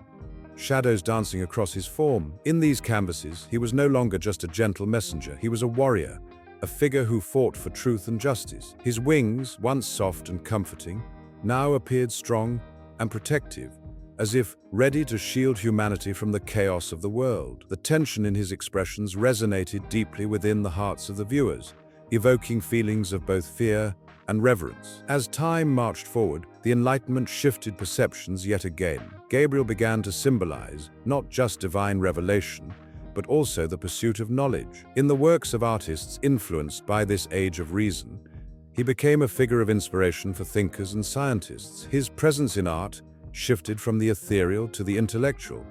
shadows dancing across his form. In these canvases, he was no longer just a gentle messenger, he was a warrior, a figure who fought for truth and justice. His wings, once soft and comforting, now appeared strong and protective, as if ready to shield humanity from the chaos of the world. The tension in his expressions resonated deeply within the hearts of the viewers, evoking feelings of both fear and reverence. As time marched forward, the Enlightenment shifted perceptions yet again. Gabriel began to symbolize not just divine revelation, but also the pursuit of knowledge. In the works of artists influenced by this age of reason, he became a figure of inspiration for thinkers and scientists. His presence in art shifted from the ethereal to the intellectual,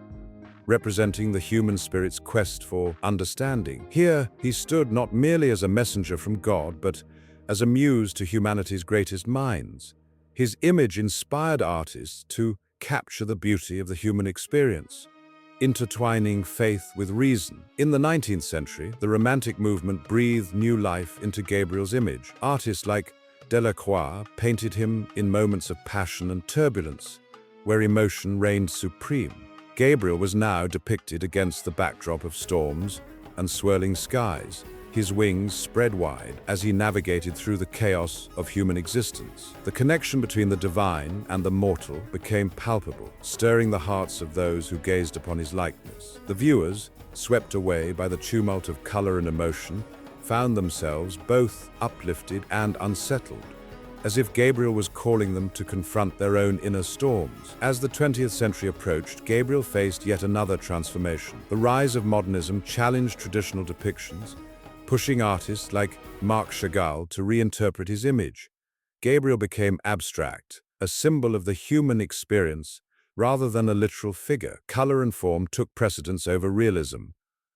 representing the human spirit's quest for understanding. Here, he stood not merely as a messenger from God, but as a muse to humanity's greatest minds. His image inspired artists to capture the beauty of the human experience, intertwining faith with reason. In the 19th century, the Romantic movement breathed new life into Gabriel's image. Artists like Delacroix painted him in moments of passion and turbulence, where emotion reigned supreme. Gabriel was now depicted against the backdrop of storms and swirling skies, his wings spread wide as he navigated through the chaos of human existence. The connection between the divine and the mortal became palpable, stirring the hearts of those who gazed upon his likeness. The viewers, swept away by the tumult of color and emotion, found themselves both uplifted and unsettled, as if Gabriel was calling them to confront their own inner storms. As the 20th century approached, Gabriel faced yet another transformation. The rise of modernism challenged traditional depictions, pushing artists like Marc Chagall to reinterpret his image. Gabriel became abstract, a symbol of the human experience rather than a literal figure. Color and form took precedence over realism,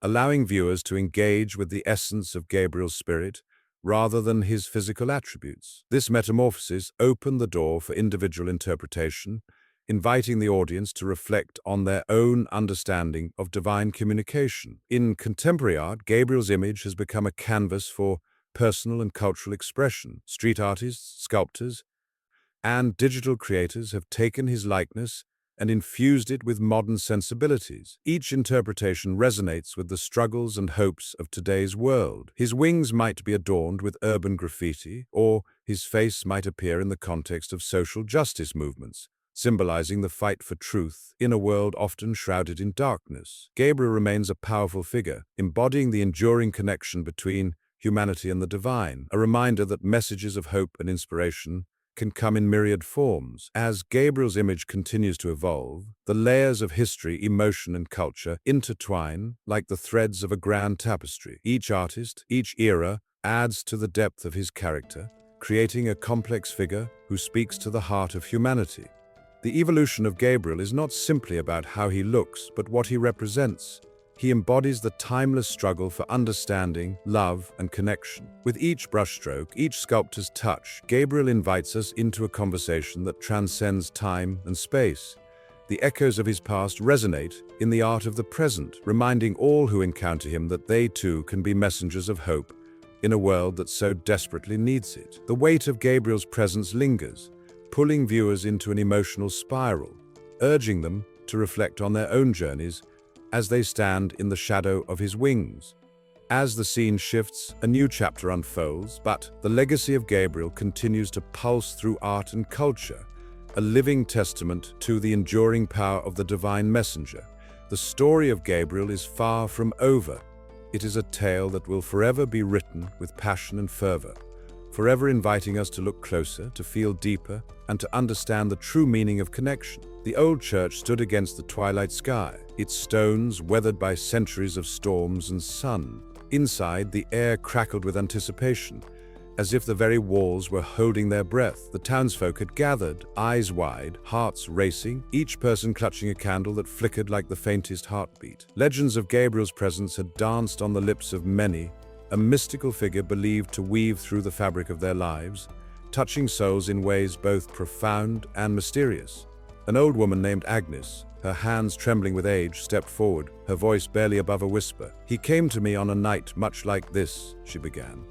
allowing viewers to engage with the essence of Gabriel's spirit rather than his physical attributes. This metamorphosis opened the door for individual interpretation, inviting the audience to reflect on their own understanding of divine communication. In contemporary art, Gabriel's image has become a canvas for personal and cultural expression. Street artists, sculptors, and digital creators have taken his likeness and infused it with modern sensibilities. Each interpretation resonates with the struggles and hopes of today's world. His wings might be adorned with urban graffiti, or his face might appear in the context of social justice movements, symbolizing the fight for truth in a world often shrouded in darkness. Gabriel remains a powerful figure, embodying the enduring connection between humanity and the divine, a reminder that messages of hope and inspiration can come in myriad forms. As Gabriel's image continues to evolve, the layers of history, emotion, and culture intertwine like the threads of a grand tapestry. Each artist, each era, adds to the depth of his character, creating a complex figure who speaks to the heart of humanity. The evolution of Gabriel is not simply about how he looks, but what he represents. He embodies the timeless struggle for understanding, love, and connection. With each brushstroke, each sculptor's touch, Gabriel invites us into a conversation that transcends time and space. The echoes of his past resonate in the art of the present, reminding all who encounter him that they too can be messengers of hope in a world that so desperately needs it. The weight of Gabriel's presence lingers, pulling viewers into an emotional spiral, urging them to reflect on their own journeys as they stand in the shadow of his wings. As the scene shifts, a new chapter unfolds, but the legacy of Gabriel continues to pulse through art and culture, a living testament to the enduring power of the divine messenger. The story of Gabriel is far from over. It is a tale that will forever be written with passion and fervor, forever inviting us to look closer, to feel deeper, and to understand the true meaning of connection. The old church stood against the twilight sky, its stones weathered by centuries of storms and sun. Inside, the air crackled with anticipation, as if the very walls were holding their breath. The townsfolk had gathered, eyes wide, hearts racing, each person clutching a candle that flickered like the faintest heartbeat. Legends of Gabriel's presence had danced on the lips of many, a mystical figure believed to weave through the fabric of their lives, touching souls in ways both profound and mysterious. An old woman named Agnes, her hands trembling with age, stepped forward, her voice barely above a whisper. "He came to me on a night much like this," she began,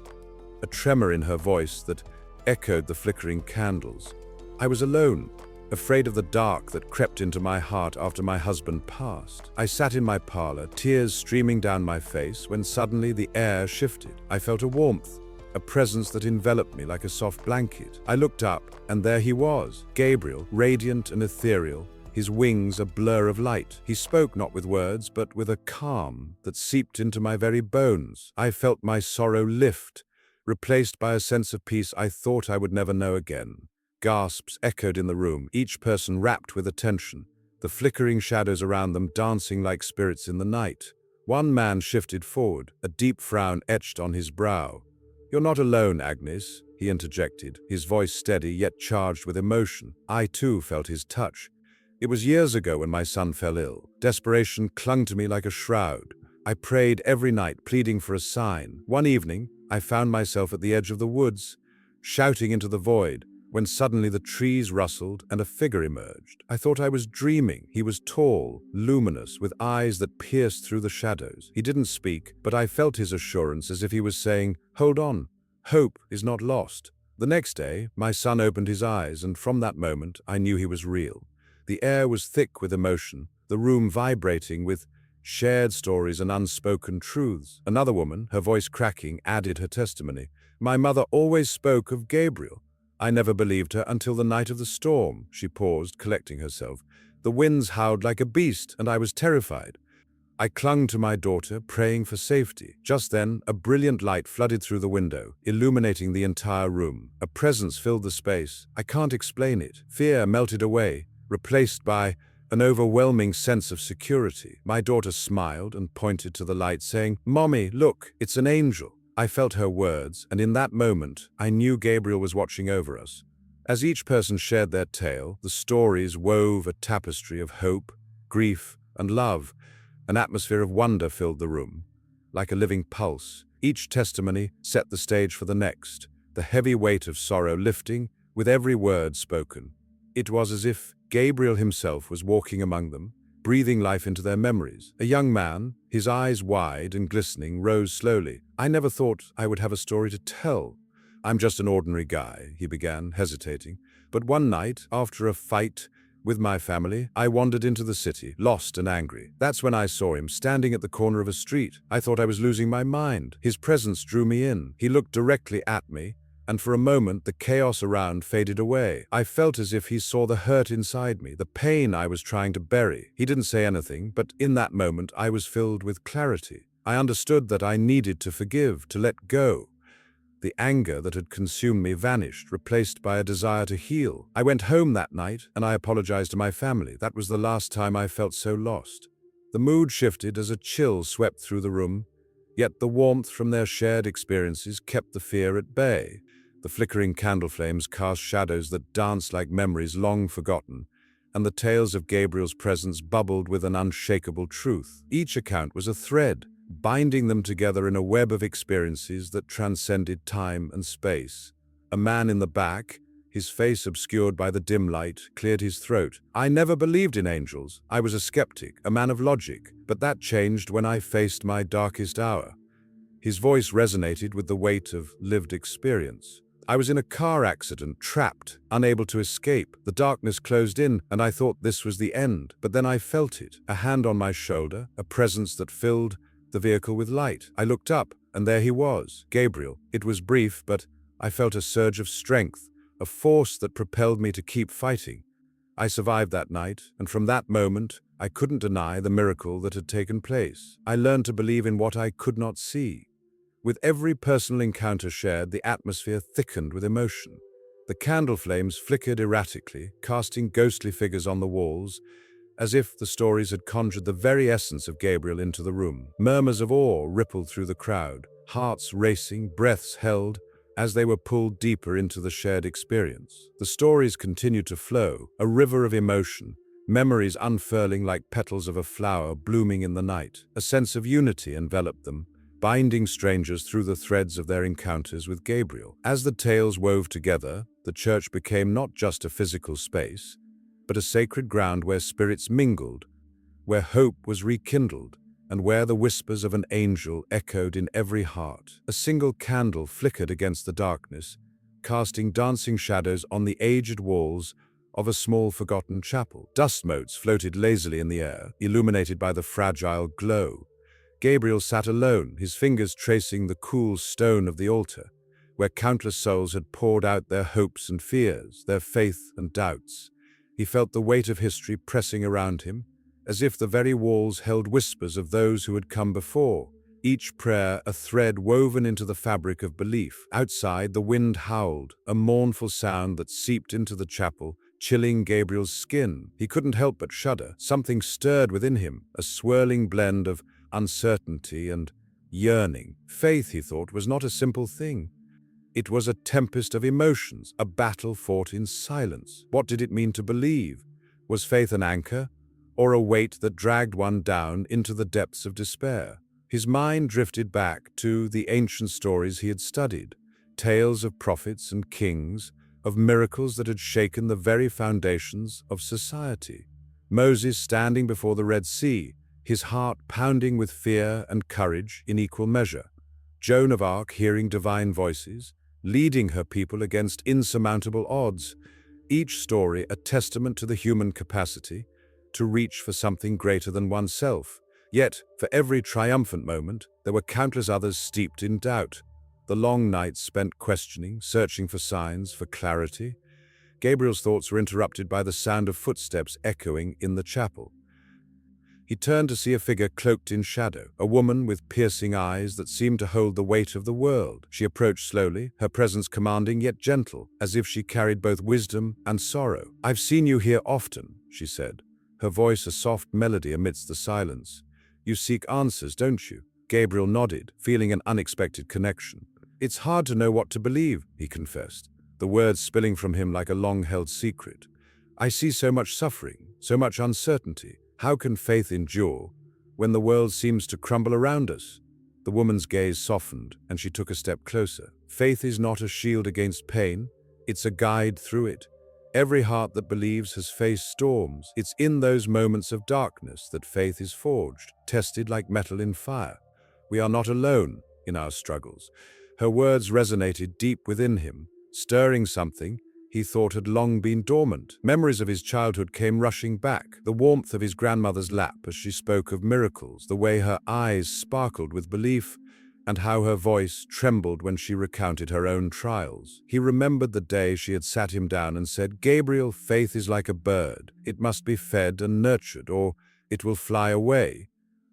a tremor in her voice that echoed the flickering candles. "I was alone, afraid of the dark that crept into my heart after my husband passed. I sat in my parlor, tears streaming down my face, when suddenly the air shifted. I felt a warmth, a presence that enveloped me like a soft blanket. I looked up, and there he was, Gabriel, radiant and ethereal, his wings a blur of light. He spoke not with words, but with a calm that seeped into my very bones. I felt my sorrow lift, replaced by a sense of peace I thought I would never know again." Gasps echoed in the room, each person rapt with attention, the flickering shadows around them dancing like spirits in the night. One man shifted forward, a deep frown etched on his brow. "You're not alone, Agnes," he interjected, his voice steady yet charged with emotion. I too felt his touch. "It was years ago when my son fell ill. Desperation clung to me like a shroud. I prayed every night, pleading for a sign. One evening, I found myself at the edge of the woods, shouting into the void, when suddenly the trees rustled and a figure emerged. I thought I was dreaming. He was tall, luminous, with eyes that pierced through the shadows. He didn't speak, but I felt his assurance as if he was saying, 'Hold on, hope is not lost.' The next day, my son opened his eyes, and from that moment, I knew he was real. The air was thick with emotion, the room vibrating with shared stories and unspoken truths. Another woman, her voice cracking, added her testimony. "My mother always spoke of Gabriel. I never believed her until the night of the storm." She paused, collecting herself. "The winds howled like a beast, and I was terrified. I clung to my daughter, praying for safety. Just then, a brilliant light flooded through the window, illuminating the entire room. A presence filled the space. I can't explain it. Fear melted away, replaced by an overwhelming sense of security. My daughter smiled and pointed to the light, saying, 'Mommy, look, it's an angel.' I felt her words, and in that moment, I knew Gabriel was watching over us. As each person shared their tale, the stories wove a tapestry of hope, grief, and love. An atmosphere of wonder filled the room. Like a living pulse, each testimony set the stage for the next, the heavy weight of sorrow lifting with every word spoken. It was as if Gabriel himself was walking among them, breathing life into their memories. A young man, his eyes wide and glistening, rose slowly. "I never thought I would have a story to tell. I'm just an ordinary guy," he began, hesitating. "But one night, after a fight with my family, I wandered into the city, lost and angry. That's when I saw him, standing at the corner of a street. I thought I was losing my mind. His presence drew me in. He looked directly at me, and for a moment the chaos around faded away. I felt as if he saw the hurt inside me, the pain I was trying to bury. He didn't say anything, but in that moment I was filled with clarity. I understood that I needed to forgive, to let go. The anger that had consumed me vanished, replaced by a desire to heal. I went home that night, and I apologized to my family. That was the last time I felt so lost." The mood shifted as a chill swept through the room, yet the warmth from their shared experiences kept the fear at bay. The flickering candle flames cast shadows that danced like memories long forgotten, and the tales of Gabriel's presence bubbled with an unshakable truth. Each account was a thread, binding them together in a web of experiences that transcended time and space. A man in the back, his face obscured by the dim light, cleared his throat. "I never believed in angels. I was a skeptic, a man of logic, but that changed when I faced my darkest hour." His voice resonated with the weight of lived experience. "I was in a car accident, trapped, unable to escape. The darkness closed in, and I thought this was the end. But then I felt it, a hand on my shoulder, a presence that filled the vehicle with light. I looked up, and there he was, Gabriel. It was brief, but I felt a surge of strength, a force that propelled me to keep fighting. I survived that night, and from that moment, I couldn't deny the miracle that had taken place. I learned to believe in what I could not see. With every personal encounter shared, the atmosphere thickened with emotion. The candle flames flickered erratically, casting ghostly figures on the walls, as if the stories had conjured the very essence of Gabriel into the room. Murmurs of awe rippled through the crowd, hearts racing, breaths held, as they were pulled deeper into the shared experience. The stories continued to flow, a river of emotion, memories unfurling like petals of a flower blooming in the night. A sense of unity enveloped them, binding strangers through the threads of their encounters with Gabriel. As the tales wove together, the church became not just a physical space, but a sacred ground where spirits mingled, where hope was rekindled, and where the whispers of an angel echoed in every heart. A single candle flickered against the darkness, casting dancing shadows on the aged walls of a small forgotten chapel. Dust motes floated lazily in the air, illuminated by the fragile glow. Gabriel sat alone, his fingers tracing the cool stone of the altar, where countless souls had poured out their hopes and fears, their faith and doubts. He felt the weight of history pressing around him, as if the very walls held whispers of those who had come before, each prayer a thread woven into the fabric of belief. Outside, the wind howled, a mournful sound that seeped into the chapel, chilling Gabriel's skin. He couldn't help but shudder. Something stirred within him, a swirling blend of uncertainty and yearning. Faith, he thought, was not a simple thing. It was a tempest of emotions, a battle fought in silence. What did it mean to believe? Was faith an anchor, or a weight that dragged one down into the depths of despair? His mind drifted back to the ancient stories he had studied, tales of prophets and kings, of miracles that had shaken the very foundations of society. Moses standing before the Red Sea, his heart pounding with fear and courage in equal measure. Joan of Arc hearing divine voices, leading her people against insurmountable odds, each story a testament to the human capacity to reach for something greater than oneself. Yet, for every triumphant moment, there were countless others steeped in doubt. The long nights spent questioning, searching for signs, for clarity. Gabriel's thoughts were interrupted by the sound of footsteps echoing in the chapel. He turned to see a figure cloaked in shadow, a woman with piercing eyes that seemed to hold the weight of the world. She approached slowly, her presence commanding yet gentle, as if she carried both wisdom and sorrow. "I've seen you here often," she said, her voice a soft melody amidst the silence. "You seek answers, don't you?" Gabriel nodded, feeling an unexpected connection. "It's hard to know what to believe," he confessed, the words spilling from him like a long-held secret. "I see so much suffering, so much uncertainty. How can faith endure when the world seems to crumble around us?" The woman's gaze softened, and she took a step closer. "Faith is not a shield against pain, it's a guide through it. Every heart that believes has faced storms. It's in those moments of darkness that faith is forged, tested like metal in fire. We are not alone in our struggles." Her words resonated deep within him, stirring something he thought had long been dormant. Memories of his childhood came rushing back, the warmth of his grandmother's lap as she spoke of miracles, the way her eyes sparkled with belief, and how her voice trembled when she recounted her own trials. He remembered the day she had sat him down and said, "Gabriel, faith is like a bird. It must be fed and nurtured, or it will fly away."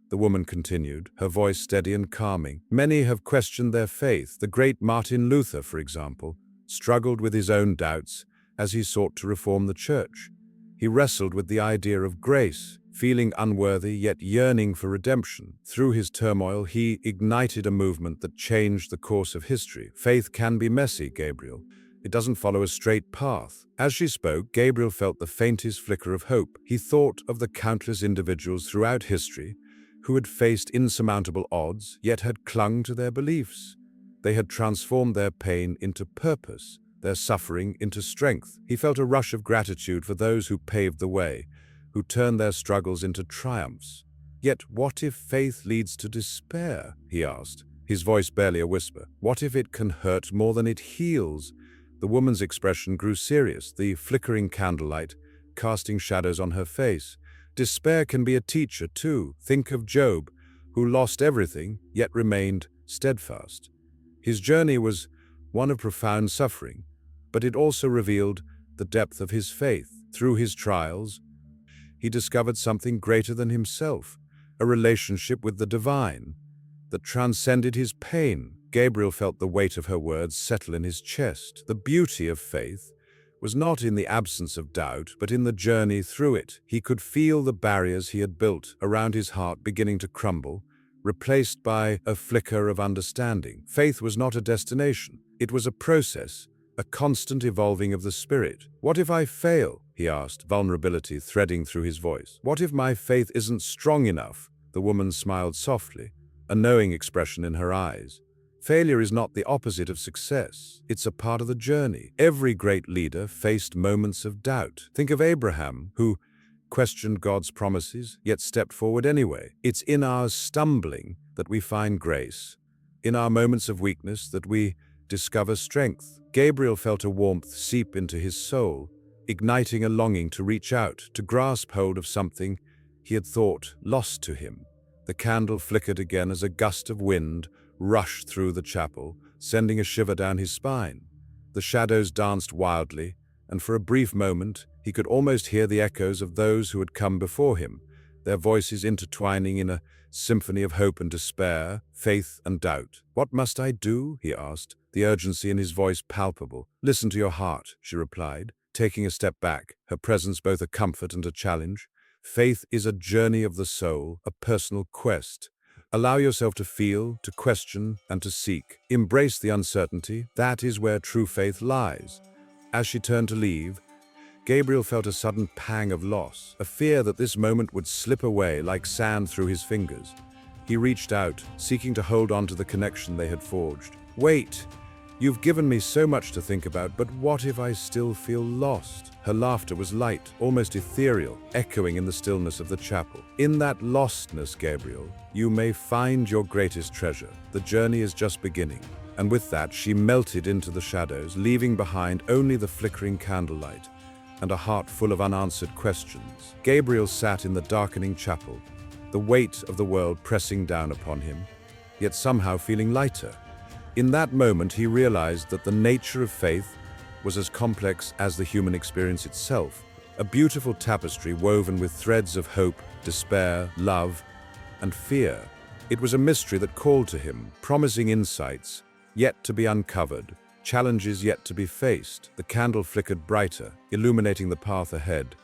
The woman continued, her voice steady and calming. "Many have questioned their faith. The great Martin Luther, for example, struggled with his own doubts as he sought to reform the church. He wrestled with the idea of grace, feeling unworthy yet yearning for redemption. Through his turmoil, he ignited a movement that changed the course of history. Faith can be messy, Gabriel. It doesn't follow a straight path." As she spoke, Gabriel felt the faintest flicker of hope. He thought of the countless individuals throughout history who had faced insurmountable odds, yet had clung to their beliefs. They had transformed their pain into purpose, their suffering into strength. He felt a rush of gratitude for those who paved the way, who turned their struggles into triumphs. Yet what if faith leads to despair? He asked, his voice barely a whisper. What if it can hurt more than it heals? The woman's expression grew serious, the flickering candlelight casting shadows on her face. Despair can be a teacher too. Think of Job, who lost everything yet remained steadfast. His journey was one of profound suffering, but it also revealed the depth of his faith. Through his trials, he discovered something greater than himself, a relationship with the divine that transcended his pain. Gabriel felt the weight of her words settle in his chest. The beauty of faith was not in the absence of doubt, but in the journey through it. He could feel the barriers he had built around his heart beginning to crumble, replaced by a flicker of understanding. Faith was not a destination. It was a process, a constant evolving of the spirit. "What if I fail?" he asked, vulnerability threading through his voice. "What if my faith isn't strong enough?" The woman smiled softly, a knowing expression in her eyes. Failure is not the opposite of success. It's a part of the journey. Every great leader faced moments of doubt. Think of Abraham, who questioned God's promises, yet stepped forward anyway. It's in our stumbling that we find grace, in our moments of weakness that we discover strength. Gabriel felt a warmth seep into his soul, igniting a longing to reach out, to grasp hold of something he had thought lost to him. The candle flickered again as a gust of wind rushed through the chapel, sending a shiver down his spine. The shadows danced wildly, and for a brief moment he could almost hear the echoes of those who had come before him, their voices intertwining in a symphony of hope and despair, faith and doubt. "What must I do?" he asked, the urgency in his voice palpable. "Listen to your heart," she replied, taking a step back, her presence both a comfort and a challenge. Faith is a journey of the soul, a personal quest. Allow yourself to feel, to question, and to seek. Embrace the uncertainty. That is where true faith lies. As she turned to leave, Gabriel felt a sudden pang of loss, a fear that this moment would slip away like sand through his fingers. He reached out, seeking to hold on to the connection they had forged. "Wait! You've given me so much to think about, but what if I still feel lost?" Her laughter was light, almost ethereal, echoing in the stillness of the chapel. "In that lostness, Gabriel, you may find your greatest treasure. The journey is just beginning." And with that, she melted into the shadows, leaving behind only the flickering candlelight and a heart full of unanswered questions. Gabriel sat in the darkening chapel, the weight of the world pressing down upon him, yet somehow feeling lighter. In that moment, he realized that the nature of faith was as complex as the human experience itself, a beautiful tapestry woven with threads of hope, despair, love, and fear. It was a mystery that called to him, promising insights yet to be uncovered, challenges yet to be faced. The candle flickered brighter, illuminating the path ahead,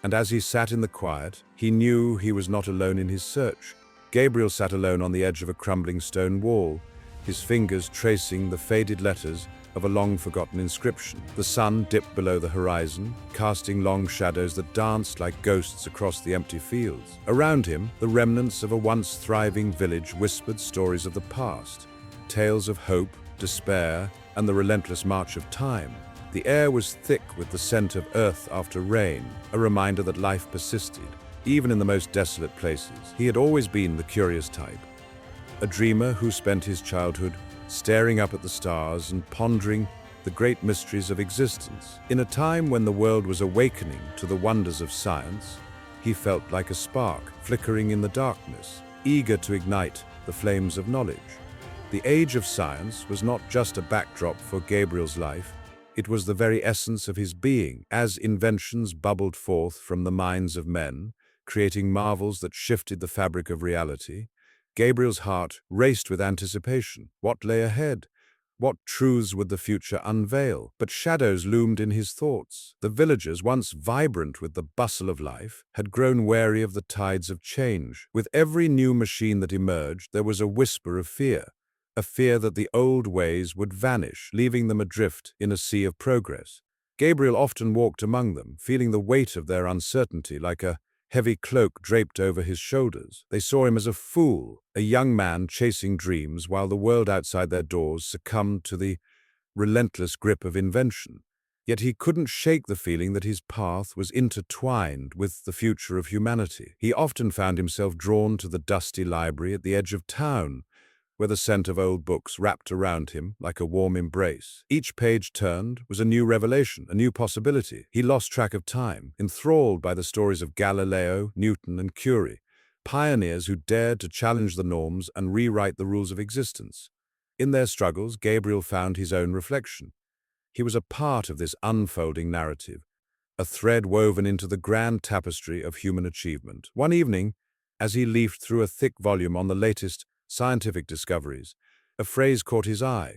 and as he sat in the quiet, he knew he was not alone in his search. Gabriel sat alone on the edge of a crumbling stone wall, his fingers tracing the faded letters of a long-forgotten inscription. The sun dipped below the horizon, casting long shadows that danced like ghosts across the empty fields. Around him, the remnants of a once thriving village whispered stories of the past, tales of hope, despair, and the relentless march of time. The air was thick with the scent of earth after rain, a reminder that life persisted, even in the most desolate places. He had always been the curious type, a dreamer who spent his childhood staring up at the stars and pondering the great mysteries of existence. In a time when the world was awakening to the wonders of science, he felt like a spark flickering in the darkness, eager to ignite the flames of knowledge. The age of science was not just a backdrop for Gabriel's life, it was the very essence of his being, as inventions bubbled forth from the minds of men, creating marvels that shifted the fabric of reality. Gabriel's heart raced with anticipation. What lay ahead? What truths would the future unveil? But shadows loomed in his thoughts. The villagers, once vibrant with the bustle of life, had grown wary of the tides of change. With every new machine that emerged, there was a whisper of fear, a fear that the old ways would vanish, leaving them adrift in a sea of progress. Gabriel often walked among them, feeling the weight of their uncertainty like a heavy cloak draped over his shoulders. They saw him as a fool, a young man chasing dreams while the world outside their doors succumbed to the relentless grip of invention. Yet he couldn't shake the feeling that his path was intertwined with the future of humanity. He often found himself drawn to the dusty library at the edge of town, where the scent of old books wrapped around him like a warm embrace. Each page turned was a new revelation, a new possibility. He lost track of time, enthralled by the stories of Galileo, Newton, and Curie, pioneers who dared to challenge the norms and rewrite the rules of existence. In their struggles, Gabriel found his own reflection. He was a part of this unfolding narrative, a thread woven into the grand tapestry of human achievement. One evening, as he leafed through a thick volume on the latest scientific discoveries, a phrase caught his eye.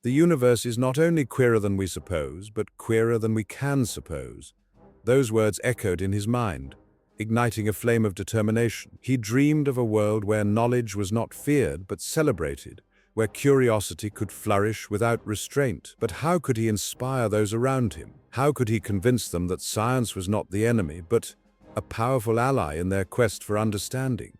The universe is not only queerer than we suppose, but queerer than we can suppose. Those words echoed in his mind, igniting a flame of determination. He dreamed of a world where knowledge was not feared but celebrated, where curiosity could flourish without restraint. But how could he inspire those around him? How could he convince them that science was not the enemy, but a powerful ally in their quest for understanding?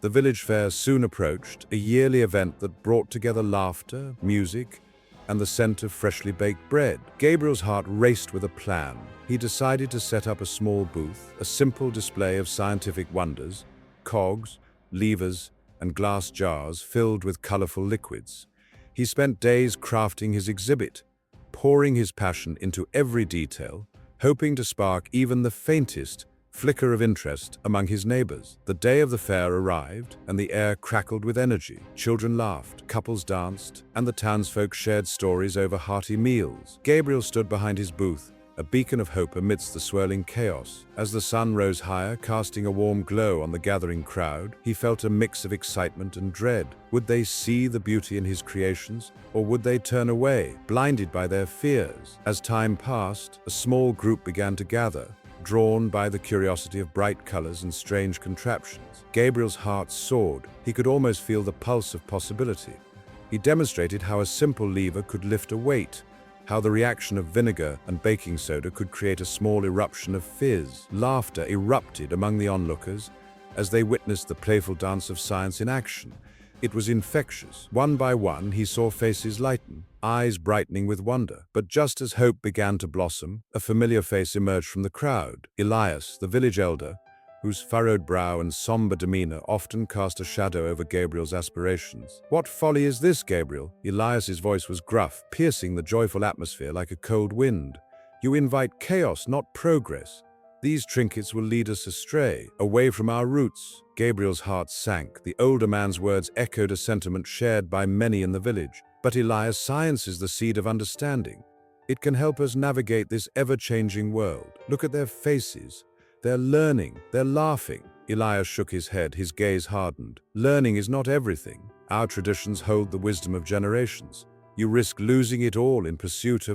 The village fair soon approached, a yearly event that brought together laughter, music, and the scent of freshly baked bread. Gabriel's heart raced with a plan. He decided to set up a small booth, a simple display of scientific wonders, cogs, levers, and glass jars filled with colorful liquids. He spent days crafting his exhibit, pouring his passion into every detail, hoping to spark even the faintest flicker of interest among his neighbors. The day of the fair arrived, and the air crackled with energy. Children laughed, couples danced, and the townsfolk shared stories over hearty meals. Gabriel stood behind his booth, a beacon of hope amidst the swirling chaos. As the sun rose higher, casting a warm glow on the gathering crowd, he felt a mix of excitement and dread. Would they see the beauty in his creations, or would they turn away, blinded by their fears? As time passed, a small group began to gather, drawn by the curiosity of bright colors and strange contraptions. Gabriel's heart soared. He could almost feel the pulse of possibility. He demonstrated how a simple lever could lift a weight, how the reaction of vinegar and baking soda could create a small eruption of fizz. Laughter erupted among the onlookers as they witnessed the playful dance of science in action. It was infectious. One by one, he saw faces lighten, eyes brightening with wonder. But just as hope began to blossom, a familiar face emerged from the crowd. Elias, the village elder, whose furrowed brow and somber demeanor often cast a shadow over Gabriel's aspirations. "What folly is this, Gabriel?" Elias's voice was gruff, piercing the joyful atmosphere like a cold wind. "You invite chaos, not progress. These trinkets will lead us astray, away from our roots." Gabriel's heart sank. The older man's words echoed a sentiment shared by many in the village. "But Elias, science is the seed of understanding. It can help us navigate this ever-changing world. Look at their faces. They're learning, they're laughing." Elias shook his head, his gaze hardened. "Learning is not everything. Our traditions hold the wisdom of generations. You risk losing it all in pursuit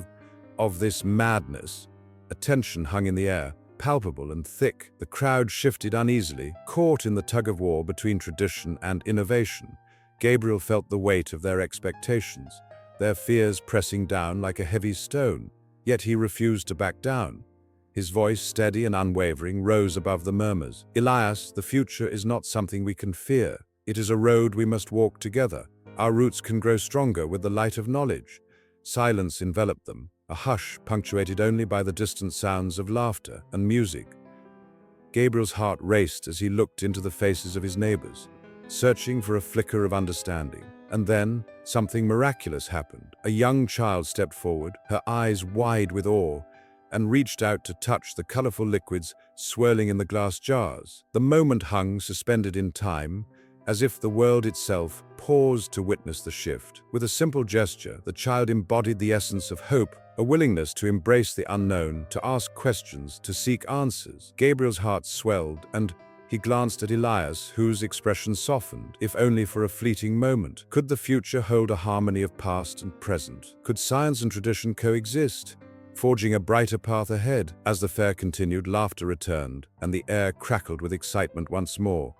of this madness." A tension hung in the air, palpable and thick. The crowd shifted uneasily, caught in the tug-of-war between tradition and innovation. Gabriel felt the weight of their expectations, their fears pressing down like a heavy stone. Yet he refused to back down. His voice, steady and unwavering, rose above the murmurs. "Elias, the future is not something we can fear. It is a road we must walk together. Our roots can grow stronger with the light of knowledge." Silence enveloped them, a hush punctuated only by the distant sounds of laughter and music. Gabriel's heart raced as he looked into the faces of his neighbors, searching for a flicker of understanding. And then, something miraculous happened. A young child stepped forward, her eyes wide with awe, and reached out to touch the colorful liquids swirling in the glass jars. The moment hung suspended in time, as if the world itself paused to witness the shift. With a simple gesture, the child embodied the essence of hope, a willingness to embrace the unknown, to ask questions, to seek answers. Gabriel's heart swelled, and he glanced at Elias, whose expression softened, if only for a fleeting moment. Could the future hold a harmony of past and present? Could science and tradition coexist, forging a brighter path ahead? As the fair continued, laughter returned, and the air crackled with excitement once more.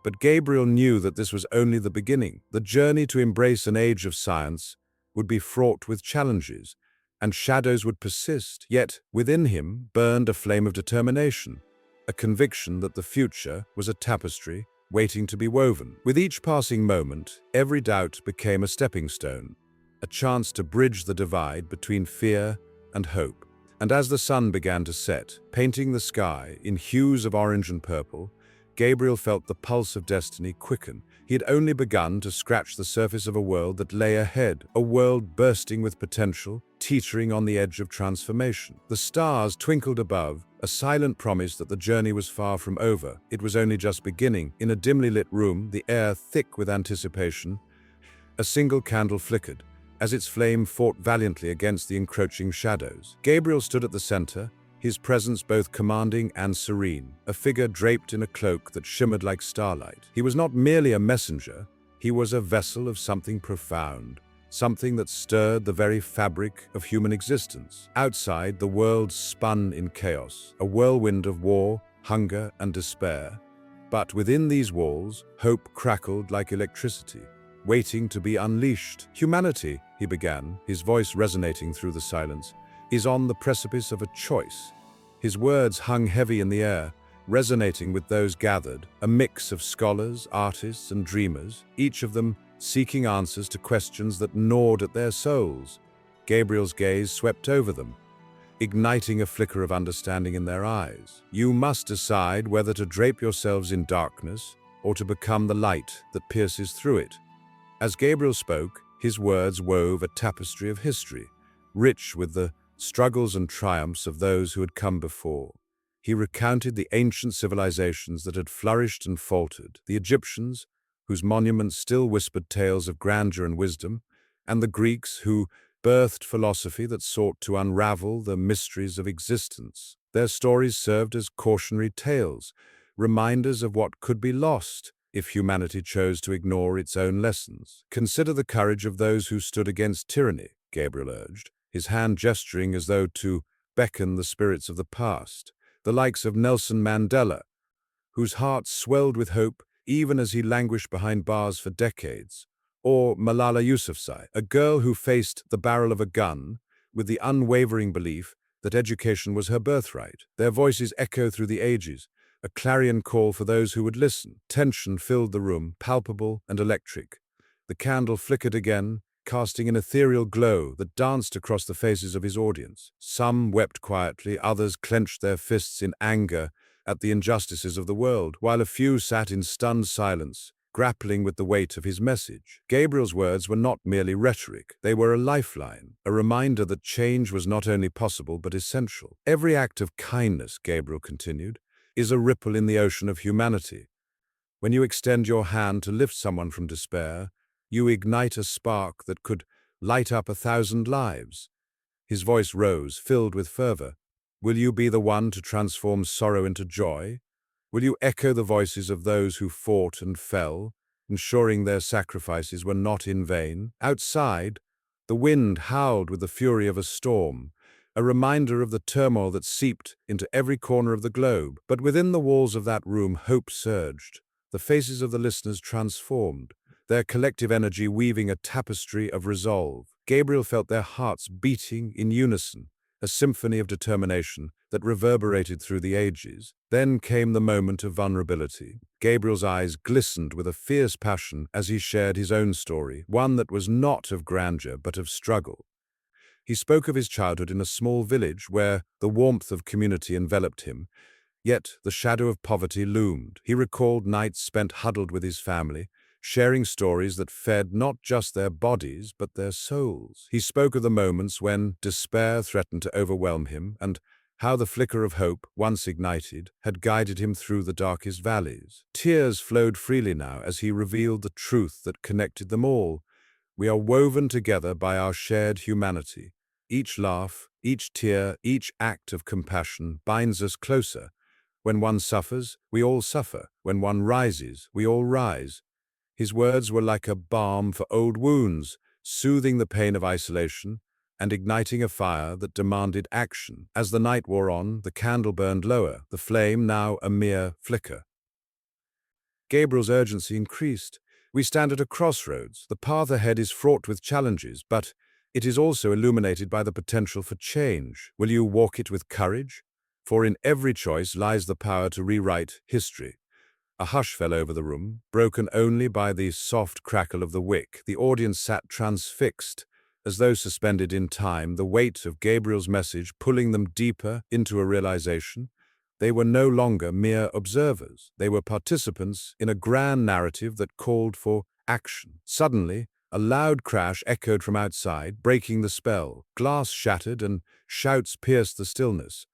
But Gabriel knew that this was only the beginning. The journey to embrace an age of science would be fraught with challenges, and shadows would persist. Yet, within him burned a flame of determination, a conviction that the future was a tapestry waiting to be woven. With each passing moment, every doubt became a stepping stone, a chance to bridge the divide between fear and hope. And as the sun began to set, painting the sky in hues of orange and purple, Gabriel felt the pulse of destiny quicken. He had only begun to scratch the surface of a world that lay ahead, a world bursting with potential, teetering on the edge of transformation. The stars twinkled above, a silent promise that the journey was far from over. It was only just beginning. In a dimly lit room, the air thick with anticipation, a single candle flickered, as its flame fought valiantly against the encroaching shadows. Gabriel stood at the center, his presence both commanding and serene, a figure draped in a cloak that shimmered like starlight. He was not merely a messenger, he was a vessel of something profound, something that stirred the very fabric of human existence. Outside, the world spun in chaos, a whirlwind of war, hunger, and despair. But within these walls, hope crackled like electricity, waiting to be unleashed. Humanity, he began, his voice resonating through the silence, is on the precipice of a choice. His words hung heavy in the air, resonating with those gathered, a mix of scholars, artists, and dreamers, each of them seeking answers to questions that gnawed at their souls. Gabriel's gaze swept over them, igniting a flicker of understanding in their eyes. You must decide whether to drape yourselves in darkness or to become the light that pierces through it. As Gabriel spoke, his words wove a tapestry of history, rich with the struggles and triumphs of those who had come before. He recounted the ancient civilizations that had flourished and faltered, the Egyptians, whose monuments still whispered tales of grandeur and wisdom, and the Greeks who birthed philosophy that sought to unravel the mysteries of existence. Their stories served as cautionary tales, reminders of what could be lost if humanity chose to ignore its own lessons. Consider the courage of those who stood against tyranny, Gabriel urged, his hand gesturing as though to beckon the spirits of the past, the likes of Nelson Mandela, whose heart swelled with hope even as he languished behind bars for decades, or Malala Yousafzai, a girl who faced the barrel of a gun with the unwavering belief that education was her birthright. Their voices echo through the ages, a clarion call for those who would listen. Tension filled the room, palpable and electric. The candle flickered again, casting an ethereal glow that danced across the faces of his audience. Some wept quietly, others clenched their fists in anger at the injustices of the world, while a few sat in stunned silence, grappling with the weight of his message. Gabriel's words were not merely rhetoric, they were a lifeline, a reminder that change was not only possible but essential. Every act of kindness, Gabriel continued, is a ripple in the ocean of humanity. When you extend your hand to lift someone from despair, you ignite a spark that could light up 1,000 lives. His voice rose, filled with fervor. Will you be the one to transform sorrow into joy? Will you echo the voices of those who fought and fell, ensuring their sacrifices were not in vain? Outside, the wind howled with the fury of a storm, a reminder of the turmoil that seeped into every corner of the globe. But within the walls of that room, hope surged. The faces of the listeners transformed, their collective energy weaving a tapestry of resolve. Gabriel felt their hearts beating in unison, a symphony of determination that reverberated through the ages. Then came the moment of vulnerability. Gabriel's eyes glistened with a fierce passion as he shared his own story, one that was not of grandeur but of struggle. He spoke of his childhood in a small village where the warmth of community enveloped him, yet the shadow of poverty loomed. He recalled nights spent huddled with his family, sharing stories that fed not just their bodies but their souls. He spoke of the moments when despair threatened to overwhelm him and how the flicker of hope, once ignited, had guided him through the darkest valleys. Tears flowed freely now as he revealed the truth that connected them all. We are woven together by our shared humanity. Each laugh, each tear, each act of compassion binds us closer. When one suffers, we all suffer. When one rises, we all rise. His words were like a balm for old wounds, soothing the pain of isolation and igniting a fire that demanded action. As the night wore on, the candle burned lower, the flame now a mere flicker. Gabriel's urgency increased. We stand at a crossroads. The path ahead is fraught with challenges, but it is also illuminated by the potential for change. Will you walk it with courage? For in every choice lies the power to rewrite history. A hush fell over the room, broken only by the soft crackle of the wick. The audience sat transfixed, as though suspended in time, the weight of Gabriel's message pulling them deeper into a realization. They were no longer mere observers. They were participants in a grand narrative that called for action. Suddenly, A loud crash echoed from outside, breaking the spell. Glass shattered and shouts pierced the stillness.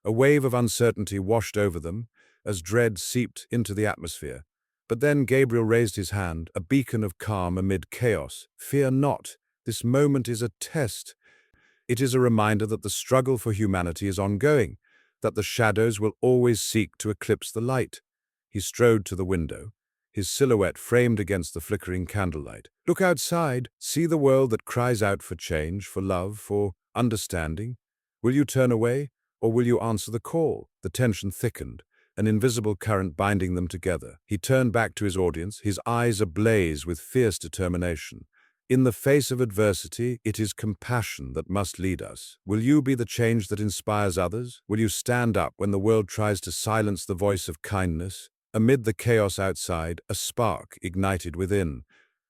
A wave of uncertainty washed over them as dread seeped into the atmosphere. But then Gabriel raised his hand, a beacon of calm amid chaos. "Fear not. This moment is a test. It is a reminder that the struggle for humanity is ongoing, that the shadows will always seek to eclipse the light." He strode to the window, his silhouette framed against the flickering candlelight. "Look outside. See the world that cries out for change, for love, for understanding. Will you turn away, or will you answer the call?" The tension thickened, an invisible current binding them together. He turned back to his audience, his eyes ablaze with fierce determination. "In the face of adversity, it is compassion that must lead us. Will you be the change that inspires others? Will you stand up when the world tries to silence the voice of kindness?" Amid the chaos outside, a spark ignited within.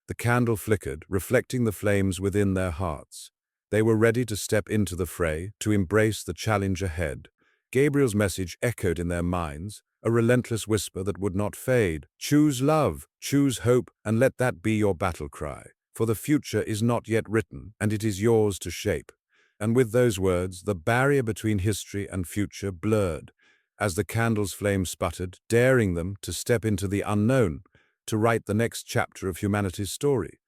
The candle flickered, reflecting the flames within their hearts. They were ready to step into the fray, to embrace the challenge ahead. Gabriel's message echoed in their minds, a relentless whisper that would not fade. "Choose love, choose hope, and let that be your battle cry. For the future is not yet written, and it is yours to shape." And with those words, the barrier between history and future blurred, as the candle's flame sputtered, daring them to step into the unknown, to write the next chapter of humanity's story.